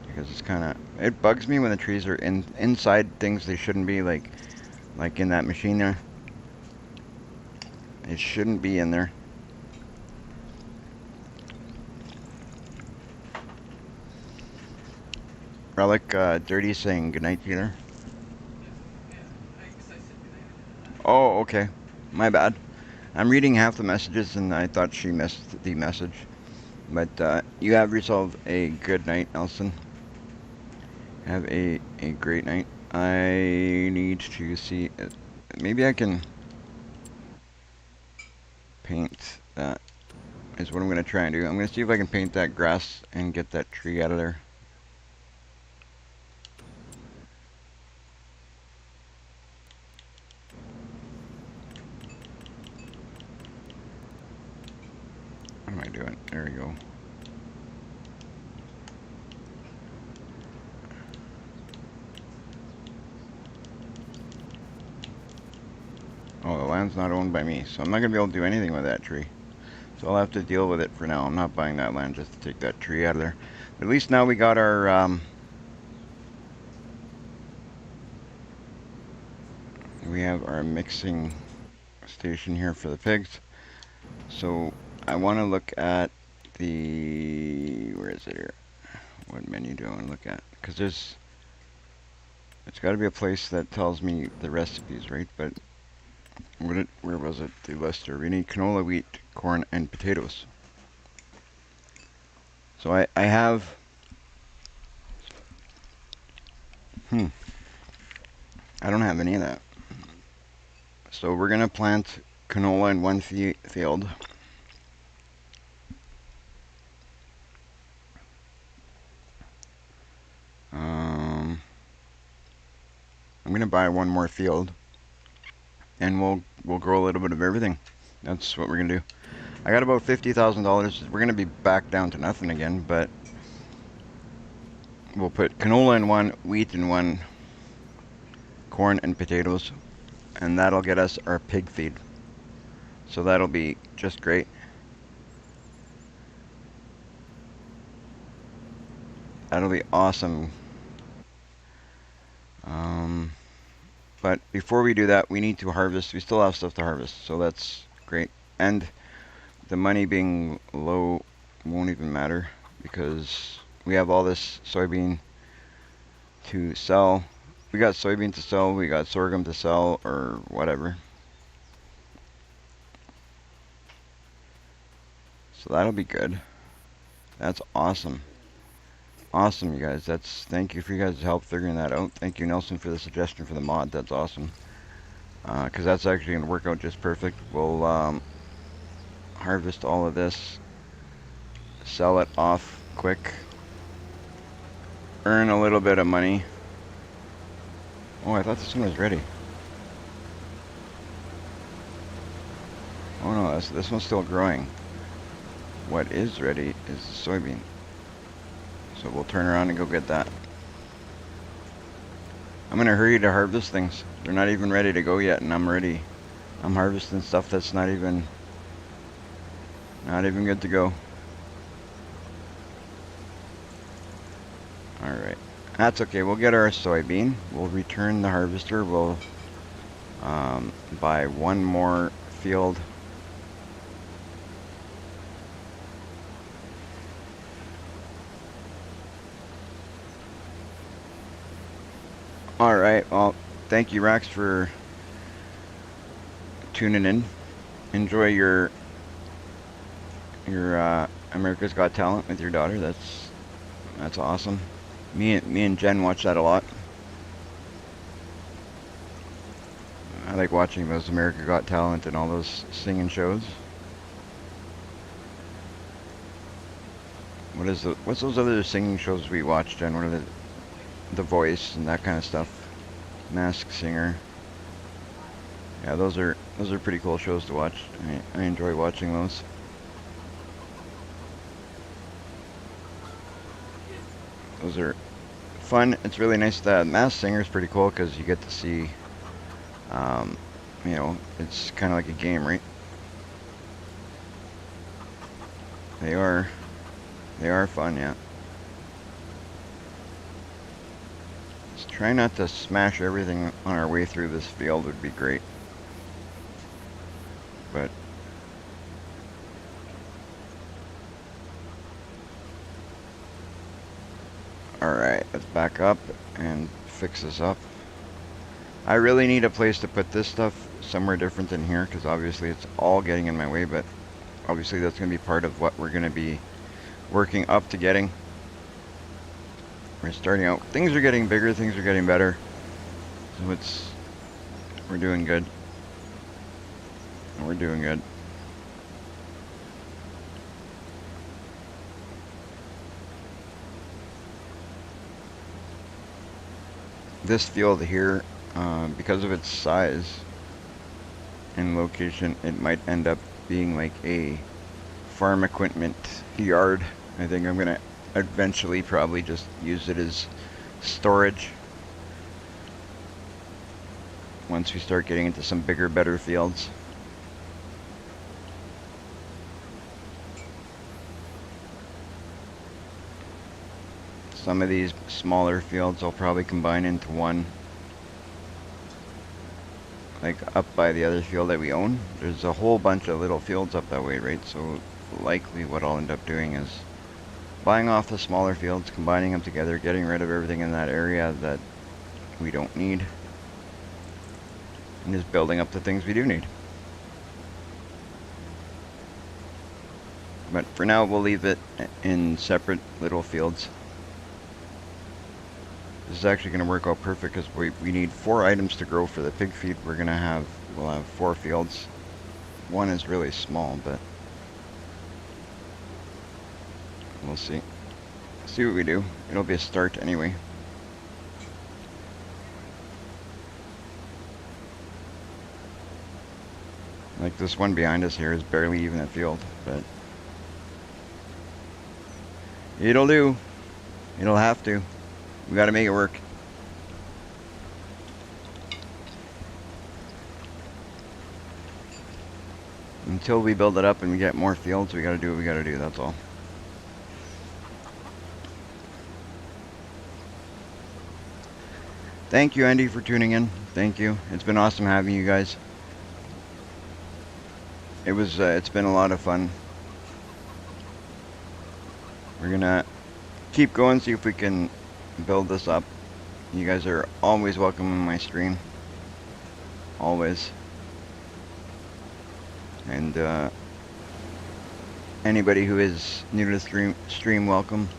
Because it's kind of... It bugs me when the trees are inside things they shouldn't be, like in that machine there. It shouldn't be in there. Relic Dirty saying goodnight to you there. Oh, okay. My bad. I'm reading half the messages and I thought she missed the message. But you have yourself a good night, Nelson. Have a great night. I need to see... Maybe I can paint that. Is what I'm going to try and do. I'm going to see if I can paint that grass and get that tree out of there. What am I doing? There we go. Oh, the land's not owned by me, so I'm not going to be able to do anything with that tree. So I'll have to deal with it for now. I'm not buying that land just to take that tree out of there. But at least now we got our... we have our mixing station here for the pigs. So I want to look at the... Where is it here? What menu do I want to look at? Because there's... It's got to be a place that tells me the recipes, right? But where was it? The Lester. We need canola, wheat, corn, and potatoes. So I have... I don't have any of that. So we're going to plant canola in one field. I'm going to buy one more field. And we'll grow a little bit of everything. That's what we're going to do. I got about $50,000. We're going to be back down to nothing again, but we'll put canola in one, wheat in one, corn and potatoes, and that'll get us our pig feed. So that'll be just great. That'll be awesome. But before we do that, we need to harvest. We still have stuff to harvest, so that's great. And the money being low won't even matter because we have all this soybean to sell. We got soybean to sell, we got sorghum to sell, or whatever. So that'll be good. That's awesome. Awesome, you guys. Thank you for you guys' help figuring that out. Thank you, Nelson, for the suggestion for the mod. That's awesome. Because that's actually going to work out just perfect. We'll harvest all of this, sell it off quick, earn a little bit of money. Oh, I thought this one was ready. Oh no, this one's still growing. What is ready is soybean. So we'll turn around and go get that. I'm gonna hurry to harvest things. They're not even ready to go yet, and I'm ready. I'm harvesting stuff that's not even good to go. Alright. That's okay. We'll get our soybean. We'll return the harvester. We'll buy one more field. Alright, well, thank you, Rax, for tuning in. Enjoy your America's Got Talent with your daughter. That's awesome. Me and Jen watch that a lot. I like watching those America Got Talent and all those singing shows. What's those other singing shows we watch, Jen? What are the Voice and that kind of stuff? Masked Singer. Yeah, those are pretty cool shows to watch. I enjoy watching those. Those are fun. It's really nice. The Masked Singer is pretty cool because you get to see, you know, it's kind of like a game, right? They are fun, yeah. Just try not to smash everything on our way through this field would be great. But alright, let's back up and fix this up. I really need a place to put this stuff somewhere different than here, because obviously it's all getting in my way, but obviously that's going to be part of what we're going to be working up to getting. We're starting out, things are getting bigger, things are getting better, so we're doing good. We're doing good. This field here, because of its size and location, it might end up being like a farm equipment yard. I think I'm going to eventually probably just use it as storage once we start getting into some bigger, better fields. Some of these smaller fields I'll probably combine into one, like up by the other field that we own. There's a whole bunch of little fields up that way, right? So likely what I'll end up doing is buying off the smaller fields, combining them together, getting rid of everything in that area that we don't need, and just building up the things we do need. But for now, we'll leave it in separate little fields. This is actually going to work out perfect because we need 4 items to grow for the pig feed. We'll have 4 fields. One is really small, but we'll see. See what we do. It'll be a start anyway. Like this one behind us here is barely even a field, but it'll do. It'll have to. We gotta make it work. Until we build it up and we get more fields, we gotta do what we gotta do, that's all. Thank you, Andy, for tuning in. Thank you. It's been awesome having you guys. It's been a lot of fun. We're gonna keep going, see if we can build this up. You guys are always welcome on my stream. Always. And anybody who is new to the stream, welcome.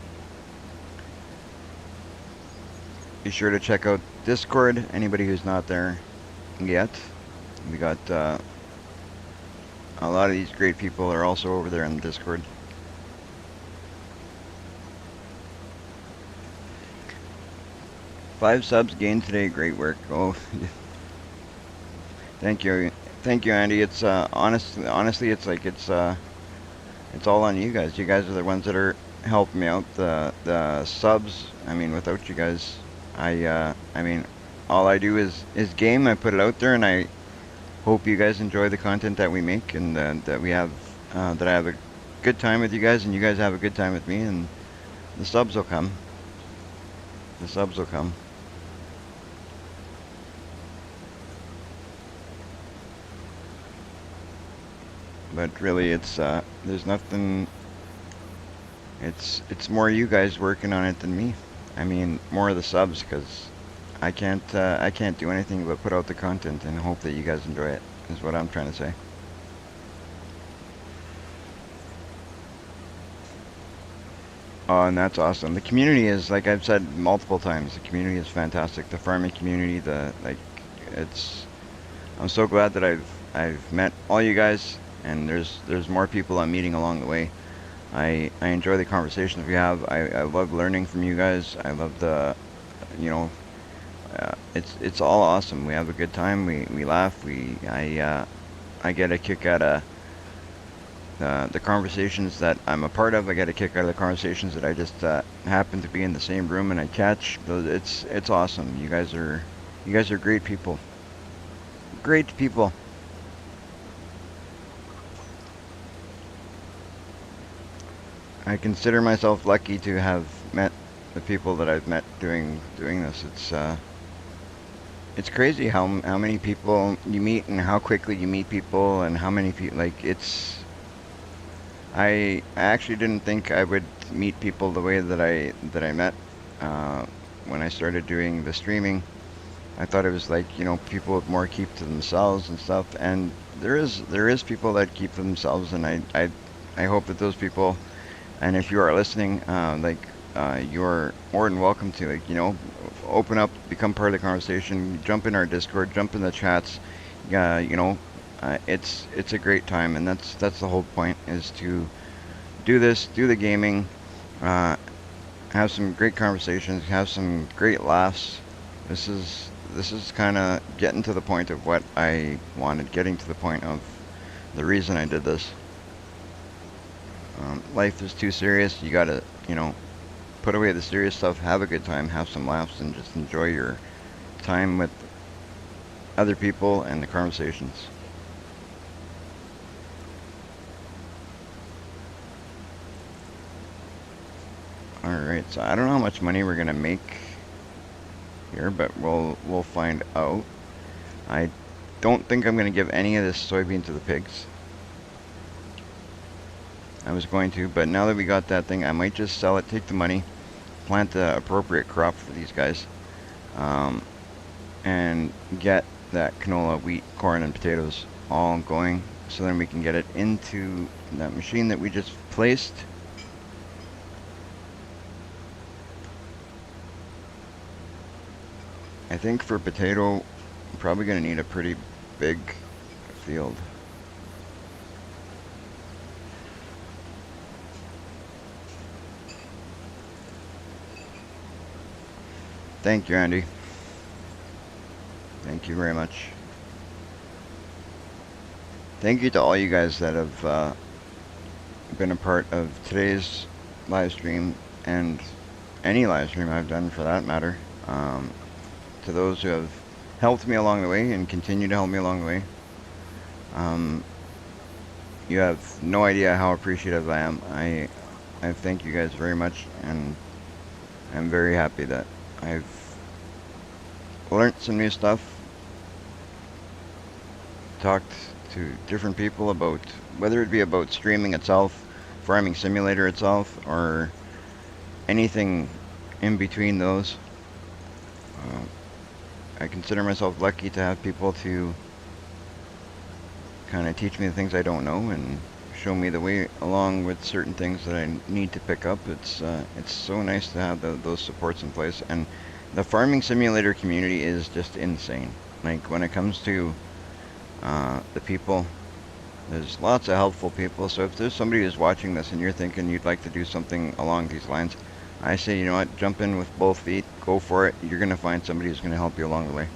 Be sure to check out Discord. Anybody who's not there yet. We got a lot of these great people are also over there on the Discord. Five subs gained today. Great work. Oh, thank you, Andy. It's honestly, it's like it's all on you guys. You guys are the ones that are help me out. The subs. I mean, without you guys, I mean, all I do is game. I put it out there, and I hope you guys enjoy the content that we make, and that we have that I have a good time with you guys, and you guys have a good time with me, and the subs will come. The subs will come. But really, it's there's nothing. It's more you guys working on it than me. I mean, more of the subs, because I can't do anything but put out the content and hope that you guys enjoy it. Is what I'm trying to say. Oh, and that's awesome. The community is, like I've said multiple times, the community is fantastic. The farming community, the like, it's. I'm so glad that I've met all you guys, and there's more people I'm meeting along the way. I enjoy the conversations we have. I love learning from you guys. I love the, you know, it's all awesome. We have a good time. We laugh. I get a kick out of the conversations that I'm a part of. I get a kick out of the conversations that I just happen to be in the same room and I catch. It's awesome. You guys are great people. Great people. I consider myself lucky to have met the people that I've met doing this. It's crazy how many people you meet and how quickly you meet people and how many people like it's. I actually didn't think I would meet people the way that I met uh, when I started doing the streaming. I thought it was like, people would more keep to themselves and stuff, and there is people that keep to themselves, and I hope that those people, and if you are listening, you're more than welcome to, like, open up, become part of the conversation, jump in our Discord, jump in the chats. uh, you know it's a great time, and that's the whole point, is to do this, do the gaming, uh, have some great conversations, have some great laughs. This is kind of getting to the point of what I wanted, getting to the point of the reason I did this. Life is too serious. You gotta, put away the serious stuff, have a good time, have some laughs, and just enjoy your time with other people and the conversations. Alright, so I don't know how much money we're gonna make here, but we'll find out. I don't think I'm gonna give any of this soybean to the pigs. I was going to, but now that we got that thing, I might just sell it, take the money, plant the appropriate crop for these guys, um, and get that canola, wheat, corn, and potatoes all going, so then we can get it into that machine that we just placed. I think for potato, I'm probably going to need a pretty big field. Thank you, Andy. Thank you very much. Thank you to all you guys that have been a part of today's live stream, and any live stream I've done for that matter. To those who have helped me along the way and continue to help me along the way. Um, you have no idea how appreciative I am. I thank you guys very much, and I'm very happy that I've learned some new stuff, talked to different people about, whether it be about streaming itself, farming simulator itself, or anything in between those. Uh, I consider myself lucky to have people to kind of teach me the things I don't know and show me the way along with certain things that I need to pick up. It's so nice to have those supports in place, and the farming simulator community is just insane. Like, when it comes to the people, there's lots of helpful people. So if there's somebody who's watching this and you're thinking you'd like to do something along these lines, I say, you know what, jump in with both feet, go for it. You're going to find somebody who's going to help you along the way.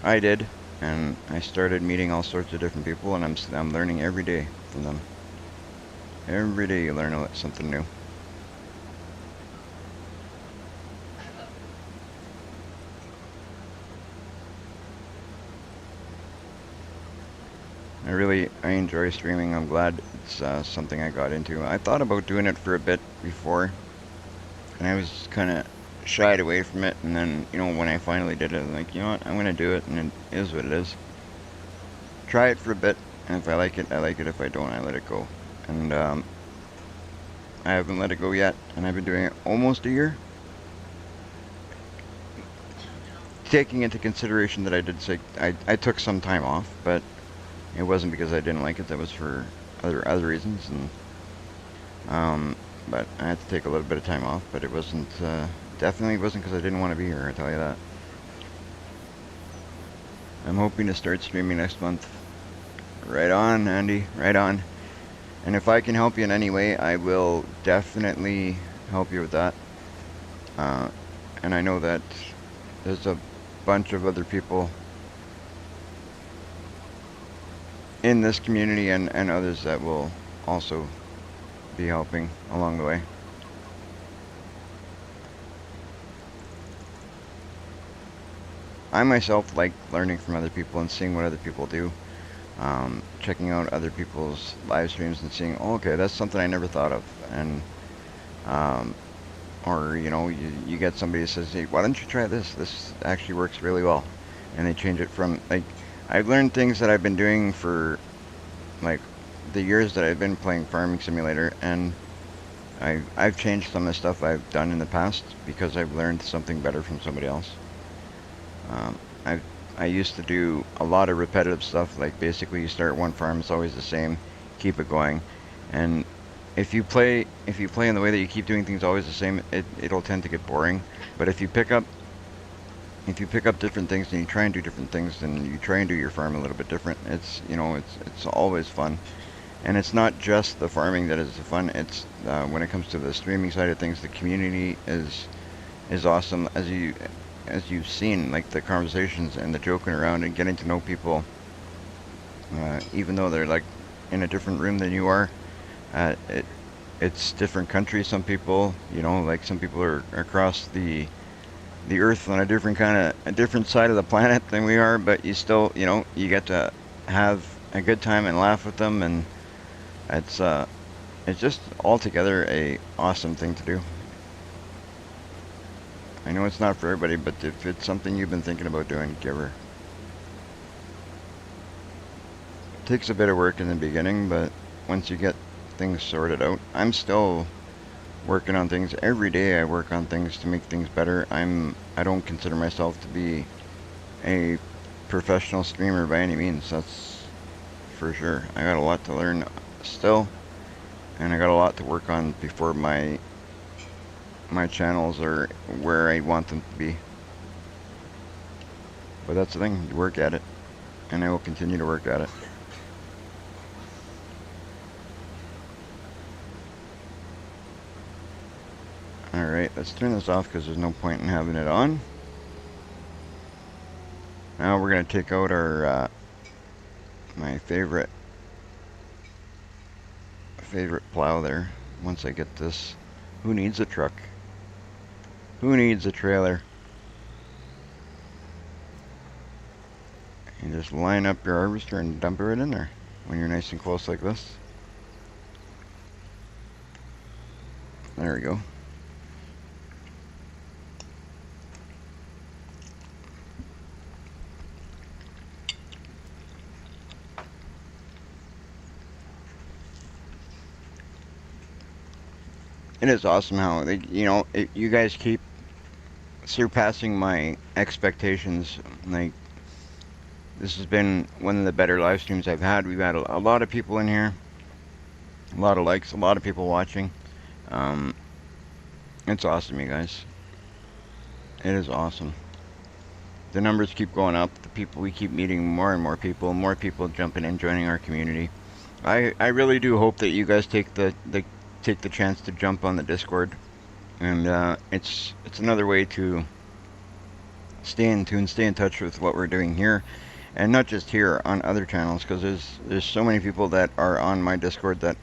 I did, and I started meeting all sorts of different people, and I'm learning every day from them. Every day you learn something new. I enjoy streaming. I'm glad it's something I got into. I thought about doing it for a bit before, and I was kind of shied away from it. And then, when I finally did it, I'm like, you know what, I'm gonna do it, and it is what it is. Try it for a bit, and if I like it, I like it. If I don't, I let it go. And I haven't let it go yet, and I've been doing it almost a year. Taking into consideration that I did say I took some time off, but it wasn't because I didn't like it. That was for other reasons, and but I had to take a little bit of time off. But it wasn't definitely wasn't because I didn't want to be here. I tell you that. I'm hoping to start streaming next month. Right on, Andy. Right on. And if I can help you in any way, I will definitely help you with that. And I know that there's a bunch of other people in this community and others that will also be helping along the way. I myself like learning from other people and seeing what other people do. Checking out other people's live streams and seeing, oh, okay, that's something I never thought of. And or you get somebody who says, hey, why don't you try this? This actually works really well. And they change it from, like, I've learned things that I've been doing for like the years that I've been playing Farming Simulator, and I've changed some of the stuff I've done in the past because I've learned something better from somebody else. I used to do a lot of repetitive stuff, like basically you start one farm, it's always the same, keep it going, and if you play in the way that you keep doing things always the same, it'll tend to get boring. But if you pick up different things and you try and do different things and you try and do your farm a little bit different, it's always fun. And it's not just the farming that is the fun. It's when it comes to the streaming side of things, the community is awesome, as you've seen, like the conversations and the joking around and getting to know people, even though they're like in a different room than you are. It's different countries. Some people, like some people are across the Earth on a different side of the planet than we are, but you still, you get to have a good time and laugh with them, and it's just altogether a awesome thing to do. I know it's not for everybody, but if it's something you've been thinking about doing, give her. It takes a bit of work in the beginning, but once you get things sorted out, I'm still working on things. Every day I work on things to make things better. I don't consider myself to be a professional streamer by any means, that's for sure. I got a lot to learn still, and I got a lot to work on before my channels are where I want them to be. But that's the thing, you work at it, and I will continue to work at it. Alright, let's turn this off because there's no point in having it on. Now we're going to take out our my favorite plow there. Once I get this, who needs a truck? Who needs a trailer? You just line up your harvester and dump it right in there when you're nice and close like this. There we go. It is awesome how you guys keep surpassing my expectations. Like, this has been one of the better live streams I've had. We've had a lot of people in here, a lot of likes, a lot of people watching. It's awesome, you guys. It is awesome. The numbers keep going up. The people, we keep meeting more and more people jumping in, joining our community. I really do hope that you guys take the chance to jump on the Discord, and it's another way to stay in tune, stay in touch with what we're doing here, and not just here, on other channels, because there's so many people that are on my Discord that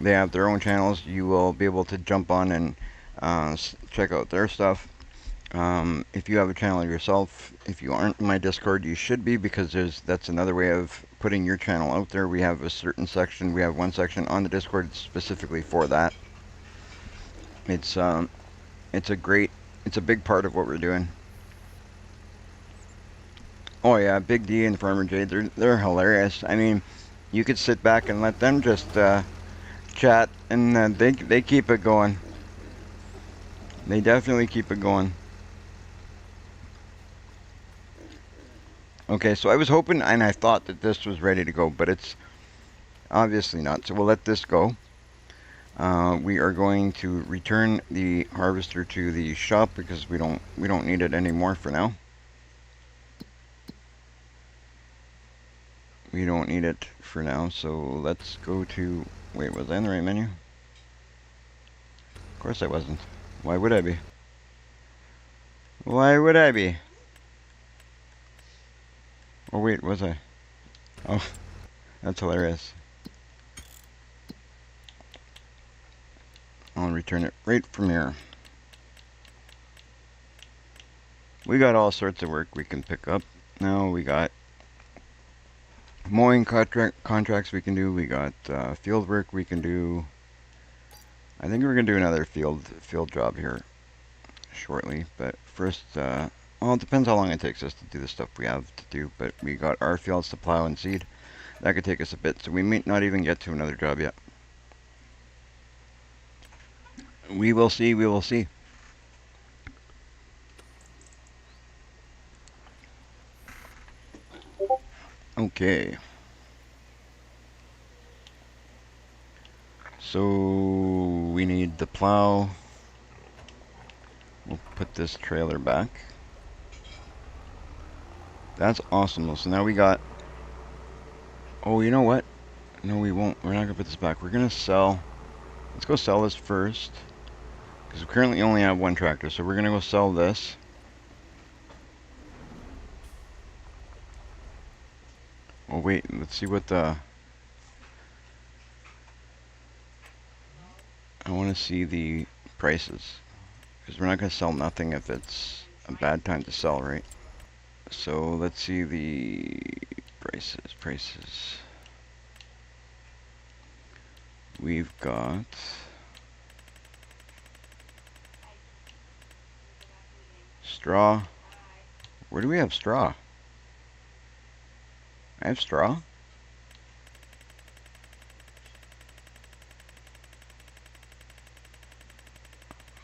They have their own channels. You will be able to jump on and check out their stuff. If you have a channel yourself, if you aren't in my Discord, you should be, because that's another way of putting your channel out there. We have a certain section. We have one section on the Discord specifically for that. It's a big part of what we're doing. Oh yeah, Big D and Farmer J, they're hilarious. I mean, you could sit back and let them just chat, and they keep it going. They definitely keep it going. Okay, so I was hoping and I thought that this was ready to go, but it's obviously not. So we'll let this go. We are going to return the harvester to the shop because we don't need it anymore for now. We don't need it for now, so let's go to... Wait, was I in the right menu? Of course I wasn't. Why would I be? Why would I be? Oh wait, was I? Oh, that's hilarious. I'll return it right from here. We got all sorts of work we can pick up. Now we got mowing contracts we can do. We got field work we can do. I think we're gonna do another field job here shortly. But first, well, it depends how long it takes us to do the stuff we have to do. But we got our fields to plow and seed. That could take us a bit, so we may not even get to another job yet. We will see. We will see. Okay. So we need the plow. We'll put this trailer back. That's awesome. So now we got... Oh, you know what? No, we won't. We're not going to put this back. We're going to sell... Let's go sell this first. Because we currently only have one tractor. So we're going to go sell this. Oh, wait. Let's see what the... I want to see the prices. Because we're not going to sell nothing if it's a bad time to sell, right? So let's see the prices. We've got... straw. Where do we have straw? I have straw?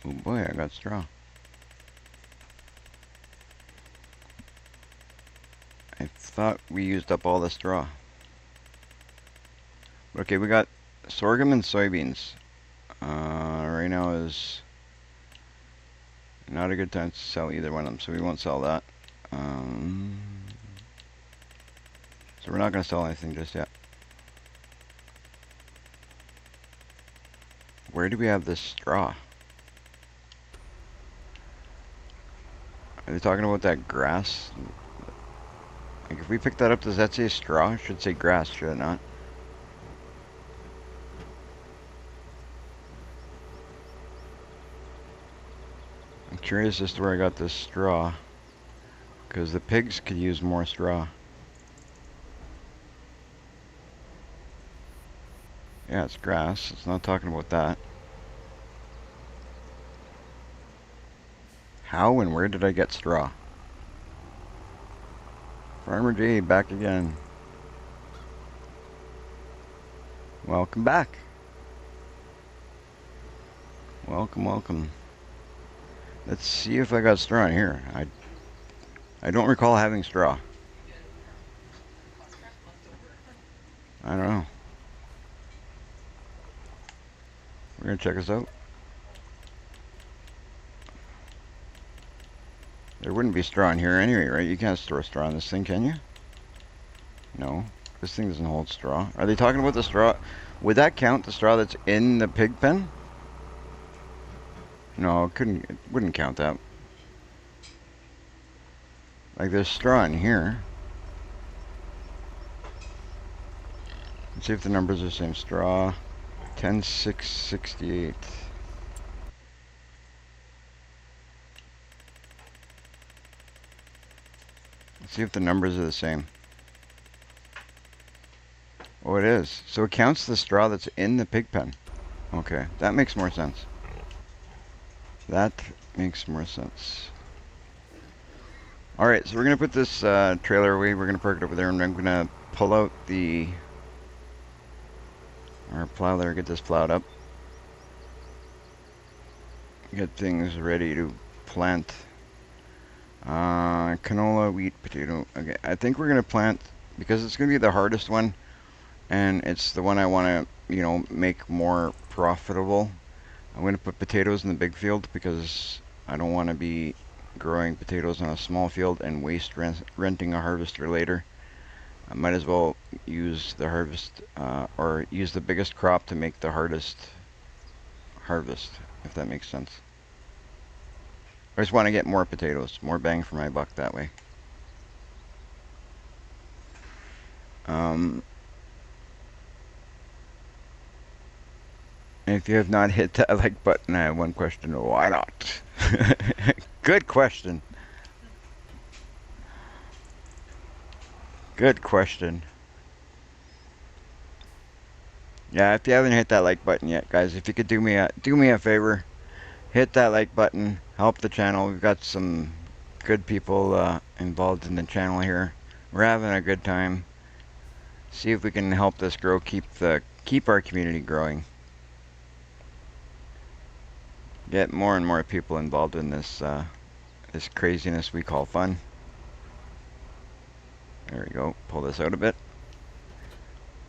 Oh boy, I got straw. I thought we used up all the straw. Okay, we got sorghum and soybeans. Right now is not a good time to sell either one of them, so we won't sell that. So we're not going to sell anything just yet. Where do we have this straw? Are they talking about that grass? Like, if we pick that up, does that say straw? It should say grass, should it not? I'm curious as to where I got this straw, because the pigs could use more straw. Yeah, it's grass. It's not talking about that. How and where did I get straw? Farmer J, back again. Welcome back. Welcome, welcome. Let's see if I got straw in here. I don't recall having straw. I don't know. We're gonna check this out. There wouldn't be straw in here anyway, right? You can't store straw in this thing, can you? No. This thing doesn't hold straw. Are they talking about the straw? Would that count, the straw that's in the pig pen? No, it wouldn't count that. Like, there's straw in here. Let's see if the numbers are the same. Straw, 10,668. Let's see if the numbers are the same. Oh, it is. So it counts the straw that's in the pig pen. Okay, that makes more sense. That makes more sense. Alright, so we're going to put this trailer away. We're going to park it over there, and I'm going to pull out our plow there, get this plowed up. Get things ready to plant. Canola, wheat, potato. Okay, I think we're going to plant, because it's going to be the hardest one, and it's the one I want to, make more profitable. I'm going to put potatoes in the big field because I don't want to be growing potatoes on a small field and waste renting a harvester later. I might as well use the harvest or use the biggest crop to make the hardest harvest, if that makes sense. I just want to get more potatoes, more bang for my buck that way. If you have not hit that like button, I have one question. Why not? Good question. Good question. Yeah, if you haven't hit that like button yet, guys, if you could do me a favor, hit that like button, help the channel. We've got some good people involved in the channel here. We're having a good time. See if we can help this grow, keep our community growing. Get more and more people involved in this this craziness we call fun. There we go. Pull this out a bit.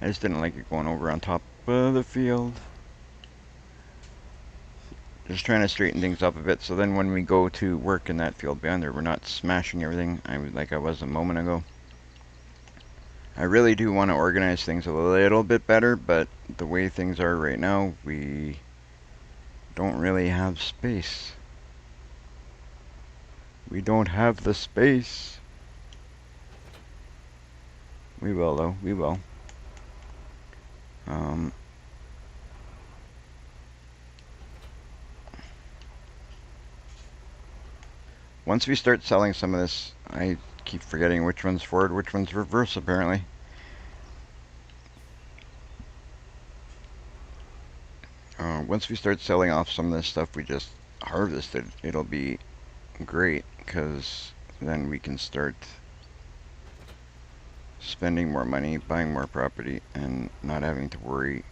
I just didn't like it going over on top of the field. Just trying to straighten things up a bit, so then when we go to work in that field behind there, we're not smashing everything like I was a moment ago. I really do want to organize things a little bit better, but the way things are right now, we don't really have space. We don't have the space. We will, though. We will. Once we start selling some of this, I keep forgetting which one's forward, which one's reverse, apparently. Once we start selling off some of this stuff we just harvested, it'll be great, because then we can start spending more money, buying more property, and not having to worry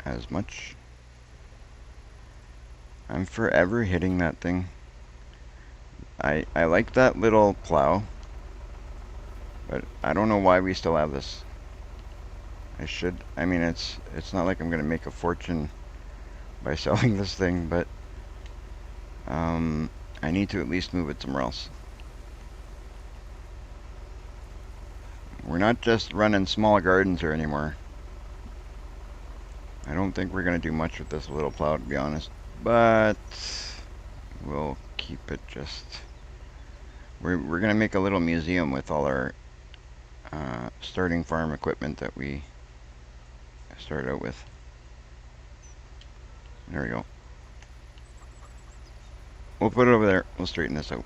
as much. I'm forever hitting that thing. I like that little plow, but I don't know why we still have this. I mean, it's not like I'm going to make a fortune by selling this thing, but I need to at least move it somewhere else. We're not just running small gardens here anymore. I don't think we're going to do much with this little plow, to be honest, but we'll keep it just... We're going to make a little museum with all our starting farm equipment that we started out with. There we go. We'll put it over there. We'll straighten this out.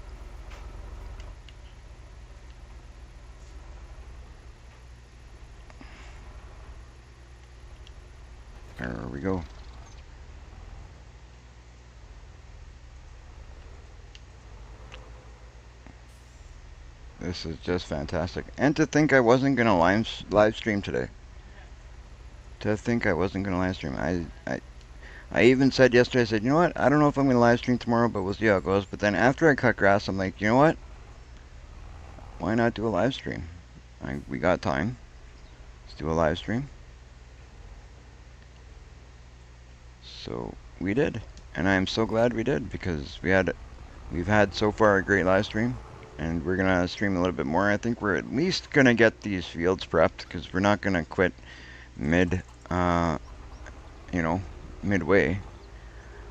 There we go. This is just fantastic. And to think I wasn't going to live stream today. To think I wasn't going to live stream. I even said yesterday, I said, you know what? I don't know if I'm going to live stream tomorrow, but we'll see how it goes. But then after I cut grass, I'm like, you know what? Why not do a live stream? We got time. Let's do a live stream. So we did. And I'm so glad we did, because we've had so far a great live stream. And we're going to stream a little bit more. I think we're at least going to get these fields prepped, because we're not going to quit midway.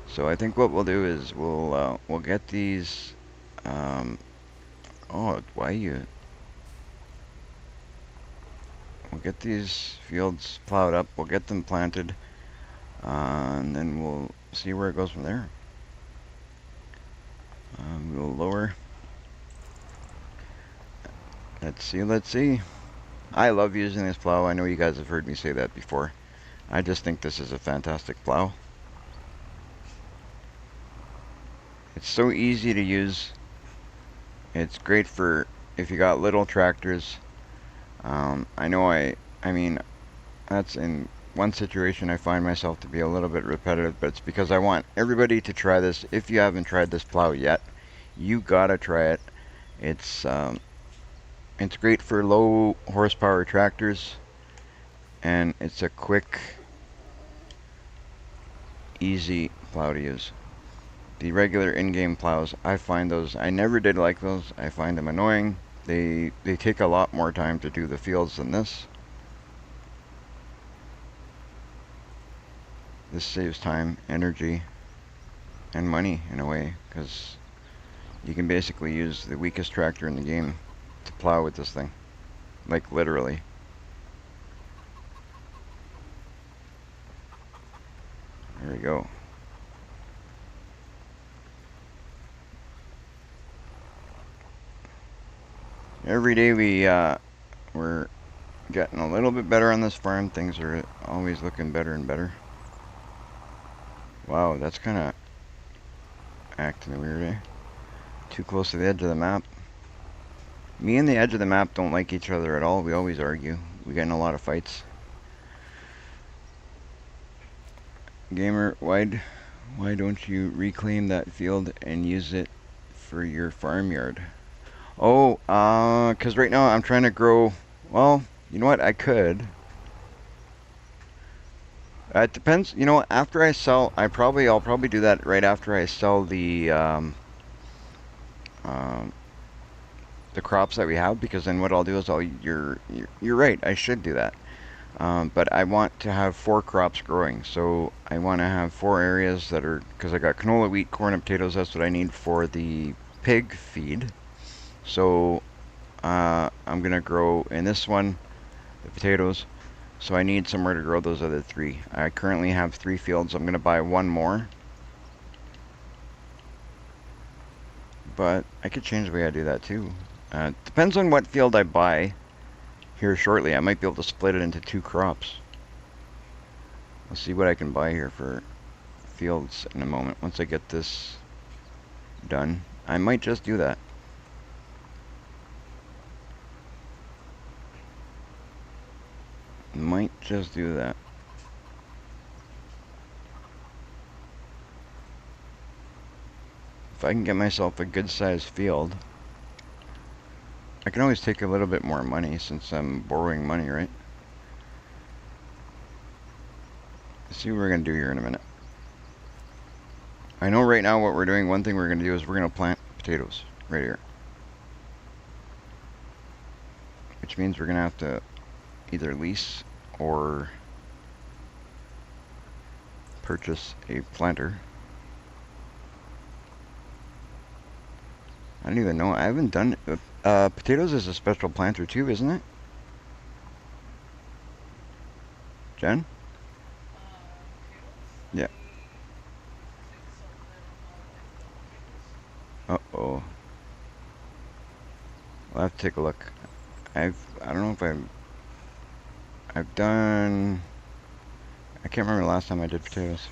So I think what we'll do is we'll get these, we'll get these fields plowed up, we'll get them planted. And then we'll see where it goes from there. We'll lower. Let's see. I love using this plow. I know you guys have heard me say that before. I just think this is a fantastic plow. It's so easy to use. It's great for if you got little tractors. I mean, that's in one situation I find myself to be a little bit repetitive, but it's because I want everybody to try this. If you haven't tried this plow yet, you gotta try it. It's great for low horsepower tractors, and it's a quick, easy plow to use. The regular in-game plows, I never did like those. I find them annoying. They take a lot more time to do the fields than this. This saves time, energy, and money in a way, because you can basically use the weakest tractor in the game to plow with this thing. Like, literally. There we go. Every day we're getting a little bit better on this farm. Things are always looking better and better. Wow, that's kind of acting weird, eh? Too close to the edge of the map. Me and the edge of the map don't like each other at all. We always argue. We get in a lot of fights. Gamer, why don't you reclaim that field and use it for your farmyard? Oh, 'cause right now I'm trying to grow. Well, you know what? I could. It depends. You know, after I sell, I'll probably do that right after I sell the crops that we have, because then what I'll do is you're right. I should do that. But I want to have 4 crops growing, so I want to have 4 areas that are, because I got canola, wheat, corn, and potatoes. That's what I need for the pig feed. So I'm gonna grow in this one the potatoes. So I need somewhere to grow those other 3. I currently have 3 fields. I'm gonna buy 1 more, but I could change the way I do that too. Depends on what field I buy. Here shortly, I might be able to split it into 2 crops. Let's see what I can buy here for fields in a moment. Once I get this done, I might just do that. Might just do that. If I can get myself a good sized field, I can always take a little bit more money since I'm borrowing money, right? Let's see what we're going to do here in a minute. I know right now what we're doing. One thing we're going to do is we're going to plant potatoes right here. Which means we're going to have to either lease or purchase a planter. I don't even know. I haven't done it. Potatoes is a special planter too, isn't it? Jen? Yeah. Uh-oh. We'll have to take a look. I don't know if I've done... I can't remember the last time I did potatoes.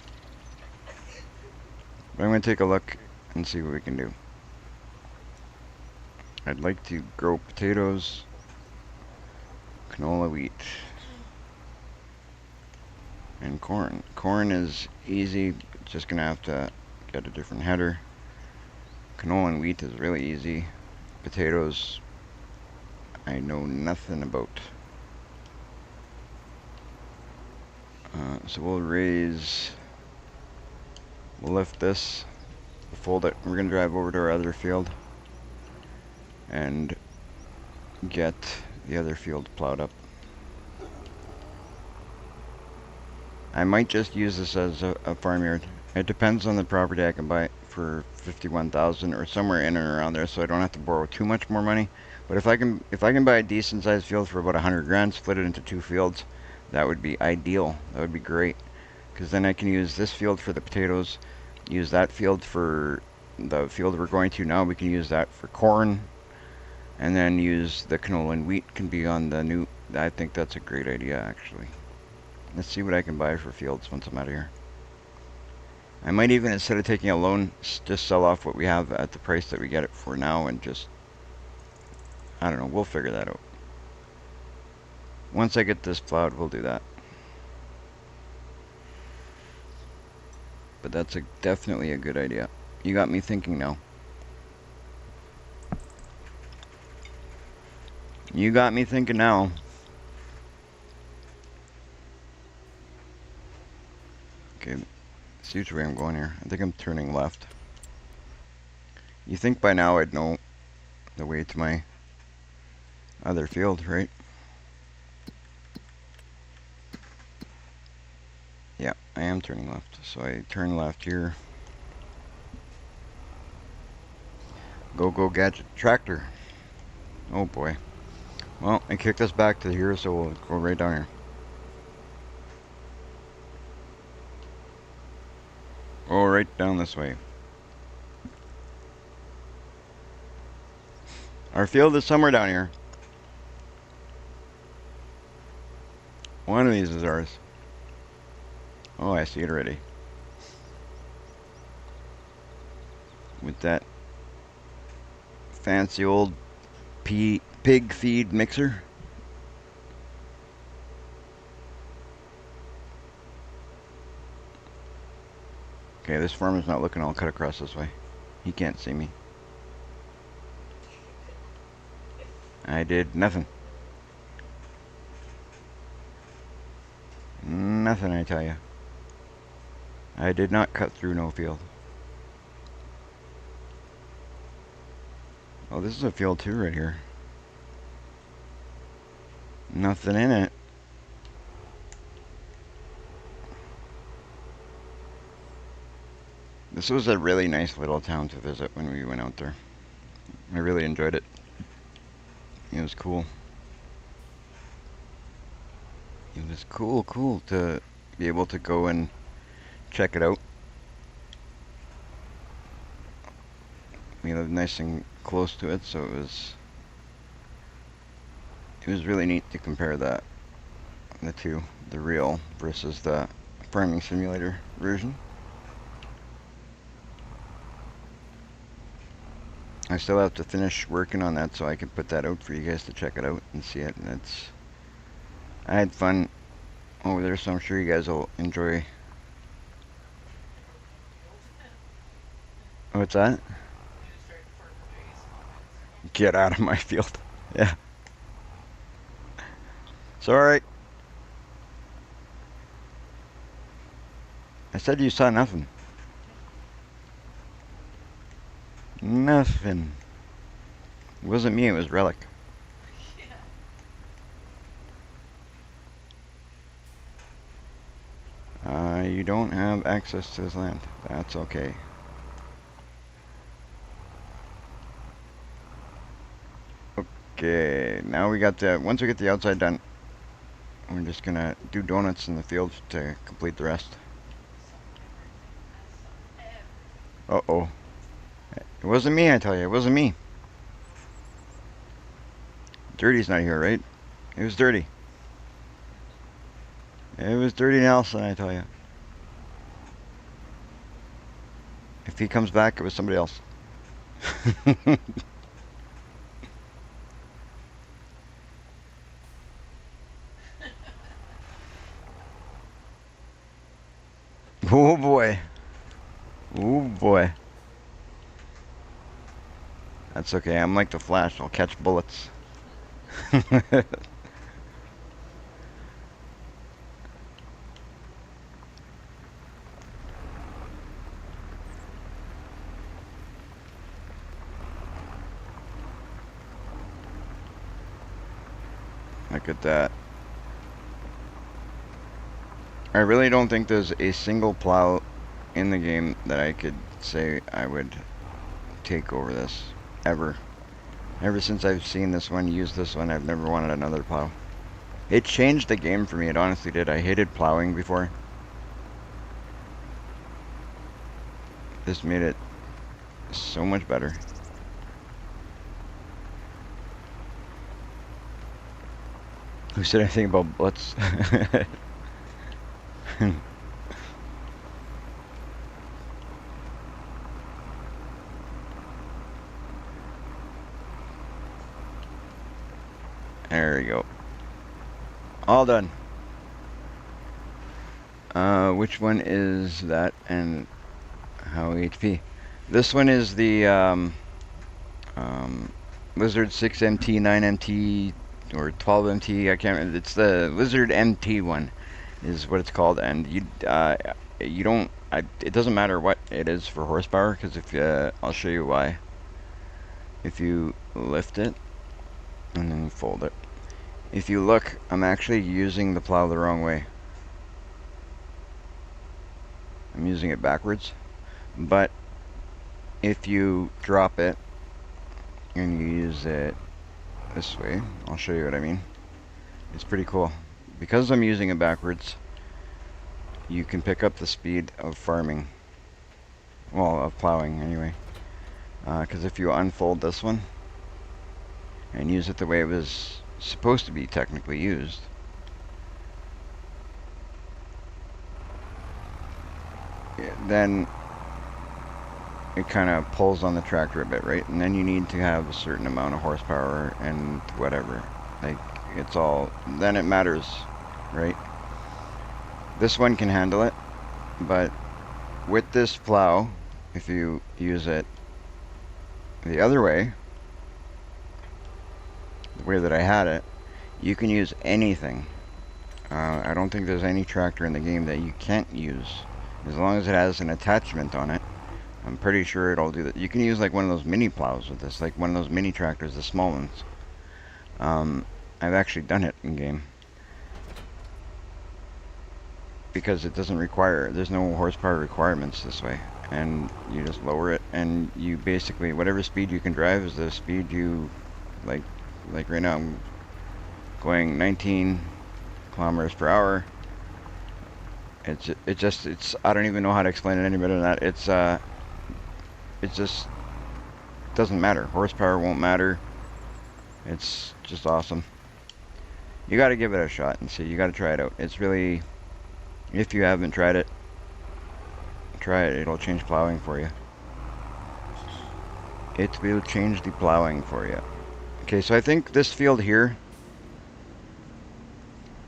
But I'm going to take a look and see what we can do. I'd like to grow potatoes, canola, wheat, and corn. Corn is easy. Just going to have to get a different header. Canola and wheat is really easy. Potatoes, I know nothing about. So we'll lift this, we'll fold it. We're going to drive over to our other field and get the other field plowed up. I might just use this as a farmyard. It depends on the property. I can buy it for 51,000 or somewhere in and around there, so I don't have to borrow too much more money. But if I can buy a decent sized field for about 100 grand, split it into 2 fields, that would be ideal. That would be great. because then I can use this field for the potatoes, use that field for the field we're going to now. We can use that for corn, and then use the canola and wheat can be on the new. I think that's a great idea, actually. Let's see what I can buy for fields once I'm out of here. I might even, instead of taking a loan, just sell off what we have at the price that we get it for now and just, I don't know, we'll figure that out. Once I get this plowed, we'll do that. But that's definitely a good idea. You got me thinking now. You got me thinking now. Okay, see which way I'm going here. I think I'm turning left. You think by now I'd know the way to my other field, right? Yeah, I am turning left. So I turn left here. Go gadget tractor. Oh boy. Well, I kicked us back to here, so we'll go right down here. Oh, right down this way. Our field is somewhere down here. One of these is ours. Oh, I see it already. With that fancy old pig feed mixer. Okay, this farmer's not looking. I'll cut across this way. He can't see me. I did nothing. Nothing, I tell you. I did not cut through no field. Oh, this is a field too right here. Nothing in it. This was a really nice little town to visit when we went out there. I really enjoyed it. It was cool. It was cool to be able to go and check it out. We lived nice and close to it, so it was really neat to compare the two, the real versus the farming simulator version. I still have to finish working on that so I can put that out for you guys to check it out and see it. And I had fun over there, so I'm sure you guys will enjoy. What's that? Get out of my field. Yeah. It's alright. I said you saw nothing. Nothing. It wasn't me, it was Relic. You don't have access to this land. That's okay. Okay, now we got once we get the outside done, we're just gonna do donuts in the field to complete the rest. Uh-oh. It wasn't me, I tell you. It wasn't me. Dirty's not here, right? It was Dirty. It was Dirty Nelson, I tell you. If he comes back, it was somebody else. Oh boy. Oh boy. That's okay. I'm like the Flash. I'll catch bullets. Look at that. I really don't think there's a single plow in the game that I could say I would take over this. Ever. Ever since I've seen this one, used this one, I've never wanted another plow. It changed the game for me, it honestly did. I hated plowing before. This made it so much better. Who said anything about bullets? There we go. All done. Which one is that and how HP? This one is the Lizard 6MT, 9MT, or 12MT. I can't remember. It's the Lizard MT one, is what it's called. And you don't. It doesn't matter what it is for horsepower, because if I'll show you why. If you lift it and then you fold it. If you look, I'm actually using the plow the wrong way. I'm using it backwards. But if you drop it and you use it this way, I'll show you what I mean. It's pretty cool. Because I'm using it backwards, you can pick up the speed of farming. Well, of plowing anyway. Because if you unfold this one and use it the way it was supposed to be technically used, then it kind of pulls on the tractor a bit, right? And then you need to have a certain amount of horsepower and whatever. Like, it's all, then it matters, right? This one can handle it, but with this plow, if you use it the other way, the way that I had it, you can use anything. I don't think there's any tractor in the game that you can't use, as long as it has an attachment on it. I'm pretty sure it'll do that. You can use like one of those mini plows with this, like one of those mini tractors, the small ones. I've actually done it in game. Because it doesn't require, there's no horsepower requirements this way. And you just lower it, and you basically, whatever speed you can drive is the speed you, like right now I'm going 19 kilometers per hour. It's, I don't even know how to explain it any better than that. It just doesn't matter. Horsepower won't matter. It's just awesome. You got to give it a shot and see. You got to try it out. It's really, if you haven't tried it, try it. It'll change plowing for you. It will change the plowing for you. Okay, so I think this field here,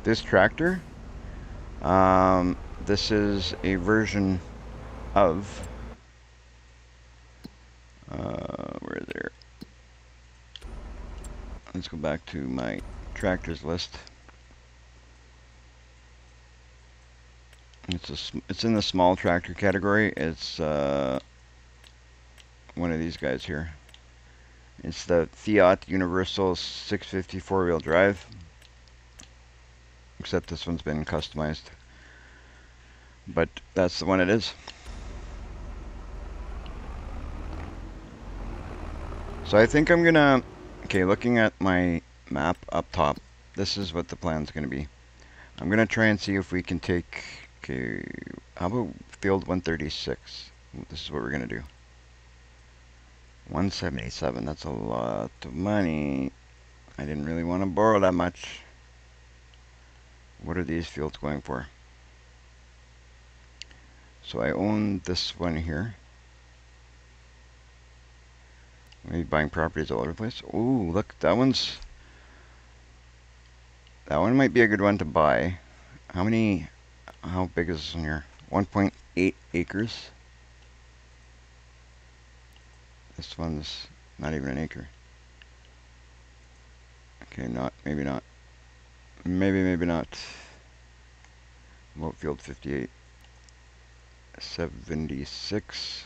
this tractor, this is a version of, where is there? Let's go back to my tractors list. It's in the small tractor category. It's one of these guys here. It's the Fiat Universal 650 four-wheel drive. Except this one's been customized. But that's the one it is. So I think I'm gonna, okay, looking at my map up top, this is what the plan's gonna be. I'm gonna try and see if we can take, okay, how about field 136? This is what we're gonna do. 177, that's a lot of money. I didn't really want to borrow that much. What are these fields going for? So I own this one here. Maybe buying properties all over the place. Ooh, look, that one might be a good one to buy. How big is this one here? 1.8 acres. This one's not even an acre. Okay, maybe not. Maybe not. Vote field 58. 76.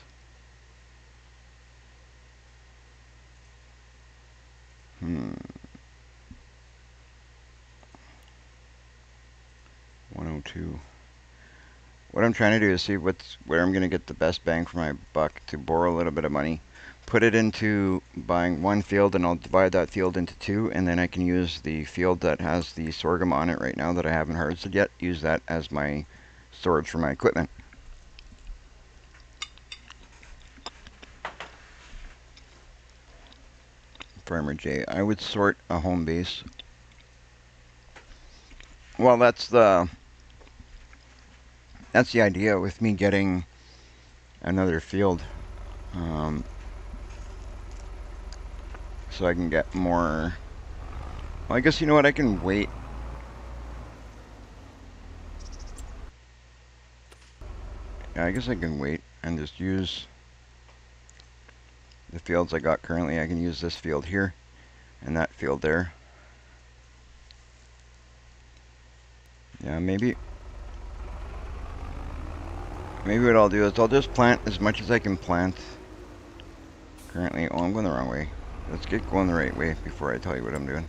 102. What I'm trying to do is see where I'm going to get the best bang for my buck to borrow a little bit of money, put it into buying one field, and I'll divide that field into two, and then I can use the field that has the sorghum on it right now that I haven't harvested yet, use that as my storage for my equipment. Farmer J. I would sort a home base. Well, that's the idea with me getting another field. So I can get more. Well, I guess you know what? I can wait. Yeah, I guess I can wait and just use the fields I got currently. I can use this field here and that field there. Yeah, maybe what I'll do is I'll just plant as much as I can plant currently. Oh, I'm going the wrong way. Let's get going the right way before I tell you what I'm doing.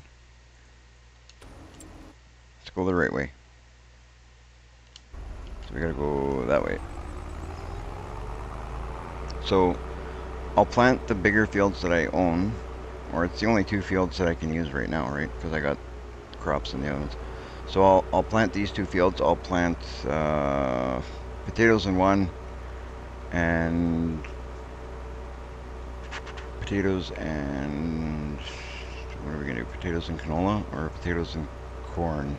Let's go the right way. So we gotta go that way. So I'll plant the bigger fields that I own, or it's the only 2 fields that I can use right now, right? Because I got crops in the other ones. So I'll plant these 2 fields. I'll plant potatoes in one, and potatoes and what are we gonna do? Potatoes and canola or potatoes and corn?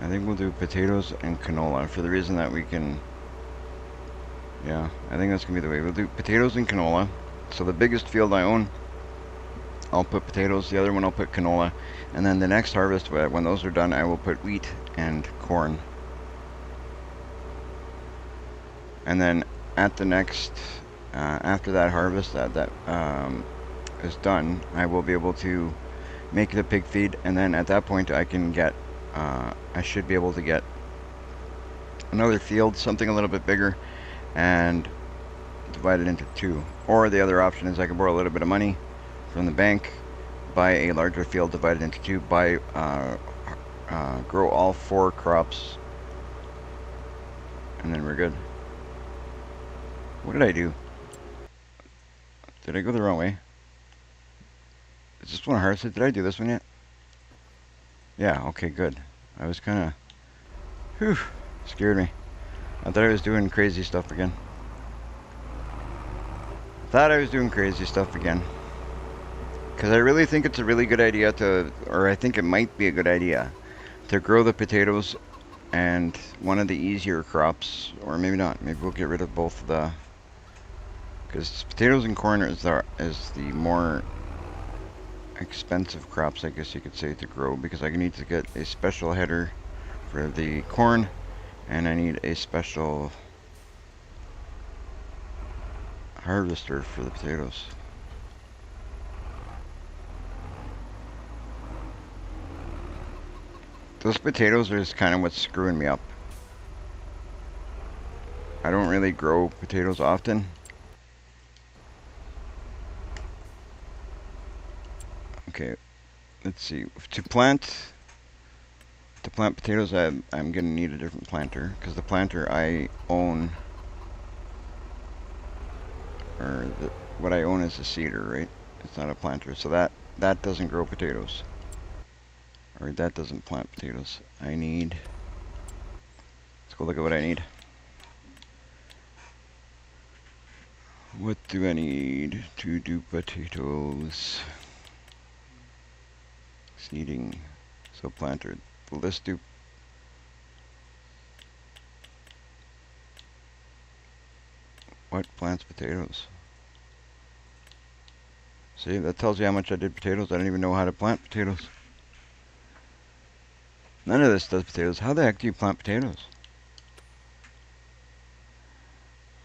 I think we'll do potatoes and canola for the reason that we can. Yeah, I think that's gonna be the way. We'll do potatoes and canola. So the biggest field I own, I'll put potatoes. The other one I'll put canola, and then the next harvest, when those are done, I will put wheat and corn. And then at the next, after that harvest that is done, I will be able to make the pig feed, and then at that point I can get, I should be able to get another field, something a little bit bigger, and divide it into 2. Or the other option is I can borrow a little bit of money from the bank, buy a larger field, divide it into 2, grow all 4 crops, and then we're good. What did I do? Did I go the wrong way? Is this one harvested? Did I do this one yet? Yeah, okay, good. I was kind of, scared me. I thought I was doing crazy stuff again. Because I really think it's a really good idea or I think it might be a good idea to grow the potatoes and one of the easier crops, or maybe not. Maybe we'll get rid of both of the, because potatoes and corn is the more expensive crops, I guess you could say, to grow, because I need to get a special header for the corn, and I need a special harvester for the potatoes. Those potatoes are just kind of what's screwing me up. I don't really grow potatoes often. Okay, let's see. To plant potatoes, I'm going to need a different planter, because the planter I own, or what I own is a seeder, right? It's not a planter, so that doesn't grow potatoes, or that doesn't plant potatoes. Let's go look at what I need. What do I need to do potatoes? Seeding, so planter. Well, let's do. What plants potatoes? See, that tells you how much I did potatoes. I don't even know how to plant potatoes. None of this does potatoes. How the heck do you plant potatoes?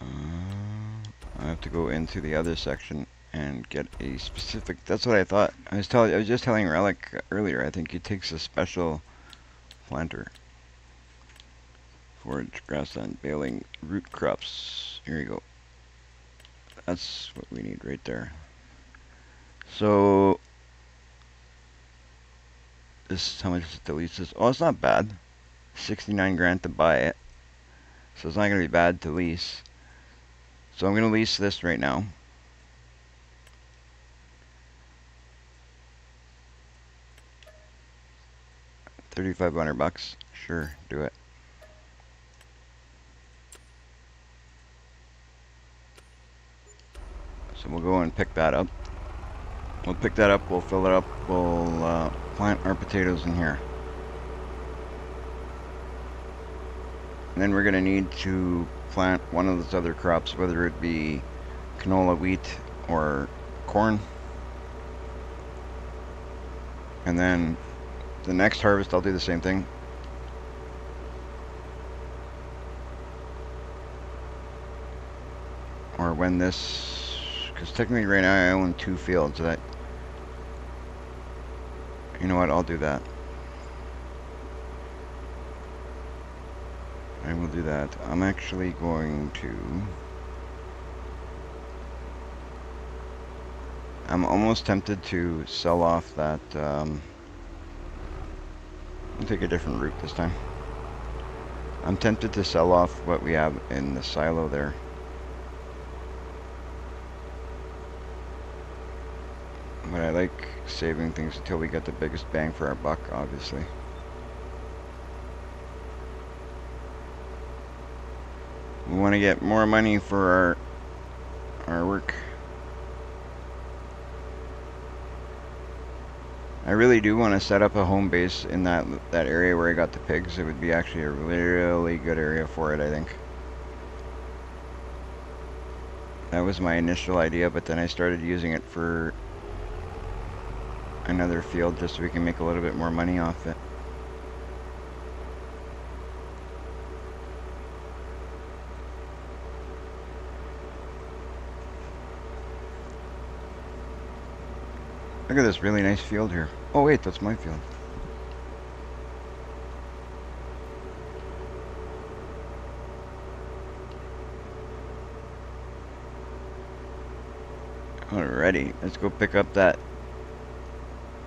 I have to go into the other section and get a specific. That's what I thought. I was just telling Relic earlier. I think he takes a special planter. Forage, grassland, baling, root crops. Here you go. That's what we need right there. So this is how much it leases. Oh, it's not bad. 69 grand to buy it. So it's not going to be bad to lease. So I'm going to lease this right now. $3,500. Sure, do it. So we'll go and pick that up. We'll pick that up, we'll fill it up, we'll plant our potatoes in here. And then we're going to need to plant one of those other crops, whether it be canola, wheat, or corn. And then the next harvest I'll do the same thing. Or when this, because technically right now I own 2 fields. That, you know what, I'll do that. I will do that. I'm actually going to, I'm almost tempted to sell off that, I'll take a different route this time. I'm tempted to sell off what we have in the silo there. But I like saving things until we get the biggest bang for our buck, obviously. We want to get more money for our work. I really do want to set up a home base in that area where I got the pigs. It would be actually a really good area for it, I think. That was my initial idea, but then I started using it for another field just so we can make a little bit more money off it. Look at this really nice field here. Oh wait, that's my field. Alrighty, let's go pick up that.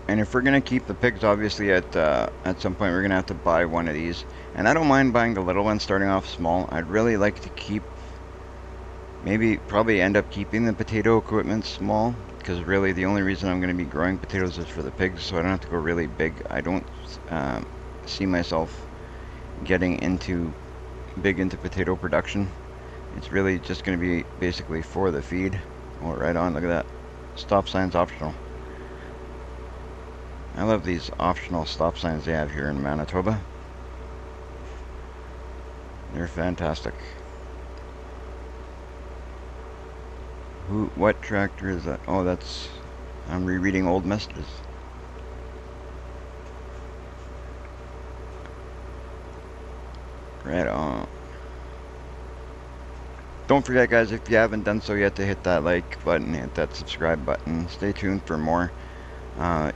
And if we're gonna keep the pigs, obviously at some point we're gonna have to buy one of these. And I don't mind buying the little one, starting off small. I'd really like to keep, probably end up keeping the potato equipment small, because really the only reason I'm gonna be growing potatoes is for the pigs, so I don't have to go really big. I don't see myself getting big into potato production. It's really just gonna be basically for the feed. Oh, right on, look at that. Stop signs optional. I love these optional stop signs they have here in Manitoba. They're fantastic. What tractor is that? Oh, I'm rereading old messages. Right on. Don't forget, guys, if you haven't done so yet, to hit that like button, hit that subscribe button. Stay tuned for more.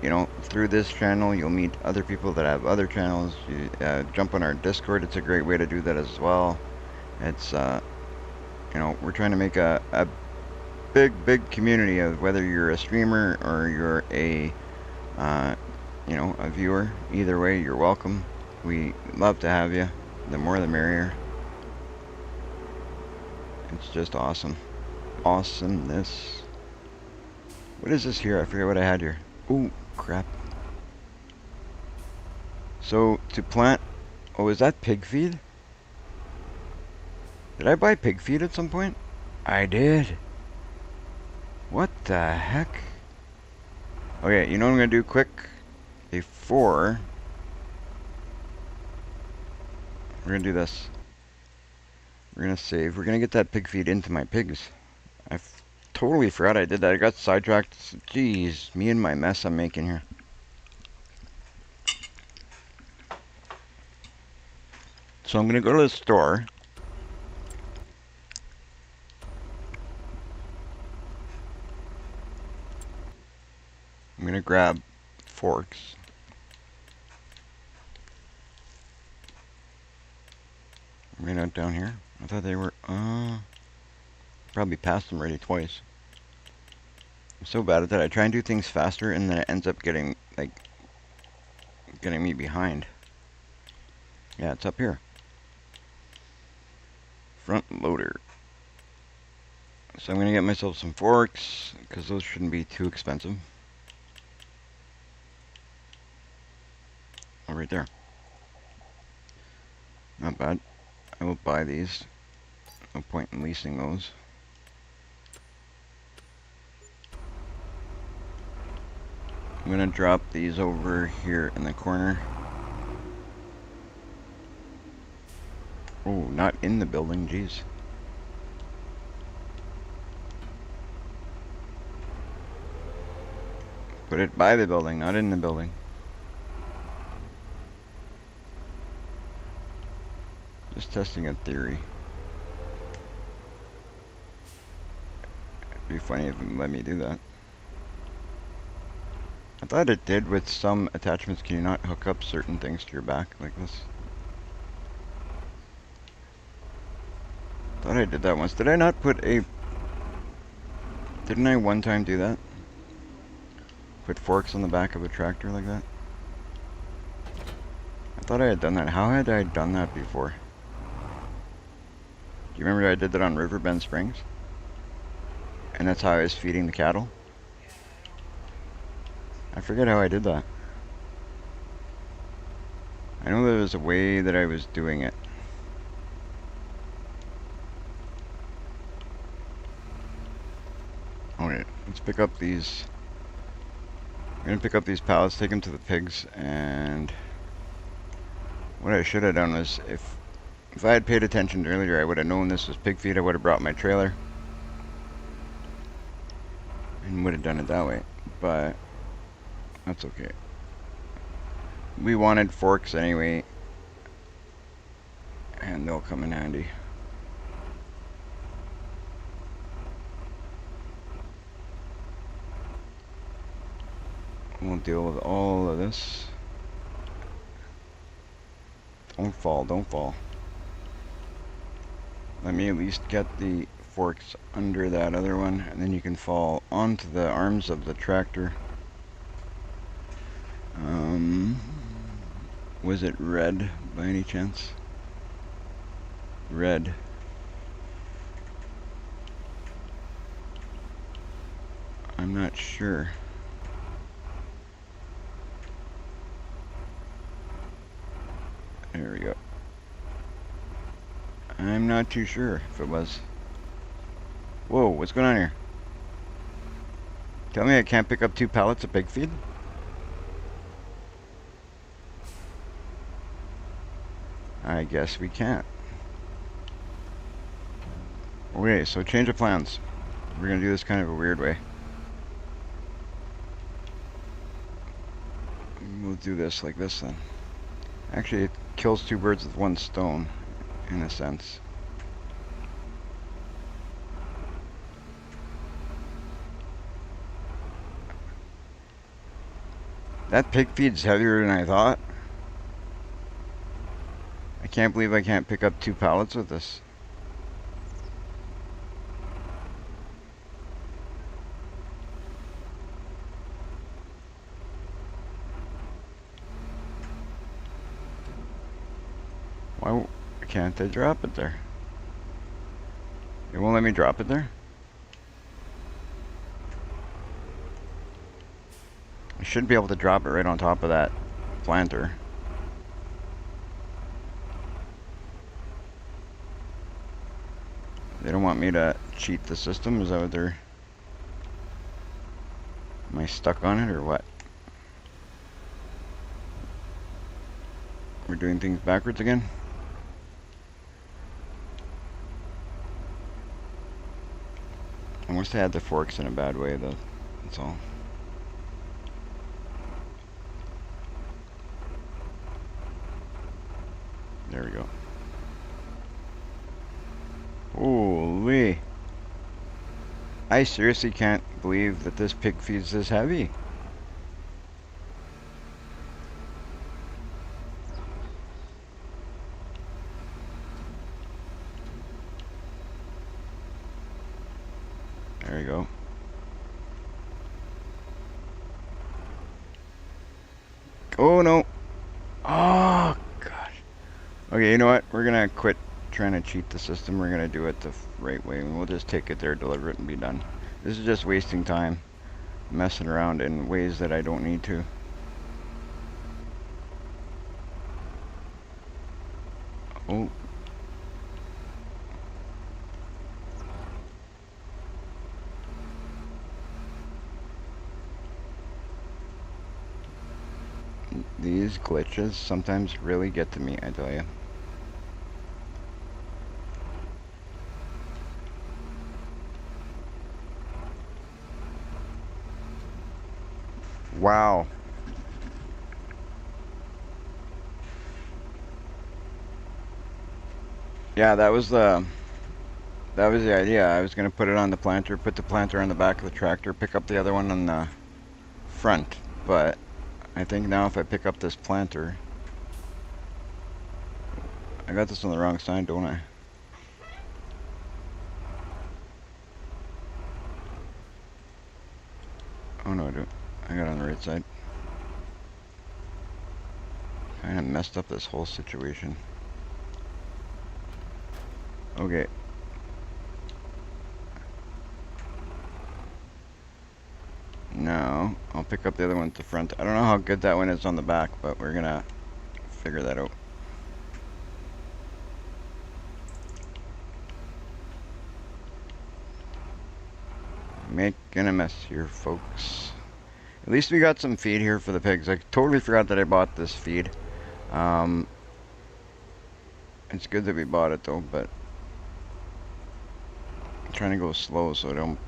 You know, through this channel, you'll meet other people that have other channels. Jump on our Discord. It's a great way to do that as well. It's, you know, we're trying to make a big community of whether you're a streamer or you're a, you know, a viewer. Either way, you're welcome. We love to have you. The more the merrier. It's just awesome. Awesomeness. What is this here? I forget what I had here. Ooh, crap. So, to plant... Oh, is that pig feed? Did I buy pig feed at some point? I did. What the heck? Okay, you know what I'm going to do quick? Before... We're going to do this. We're going to save. We're going to get that pig feed into my pigs. I totally forgot I did that. I got sidetracked. Jeez, me and my mess I'm making here. So I'm going to go to the store. I'm going to grab forks. Right out down here. I thought they were, probably passed them already twice. I'm so bad at that. I try and do things faster and then it ends up getting me behind. Yeah, it's up here. Front loader. So I'm going to get myself some forks, because those shouldn't be too expensive. Oh, right there. Not bad. I will buy these. No point in leasing those. I'm gonna drop these over here in the corner. Oh, not in the building, jeez. Put it by the building, not in the building. Just testing a theory. It'd be funny if it let me do that. I thought it did with some attachments. Can you not hook up certain things to your back like this? Thought I did that once. Did I not put a... Didn't I one time do that? Put forks on the back of a tractor like that? I thought I had done that. How had I done that before? Do you remember I did that on Riverbend Springs? And that's how I was feeding the cattle? I forget how I did that. I know there was a way that I was doing it. Alright, let's pick up these. I'm gonna pick up these pallets, take them to the pigs, and what I should have done was, if I had paid attention earlier, I would have known this was pig feed. I would have brought my trailer and would have done it that way, but that's okay. We wanted forks anyway, and they'll come in handy. We'll deal with all of this. Don't fall, don't fall. Let me at least get the forks under that other one, and then you can fall onto the arms of the tractor. Was it red by any chance? Red. I'm not sure. There we go. I'm not too sure if it was. Whoa, what's going on here? Tell me I can't pick up 2 pallets of pig feed? I guess we can't. Okay, so change of plans. We're gonna do this kind of a weird way. We'll do this like this then. Actually, it kills 2 birds with 1 stone, in a sense. That pig feed's heavier than I thought. I can't believe I can't pick up 2 pallets with this. Why can't I drop it there? It won't let me drop it there? I should be able to drop it right on top of that planter. They don't want me to cheat the system? Is that what they're... Am I stuck on it or what? We're doing things backwards again? I must have had the forks in a bad way though, that's all. There we go. Holy. I seriously can't believe that this pig feed's this heavy. There you go. Oh no. Oh gosh. Okay, you know what? We're gonna quit trying to cheat the system. We're gonna do it the right way, and we'll just take it there, deliver it, and be done. This is just wasting time, messing around in ways that I don't need to. Oh. These glitches sometimes really get to me, I tell you. Wow. Yeah, that was the idea. I was gonna put it on the planter, put the planter on the back of the tractor, pick up the other one on the front. But I think now if I pick up this planter, I got this on the wrong side, don't I? Oh no, I don't. I got it on the right side. Kinda messed up this whole situation. Okay. Now, I'll pick up the other one at the front. I don't know how good that one is on the back, but we're gonna figure that out. Making a mess here, folks. At least we got some feed here for the pigs. I totally forgot that I bought this feed. It's good that we bought it though, but I'm trying to go slow so I don't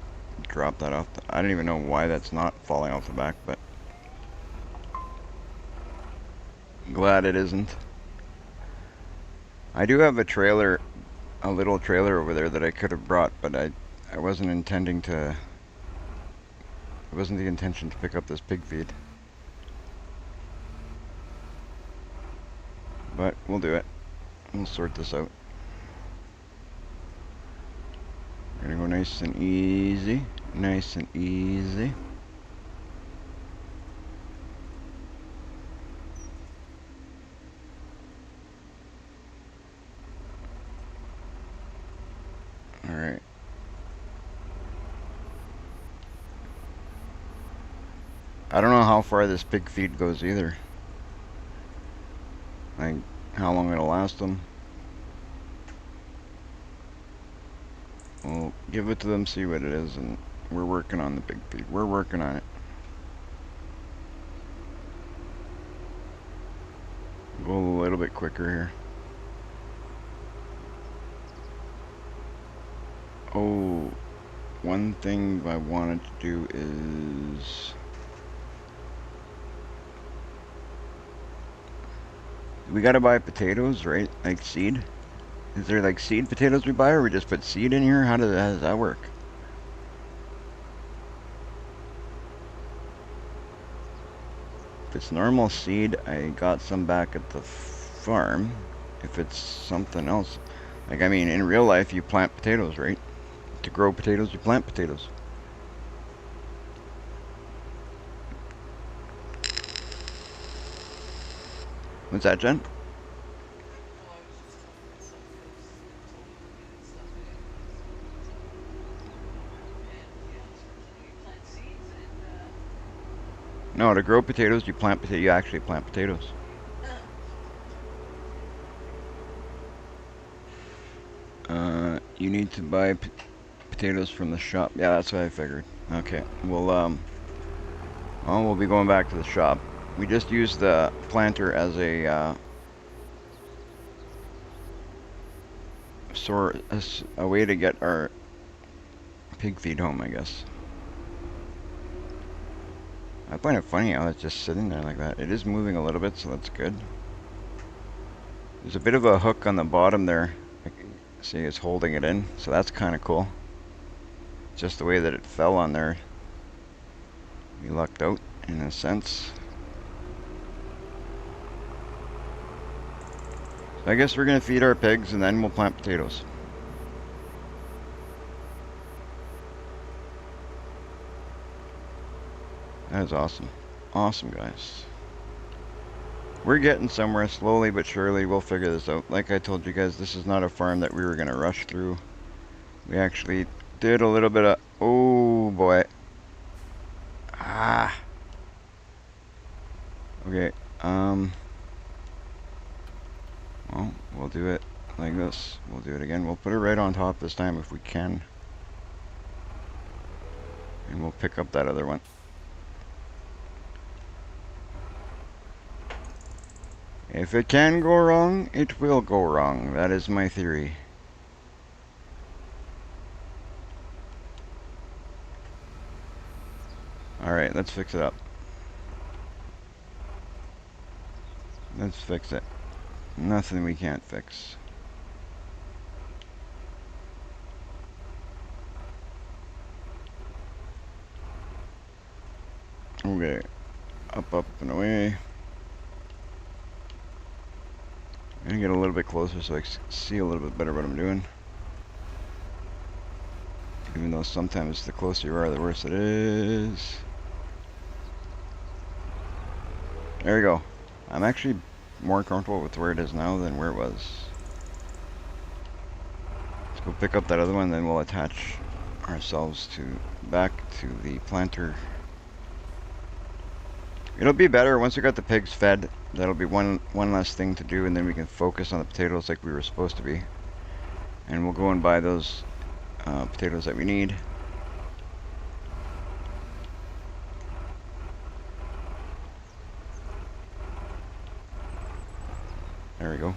drop that off. I don't even know why that's not falling off the back, but I'm glad it isn't. I do have a trailer, a little trailer over there that I could have brought, but I wasn't intending to. It wasn't the intention to pick up this pig feed. But we'll do it. We'll sort this out. We're gonna go nice and easy. Nice and easy. Alright. I don't know how far this pig feed goes either. Like, how long it'll last them. We'll give it to them, see what it is, and we're working on the pig feed. We're working on it. Go a little bit quicker here. Oh, one thing I wanted to do is... We gotta buy potatoes, right? Like seed? Is there like seed potatoes we buy, or we just put seed in here? How does that work? If it's normal seed, I got some back at the farm. If it's something else, like, I mean, in real life, you plant potatoes, right? To grow potatoes, you plant potatoes. What's that, Jen? No, to grow potatoes, you plant potato. You actually plant potatoes. You need to buy potatoes from the shop. Yeah, that's what I figured. Okay, well, we'll be going back to the shop. We just used the planter as a a way to get our pig feed home, I guess. I find it funny how it's just sitting there like that. It is moving a little bit, so that's good. There's a bit of a hook on the bottom there. I can see it's holding it in, so that's kind of cool. Just the way that it fell on there. We lucked out, in a sense. So I guess we're going to feed our pigs, and then we'll plant potatoes. That is awesome. Awesome, guys. We're getting somewhere slowly but surely. We'll figure this out. Like I told you guys, this is not a farm that we were going to rush through. We actually did a little bit of... Oh, boy. Ah. Okay. Well, we'll do it like this. We'll do it again. We'll put it right on top this time if we can. And we'll pick up that other one. If it can go wrong, it will go wrong. That is my theory. Alright, let's fix it up. Let's fix it. Nothing we can't fix. Okay. Up, up, and away. I'm gonna get a little bit closer so I can see a little bit better what I'm doing. Even though sometimes the closer you are, the worse it is. There we go. I'm actually more comfortable with where it is now than where it was. Let's go pick up that other one, then we'll attach ourselves back to the planter. It'll be better once we got the pigs fed. That'll be one less thing to do, and then we can focus on the potatoes like we were supposed to be. And we'll go and buy those potatoes that we need. There we go.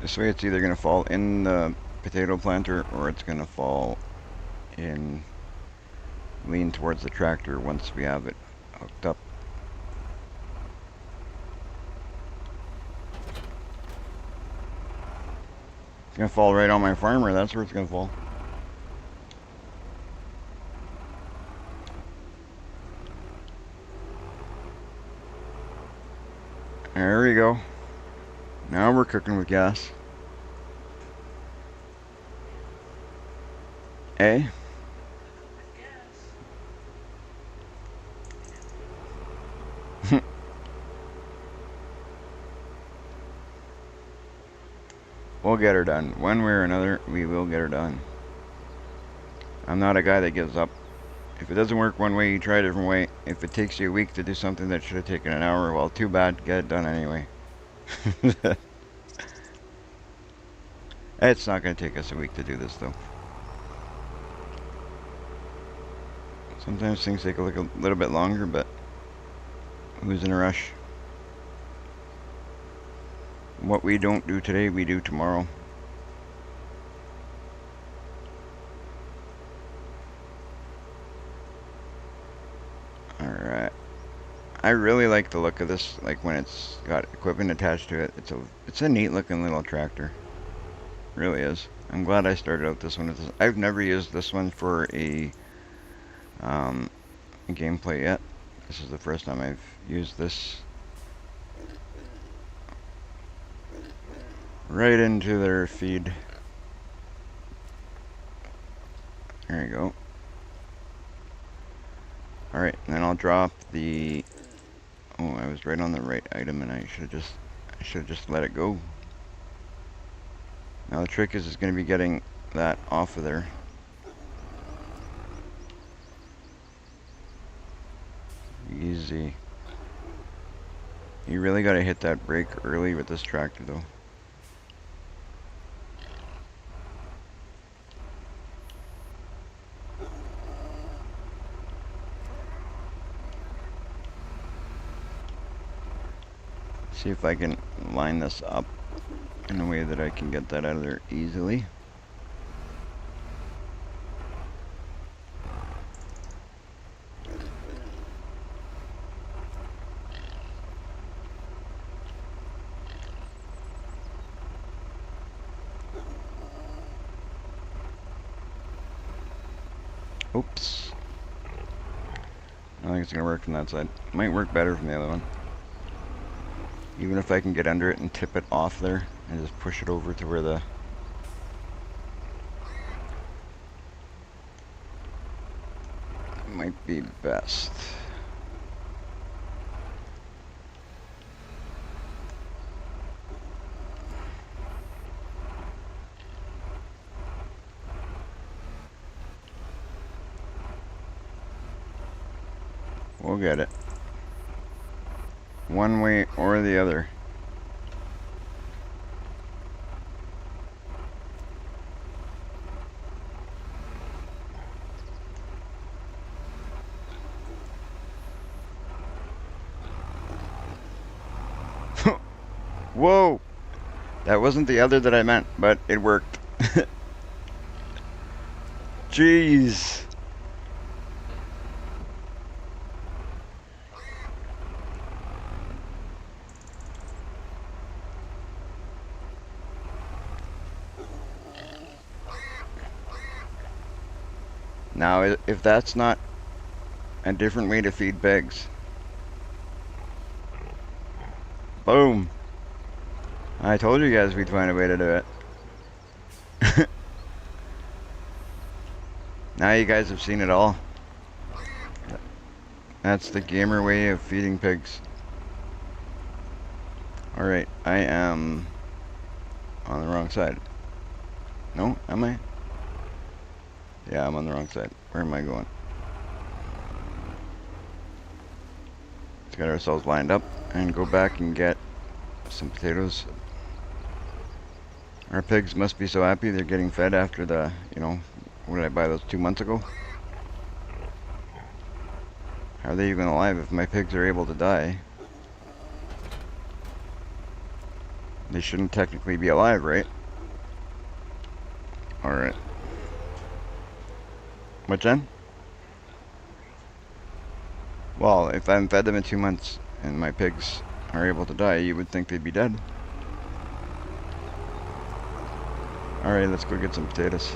This way it's either going to fall in the potato planter or it's going to fall in, lean towards the tractor once we have it hooked up. It's going to fall right on my farmer, that's where it's going to fall. There we go. Now we're cooking with gas. Eh? We'll get her done. One way or another, we will get her done. I'm not a guy that gives up. If it doesn't work one way, you try a different way. If it takes you a week to do something that should have taken an hour, well, too bad. Get it done anyway. It's not going to take us a week to do this, though. Sometimes things take a little bit longer, but who's in a rush? What we don't do today, we do tomorrow. Alright. I really like the look of this, like when it's got equipment attached to it. It's a neat looking little tractor. It really is. I'm glad I started out this one with this. I've never used this one for a gameplay yet. This is the first time I've used this. Right into their feed. There you go. Alright, and then I'll drop the... Oh, I was right on the right item and I should have just let it go. Now the trick is going to be getting that off of there. Easy. You really got to hit that brake early with this tractor though. See if I can line this up in a way that I can get that out of there easily. Oops. I think it's going to work from that side. Might work better from the other one. Even if I can get under it and tip it off there and just push it over to where the... might be best. We'll get it. One way or the other. Whoa! That wasn't the other that I meant, but it worked. Jeez! Now, if that's not a different way to feed pigs. Boom! I told you guys we'd find a way to do it. Now you guys have seen it all. That's the gamer way of feeding pigs. Alright, I am on the wrong side. No, am I? Yeah, I'm on the wrong side. Where am I going? Let's get ourselves lined up and go back and get some potatoes. Our pigs must be so happy they're getting fed after the, what did I buy those 2 months ago? How are they even alive if my pigs are able to die? They shouldn't technically be alive, right? Alright. What, Jen? Well, if I haven't fed them in 2 months and my pigs are able to die, you would think they'd be dead. Alright, let's go get some potatoes.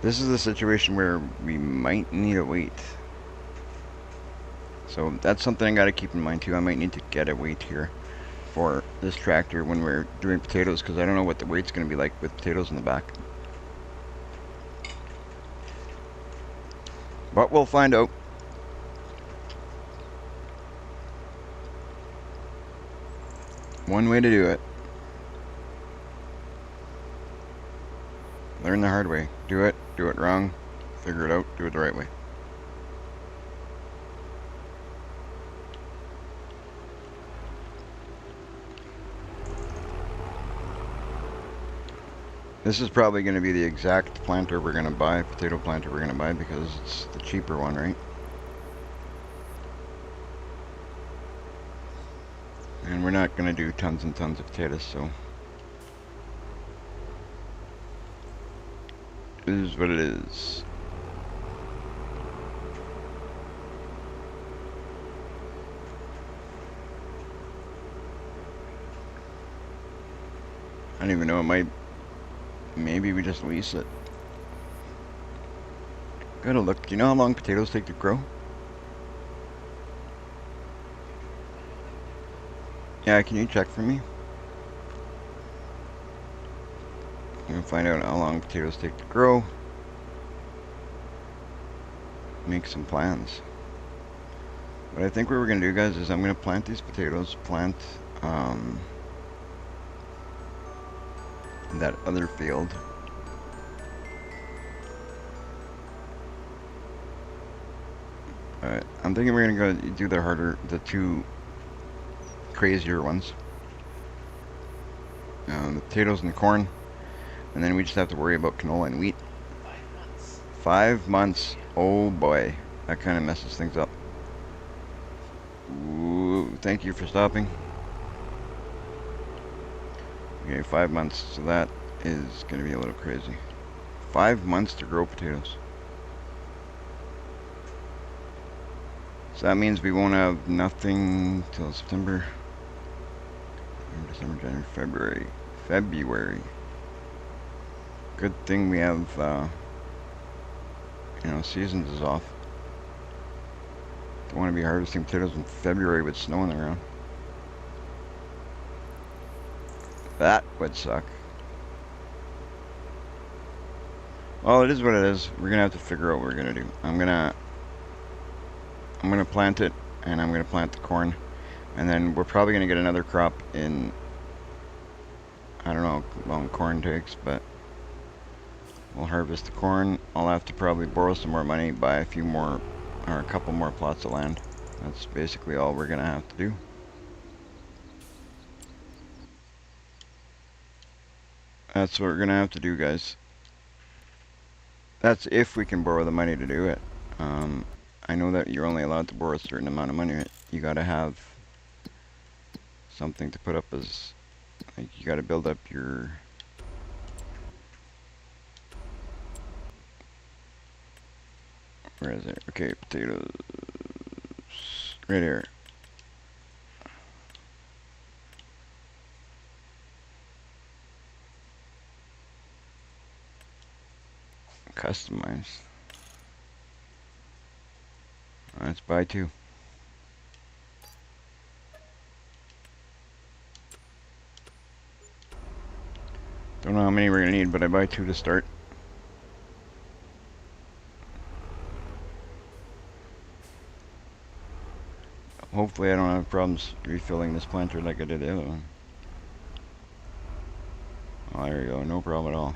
This is the situation where we might need a weight. So that's something I gotta keep in mind too. I might need to get a weight here for this tractor when we're doing potatoes, because I don't know what the weight's gonna be like with potatoes in the back. But we'll find out. One way to do it. Learn the hard way. Do it wrong, figure it out, do it the right way. This is probably going to be the exact planter we're going to buy, potato planter we're going to buy, because it's the cheaper one, right? And we're not going to do tons and tons of potatoes, so it is what it is. I don't even know, maybe we just lease it. Gotta look, do you know how long potatoes take to grow? Yeah, can you check for me? I'm gonna find out how long potatoes take to grow. Make some plans. What I think what we're gonna do, guys, is I'm gonna plant these potatoes, plant that other field. Alright, I'm thinking we're gonna go do the two crazier ones. The potatoes and the corn. And then we just have to worry about canola and wheat. 5 months. 5 months. Oh boy. That kind of messes things up. Ooh, thank you for stopping. Okay, 5 months. So that is going to be a little crazy. 5 months to grow potatoes. So that means we won't have nothing till September, December, January, February. Good thing we have, seasons is off. Don't want to be harvesting potatoes in February with snow on the ground. That would suck. Well, it is what it is. We're gonna have to figure out what we're gonna do. I'm gonna plant it, and I'm gonna plant the corn, and then we're probably gonna get another crop in. I don't know how long corn takes, but we'll harvest the corn. I'll have to probably borrow some more money, buy a few more, or a couple more plots of land. That's basically all we're gonna have to do. That's what we're gonna have to do, guys. That's if we can borrow the money to do it. I know that you're only allowed to borrow a certain amount of money. You gotta have something to put up as, like, you gotta build up your... Where is it? Okay, potatoes. Right here. Customize. Let's buy 2. Don't know how many we're gonna need, but I buy 2 to start. Hopefully I don't have problems refilling this planter like I did the other one. Oh, there you go. No problem at all.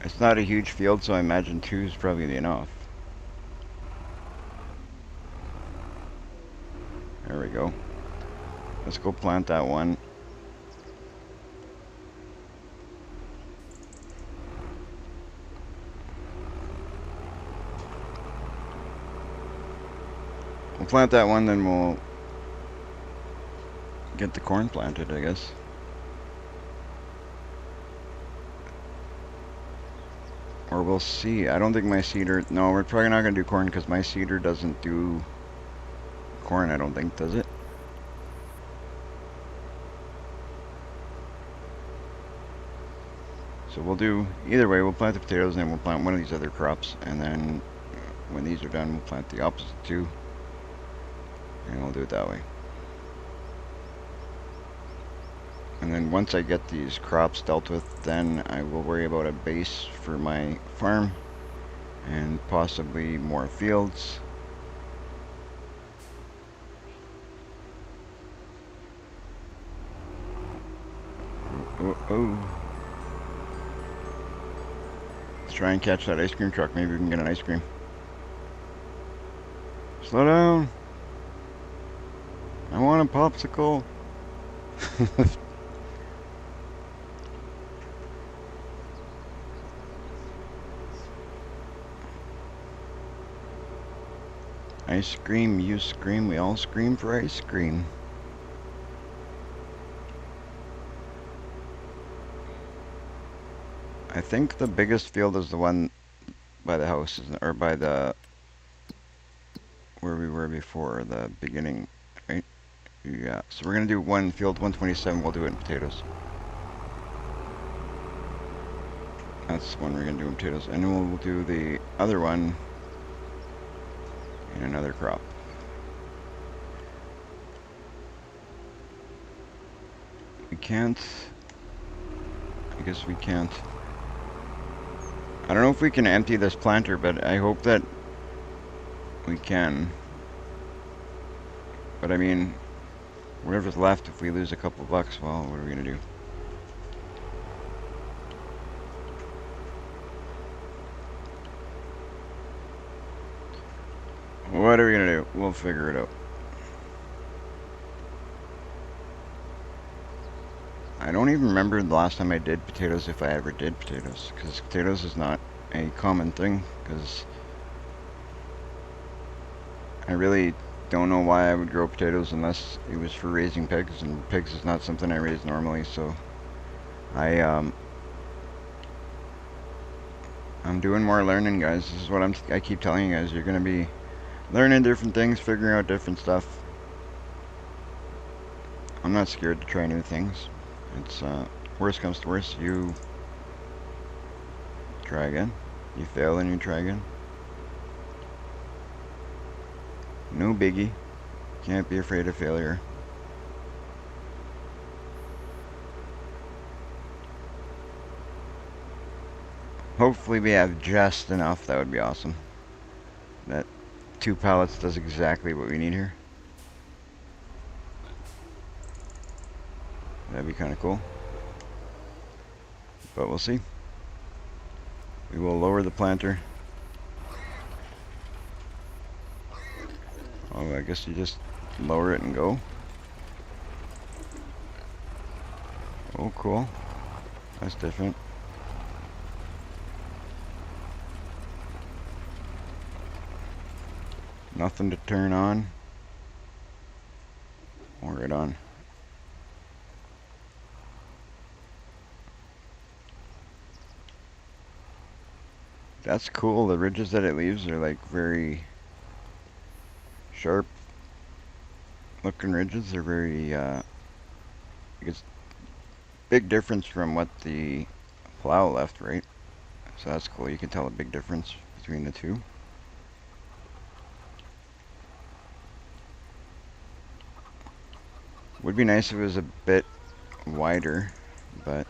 It's not a huge field, so I imagine 2 is probably enough. There we go. Let's go plant that one. We'll plant that one, then we'll get the corn planted, I guess. Or we'll see. I don't think my seeder... No, we're probably not going to do corn because my seeder doesn't do corn, I don't think, does it? So we'll do... Either way, we'll plant the potatoes and then we'll plant one of these other crops. And then when these are done, we'll plant the opposite 2. And we'll do it that way. And then once I get these crops dealt with, then I will worry about a base for my farm and possibly more fields. Oh. Let's try and catch that ice cream truck. Maybe we can get an ice cream. Slow down. I want a popsicle. Ice cream, you scream, we all scream for ice cream. I think the biggest field is the one by the house, or by the, where we were before, the beginning, right? Yeah, so we're gonna do one field 127, we'll do it in potatoes. That's the one we're gonna do in potatoes, and then we'll do the other one in another crop. We can't, I guess we can't. I don't know if we can empty this planter, but I hope that we can. But I mean, whatever's left, if we lose a couple bucks, well, what are we gonna do? What are we gonna do? We'll figure it out. I don't even remember the last time I did potatoes, if I ever did potatoes, because potatoes is not a common thing, because I really don't know why I would grow potatoes unless it was for raising pigs, and pigs is not something I raise normally, so I'm doing more learning, guys. This is what I keep telling you guys. You're gonna be learning different things, figuring out different stuff. I'm not scared to try new things. It's worst comes to worst, you try again. You fail and you try again. No biggie. Can't be afraid of failure. Hopefully we have just enough. That would be awesome. That 2 pallets does exactly what we need here. That'd be kind of cool. But we'll see. We will lower the planter. Oh, I guess you just lower it and go. Oh, cool. That's different. Nothing to turn on. Oh, right on. That's cool. The ridges that it leaves are like very sharp looking ridges. They're very, it's big difference from what the plow left, right? So that's cool. You can tell a big difference between the two. Would be nice if it was a bit wider, but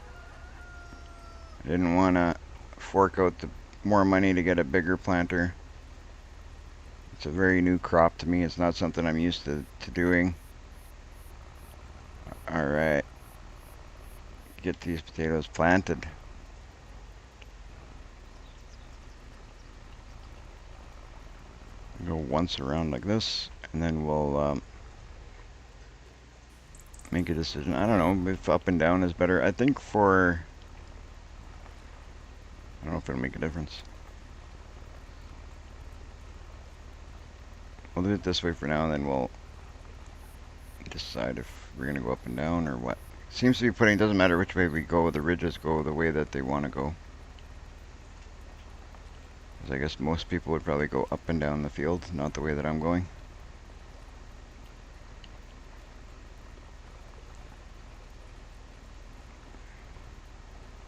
I didn't want to fork out the more money to get a bigger planter. It's a very new crop to me. It's not something I'm used to doing. Alright. Get these potatoes planted. Go once around like this, and then we'll make a decision. I don't know if up and down is better. I think for... I don't know if it'll make a difference. We'll do it this way for now, and then we'll decide if we're going to go up and down or what. Seems to be putting, doesn't matter which way we go, the ridges go the way that they want to go. Because I guess most people would probably go up and down the field, not the way that I'm going.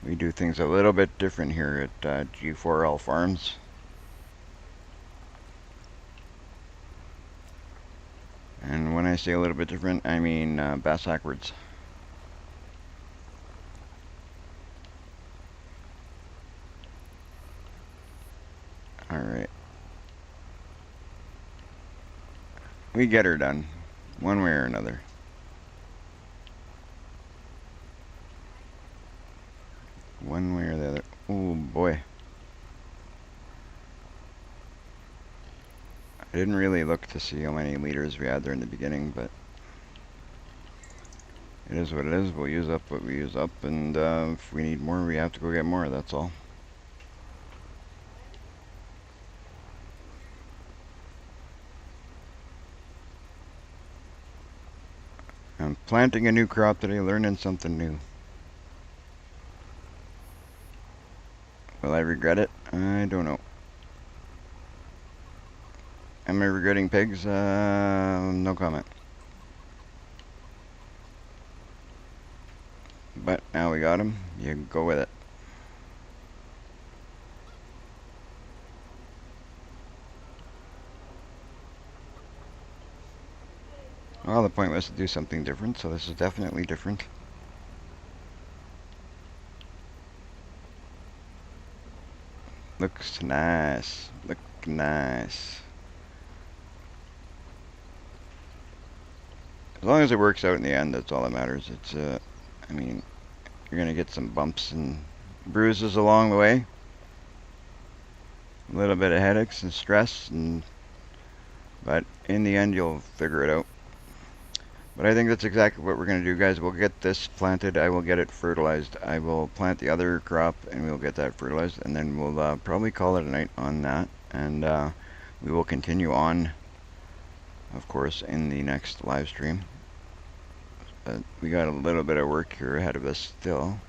We do things a little bit different here at G4L Farms. And when I say a little bit different, I mean bass backwards. Alright. We get her done, one way or another. One way or the other. Oh boy. I didn't really look to see how many liters we had there in the beginning, but it is what it is. We'll use up what we use up, and if we need more, we have to go get more, that's all. I'm planting a new crop today, learning something new. Will I regret it? I don't know. Am I regretting pigs? No comment. But now we got him. You go with it. Well, the point was to do something different, so this is definitely different. Looks nice. Look nice. As long as it works out in the end, that's all that matters. It's, I mean, you're gonna get some bumps and bruises along the way. A little bit of headaches and stress, but in the end, you'll figure it out. But I think that's exactly what we're going to do, guys. We'll get this planted. I will get it fertilized. I will plant the other crop, and we'll get that fertilized. And then we'll probably call it a night on that. And we will continue on, of course, in the next live stream. But we got a little bit of work here ahead of us still.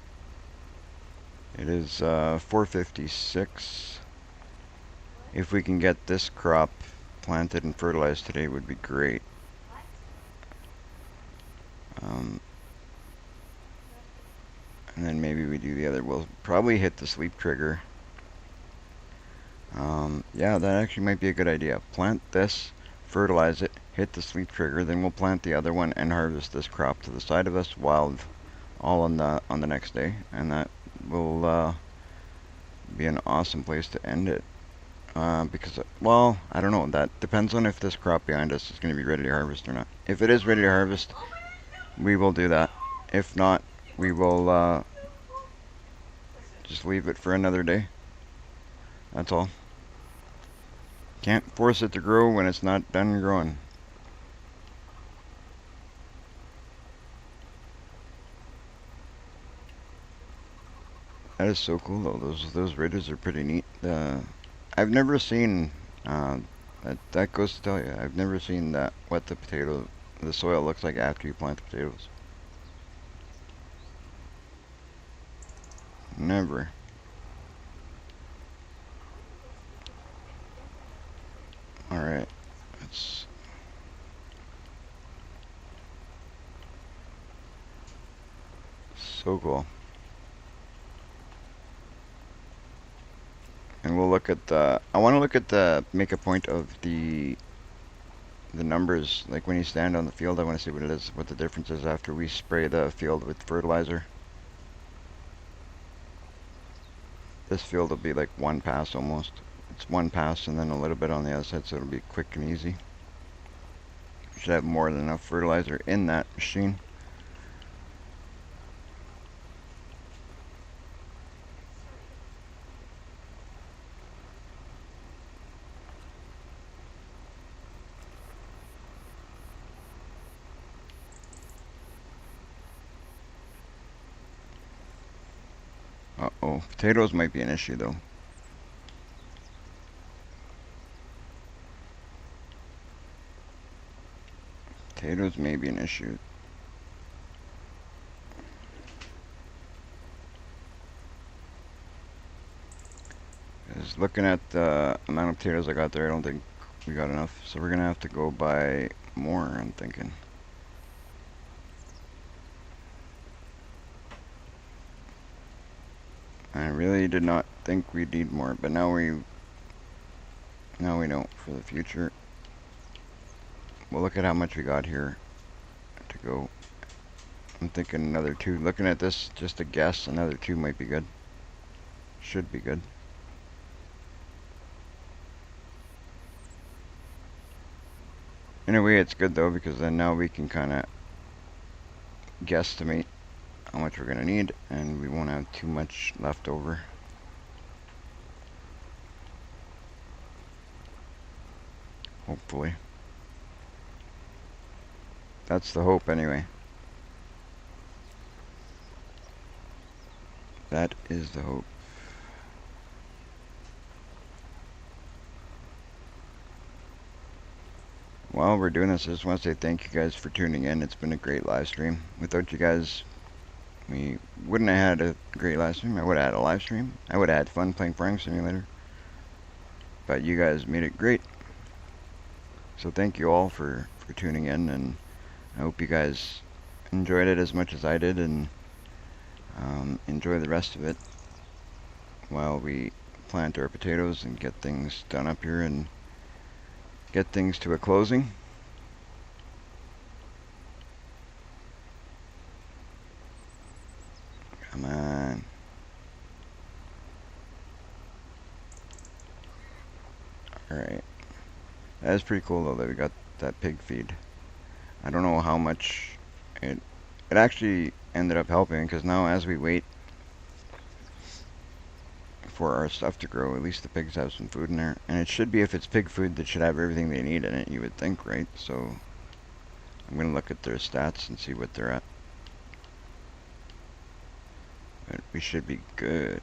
It is 4:56. If we can get this crop planted and fertilized today, it would be great. And then maybe we do the other. We'll probably hit the sleep trigger. Yeah, that actually might be a good idea. Plant this, fertilize it, hit the sleep trigger, then we'll plant the other one and harvest this crop to the side of us wild, all on the next day, and that will be an awesome place to end it. Because, well, I don't know. That depends on if this crop behind us is going to be ready to harvest or not. If it is ready to harvest, we will do that. If not, we will just leave it for another day. That's all. Can't force it to grow when it's not done growing. That is so cool though. Those ridges are pretty neat. I've never seen. That goes to tell you, I've never seen that what the soil looks like after you plant the potatoes. Never. All right. That's so cool. And we'll look at the. I want to look at the make a point of the numbers. Like when you stand on the field, I want to see what it is, what the difference is after we spray the field with fertilizer. This field will be like one pass almost. It's one pass and then a little bit on the other side, so it'll be quick and easy. We should have more than enough fertilizer in that machine. Uh-oh, potatoes might be an issue though. Potatoes may be an issue. Because looking at the amount of potatoes I got there, I don't think we got enough. So we're going to have to go buy more, I'm thinking. I really did not think we'd need more, but now we know for the future. We'll look at how much we got here to go. I'm thinking another 2. Looking at this, just a guess, another 2 might be good. Should be good. In a way, it's good though, because then now we can kind of guesstimate how much we're going to need, and we won't have too much left over. Hopefully. That's the hope anyway. That is the hope. While we're doing this, I just want to say thank you guys for tuning in. It's been a great live stream. Without you guys, we wouldn't have had a great live stream. I would have had a live stream. I would have had fun playing Farming Simulator. But you guys made it great. So thank you all for tuning in, and I hope you guys enjoyed it as much as I did, and enjoy the rest of it while we plant our potatoes and get things done up here and get things to a closing. Come on. Alright. That is pretty cool though that we got that pig feed. I don't know how much it actually ended up helping, because now as we wait for our stuff to grow, at least the pigs have some food in there. And it should be, if it's pig food, that should have everything they need in it, you would think, right? So I'm going to look at their stats and see what they're at. But we should be good.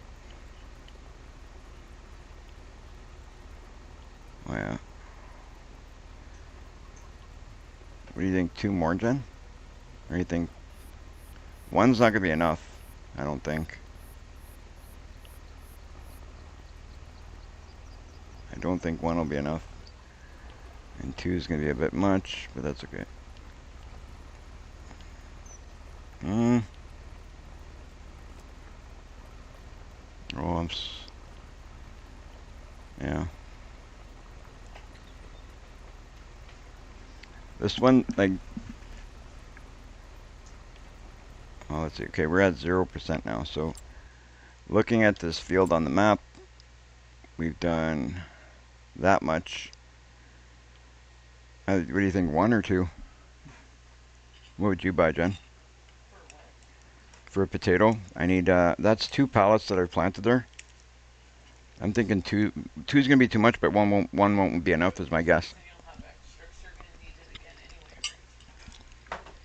Oh yeah. What do you think? 2 more, Jen? Or do you think 1's not going to be enough? I don't think. I don't think 1 will be enough. And 2 is going to be a bit much, but that's okay. Oh, yeah. This one, like, oh, let's see. Okay, we're at 0% now. So, looking at this field on the map, we've done that much. What do you think, 1 or 2? What would you buy, Jen? For a potato? I need, that's 2 pallets that I've planted there. I'm thinking 2 is going to be too much, but 1 won't be enough is my guess.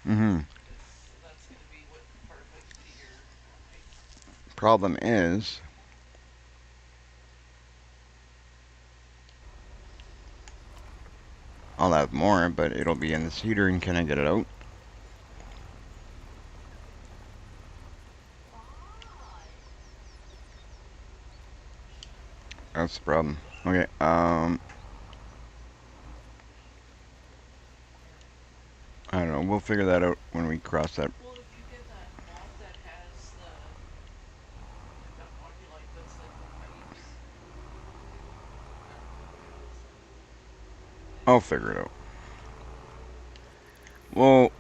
Mm-hmm. Problem is, I'll have more, but it'll be in the seeder, and can I get it out? That's the problem. Okay, I don't know. We'll figure that out when we cross that. Well, if you get that mod that has the like that modulite that's like the pipes. I'll figure it out.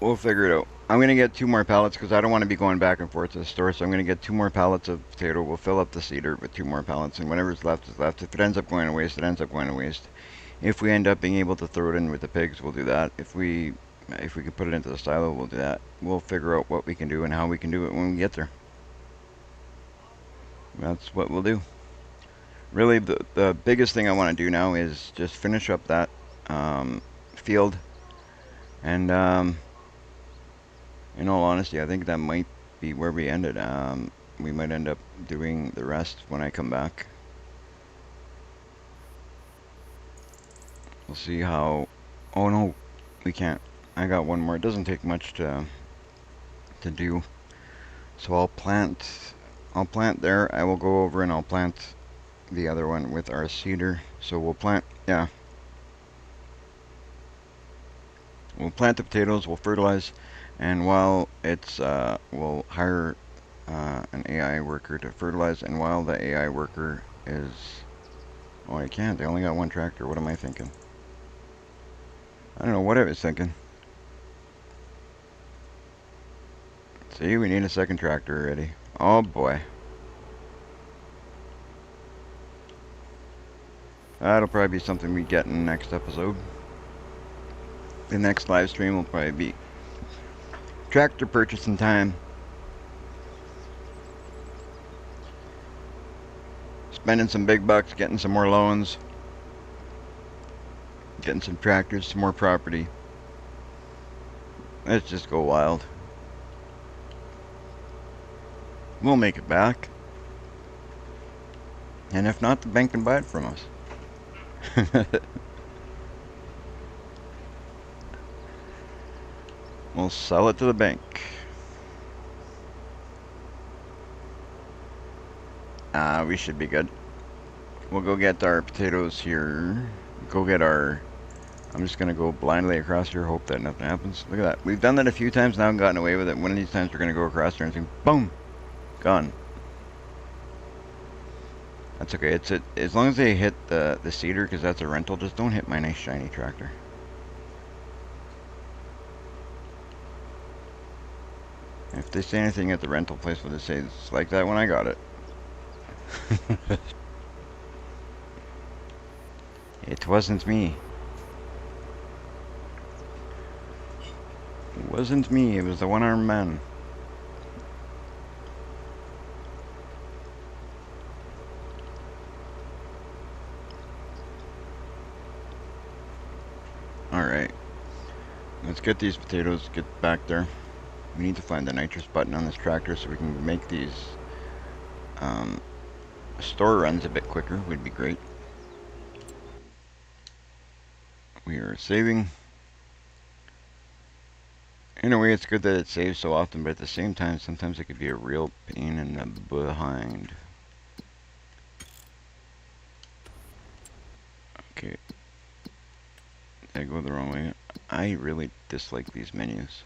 We'll figure it out. I'm gonna get 2 more pallets because I don't want to be going back and forth to the store. So I'm gonna get 2 more pallets of potato. We'll fill up the seeder with 2 more pallets, and whatever's left is left. If it ends up going to waste, it ends up going to waste. If we end up being able to throw it in with the pigs, we'll do that. If we can put it into the silo, we'll do that. We'll figure out what we can do and how we can do it when we get there. That's what we'll do. Really, the biggest thing I want to do now is just finish up that field. And in all honesty, I think that might be where we ended. We might end up doing the rest when I come back. We'll see how... Oh no, we can't. I got one more. It doesn't take much to do. So I'll plant there. I will go over and I'll plant the other one with our seeder. So we'll plant, yeah. We'll plant the potatoes, we'll fertilize, and while it's, we'll hire an AI worker to fertilize, and while the AI worker is... Oh, I can't. They only got 1 tractor. What am I thinking? I don't know what I was thinking. See, we need a 2nd tractor already. Oh boy. That'll probably be something we get in the next episode. The next live stream will probably be tractor purchasing time. Spending some big bucks, getting some more loans. Getting some tractors, some more property. Let's just go wild. We'll make it back. And if not, the bank can buy it from us. We'll sell it to the bank. We should be good. We'll go get our potatoes here. Go get our... I'm just going to go blindly across here, hope that nothing happens. Look at that. We've done that a few times now and gotten away with it. One of these times we're going to go across there and see, boom! Gone. That's okay. It's as long as they hit the seeder, because that's a rental, just don't hit my nice shiny tractor. If they say anything at the rental place, will they say it's like that when I got it? It wasn't me. It wasn't me, it was the one-armed man. Alright. Let's get these potatoes, get back there. We need to find the nitrous button on this tractor so we can make these store runs a bit quicker. Would be great. We are saving. In a way, it's good that it saves so often, but at the same time, sometimes it could be a real pain in the behind. Okay. Did I go the wrong way? I really dislike these menus.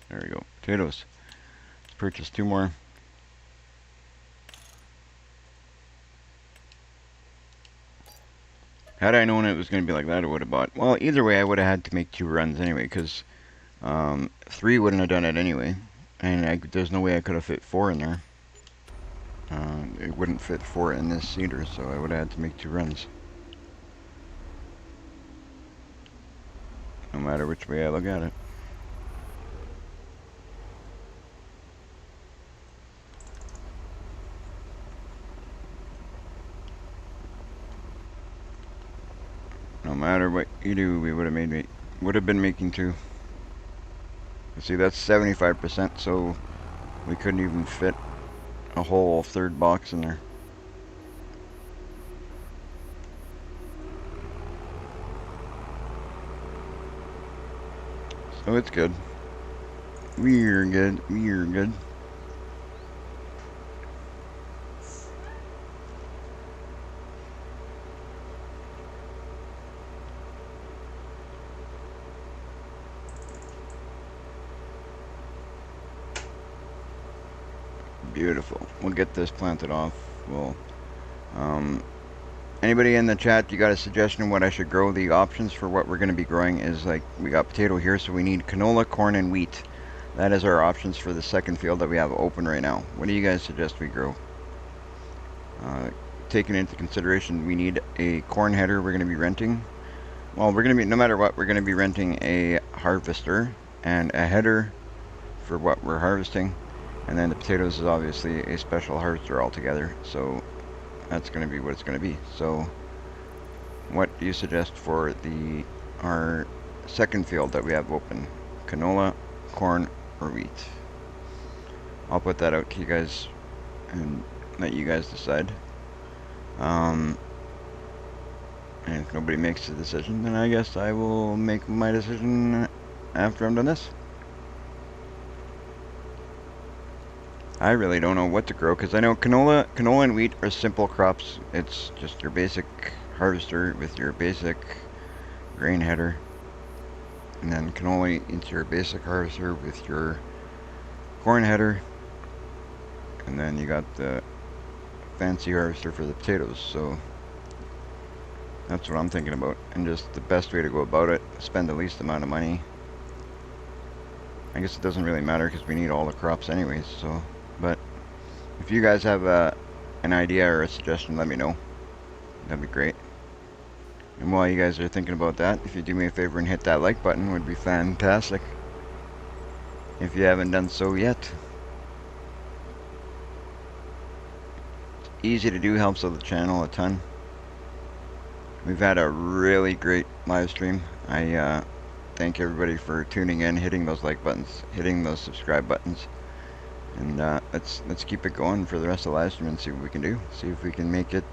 There we go. Potatoes. Let's purchase 2 more. Had I known it was going to be like that, I would have bought. Well, either way, I would have had to make 2 runs anyway, because 3 wouldn't have done it anyway. And there's no way I could have fit 4 in there. It wouldn't fit 4 in this seeder, so I would have had to make 2 runs. No matter which way I look at it. No matter what you do, we would have been making 2. See, that's 75%, so We couldn't even fit a whole third box in there. So it's good. We're good. We're good. Beautiful. We'll get this planted off. We'll, anybody in the chat, you got a suggestion of what I should grow? The options for what we're going to be growing is like, we got potato here, so we need canola, corn, and wheat. That is our options for the second field that we have open right now. What do you guys suggest we grow? Taking into consideration, we need a corn header we're going to be renting. Well, we're going to be, no matter what, we're going to be renting a harvester and a header for what we're harvesting. And then the potatoes is obviously a special harvester altogether. So that's going to be what it's going to be. So what do you suggest for our second field that we have open? Canola, corn, or wheat? I'll put that out to you guys and let you guys decide. And if nobody makes a decision, then I guess I will make my decision after I'm done this. I really don't know what to grow because I know canola and wheat are simple crops. It's just your basic harvester with your basic grain header. And then canola is your basic harvester with your corn header. And then you got the fancy harvester for the potatoes. So that's what I'm thinking about. And just the best way to go about it, spend the least amount of money. I guess it doesn't really matter because we need all the crops anyways, so. But if you guys have an idea or a suggestion, let me know. That'd be great. And while you guys are thinking about that, if you do me a favor and hit that like button, would be fantastic. If you haven't done so yet. It's easy to do, helps out the channel a ton. We've had a really great live stream. I thank everybody for tuning in, hitting those like buttons, hitting those subscribe buttons. And let's keep it going for the rest of the live stream and see what we can do. See if we can make it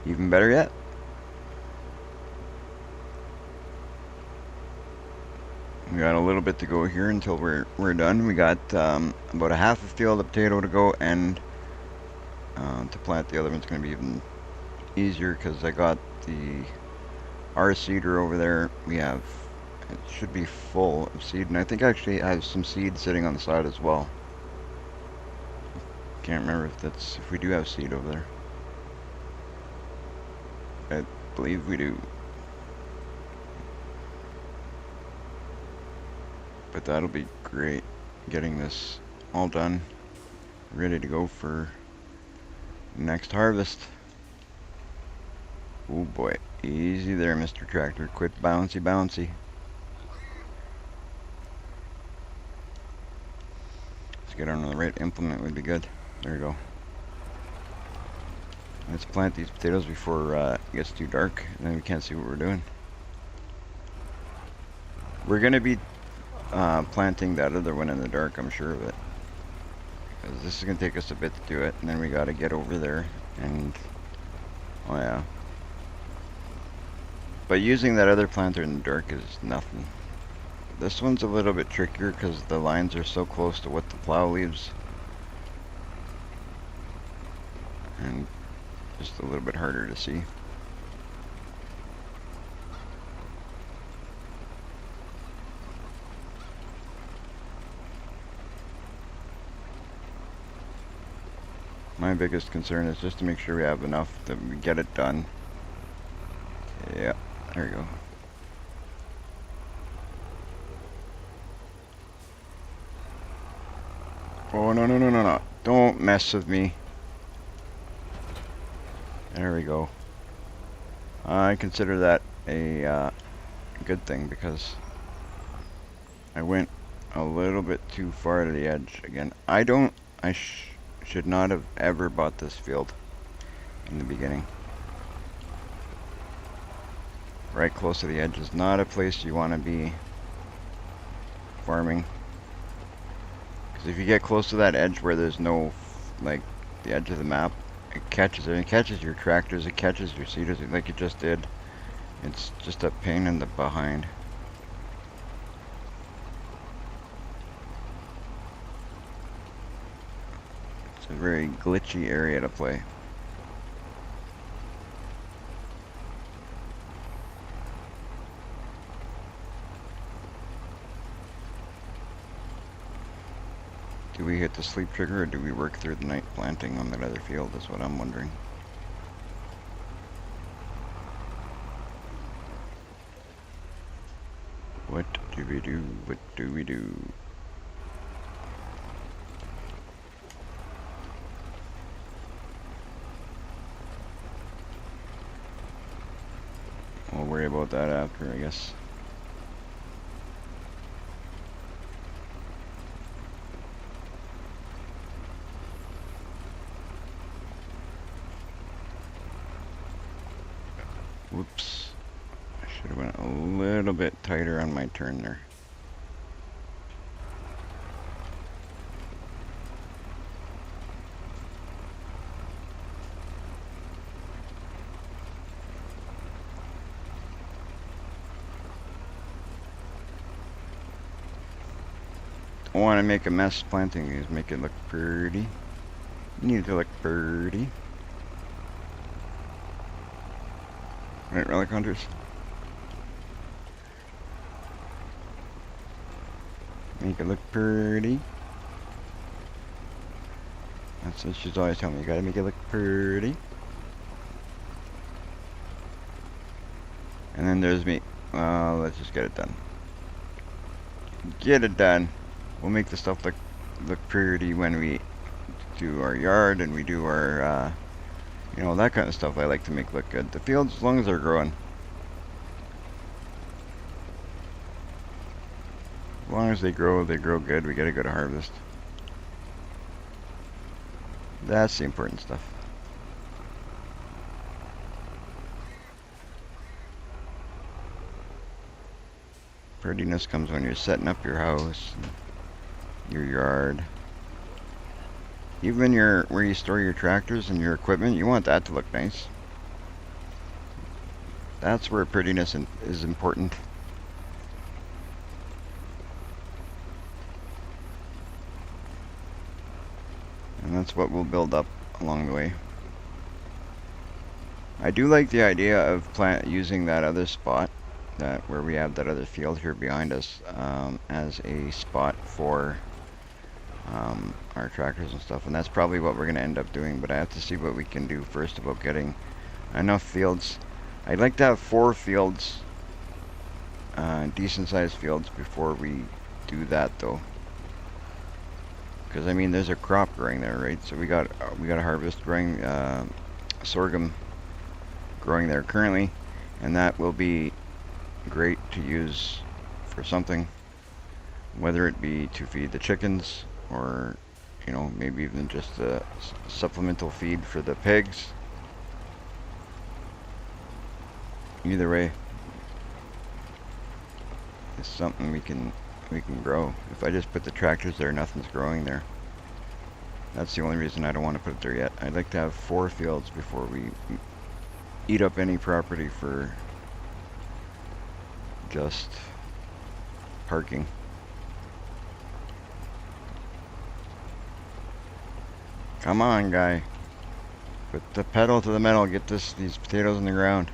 even better yet. We got a little bit to go here until we're done. We got about a half a field of potato to go, and to plant the other one's going to be even easier because I got our seeder over there. It should be full of seed, and I think actually I have some seed sitting on the side as well. Can't remember if we do have seed over there. I believe we do. But that'll be great, getting this all done, ready to go for next harvest. Oh boy, easy there, Mr. Tractor. Quit bouncy bouncy. Let's get on the right implement would be good. There we go. Let's plant these potatoes before it gets too dark, and then we can't see what we're doing. We're going to be planting that other one in the dark, I'm sure of it. Because this is going to take us a bit to do it, and then we got to get over there, and oh yeah. But using that other planter in the dark is nothing. This one's a little bit trickier because the lines are so close to what the plow leaves. And just a little bit harder to see. My biggest concern is just to make sure we have enough that we get it done. Yeah, there we go. Oh, no. Don't mess with me. There we go. I consider that a good thing because I went a little bit too far to the edge again. I should not have ever bought this field in the beginning. Right close to the edge is not a place you want to be farming. Because if you get close to that edge where there's no, like, the edge of the map, it catches it. It catches your tractors, it catches your seeders, like it just did. It's just a pain in the behind. It's a very glitchy area to play. Do we hit the sleep trigger or do we work through the night planting on that other field is what I'm wondering. What do we do? What do we do? We'll worry about that after, I guess. Whoops. I should have went a little bit tighter on my turn there. I want to make a mess planting these, make it look pretty. Need it to look pretty. Right, relic hunters? Make it look pretty. That's what she's always telling me. You gotta make it look pretty. And then there's me. Let's just get it done. Get it done. We'll make the stuff look pretty when we do our yard and we do our, you know, that kind of stuff I like to make look good. The fields, as long as they're growing. As long as they grow good. We get a good harvest. That's the important stuff. Prettiness comes when you're setting up your house, your yard. Even where you store your tractors and your equipment, you want that to look nice. That's where prettiness is important. And that's what we'll build up along the way. I do like the idea of using that other spot, where we have that other field here behind us, as a spot for our tractors and stuff, and that's probably what we're going to end up doing, but I have to see what we can do first about getting enough fields. I'd like to have 4 fields, decent sized fields, before we do that though, because I mean there's a crop growing there, right? So we got a harvest growing, sorghum growing there currently, and that will be great to use for something, whether it be to feed the chickens or, you know, maybe even just a supplemental feed for the pigs. Either way, it's something we can grow. If I just put the tractors there, nothing's growing there. That's the only reason I don't want to put it there yet. I'd like to have 4 fields before we eat up any property for just parking. Come on, guy. Put the pedal to the metal. Get these potatoes in the ground.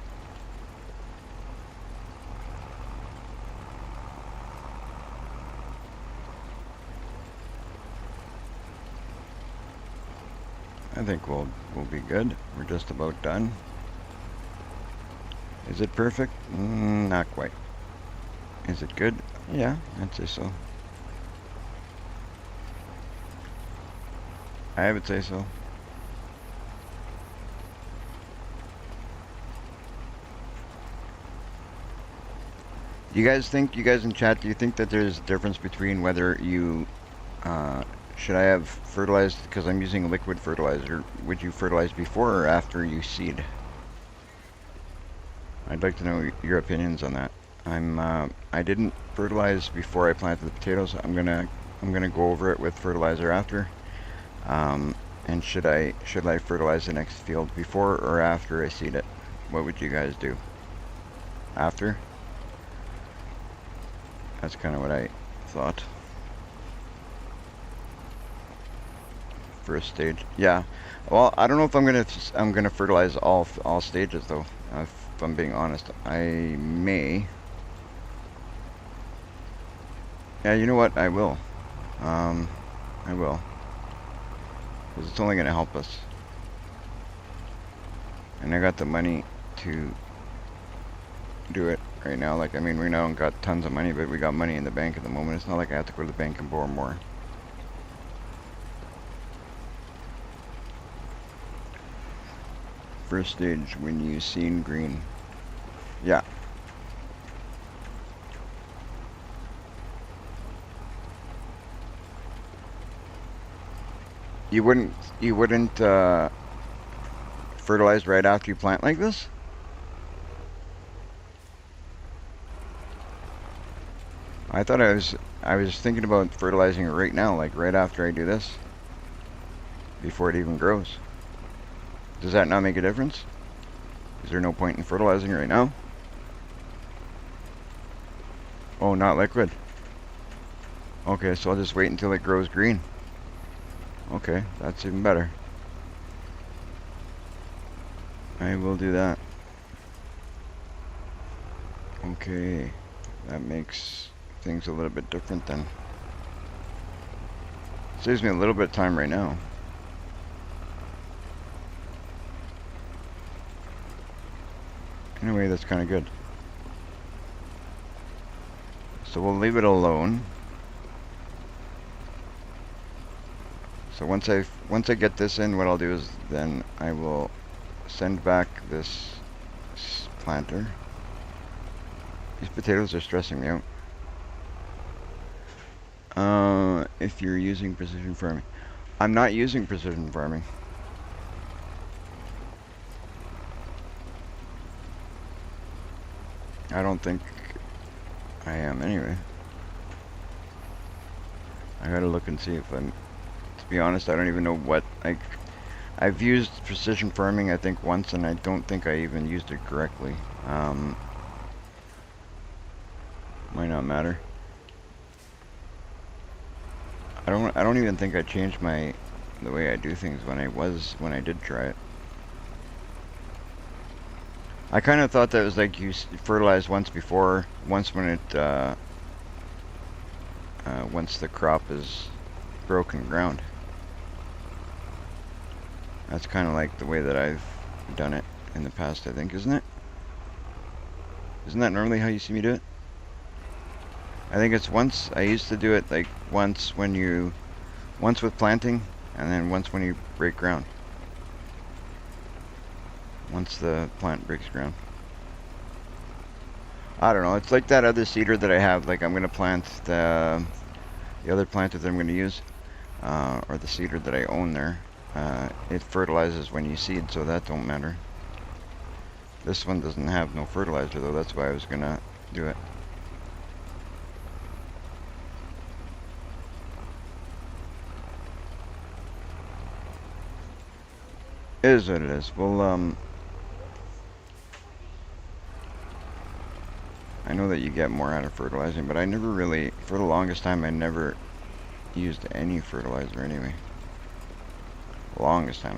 I think we'll be good. We're just about done. Is it perfect? Not quite. Is it good? Yeah, I'd say so. I would say so. You guys in chat, do you think that there's a difference between whether you, should I have fertilized, because I'm using liquid fertilizer, would you fertilize before or after you seed? I'd like to know your opinions on that. I didn't fertilize before I planted the potatoes. I'm gonna I'm gonna go over it with fertilizer after. Um, and should I fertilize the next field before or after I seed it? What would you guys do? After? That's kind of what I thought. First stage. Yeah. Well, I don't know if I'm gonna fertilize all stages though. If I'm being honest, I may. Yeah, you know what? I will. Um, I will, because it's only gonna help us. And I got the money to do it right now. Like, I mean, we don't got tons of money, but we got money in the bank at the moment. It's not like I have to go to the bank and borrow more. First stage, when you seen green. Yeah. You wouldn't fertilize right after you plant like this? I thought I was thinking about fertilizing it right now, like right after I do this, before it even grows. Does that not make a difference? Is there no point in fertilizing right now? Oh, not liquid. Okay, so I'll just wait until it grows green. Okay, that's even better. I will do that. Okay, that makes things a little bit different then. Saves me a little bit of time right now. Anyway, that's kind of good. So we'll leave it alone. So once I get this in, what I'll do is then I will send back this planter. These potatoes are stressing me out. If you're using precision farming. I'm not using precision farming. I don't think I am anyway. I gotta look and see if I'm, to be honest, I don't even know what, I've used precision farming I think once and I don't think I even used it correctly. Might not matter. I don't even think I changed the way I do things when I did try it. I kind of thought that was like you fertilize once when once the crop is broken ground. That's kind of like the way that I've done it in the past, I think, isn't it? Isn't that normally how you see me do it? I think it's once. I used to do it like once with planting, and then once when you break ground. Once the plant breaks ground. I don't know. It's like that other seeder that I have. Like I'm gonna plant the other planter that I'm gonna use, or the seeder that I own there. It fertilizes when you seed, so that don't matter. This one doesn't have no fertilizer though. That's why I was gonna do it. It is what it is. Well, I know that you get more out of fertilizing, but I never really, for the longest time, I never used any fertilizer anyway. Longest time.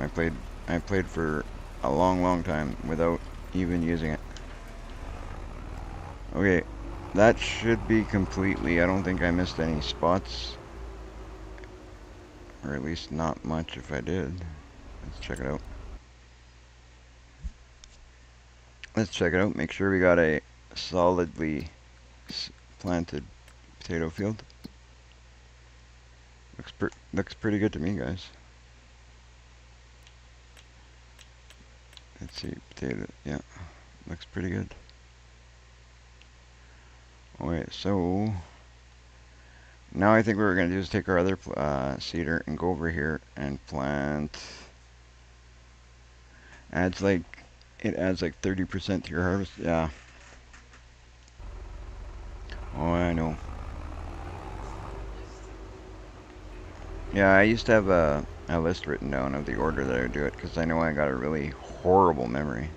I played for a long time without even using it. Okay, that should be completely, I don't think I missed any spots. Or at least not much if I did. Let's check it out. Let's check it out. Make sure we got a solidly planted potato field. Looks pretty good to me, guys. Let's see, potato. Yeah, looks pretty good. Alright, so now I think what we're gonna do is take our other seeder and go over here and plant. It adds like 30% to your harvest. Yeah. Oh, I know. Yeah, I used to have a list written down of the order that I would do it because I know I got a really horrible memory.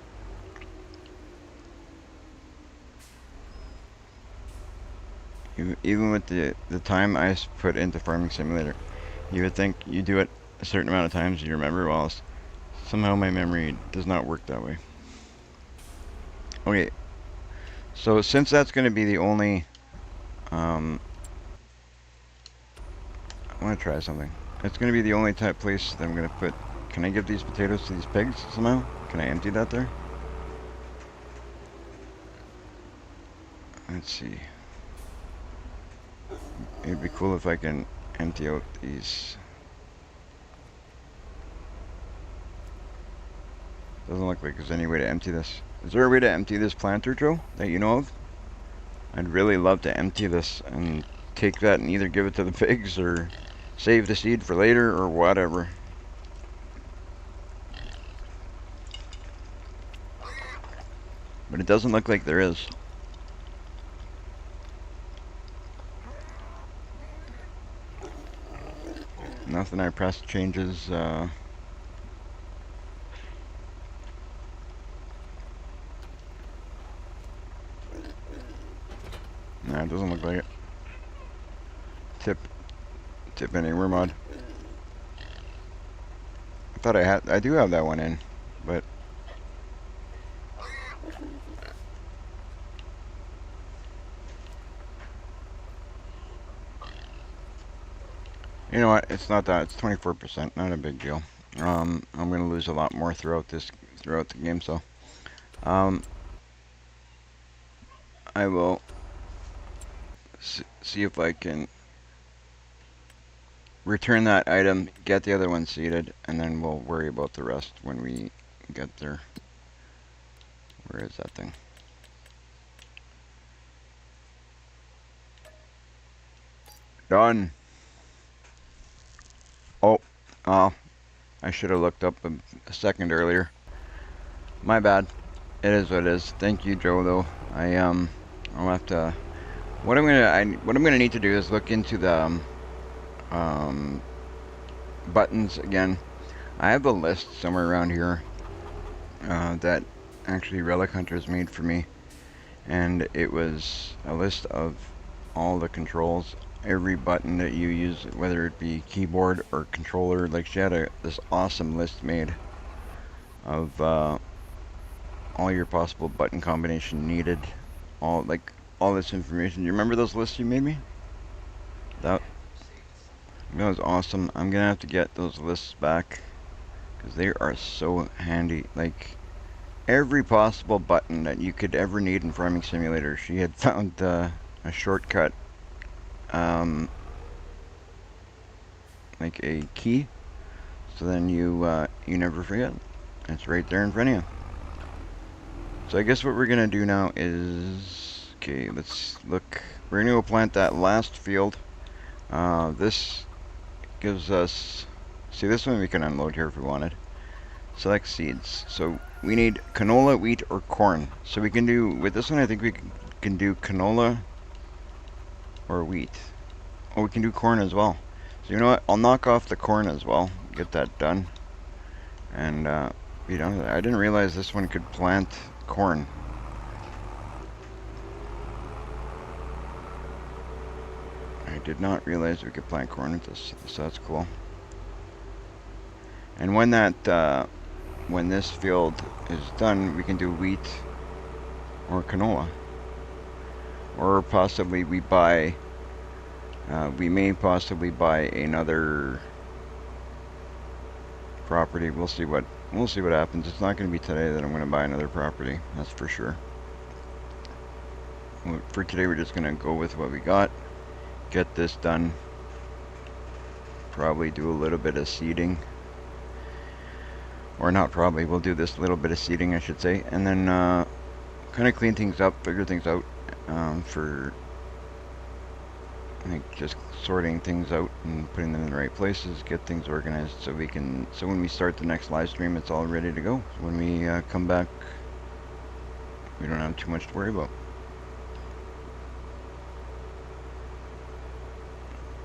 Even with the time I put into Farming Simulator, you would think you do it a certain amount of times you remember, while somehow my memory does not work that way. Okay, so since that's going to be the only, I want to try something. It's going to be the only type place that I'm going to put. Can I give these potatoes to these pigs somehow? Can I empty that there? Let's see. It'd be cool if I can empty out these. Doesn't look like there's any way to empty this. Is there a way to empty this planter, Joe, that you know of? I'd really love to empty this and take that and either give it to the pigs or save the seed for later or whatever. But it doesn't look like there is. Nothing I pressed changes. Nah, it doesn't look like it. Tip anywhere mod. I thought I do have that one in, but you know what? It's not that. It's 24%. Not a big deal. I'm gonna lose a lot more throughout the game, so I will see if I can return that item, get the other one seeded, and then we'll worry about the rest when we get there. Where is that thing? Done. Oh, I should have looked up a second earlier. My bad. It is what it is. Thank you, Joe. Though I'll have to. What I'm gonna need to do is look into the buttons again. I have a list somewhere around here that actually Relic Hunters made for me, and it was a list of all the controls, every button that you use, whether it be keyboard or controller. Like she had this awesome list made of all your possible button combination needed, all this information. Do you remember those lists you made me? That was awesome. I'm gonna have to get those lists back because they are so handy. Like every possible button that you could ever need in Farming Simulator, she had found a shortcut, like a key, so then you never forget. It's right there in front of you. So I guess what we're gonna do now is, okay, let's look. We're gonna go plant that last field. This gives us, see, this one we can unload here if we wanted. Select seeds. So we need canola, wheat, or corn. So we can do, with this one I think we can do canola or wheat. Oh, we can do corn as well. So you know what, I'll knock off the corn as well, get that done, and be done with it. I didn't realize this one could plant corn. I did not realize we could plant corn with this, so that's cool. And when this field is done, we can do wheat or canola, or possibly we may possibly buy another property. We'll see what happens. It's not going to be today that I'm going to buy another property, that's for sure. For today, we're just going to go with what we got, get this done, probably do a little bit of seeding, or not probably, we'll do this little bit of seeding, I should say, and then kind of clean things up, figure things out, for like just sorting things out and putting them in the right places, get things organized so when we start the next live stream, it's all ready to go. When we come back, we don't have too much to worry about.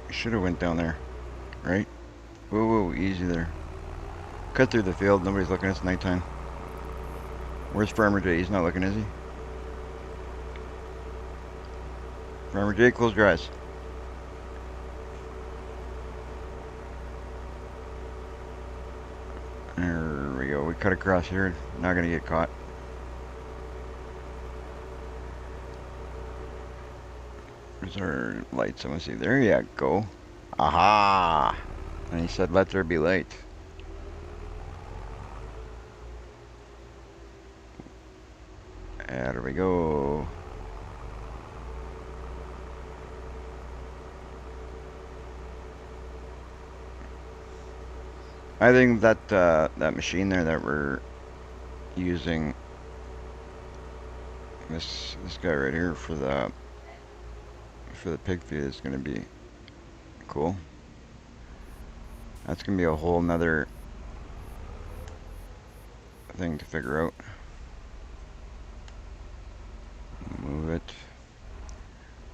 We should have went down there, right? Whoa, whoa, easy there. Cut through the field. Nobody's looking. It's nighttime. Where's Farmer J? He's not looking, is he? Farmer J, close your eyes. There we go. We cut across here. Not gonna get caught. Where's our lights? I want to see. There you go. Aha! And he said, "Let there be light." There we go. I think that that machine there that we're using, this guy right here for the pig feed is going to be cool. That's going to be a whole nother thing to figure out. Move it.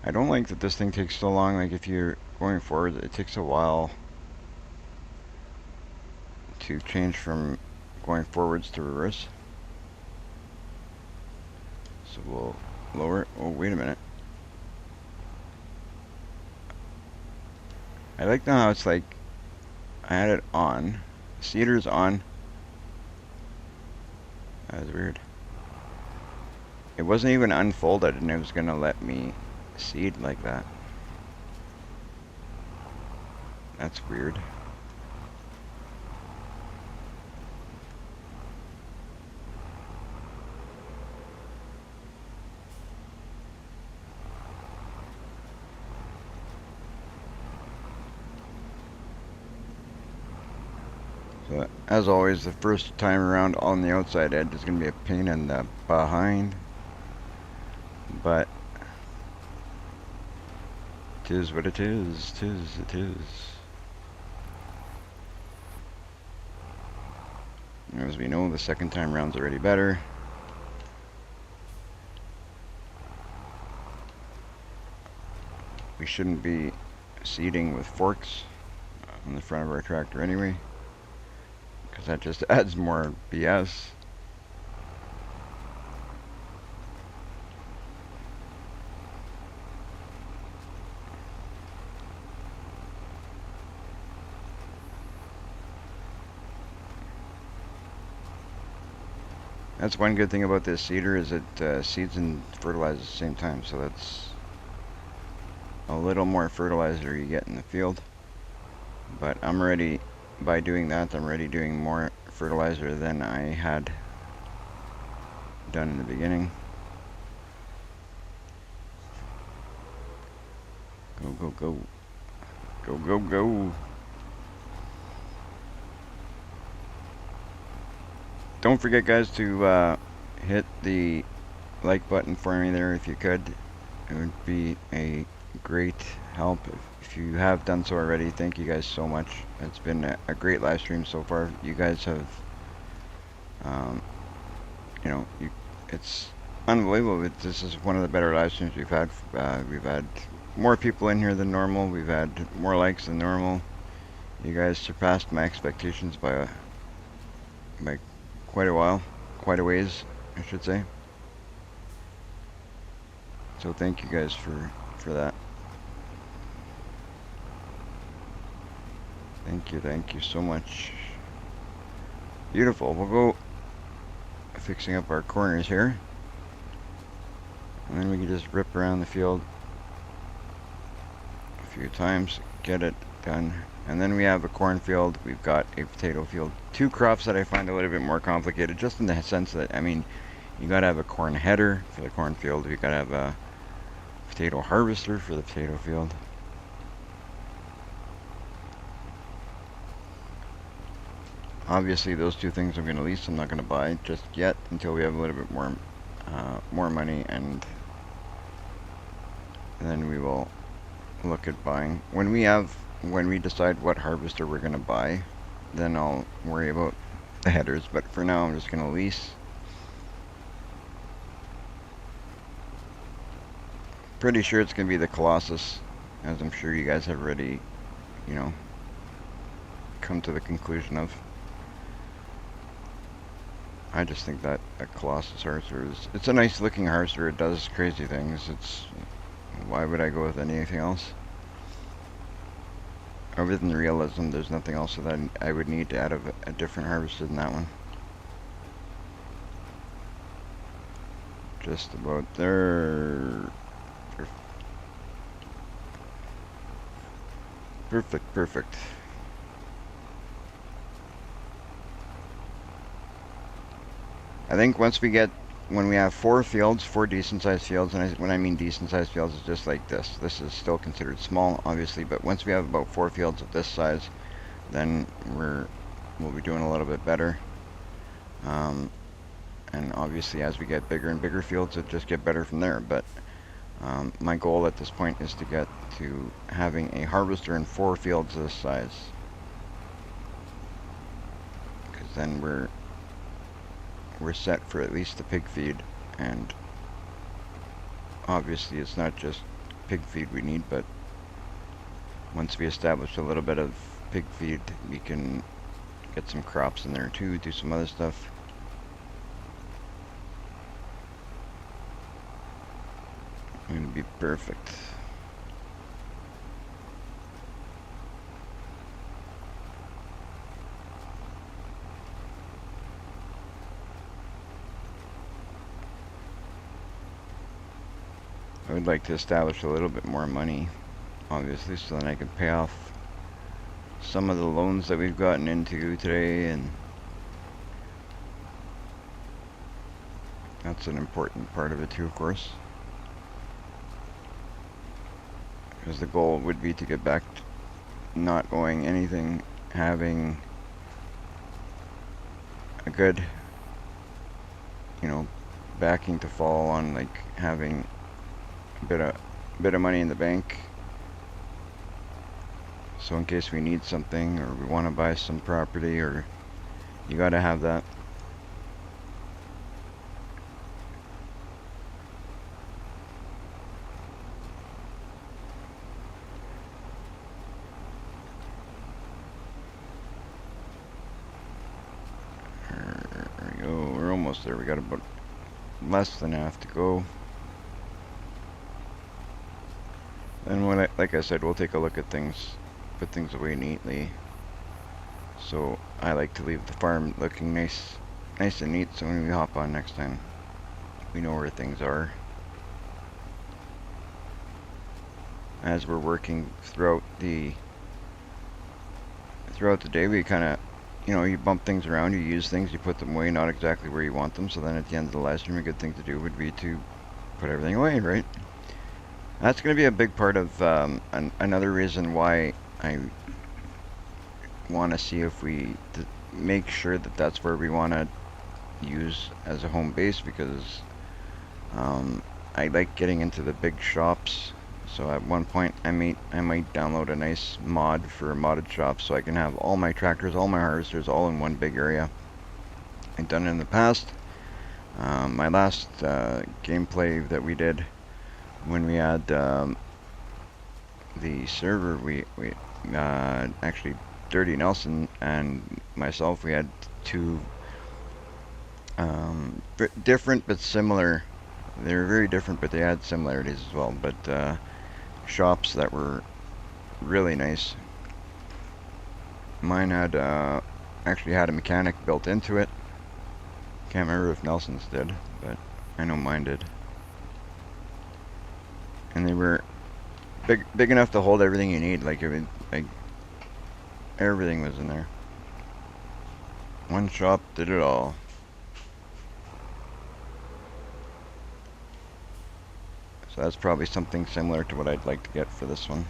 I don't like that this thing takes so long. Like if you're going forward, it takes a while to change from going forwards to reverse. So we'll lower it. Oh, wait a minute. I like now how it's like I had it on. Seeder's on. That was weird. It wasn't even unfolded and it was gonna let me seed like that. That's weird. So as always, the first time around on the outside edge is going to be a pain in the behind, but tis what it is, tis it is. As we know, the second time around's already better. We shouldn't be seeding with forks on the front of our tractor anyway, because that just adds more BS. That's one good thing about this seeder is it seeds and fertilizes at the same time, so that's a little more fertilizer you get in the field. But I'm already, by doing that, I'm already doing more fertilizer than I had done in the beginning. Go, go, go. Go, go, go. Don't forget, guys, to hit the like button for me there if you could. It would be a great help. If you have done so already, thank you guys so much. It's been a great live stream so far. You guys have, you know, it's unbelievable. This is one of the better live streams we've had. We've had more people in here than normal. We've had more likes than normal. You guys surpassed my expectations by quite a while, quite a ways, I should say. So thank you guys for that. Thank you so much. Beautiful. We'll go fixing up our corners here, and then we can just rip around the field a few times, get it done. And then we have a cornfield, we've got a potato field. Two crops that I find a little bit more complicated, just in the sense that, I mean, you gotta have a corn header for the cornfield, you gotta have a potato harvester for the potato field. Obviously, those two things I'm gonna lease. I'm not gonna buy just yet until we have a little bit more money, and then we will look at buying. When we decide what harvester we're gonna buy, then I'll worry about the headers. But for now, I'm just gonna lease. Pretty sure it's gonna be the Colossus, as I'm sure you guys have already, you know, come to the conclusion of. I just think that a Colossus harvester it's a nice looking harvester. It does crazy things. Why would I go with anything else? Other than the realism, there's nothing else that I would need to add a different harvester than that one. Just about there. Perfect, perfect. I think when we have 4 decent sized fields, and when I mean decent sized fields, it's just like this. This is still considered small, obviously, but once we have about 4 fields of this size, then we'll be doing a little bit better. And obviously, as we get bigger and bigger fields, it just get better from there. But my goal at this point is to get to having a harvester in 4 fields this size, because then we're set for at least the pig feed, and obviously it's not just pig feed we need, but once we establish a little bit of pig feed, we can get some crops in there too, do some other stuff. It'll be perfect. I would like to establish a little bit more money, obviously, so then I can pay off some of the loans that we've gotten into today, and that's an important part of it too, of course, because the goal would be to get back to not owing anything, having a good, backing to fall on, like having a bit of money in the bank, so in case we need something or we want to buy some property, or you got to have that. There we go. We're almost there. We got about less than half to go. And like I said, we'll take a look at things, put things away neatly. So I like to leave the farm looking nice and neat, so when we hop on next time, we know where things are. As we're working throughout the day, we kind of, you bump things around, you use things, you put them away, not exactly where you want them. So then at the end of the live stream, a good thing to do would be to put everything away, right? That's going to be a big part of another reason why I want to see if we make sure that that's where we want to use as a home base, because I like getting into the big shops. So at one point I might download a nice mod for a modded shop, so I can have all my tractors, all my harvesters, all in one big area. I've done it in the past. My last gameplay that we did, when we had the server, we actually Dirty Nelson and myself, we had 2 different but similar. They were very different, but they had similarities as well. But shops that were really nice. Mine had actually had a mechanic built into it. Can't remember if Nelson's did, but I know mine did. And they were big enough to hold everything you need. Like everything was in there. One shop did it all. So that's probably something similar to what I'd like to get for this one.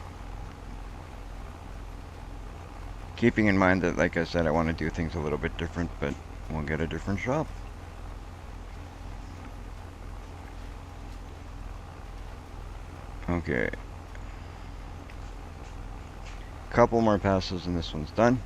Keeping in mind that, like I said, I want to do things a little bit different, but we'll get a different shop. Okay. Couple more passes and this one's done.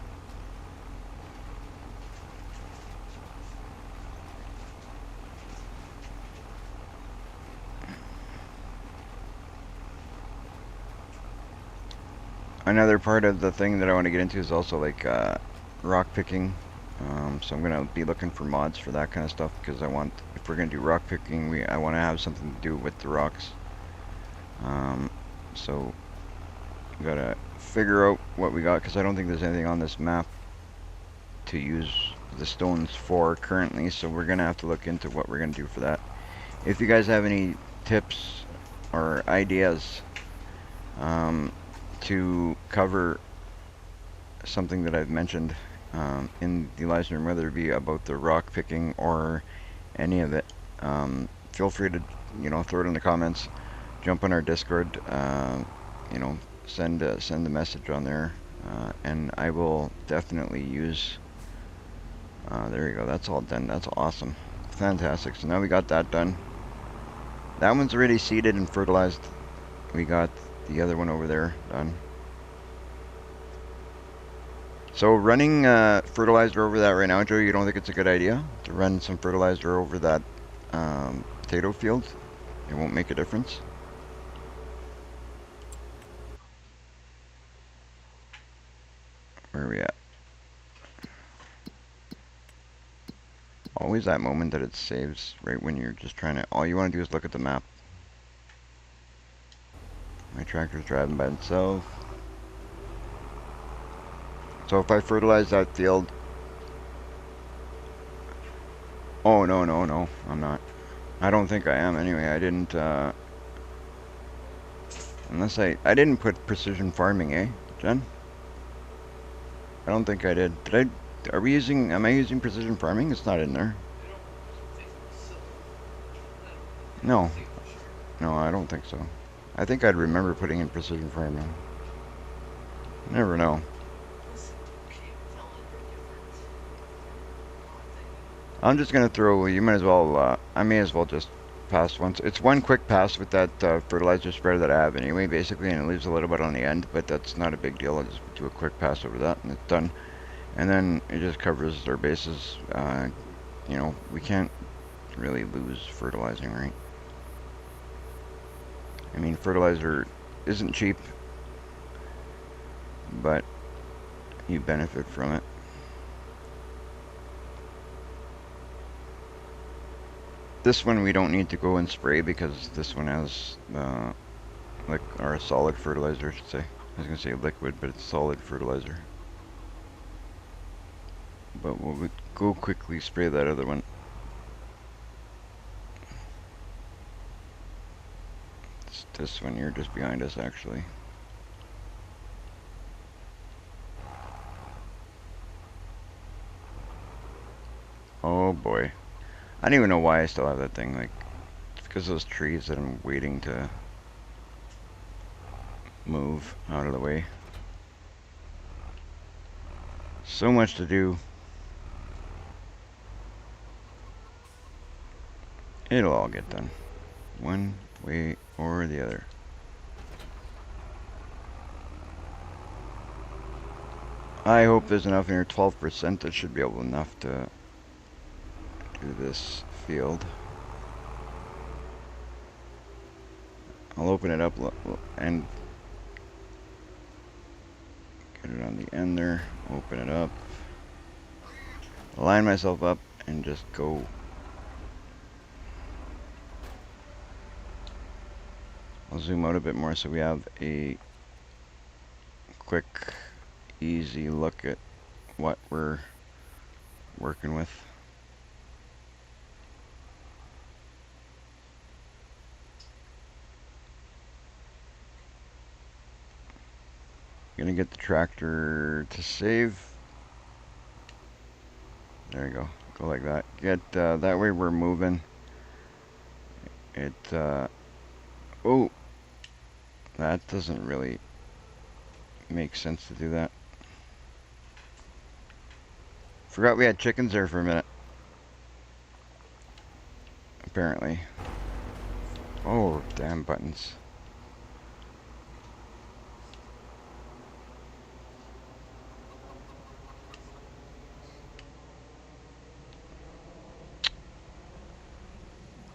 Another part of the thing that I want to get into is also like rock picking. So I'm gonna be looking for mods for that kind of stuff because I want, if we're gonna do rock picking, I want to have something to do with the rocks. So we gotta figure out what we got because I don't think there's anything on this map to use the stones for currently. So we're gonna have to look into what we're gonna do for that. If you guys have any tips or ideas to cover something that I've mentioned in the live stream, whether it be about the rock picking or any of it, feel free to, you know, throw it in the comments. Jump on our Discord, you know, send a message on there, and I will definitely use. There you go. That's all done. That's awesome. Fantastic. So now we got that done. That one's already seeded and fertilized. We got the other one over there done. So running fertilizer over that right now, Joe, you don't think it's a good idea to run some fertilizer over that potato field? It won't make a difference? Where are we at? Always that moment that it saves right when you're just trying to, all you want to do is look at the map. My tractor's driving by itself. So if I fertilize that field, oh no, I'm not. I don't think I am anyway. I didn't, unless I didn't put precision farming, eh, Jen? I don't think I did. Did I, am I using precision farming? It's not in there. I don't think so. No, Say for sure. no, I don't think so. I think I'd remember putting in precision farming. Never know. Listen, can't tell it the difference. I'm just gonna throw, you might as well, I may as well just pass once. It's one quick pass with that fertilizer spreader that I have anyway, basically, and it leaves a little bit on the end, but that's not a big deal. I'll just do a quick pass over that, and it's done. And then it just covers our bases. You know, we can't really lose fertilizing, right? I mean, fertilizer isn't cheap, but you benefit from it. This one we don't need to go and spray because this one has like our solid fertilizer, I should say. I was gonna say liquid, but it's solid fertilizer. But we'll go quickly spray that other one. It's this one here, just behind us, actually. Oh boy. I don't even know why I still have that thing. Like, it's because of those trees that I'm waiting to move out of the way. So much to do. It'll all get done. One way or the other. I hope there's enough in here. 12%. That should be enough to do this field. I'll open it up and get it on the end there. Open it up. Line myself up and just go. I'll zoom out a bit more so we have a quick, easy look at what we're working with. Gonna get the tractor to save. There you go. Go like that. Get that way we're moving. It oh, that doesn't really make sense to do that. Forgot we had chickens there for a minute. Apparently. Oh, damn buttons.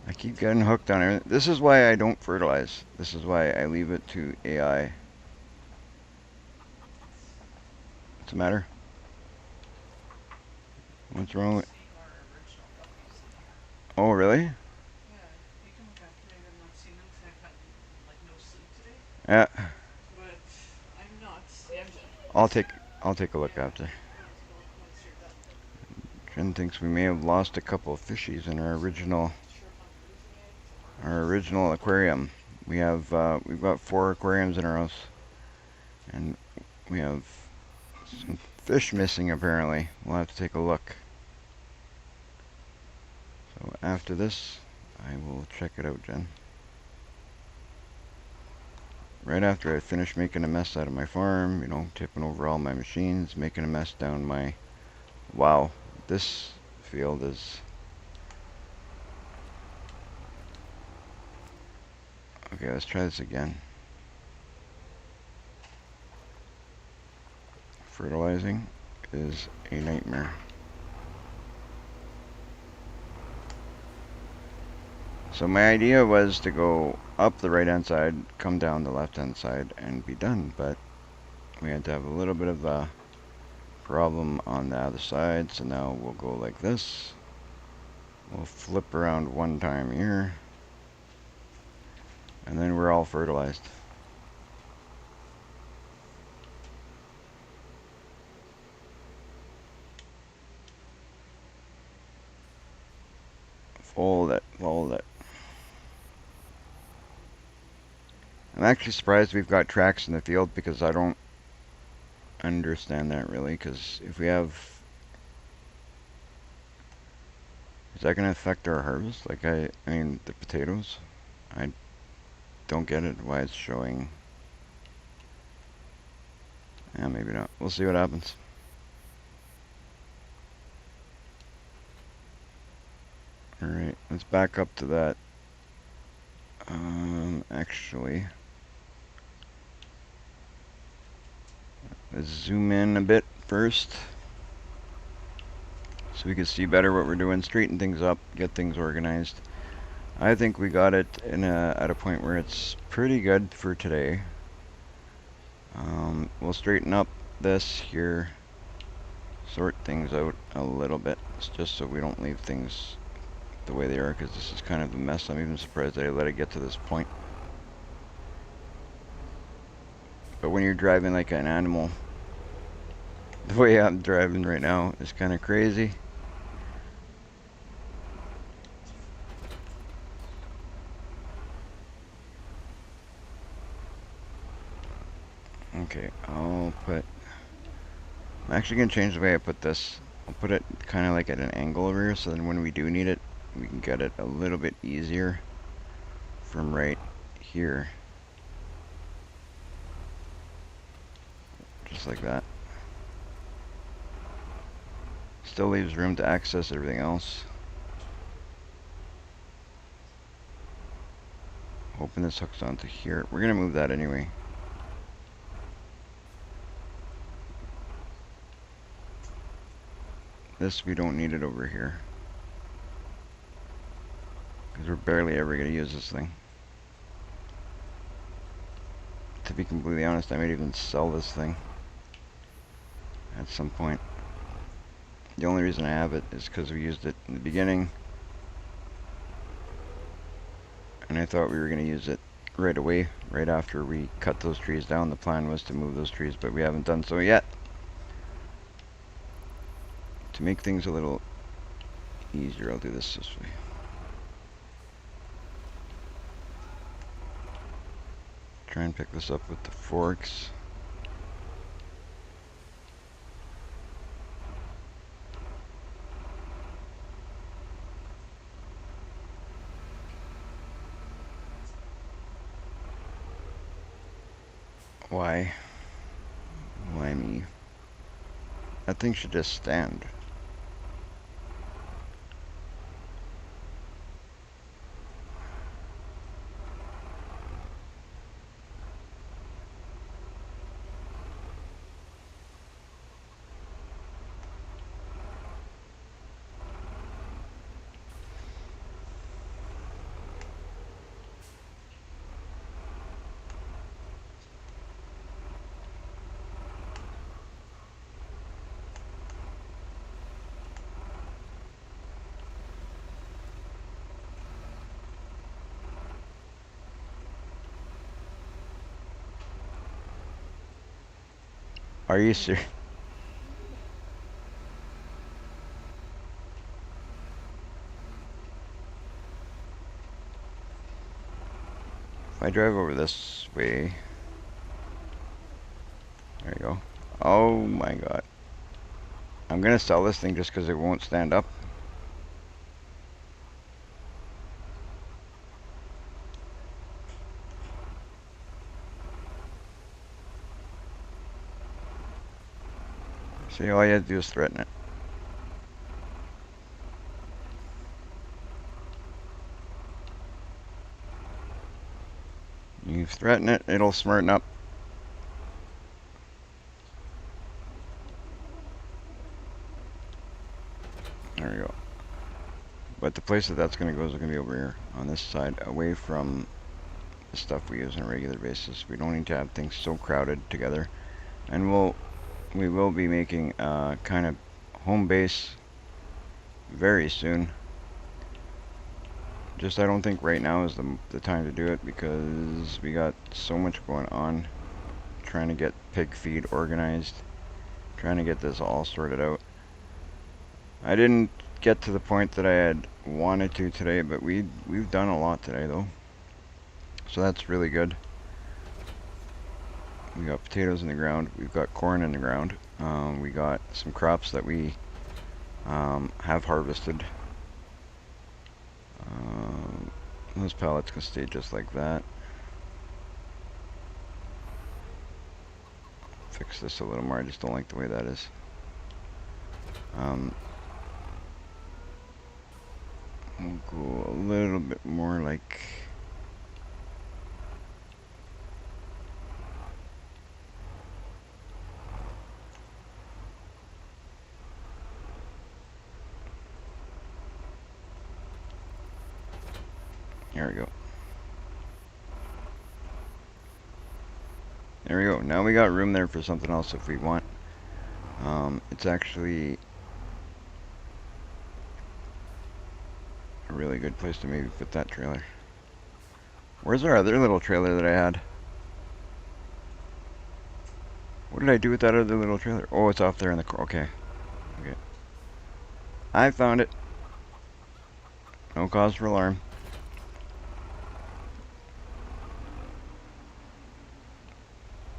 I keep getting hooked on everything. This is why I don't fertilize. This is why I leave it to AI. What's the matter? I'm What's not wrong with... seeing our original guppies in here. Oh, really? Yeah, you can look after me. I've not seen them because I've had like no sleep today. Yeah. But I'm not. Yeah, I'll once. take I'll take a look Yeah, after. go and take a look once you're done. Jen thinks we may have lost a couple of fishies in our original aquarium. We've got 4 aquariums in our house, and we have some fish missing apparently. We'll have to take a look. So after this, I will check it out, Jen. Right after I finish making a mess out of my farm, you know, tipping over all my machines, making a mess down my... Wow, this field is... Okay, let's try this again. Fertilizing is a nightmare. So my idea was to go up the right hand side, come down the left hand side, and be done, but we had to have a little bit of a problem on the other side, so now we'll go like this. We'll flip around one time here, and then we're all fertilized. Fold it, fold it. I'm actually surprised we've got tracks in the field because I don't understand that really, because if we have... Is that going to affect our harvest? Like I mean the potatoes? I don't get it, why it's showing. Yeah, maybe not. We'll see what happens. Alright, let's back up to that. Actually, let's zoom in a bit first so we can see better what we're doing, straighten things up, get things organized. I think we got it at a point where it's pretty good for today. We'll straighten up this here, sort things out a little bit, just so we don't leave things the way they are, because this is kind of a mess. I'm even surprised that I let it get to this point. But when you're driving like an animal, the way I'm driving right now is kind of crazy. Okay, I'm actually going to change the way I put this. I'll put it kind of like at an angle over here, so then when we do need it, we can get it a little bit easier from right here. Just like that. Still leaves room to access everything else. Hoping this hooks onto here. We're going to move that anyway. This, we don't need it over here, because we're barely ever going to use this thing. To be completely honest, I might even sell this thing at some point. The only reason I have it is because we used it in the beginning, and I thought we were going to use it right away, right after we cut those trees down. The plan was to move those trees, but we haven't done so yet. To make things a little easier, I'll do this way. Try and pick this up with the forks. Why? Why me? That thing should just stand. Are you serious? If I drive over this way, there you go. Oh my god. I'm gonna sell this thing just because it won't stand up. See, all you have to do is threaten it. You threaten it, it'll smarten up. There we go. But the place that that's going to go is going to be over here on this side, away from the stuff we use on a regular basis. We don't need to have things so crowded together. And we will be making a kind of home base very soon. Just I don't think right now is the time to do it because we got so much going on. Trying to get pig feed organized. Trying to get this all sorted out. I didn't get to the point that I had wanted to today, but we've done a lot today though. So that's really good. We got potatoes in the ground. We've got corn in the ground. We got some crops that we have harvested. Those pallets can stay just like that. Fix this a little more. I just don't like the way that is. We'll go a little bit more like... There we go. There we go. Now we got room there for something else if we want. It's actually a really good place to maybe put that trailer. Where's our other little trailer that I had? What did I do with that other little trailer? Oh, it's off there in the car. Okay. Okay. I found it. No cause for alarm.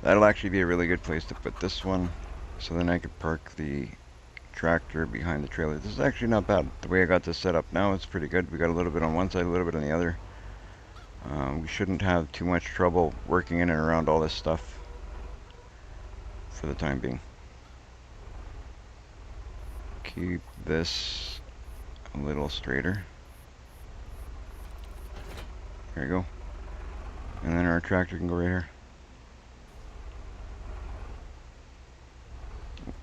That'll actually be a really good place to put this one. So then I could park the tractor behind the trailer. This is actually not bad. The way I got this set up now, it's pretty good. We got a little bit on one side, a little bit on the other. We shouldn't have too much trouble working in and around all this stuff for the time being. Keep this a little straighter. There you go. And then our tractor can go right here.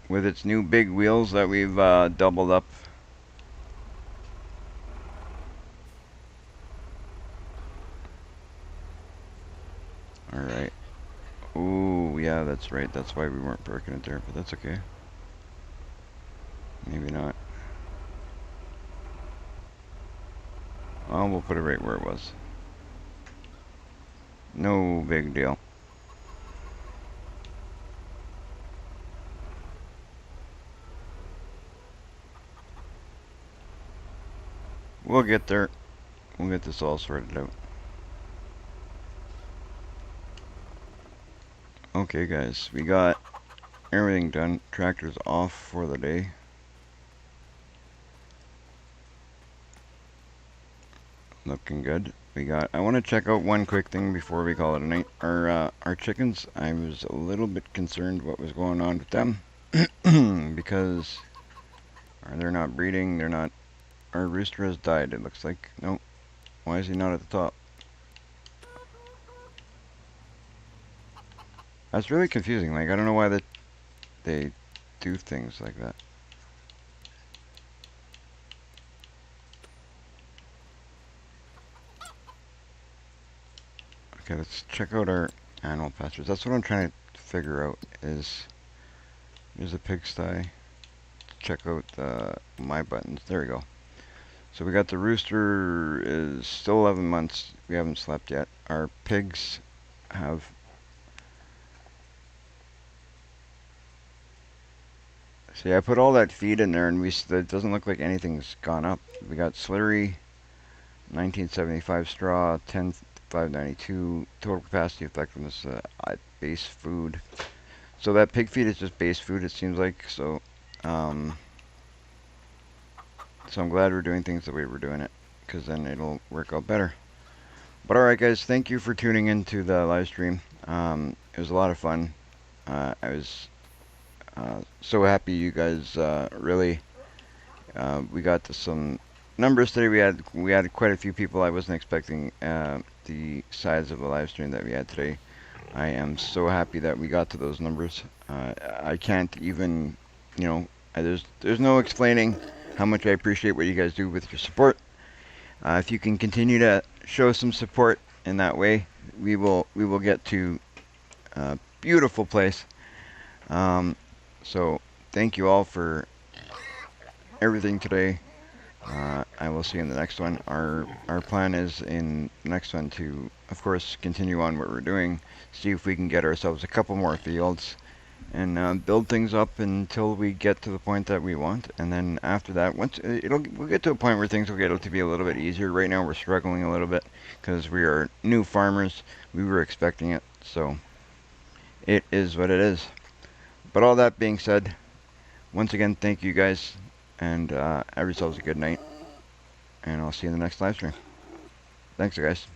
With its new big wheels that we've doubled up. Alright. Ooh, yeah, that's right. That's why we weren't parking it there, but that's okay. Maybe not. Well, we'll put it right where it was. No big deal. We'll get there. We'll get this all sorted out. Okay, guys, we got everything done. Tractor's off for the day. Looking good. I want to check out one quick thing before we call it a night. Our chickens, I was a little bit concerned what was going on with them. Because they're not breeding, they're not... Our rooster has died, it looks like. Nope. Why is he not at the top? That's really confusing. Like, I don't know why they do things like that. Okay, let's check out our animal pastures. That's what I'm trying to figure out is... There's a pigsty. Check out my buttons. There we go. So we got the rooster is still 11 months. We haven't slept yet. Our pigs have See, I put all that feed in there, and it doesn't look like anything's gone up. We got slurry, 1975 straw, 10,592 total capacity effectiveness, base food. So that pig feed is just base food, it seems like. Um, so I'm glad we're doing things the way we're doing it, because then it'll work out better. But all right, guys, thank you for tuning into the live stream. It was a lot of fun. I was so happy you guys really. We got to some numbers today. We had quite a few people. I wasn't expecting the size of the live stream that we had today. I am so happy that we got to those numbers. I can't even, there's no explaining how much I appreciate what you guys do with your support. If you can continue to show some support in that way, we will get to a beautiful place. So thank you all for everything today. I will see you in the next one. Our plan is in the next one to, of course, continue on what we're doing, see if we can get ourselves a couple more fields, and build things up until we get to the point that we want. And then after that, we'll get to a point where things will get to be a little bit easier. Right now, we're struggling a little bit because we are new farmers. We were expecting it, so it is what it is. But all that being said, once again, thank you guys, and have yourselves a good night. And I'll see you in the next live stream. Thanks, guys.